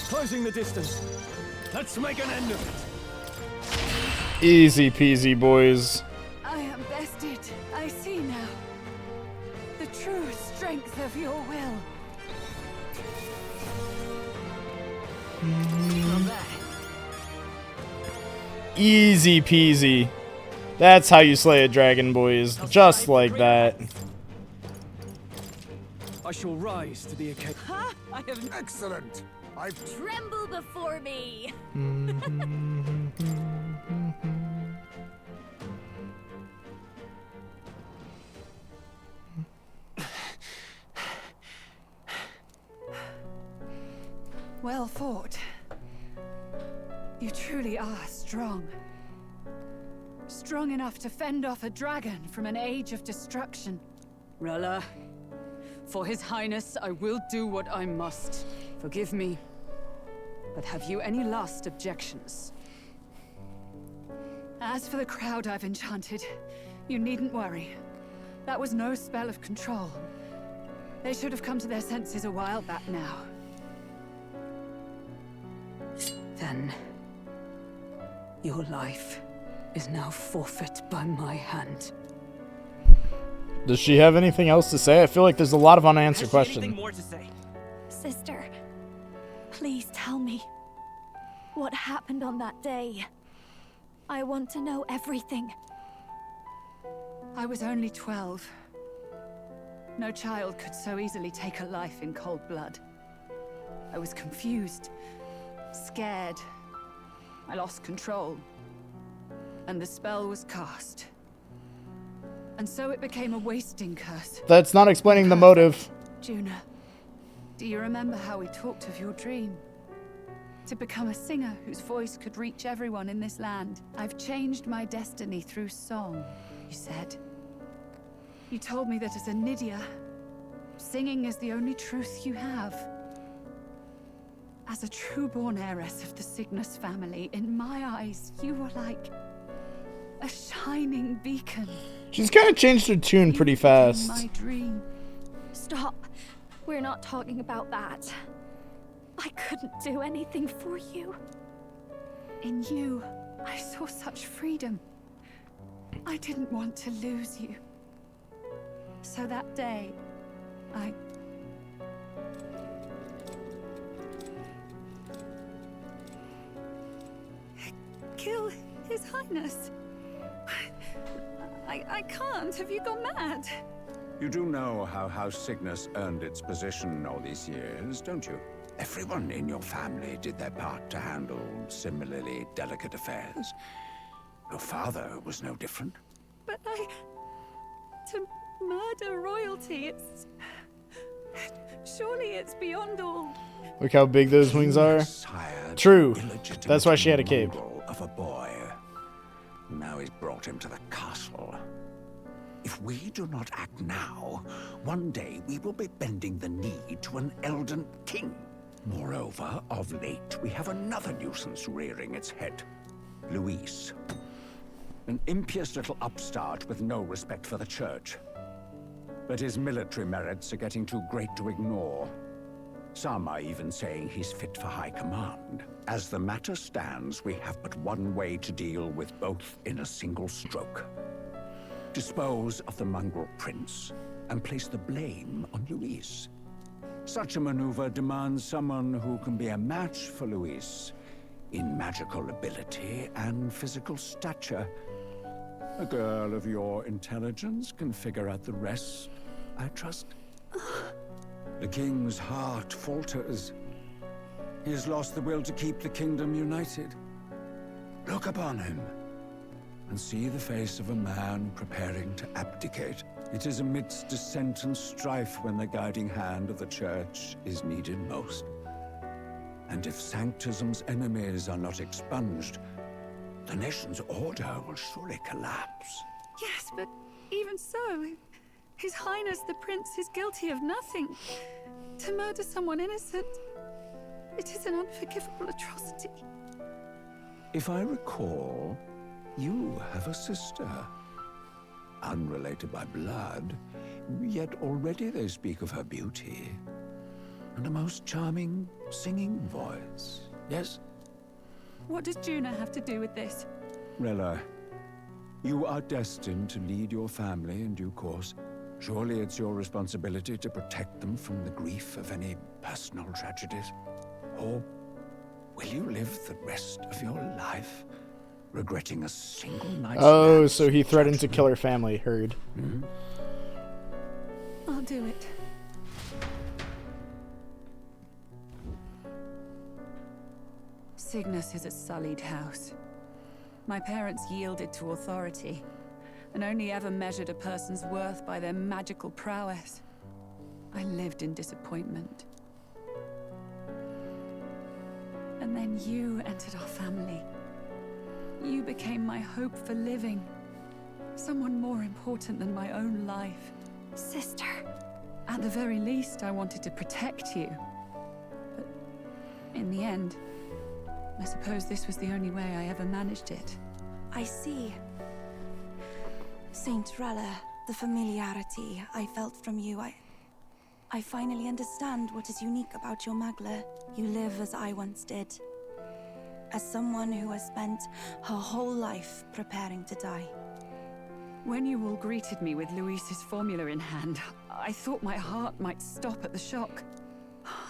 [SPEAKER 4] Closing the distance. Let's make an end of it.
[SPEAKER 1] Easy peasy, boys.
[SPEAKER 24] I am bested. I see now. The true strength of your will.
[SPEAKER 14] Not bad.
[SPEAKER 1] Easy peasy. That's how you slay a dragon, boys. Just like that.
[SPEAKER 4] I shall rise to the occasion.
[SPEAKER 24] Ha! I have
[SPEAKER 6] Excellent. I've
[SPEAKER 8] Tremble before me.
[SPEAKER 24] well fought. You truly are strong. Strong enough to fend off a dragon from an age of destruction.
[SPEAKER 9] Rella, for His Highness, I will do what I must. Forgive me. But have you any last objections?
[SPEAKER 24] As for the crowd I've enchanted, you needn't worry. That was no spell of control. They should have come to their senses a while back now.
[SPEAKER 9] Then, your life is now forfeit by my hand.
[SPEAKER 1] Does she have anything else to say? I feel like there's a lot of unanswered questions.
[SPEAKER 14] Anything more to say?
[SPEAKER 8] Sister, please tell me what happened on that day. I want to know everything.
[SPEAKER 24] I was only 12. No child could so easily take a life in cold blood. I was confused, scared. I lost control. And the spell was cast. And so it became a wasting curse.
[SPEAKER 1] That's not explaining the motive.
[SPEAKER 24] Juna, do you remember how we talked of your dream? To become a singer whose voice could reach everyone in this land. I've changed my destiny through song, you said. You told me that as a Nydia, singing is the only truth you have. As a true-born heiress of the Cygnus family, in my eyes, you were like a shining beacon.
[SPEAKER 1] She's kind of changed her tune pretty fast.
[SPEAKER 24] My dream.
[SPEAKER 8] Stop. We're not talking about that. I couldn't do anything for you.
[SPEAKER 24] In you, I saw such freedom. I didn't want to lose you. So that day, I... kill His Highness. I can't. Have you gone mad?
[SPEAKER 19] You do know how House Cygnus earned its position all these years, don't you? Everyone in your family did their part to handle similarly delicate affairs. Your father was no different.
[SPEAKER 24] But to murder royalty, surely it's beyond all
[SPEAKER 1] Look how big those wings are. True. That's why she had a cape.
[SPEAKER 19] Of a boy. Now he's brought him to the castle. If we do not act now, one day we will be bending the knee to an Elden king. Moreover, of late, we have another nuisance rearing its head. Luis. An impious little upstart with no respect for the church. But his military merits are getting too great to ignore. Some are even saying he's fit for high command. As the matter stands, we have but one way to deal with both in a single stroke. Dispose of the mongrel prince and place the blame on Luis. Such a maneuver demands someone who can be a match for Luis in magical ability and physical stature. A girl of your intelligence can figure out the rest, I trust. The king's heart falters. He has lost the will to keep the kingdom united. Look upon him and see the face of a man preparing to abdicate. It is amidst dissent and strife when the guiding hand of the church is needed most. And if Sanctism's enemies are not expunged, the nation's order will surely collapse.
[SPEAKER 24] Yes, but even so, His Highness the Prince is guilty of nothing. To murder someone innocent, it is an unforgivable atrocity.
[SPEAKER 19] If I recall, you have a sister. Unrelated by blood, yet already they speak of her beauty. And a most charming singing voice, yes?
[SPEAKER 24] What does Juna have to do with this?
[SPEAKER 19] Rella, you are destined to lead your family in due course. Surely it's your responsibility to protect them from the grief of any personal tragedies. Or will you live the rest of your life regretting a single night's
[SPEAKER 1] Oh, so he threatened to kill her family. Heard.
[SPEAKER 19] Mm-hmm.
[SPEAKER 24] I'll do it. Cygnus is a sullied house. My parents yielded to authority, and only ever measured a person's worth by their magical prowess. I lived in disappointment. And then you entered our family. You became my hope for living. Someone more important than my own life.
[SPEAKER 2] Sister.
[SPEAKER 24] At the very least, I wanted to protect you. But in the end, I suppose this was the only way I ever managed it.
[SPEAKER 7] I see. Saint Rella, the familiarity I felt from you, I finally understand what is unique about your Magla. You live as I once did. As someone who has spent her whole life preparing to die.
[SPEAKER 24] When you all greeted me with Luis's formula in hand, I thought my heart might stop at the shock.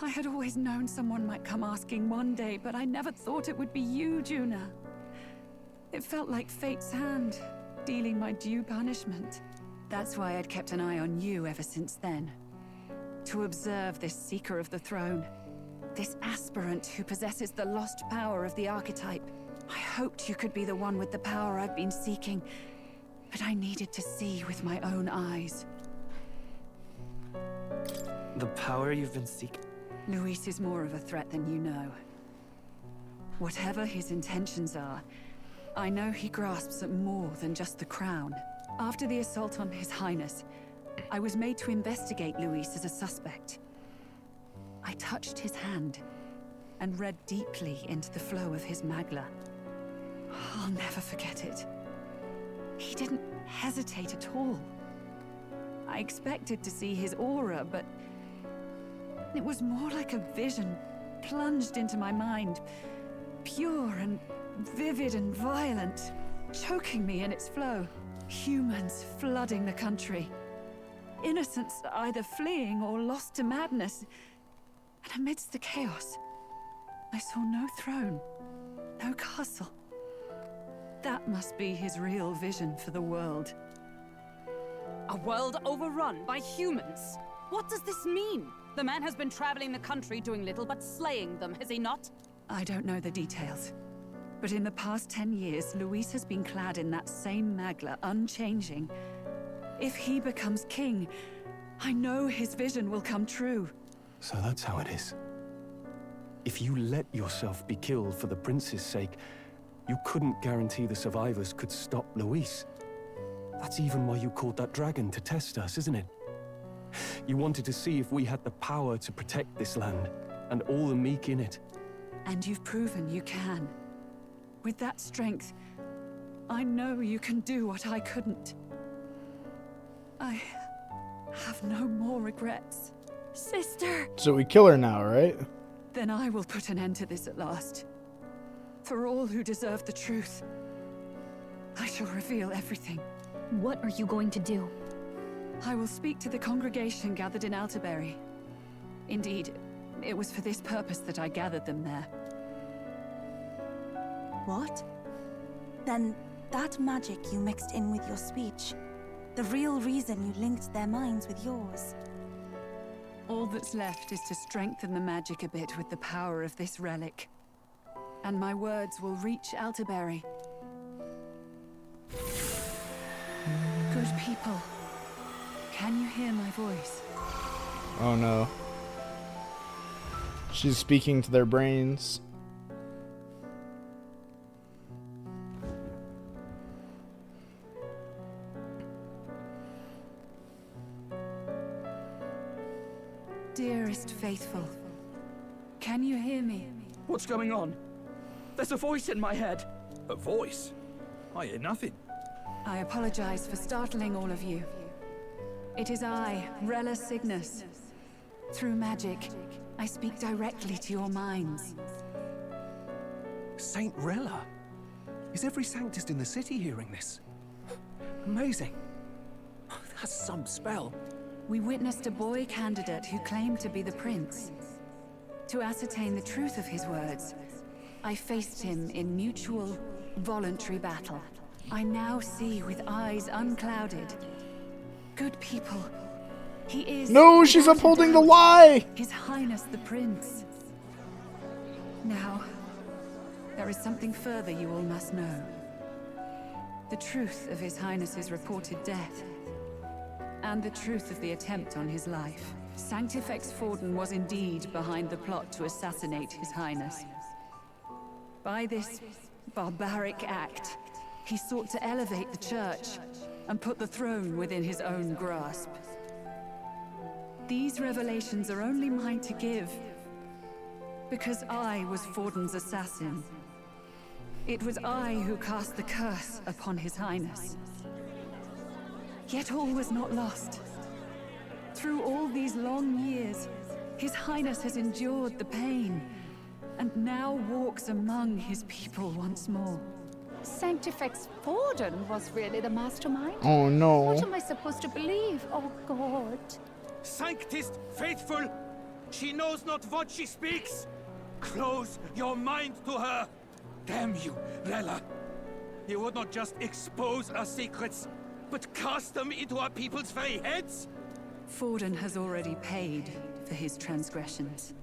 [SPEAKER 24] I had always known someone might come asking one day, but I never thought it would be you, Juna. It felt like fate's hand, dealing my due punishment. That's why I'd kept an eye on you ever since then. To observe this seeker of the throne. This aspirant who possesses the lost power of the archetype. I hoped you could be the one with the power I've been seeking, but I needed to see with my own eyes.
[SPEAKER 12] The power you've been seeking?
[SPEAKER 24] Luis is more of a threat than you know. Whatever his intentions are, I know he grasps at more than just the crown. After the assault on His Highness, I was made to investigate Luis as a suspect. I touched his hand and read deeply into the flow of his Magla. I'll never forget it. He didn't hesitate at all. I expected to see his aura, but it was more like a vision plunged into my mind. Pure and vivid and violent, choking me in its flow. Humans flooding the country. Innocents either fleeing or lost to madness. And amidst the chaos, I saw no throne, no castle. That must be his real vision for the world.
[SPEAKER 9] A world overrun by humans? What does this mean? The man has been traveling the country doing little but slaying them, has he not?
[SPEAKER 24] I don't know the details. But in the past 10 years, Luis has been clad in that same Magla, unchanging. If he becomes king, I know his vision will come true.
[SPEAKER 4] So that's how it is. If you let yourself be killed for the prince's sake, you couldn't guarantee the survivors could stop Luis. That's even why you called that dragon to test us, isn't it? You wanted to see if we had the power to protect this land, and all the meek in it.
[SPEAKER 24] And you've proven you can. With that strength, I know you can do what I couldn't. I have no more regrets. Sister!
[SPEAKER 1] So we kill her now, right?
[SPEAKER 24] Then I will put an end to this at last. For all who deserve the truth, I shall reveal everything.
[SPEAKER 2] What are you going to do?
[SPEAKER 24] I will speak to the congregation gathered in Altaberry. Indeed, it was for this purpose that I gathered them there.
[SPEAKER 7] What? Then that magic you mixed in with your speech, the real reason you linked their minds with yours.
[SPEAKER 24] All that's left is to strengthen the magic a bit with the power of this relic. And my words will reach Altaberry. Good people, can you hear my voice?
[SPEAKER 1] Oh no. She's speaking to their brains.
[SPEAKER 24] Dearest faithful, can you hear me?
[SPEAKER 14] What's going on? There's a voice in my head. A voice? I hear nothing.
[SPEAKER 24] I apologize for startling all of you. It is I, Rella Cygnus. Through magic, I speak directly to your minds.
[SPEAKER 17] Saint Rella? Is every Sanctist in the city hearing this? Amazing. That's some spell.
[SPEAKER 24] We witnessed a boy candidate who claimed to be the prince. To ascertain the truth of his words, I faced him in mutual, voluntary battle. I now see with eyes unclouded. Good people, he is...
[SPEAKER 1] No, she's upholding the lie!
[SPEAKER 24] His Highness the Prince. Now, there is something further you all must know. The truth of His Highness's reported death. And the truth of the attempt on his life. Sanctifex Forden was indeed behind the plot to assassinate His Highness. By this barbaric act, he sought to elevate the church and put the throne within his own grasp. These revelations are only mine to give, because I was Forden's assassin. It was I who cast the curse upon His Highness. Yet all was not lost. Through all these long years, His Highness has endured the pain, and now walks among his people once more.
[SPEAKER 21] Sanctifex Forden was really the mastermind?
[SPEAKER 1] Oh no.
[SPEAKER 21] What am I supposed to believe? Oh God.
[SPEAKER 13] Sanctist faithful, she knows not what she speaks. Close your mind to her. Damn you, Rella. You would not just expose our secrets, but cast them into our people's very heads?
[SPEAKER 24] Forden has already paid for his transgressions.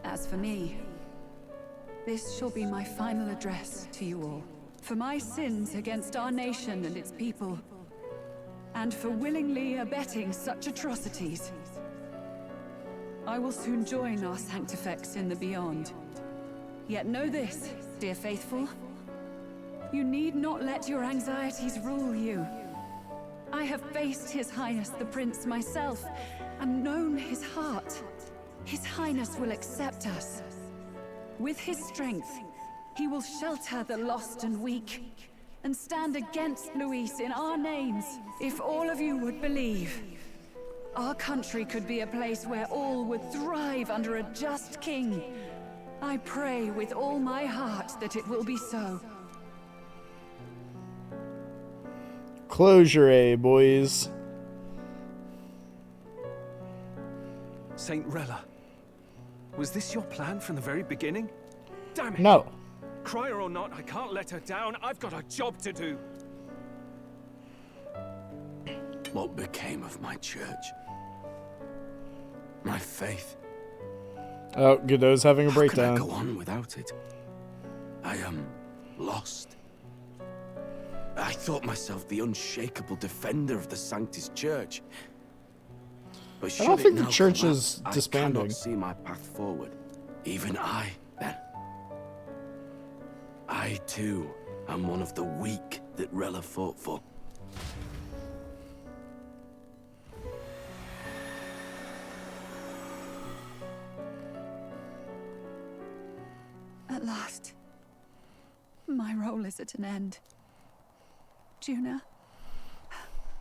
[SPEAKER 24] As for me, this shall be my final address to you all. For my sins against our nation and its people, and for willingly abetting such atrocities. I will soon join our Sanctifex in the beyond. Yet know this, dear faithful. You need not let your anxieties rule you. I have faced His Highness the Prince myself, and known his heart. His Highness will accept us. With his strength, he will shelter the lost and weak, and stand against Luis in our names. If all of you would believe, our country could be a place where all would thrive under a just king. I pray with all my heart that it will be so.
[SPEAKER 1] Closure, eh, boys?
[SPEAKER 17] Saint Rella, was this your plan from the very beginning? Damn it!
[SPEAKER 1] No.
[SPEAKER 16] Crier or not, I can't let her down. I've got a job to do.
[SPEAKER 22] What became of my church? My faith?
[SPEAKER 1] Oh, Godot's having a breakdown.
[SPEAKER 22] How could I go on without it? I am lost. I thought myself the unshakable defender of the Sanctist Church. But
[SPEAKER 1] I don't think the church is
[SPEAKER 22] I
[SPEAKER 1] disbanding.
[SPEAKER 22] cannot see my path forward. Even I, then. I, too, am one of the weak that Rella fought for.
[SPEAKER 7] At last, my role is at an end. Juna,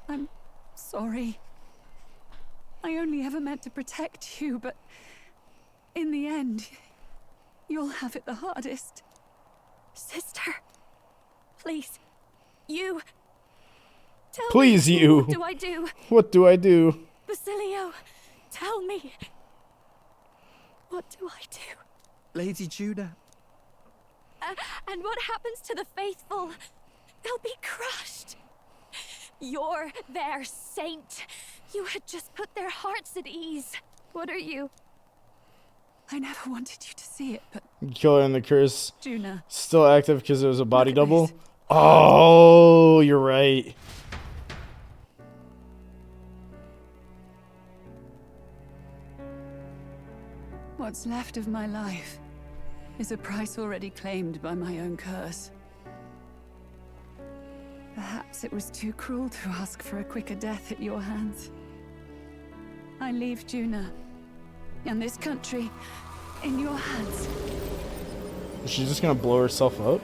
[SPEAKER 7] I'm sorry. I only ever meant to protect you, but in the end, you'll have it the hardest.
[SPEAKER 2] Sister, please, you. Tell
[SPEAKER 1] Please,
[SPEAKER 2] me,
[SPEAKER 1] you.
[SPEAKER 2] What do I do?
[SPEAKER 1] What do I do?
[SPEAKER 2] Basilio, tell me. What do I do?
[SPEAKER 17] Lady Juna.
[SPEAKER 2] And what happens to the faithful? They'll be crushed. You're their saint. You had just put their hearts at ease. What are you?
[SPEAKER 7] I never wanted you to see it, but
[SPEAKER 1] Killer and the curse.
[SPEAKER 7] Juna.
[SPEAKER 1] Still active because it was a body double. Oh, you're right.
[SPEAKER 7] What's left of my life is a price already claimed by my own curse. Perhaps it was too cruel to ask for a quicker death at your hands. I leave Juna and this country in your hands.
[SPEAKER 1] Is she just gonna blow herself up?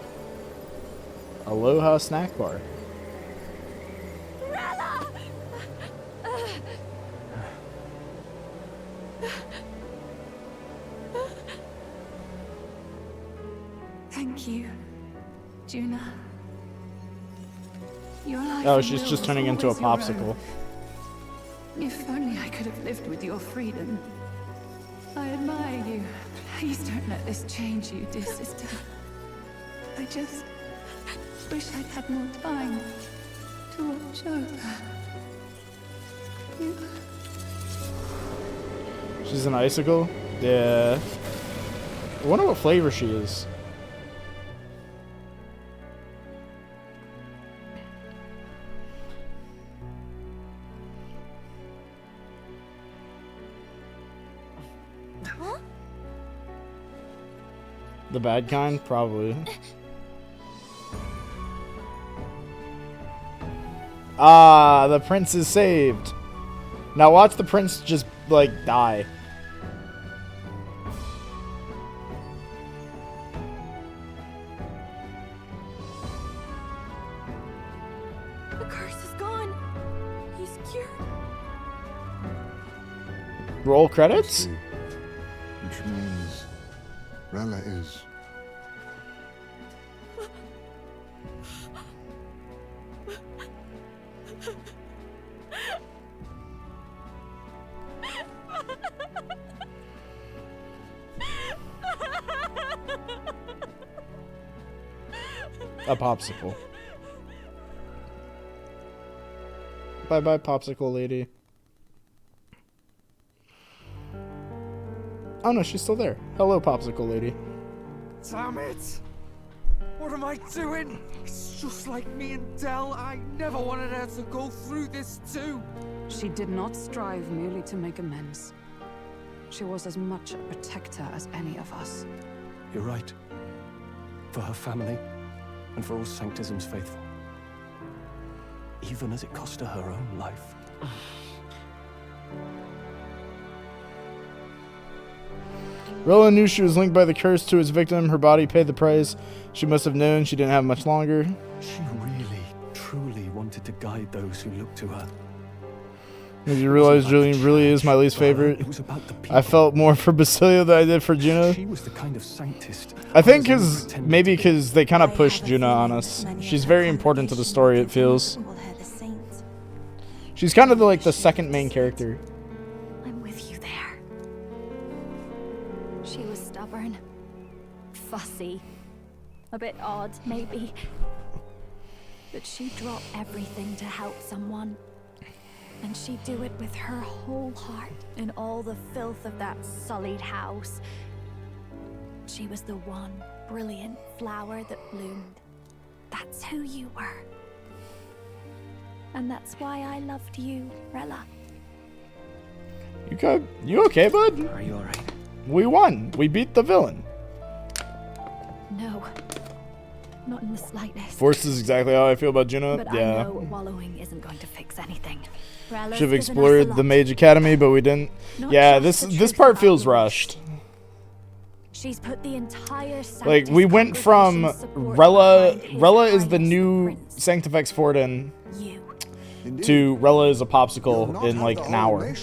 [SPEAKER 1] Aloha snack bar.
[SPEAKER 2] Rella!
[SPEAKER 7] Thank you, Juna. Your life
[SPEAKER 1] Oh,
[SPEAKER 7] and
[SPEAKER 1] she's
[SPEAKER 7] will
[SPEAKER 1] just
[SPEAKER 7] was
[SPEAKER 1] turning into a
[SPEAKER 7] always your own.
[SPEAKER 1] popsicle.
[SPEAKER 7] If only I could have lived with your freedom. I admire you. Please don't let this change you, dear sister. I just wish I'd had more time to watch over you.
[SPEAKER 1] She's an icicle? Yeah. I wonder what flavor she is.
[SPEAKER 2] Huh?
[SPEAKER 1] The bad kind? Probably. Ah, the prince is saved. Now watch the prince just, like, die.
[SPEAKER 2] The curse is gone. He's cured.
[SPEAKER 1] Roll credits?
[SPEAKER 6] Which means Rella is.
[SPEAKER 1] A popsicle. Bye-bye, popsicle lady. Oh no, she's still there. Hello, popsicle lady.
[SPEAKER 17] Damn it! What am I doing? It's just like me and Dell. I never wanted her to go through this too.
[SPEAKER 9] She did not strive merely to make amends. She was as much a protector as any of us.
[SPEAKER 4] You're right. For her family, and for all Sanctism's faithful. Even as it cost her her own life.
[SPEAKER 1] Rella knew she was linked by the curse to his victim. Her body paid the price. She must have known she didn't have much longer.
[SPEAKER 4] She really, truly wanted to guide those who looked to her.
[SPEAKER 1] Did you realize Julian really is my least favorite? I felt more for Basilio than I did for Juna.
[SPEAKER 4] She was the kind of sanctist.
[SPEAKER 1] I think maybe because they kind of pushed Juna on us. She's very important to the story, it feels. She's kind of like the second main character.
[SPEAKER 2] I'm with you there. She was stubborn, fussy, a bit odd, maybe. But she'd drop everything to help someone. And she'd do it with her whole heart in all the filth of that sullied house. She was the one brilliant flower that bloomed. That's who you were. And that's why I loved you, Rella.
[SPEAKER 1] You okay, bud?
[SPEAKER 17] Are you alright?
[SPEAKER 1] We won. We beat the villain.
[SPEAKER 2] No. Not in the slightest.
[SPEAKER 1] Force is exactly how I feel about Juno.
[SPEAKER 2] But
[SPEAKER 1] Yeah.
[SPEAKER 2] I know wallowing isn't going to fix anything.
[SPEAKER 1] Should have explored the Mage Academy, but we didn't. Yeah, this part feels rushed.
[SPEAKER 2] She's put the entire
[SPEAKER 1] Like, we went from Rella is the new Sanctifex Forden to Rella is a popsicle in like an hour.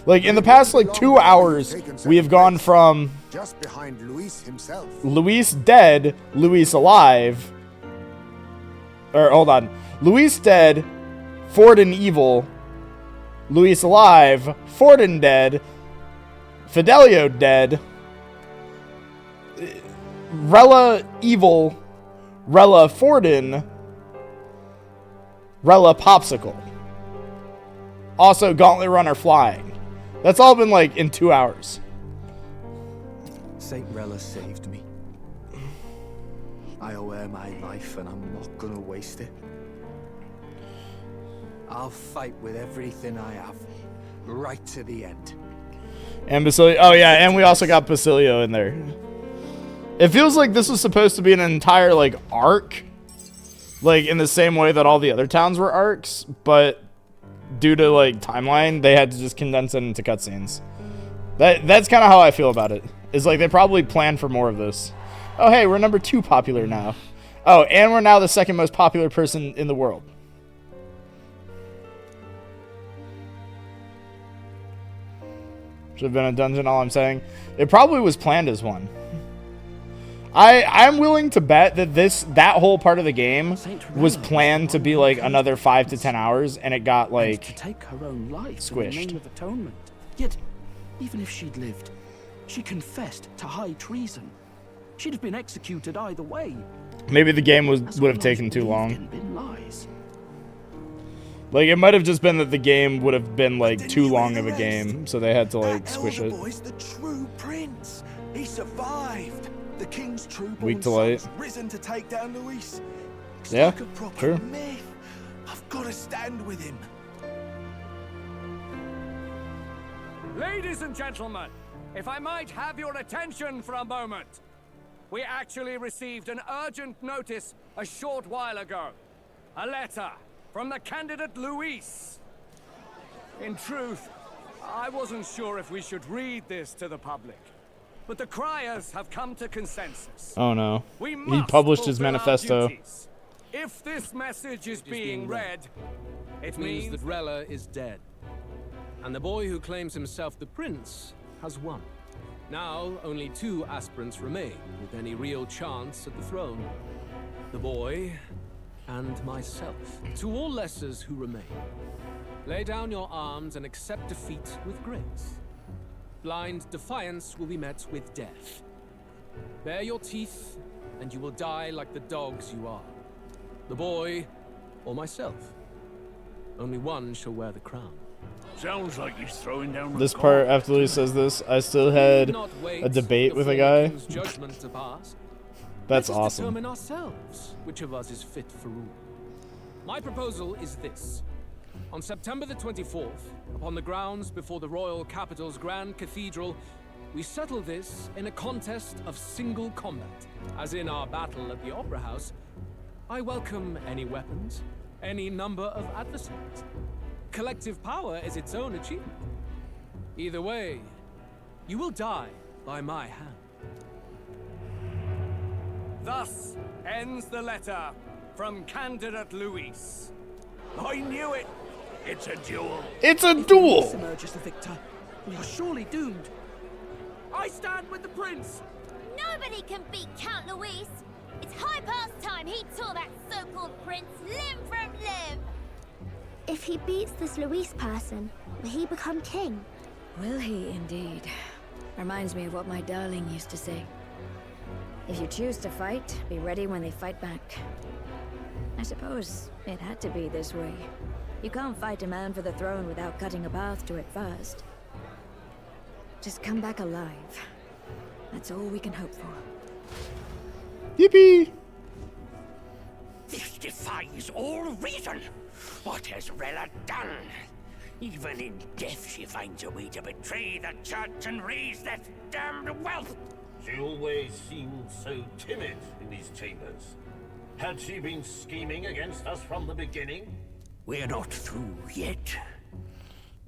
[SPEAKER 1] Like, in the past like 2 hours, we have gone from
[SPEAKER 6] just behind Luis himself.
[SPEAKER 1] Luis dead, Luis alive. Or hold on. Luis dead, Forden evil, Luis alive, Forden dead, Fidelio dead, Rella evil, Rella Forden, Rella popsicle. Also Gauntlet Runner flying. That's all been like in 2 hours.
[SPEAKER 4] Saint Rella saved me. I owe her my life and I'm not gonna waste it. I'll fight with everything I have, right to the end.
[SPEAKER 1] And Basilio, oh yeah, and we also got Basilio in there. It feels like this was supposed to be an entire like arc, like in the same way that all the other towns were arcs, but due to like timeline, they had to just condense it into cutscenes. That's kind of how I feel about it. Is like they probably planned for more of this. Oh hey, we're number 2 popular now. Oh, and we're now the 2nd most popular person in the world. Should have been a dungeon, all I'm saying. It probably was planned as one. I'm willing to bet that that whole part of the game was planned to be like another 5 to 10 hours, and it got like
[SPEAKER 22] to take her own life
[SPEAKER 1] squished.
[SPEAKER 22] in the name of atonement. Yet, even if she'd lived, she confessed to high treason. She'd have been executed either way.
[SPEAKER 1] Maybe the game would have taken too long.
[SPEAKER 22] Been lies.
[SPEAKER 1] Like, it might have just been that the game would have been like too long of a game, so they had to like squish it.
[SPEAKER 22] Boy's the true prince. He survived. The king's true
[SPEAKER 1] Weak to light.
[SPEAKER 22] risen to take down Luis. It's
[SPEAKER 1] Yeah,
[SPEAKER 22] like a proper
[SPEAKER 1] true.
[SPEAKER 22] myth. I've got to stand with him.
[SPEAKER 16] Ladies and gentlemen, if I might have your attention for a moment. We actually received an urgent notice a short while ago. A letter from the candidate Luis. In truth, I wasn't sure if we should read this to the public. But the criers have come to consensus.
[SPEAKER 1] Oh no.
[SPEAKER 16] We
[SPEAKER 1] He
[SPEAKER 16] must
[SPEAKER 1] published his
[SPEAKER 16] fulfill our
[SPEAKER 1] manifesto.
[SPEAKER 16] duties. If this message is being read, it means
[SPEAKER 11] that Rella is dead. And the boy who claims himself the prince has won. Now, only 2 aspirants remain with any real chance at the throne. The boy and myself. To all lessers who remain, lay down your arms and accept defeat with grace. Blind defiance will be met with death. Bare your teeth, and you will die like the dogs you are. The boy, or myself. Only one shall wear the crown.
[SPEAKER 13] Sounds like he's throwing down the
[SPEAKER 1] This part, after Louis says this, I still had
[SPEAKER 11] Not wait
[SPEAKER 1] a debate with a
[SPEAKER 11] before
[SPEAKER 1] guy.
[SPEAKER 11] the king's judgment to pass.
[SPEAKER 1] That's
[SPEAKER 11] Let us
[SPEAKER 1] awesome.
[SPEAKER 11] determine ourselves which of us is fit for rule. My proposal is this. On September the 24th, upon the grounds before the royal capital's Grand Cathedral, we settle this in a contest of single combat. As in our battle at the Opera House, I welcome any weapons, any number of adversaries. Collective power is its own achievement. Either way, you will die by my hand.
[SPEAKER 16] thus ends the letter from candidate Luis.
[SPEAKER 13] I knew it. It's a duel.
[SPEAKER 1] It's a duel.
[SPEAKER 22] If emerges the victor, we are surely doomed.
[SPEAKER 16] I stand with the prince.
[SPEAKER 18] Nobody can beat Count Luis. It's high past time he tore that so-called prince limb from limb.
[SPEAKER 20] If he beats this Luis person, will he become king?
[SPEAKER 23] Will he indeed? Reminds me of what my darling used to say. If you choose to fight, be ready when they fight back. I suppose it had to be this way. You can't fight a man for the throne without cutting a path to it first. Just come back alive. That's all we can hope for.
[SPEAKER 1] Yippee!
[SPEAKER 13] This defies all reason. What has Rella done?
[SPEAKER 3] Even in death, she finds a way to betray the church and raise that damned wealth.
[SPEAKER 5] She always seemed so timid in these chambers. Had she been scheming against us from the beginning?
[SPEAKER 3] We're not through yet.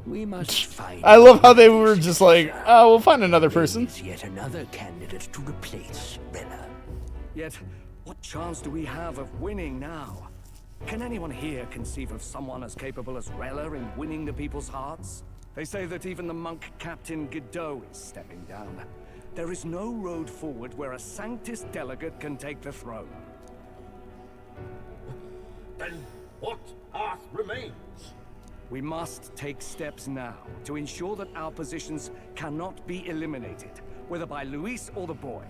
[SPEAKER 3] We must find...
[SPEAKER 1] I love how they were just like, oh, we'll find another person.
[SPEAKER 3] Yet another candidate to replace Rella.
[SPEAKER 4] Yet, what chance do we have of winning now? Can anyone here conceive of someone as capable as Rella in winning the people's hearts? They say that even the monk Captain Godot is stepping down. There is no road forward where a Sanctus delegate can take the throne.
[SPEAKER 5] Then what path remains?
[SPEAKER 4] We must take steps now to ensure that our positions cannot be eliminated, whether by Luis or the boy.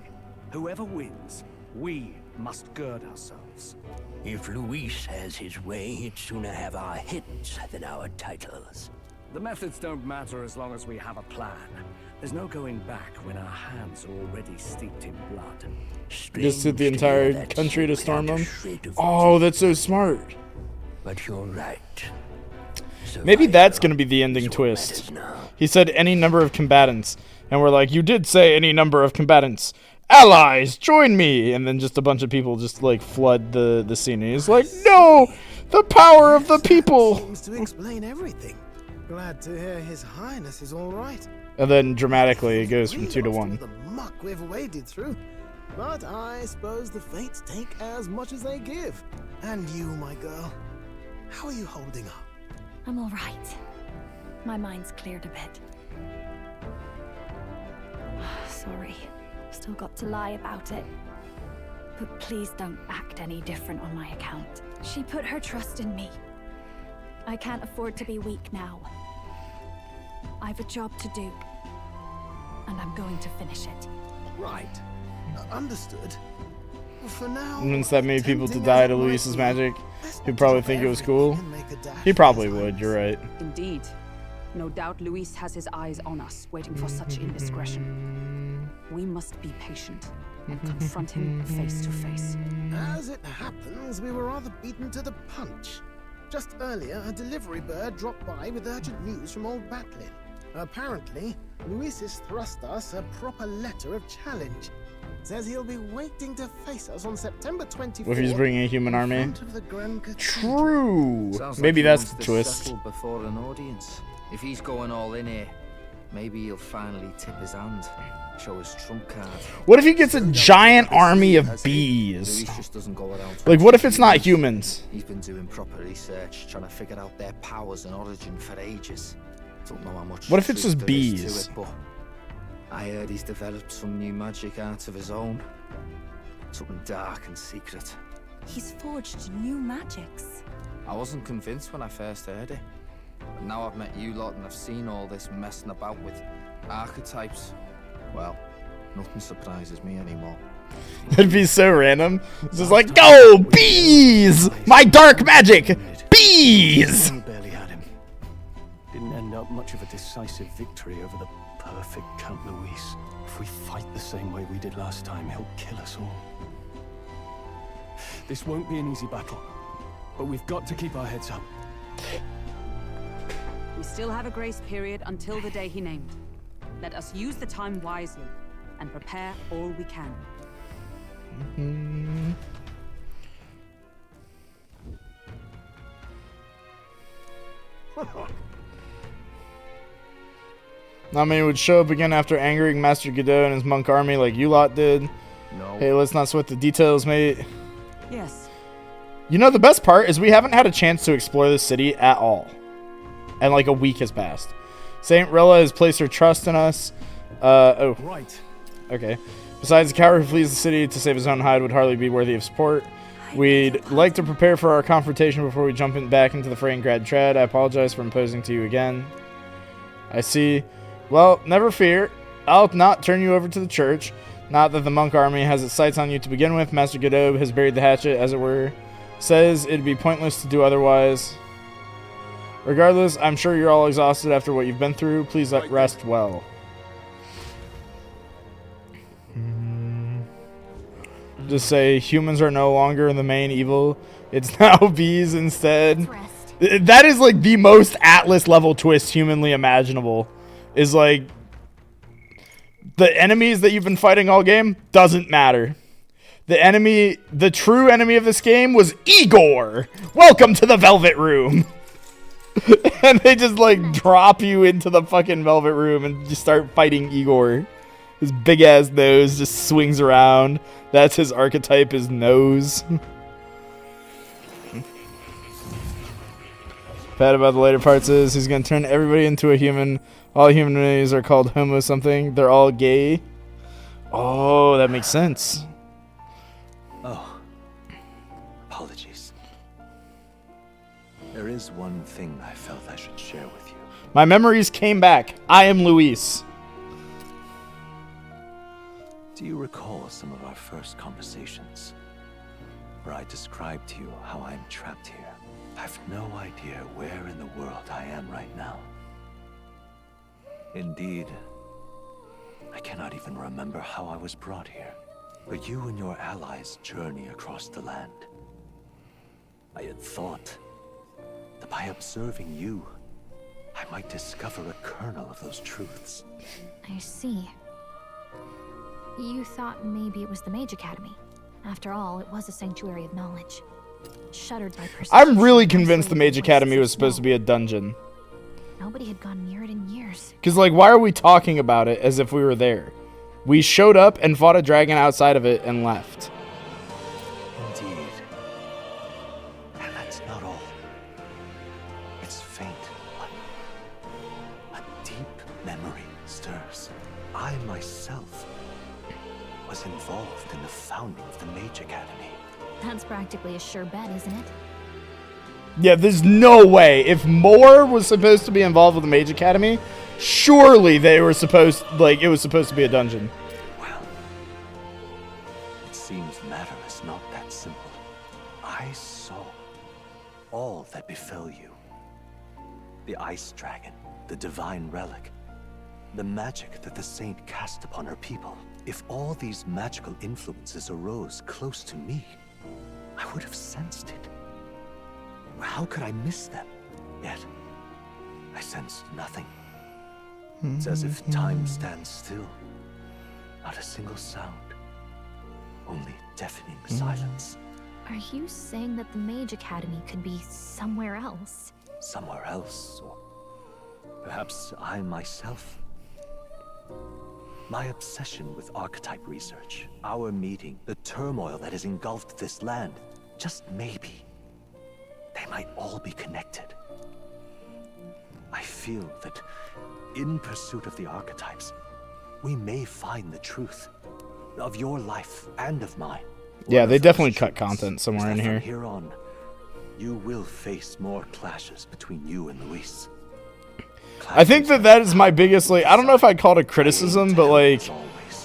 [SPEAKER 4] Whoever wins, we must gird ourselves.
[SPEAKER 3] If Luis has his way, he'd sooner have our heads than our titles.
[SPEAKER 4] The methods don't matter as long as we have a plan. There's no going back when our hands are already steeped in blood.
[SPEAKER 1] Just hit the entire country to storm them. Oh, that's so smart.
[SPEAKER 3] But you're right.
[SPEAKER 1] Maybe that's going to be the ending twist. He said any number of combatants. And we're like, you did say any number of combatants. Allies, join me! And then just a bunch of people just like flood the scene. And he's like, no! The power of the people!
[SPEAKER 10] Seems to explain everything. Glad to hear His Highness is all right.
[SPEAKER 1] And then dramatically it goes from 2 to 1.
[SPEAKER 10] The muck we've waded through. But I suppose the fates take as much as they give. And you, my girl, how are you holding up?
[SPEAKER 2] I'm all right. My mind's cleared a bit. Sorry. Still got to lie about it. But please don't act any different on my account. She put her trust in me. I can't afford to be weak now. I've a job to do. And I'm going to finish it.
[SPEAKER 10] Right. Understood. For now,
[SPEAKER 1] Convince that many people to die to Luis's magic. He'd probably think it was cool. He probably would, you're right.
[SPEAKER 9] Indeed. No doubt Luis has his eyes on us, waiting for such indiscretion. We must be patient and confront him face to face.
[SPEAKER 10] As it happens, we were rather beaten to the punch. Just earlier, a delivery bird dropped by with urgent news from old Batlin. Apparently, Luis has thrust us a proper letter of challenge. Says he'll be waiting to face us on September 24th.
[SPEAKER 1] What if he's bringing a human army? True.
[SPEAKER 12] Sounds
[SPEAKER 1] Maybe
[SPEAKER 12] like he
[SPEAKER 1] that's
[SPEAKER 12] wants
[SPEAKER 1] the
[SPEAKER 12] to
[SPEAKER 1] twist.
[SPEAKER 12] settle before an audience. If he's going all in here, maybe he'll finally tip his hand, show his trump card.
[SPEAKER 1] What if he gets a giant army of bees?
[SPEAKER 12] Luis just doesn't go around.
[SPEAKER 1] Like, what if it's not humans?
[SPEAKER 12] He's been doing proper research, trying to figure out their powers and origin for ages. Don't know how much.
[SPEAKER 1] What if it's
[SPEAKER 12] truth
[SPEAKER 1] just
[SPEAKER 12] there is to
[SPEAKER 1] bees?
[SPEAKER 12] it, but I heard he's developed some new magic art of his own. Something dark and secret.
[SPEAKER 7] He's forged new magics.
[SPEAKER 12] I wasn't convinced when I first heard it. But now I've met you lot and I've seen all this messing about with archetypes. Well, nothing surprises me anymore.
[SPEAKER 1] It'd be so random. It's just like, go, bees! My dark magic! Bees!
[SPEAKER 4] Barely had him. Didn't end up much of a decisive victory over the perfect Count Luis. If we fight the same way we did last time, he'll kill us all. This won't be an easy battle, but we've got to keep our heads up.
[SPEAKER 9] We still have a grace period until the day he named. Let us use the time wisely and prepare all we can.
[SPEAKER 1] Not many would show up again after angering Master Godot and his monk army like you lot did.
[SPEAKER 12] No.
[SPEAKER 1] Hey, let's not sweat the details, mate.
[SPEAKER 9] Yes.
[SPEAKER 1] You know, the best part is we haven't had a chance to explore this city at all. And like a week has passed. Saint Rella has placed her trust in us. Oh.
[SPEAKER 4] Right.
[SPEAKER 1] Okay. Besides, the coward who flees the city to save his own hide would hardly be worthy of support. We'd like to prepare for our confrontation before we jump back into the fray and grad tread. I apologize for imposing to you again. I see. Well, never fear. I'll not turn you over to the church. Not that the monk army has its sights on you to begin with. Master Godot has buried the hatchet, as it were. Says it'd be pointless to do otherwise. Regardless, I'm sure you're all exhausted after what you've been through. Please rest well. Just say humans are no longer the main evil. It's now bees instead. That is like the most Atlas level twist humanly imaginable. Is like the enemies that you've been fighting all game doesn't matter. The true enemy of this game was Igor. Welcome to the Velvet Room. And they just like drop you into the fucking Velvet Room and just start fighting Igor. His big ass nose just swings around. That's his archetype, his nose. Bad about the later parts is he's gonna turn everybody into a human. All humans are called homo something. They're all gay. Oh, that makes sense.
[SPEAKER 8] Oh, apologies. There is one thing I felt I should share with you.
[SPEAKER 1] My memories came back. I am Luis.
[SPEAKER 8] Do you recall some of our first conversations? Where I described to you how I'm trapped here. I've no idea where in the world I am right now. Indeed, I cannot even remember how I was brought here. But you and your allies journey across the land. I had thought that by observing you, I might discover a kernel of those truths.
[SPEAKER 2] I see. You thought maybe it was the Mage Academy. After all, it was a sanctuary of knowledge. Shuttered by persecution.
[SPEAKER 1] I'm really convinced the Mage Academy was supposed to be a dungeon.
[SPEAKER 2] Nobody had gone near it in years.
[SPEAKER 1] Because, like, why are we talking about it as if we were there? We showed up and fought a dragon outside of it and left.
[SPEAKER 8] Indeed. And that's not all. It's faint, but a deep memory stirs. I myself was involved in the founding of the Mage Academy.
[SPEAKER 2] That's practically a sure bet, isn't it?
[SPEAKER 1] Yeah, there's no way. If Moore was supposed to be involved with the Mage Academy, surely they were supposed, like, it was supposed to be a dungeon.
[SPEAKER 8] Well, it seems the matter is not that simple. I saw all that befell you. The ice dragon, the divine relic, the magic that the saint cast upon her people. If all these magical influences arose close to me, I would have sensed it. How could I miss them? Yet, I sensed nothing. It's as if time stands still. Not a single sound. Only deafening silence.
[SPEAKER 2] Are you saying that the Mage Academy could be somewhere else?
[SPEAKER 8] Somewhere else, or perhaps I myself. My obsession with archetype research, our meeting, the turmoil that has engulfed this land, just maybe, they might all be connected. I feel that in pursuit of the archetypes, we may find the truth of your life and of mine.
[SPEAKER 1] Yeah, they definitely cut content somewhere in here.
[SPEAKER 8] From here on, you will face more clashes between you and Luis.
[SPEAKER 1] I think that is my biggest, like, I don't know if I'd call it a criticism, but, like,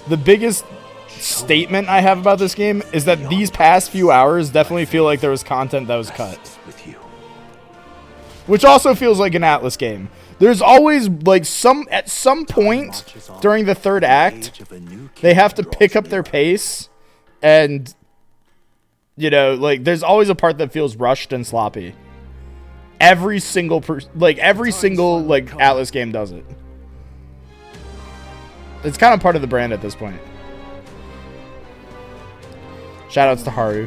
[SPEAKER 1] the biggest statement I have about this game is that these past few hours definitely feel like there was content that was cut. Which also feels like an Atlas game. There's always, like, at some point during the third act, they have to pick up their pace, and, you know, like, there's always a part that feels rushed and sloppy. Every single Atlas game does it. It's kind of part of the brand at this point. Shoutouts to Haru.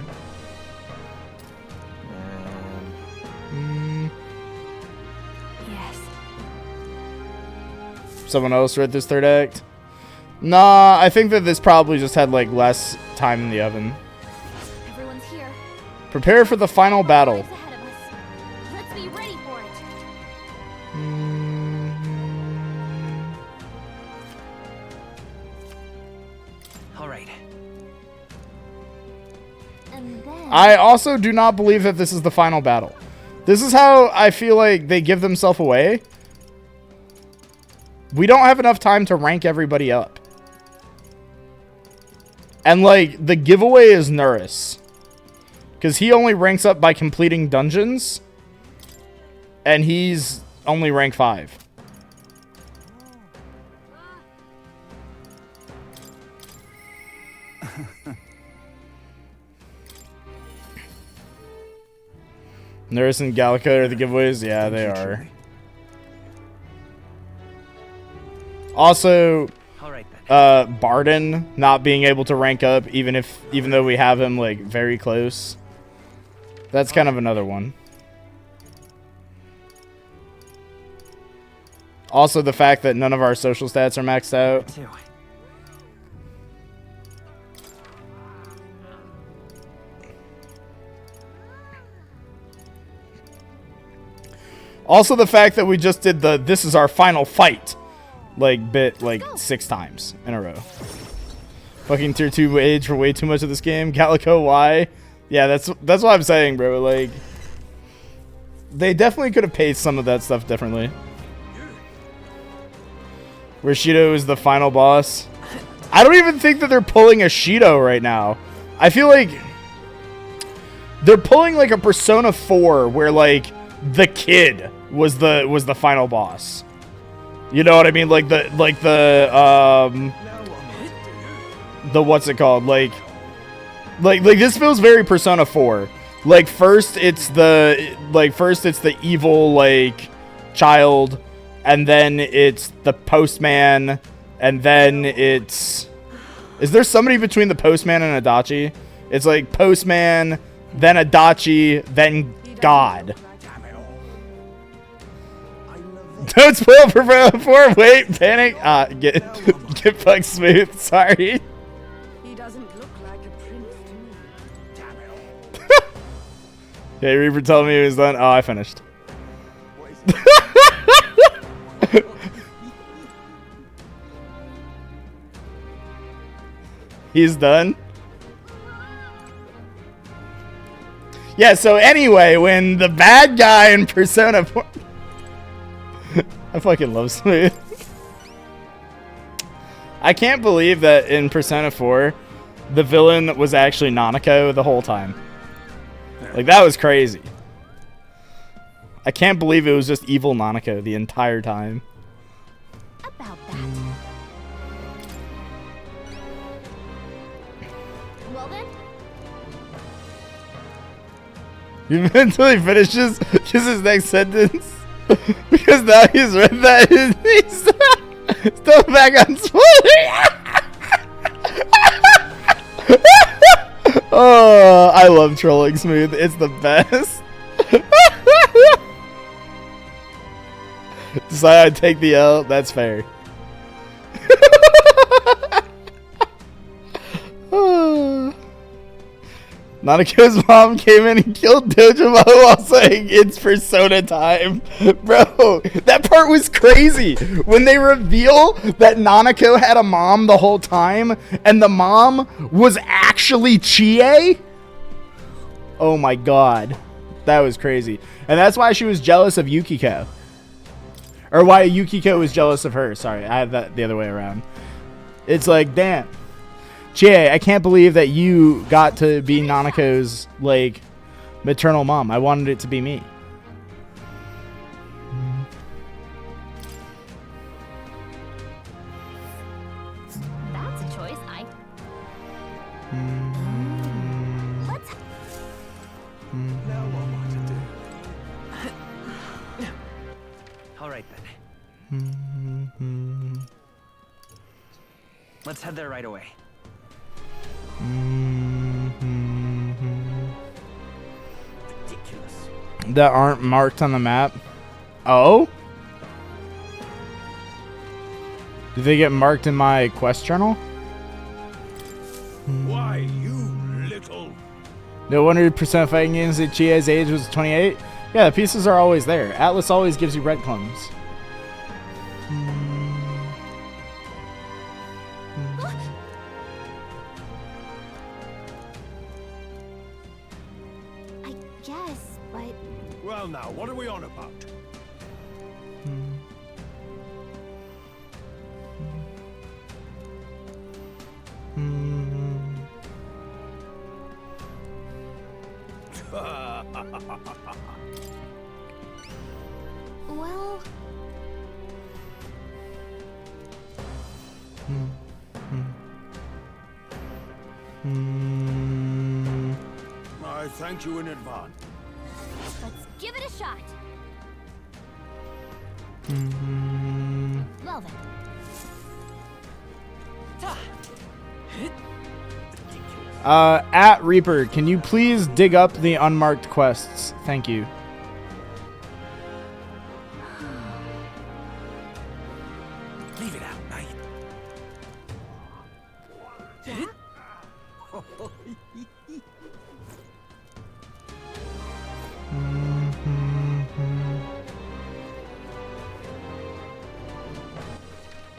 [SPEAKER 2] Yes.
[SPEAKER 1] Someone else read this third act? Nah, I think that this probably just had, like, less time in the oven.
[SPEAKER 2] Everyone's here.
[SPEAKER 1] Prepare for the final battle.
[SPEAKER 2] Let's be ready for it.
[SPEAKER 12] All right.
[SPEAKER 2] And then
[SPEAKER 1] I also do not believe that this is the final battle. This is how I feel like they give themselves away. We don't have enough time to rank everybody up. And, like, the giveaway is Nuris. Because he only ranks up by completing dungeons. And he's only rank 5. Nurse and Gallico are the giveaways? Yeah, they are. Also, Barden not being able to rank up even though we have him like very close. That's kind of another one. Also, the fact that none of our social stats are maxed out. Also, the fact that we just did the "this is our final fight" bit 6 times in a row. Fucking tier 2 age for way too much of this game. Gallico, why? Yeah, that's what I'm saying, bro. Like, they definitely could have paced some of that stuff differently. Where Shido is the final boss. I don't even think that they're pulling a Shido right now. I feel like they're pulling like a Persona 4 where like the kid was the final boss. You know what I mean? Like the what's it called? Like this feels very Persona 4. Like first it's the evil like child, and then it's the postman, and then it's... Is there somebody between the postman and Adachi? It's like postman, then Adachi, then God. Don't spoil for wait, panic. Get fucked smooth. Sorry.
[SPEAKER 23] He doesn't look like a prince to me.
[SPEAKER 1] Okay, Reaper told me he was done. Oh, I finished. He's done? Yeah, so anyway, when the bad guy in Persona 4... I fucking love Smooth. I can't believe that in Persona 4, the villain was actually Nanako the whole time. Like, that was crazy. I can't believe it was just evil Nanako the entire time.
[SPEAKER 18] About that. Well then.
[SPEAKER 1] You mentally finishes his next sentence because now he's read that he's still back on spoiler. Oh, I love trolling Smooth. It's the best. Decide I'd take the L. That's fair. Nanako's mom came in and killed Dojima while saying it's Persona time. Bro, that part was crazy. When they reveal that Nanako had a mom the whole time and the mom was actually Chie. Oh my god. That was crazy. And that's why she was jealous of Yukiko. Or why Yukiko was jealous of her. Sorry, I had that the other way around. It's like, damn. Chie, I can't believe that you got to be Nanako's, like, maternal mom. I wanted it to be me.
[SPEAKER 18] That's a choice. Let's...
[SPEAKER 8] Now what am I to do?
[SPEAKER 14] All right then. Let's head there right away.
[SPEAKER 8] Ridiculous.
[SPEAKER 1] That aren't marked on the map. Oh? Did they get marked in my quest journal?
[SPEAKER 5] Why, you little...
[SPEAKER 1] No 100% fighting games that Chie's age was 28? Yeah, the pieces are always there. Atlas always gives you breadcrumbs.
[SPEAKER 18] I guess, but...
[SPEAKER 5] Well now, what are we on about?
[SPEAKER 18] Well...
[SPEAKER 5] I thank you in advance.
[SPEAKER 18] Let's give it a shot. Well then.
[SPEAKER 1] At Reaper, can you please dig up the unmarked quests? Thank you.
[SPEAKER 13] Leave it out, mate.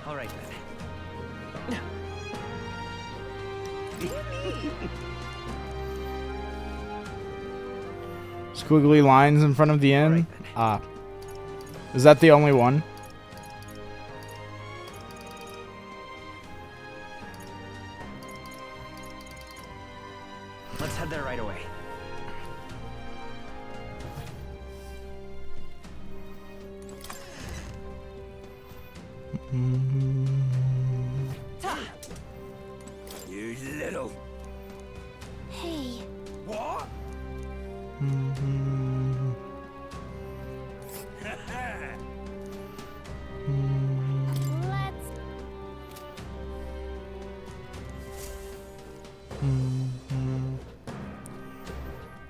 [SPEAKER 14] All right then.
[SPEAKER 1] Squiggly lines in front of the inn? Ah. Is that the only one?
[SPEAKER 14] Let's head there right away.
[SPEAKER 13] You little...
[SPEAKER 18] Hey.
[SPEAKER 13] What?
[SPEAKER 18] Let's...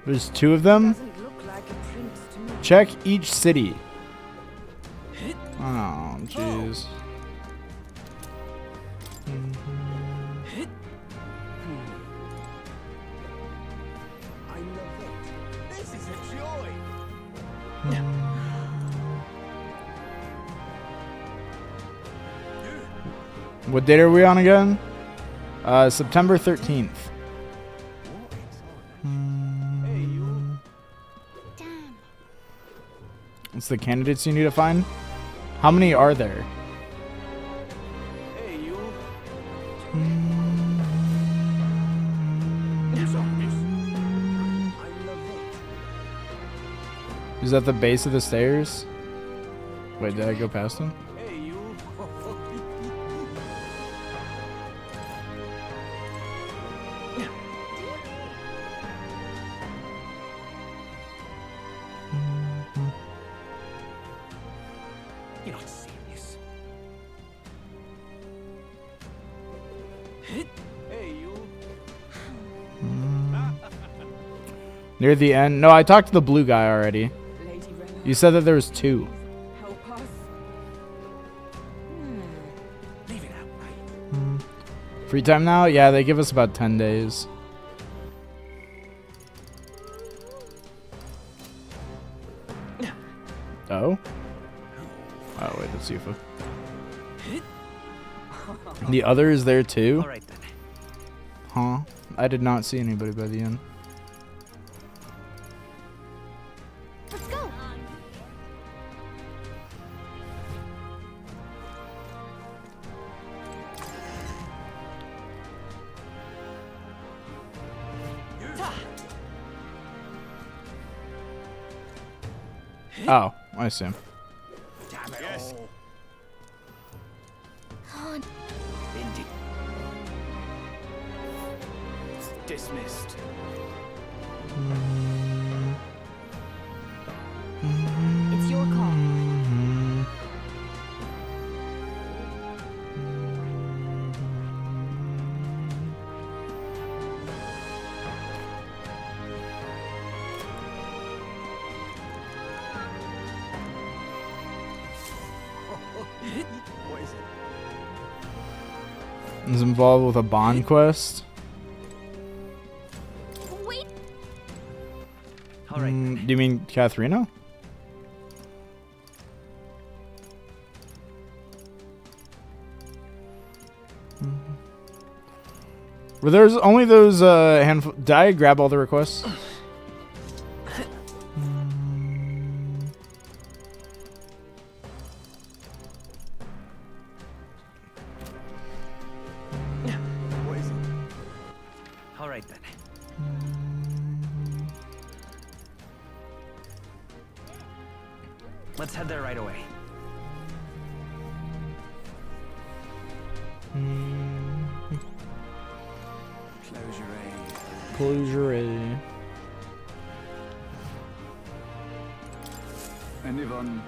[SPEAKER 1] There's 2 of them? Check each city. Oh, jeez.
[SPEAKER 13] I love it. This is a joy.
[SPEAKER 1] What date are we on again? September 13th. What's the candidates you need to find? How many are there?
[SPEAKER 16] Hey, you.
[SPEAKER 1] Is that the base of the stairs? Wait, did I go past him?
[SPEAKER 16] Hey, you.
[SPEAKER 13] You're not serious.
[SPEAKER 16] Hey, you.
[SPEAKER 1] Near the end? No, I talked to the blue guy already. You said that there was 2.
[SPEAKER 9] Help us.
[SPEAKER 13] Leave it out, mate.
[SPEAKER 1] Free time now? Yeah, they give us about 10 days. Oh? Oh, wait, that's Yufa. The other is there too?
[SPEAKER 14] All right then.
[SPEAKER 1] Huh? I did not see anybody by the end.
[SPEAKER 18] Let's go.
[SPEAKER 1] Oh, I see.
[SPEAKER 13] Damn it all.
[SPEAKER 14] Indeed. Dismissed.
[SPEAKER 18] It's your call.
[SPEAKER 13] What is it?
[SPEAKER 1] Is involved with a bond quest?
[SPEAKER 18] Wait.
[SPEAKER 14] All right.
[SPEAKER 1] Do you mean Katharina? Were there's only those handful? Did I grab all the requests?
[SPEAKER 13] What is it?
[SPEAKER 14] All right then. Let's head there right away.
[SPEAKER 13] Closure A.
[SPEAKER 1] Closure A.
[SPEAKER 15] Anyone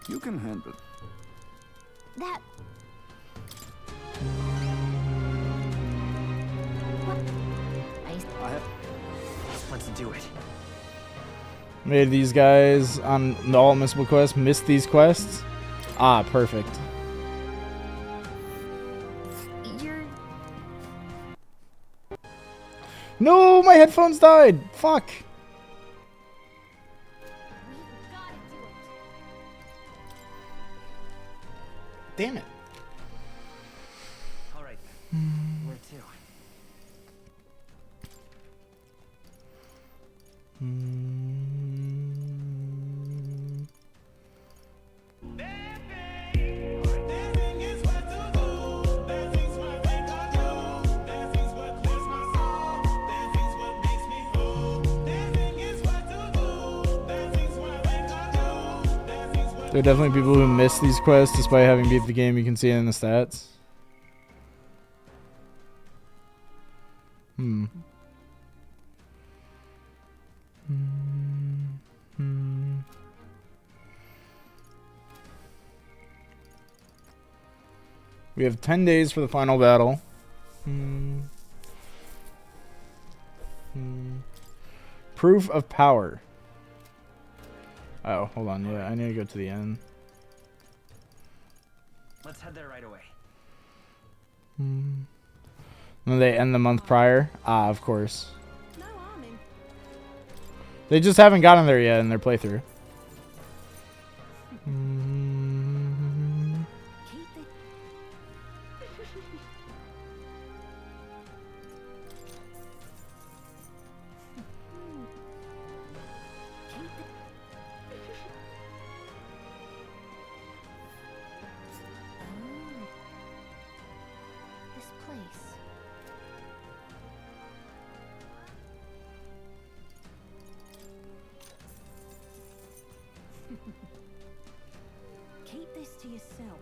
[SPEAKER 15] you can handle.
[SPEAKER 18] That...
[SPEAKER 14] Let's do it.
[SPEAKER 1] Made these guys on the all missable quests missed these quests. Ah, perfect.
[SPEAKER 18] You're...
[SPEAKER 1] No, my headphones died. Fuck. Damn it.
[SPEAKER 14] All right. Where to?
[SPEAKER 1] There are definitely people who miss these quests despite having beat the game. You can see it in the stats. We have 10 days for the final battle. Proof of power. Oh, hold on. Yeah, I need to go to the end.
[SPEAKER 14] Let's head there right away.
[SPEAKER 1] And they end the month prior. Ah, of course. They just haven't gotten there yet in their playthrough.
[SPEAKER 18] This place.
[SPEAKER 7] Keep this to yourself.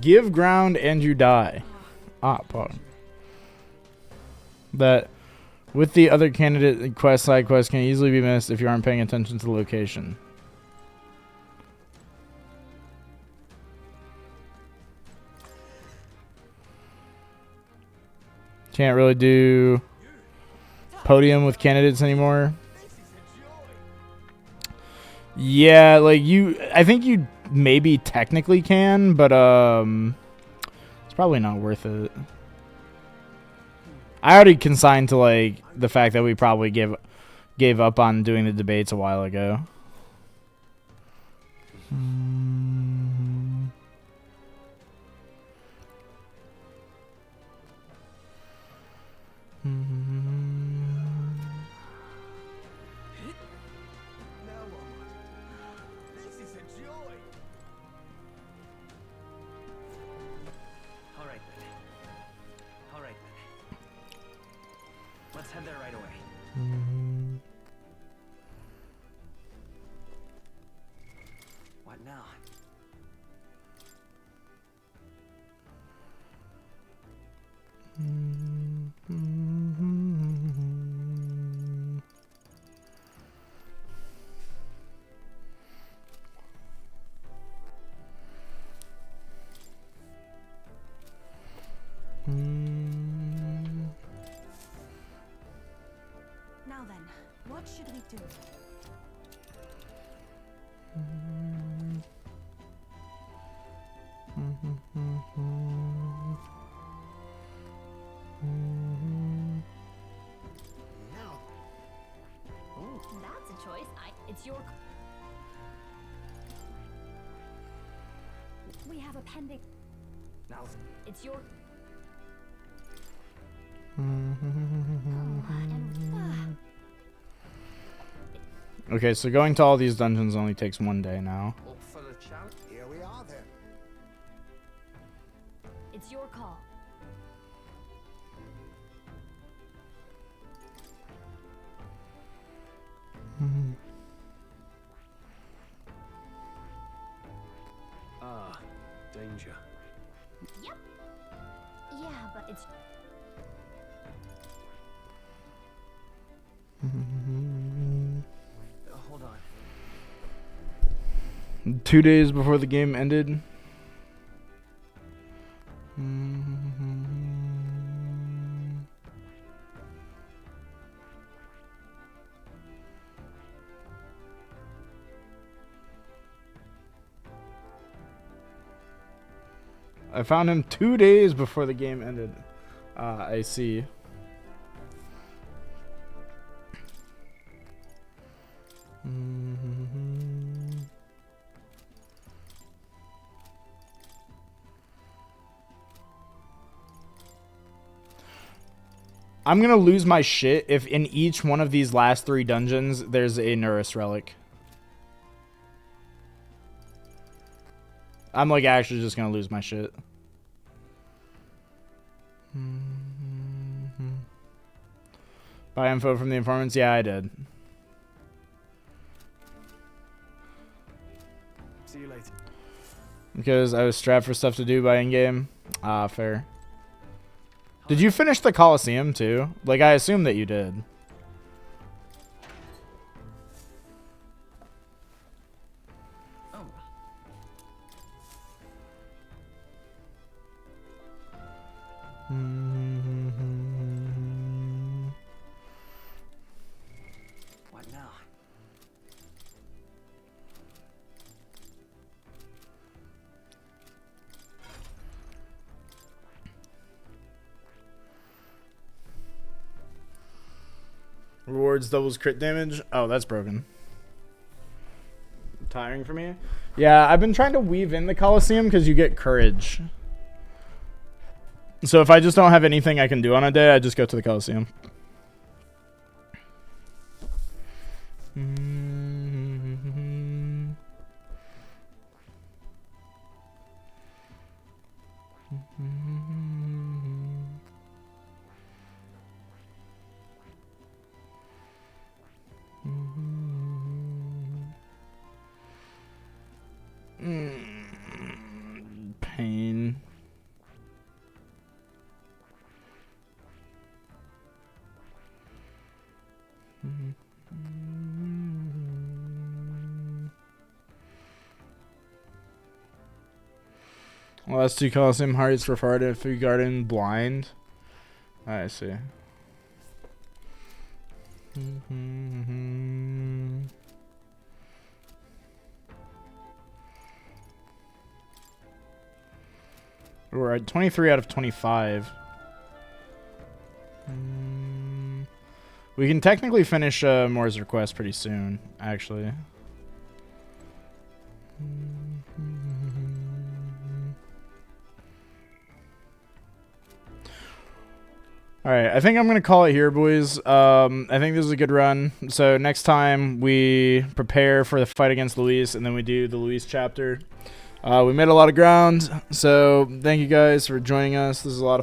[SPEAKER 1] Give ground and you die. Ah, pardon. That with the other candidate quest side quests can easily be missed if you aren't paying attention to the location. Can't really do podium with candidates anymore. Yeah, like I think you maybe technically can, but it's probably not worth it. I already consigned to like the fact that we probably gave up on doing the debates a while ago.
[SPEAKER 14] All right then. All right then. Let's head there right away. What now?
[SPEAKER 7] Now then, what should we do?
[SPEAKER 10] Now,
[SPEAKER 18] Oh, that's a choice. It's your... We have a pending...
[SPEAKER 14] Now,
[SPEAKER 18] It's your...
[SPEAKER 1] Okay, so going to all these dungeons only takes 1 day now.
[SPEAKER 6] Up for the challenge. Here we are then.
[SPEAKER 18] It's your call.
[SPEAKER 11] danger.
[SPEAKER 18] Yep. Yeah, but it's...
[SPEAKER 14] Hold on.
[SPEAKER 1] 2 days before the game ended. I found him 2 days before the game ended. I see. I'm gonna lose my shit if in each one of these last 3 dungeons there's a Nurus relic. I'm like actually just gonna lose my shit. Buy info from the informants? Yeah, I did.
[SPEAKER 4] See you later.
[SPEAKER 1] Because I was strapped for stuff to do by in-game. Ah, fair. Did you finish the Coliseum too? Like, I assume that you did.
[SPEAKER 14] Oh. What now?
[SPEAKER 1] Rewards doubles crit damage. Oh, that's broken. Tiring for me. Yeah, I've been trying to weave in the Coliseum because you get courage. So if I just don't have anything I can do on a day, I just go to the Coliseum. Pain. Last 2 Coliseum hearts for Farda Food Garden blind. I see. We're at 23 out of 25. We can technically finish Moore's request pretty soon, actually. Alright, I think I'm going to call it here, boys. I think this is a good run. So next time we prepare for the fight against Luis, and then we do the Luis chapter. We made a lot of ground, so thank you guys for joining us. This is a lot of fun.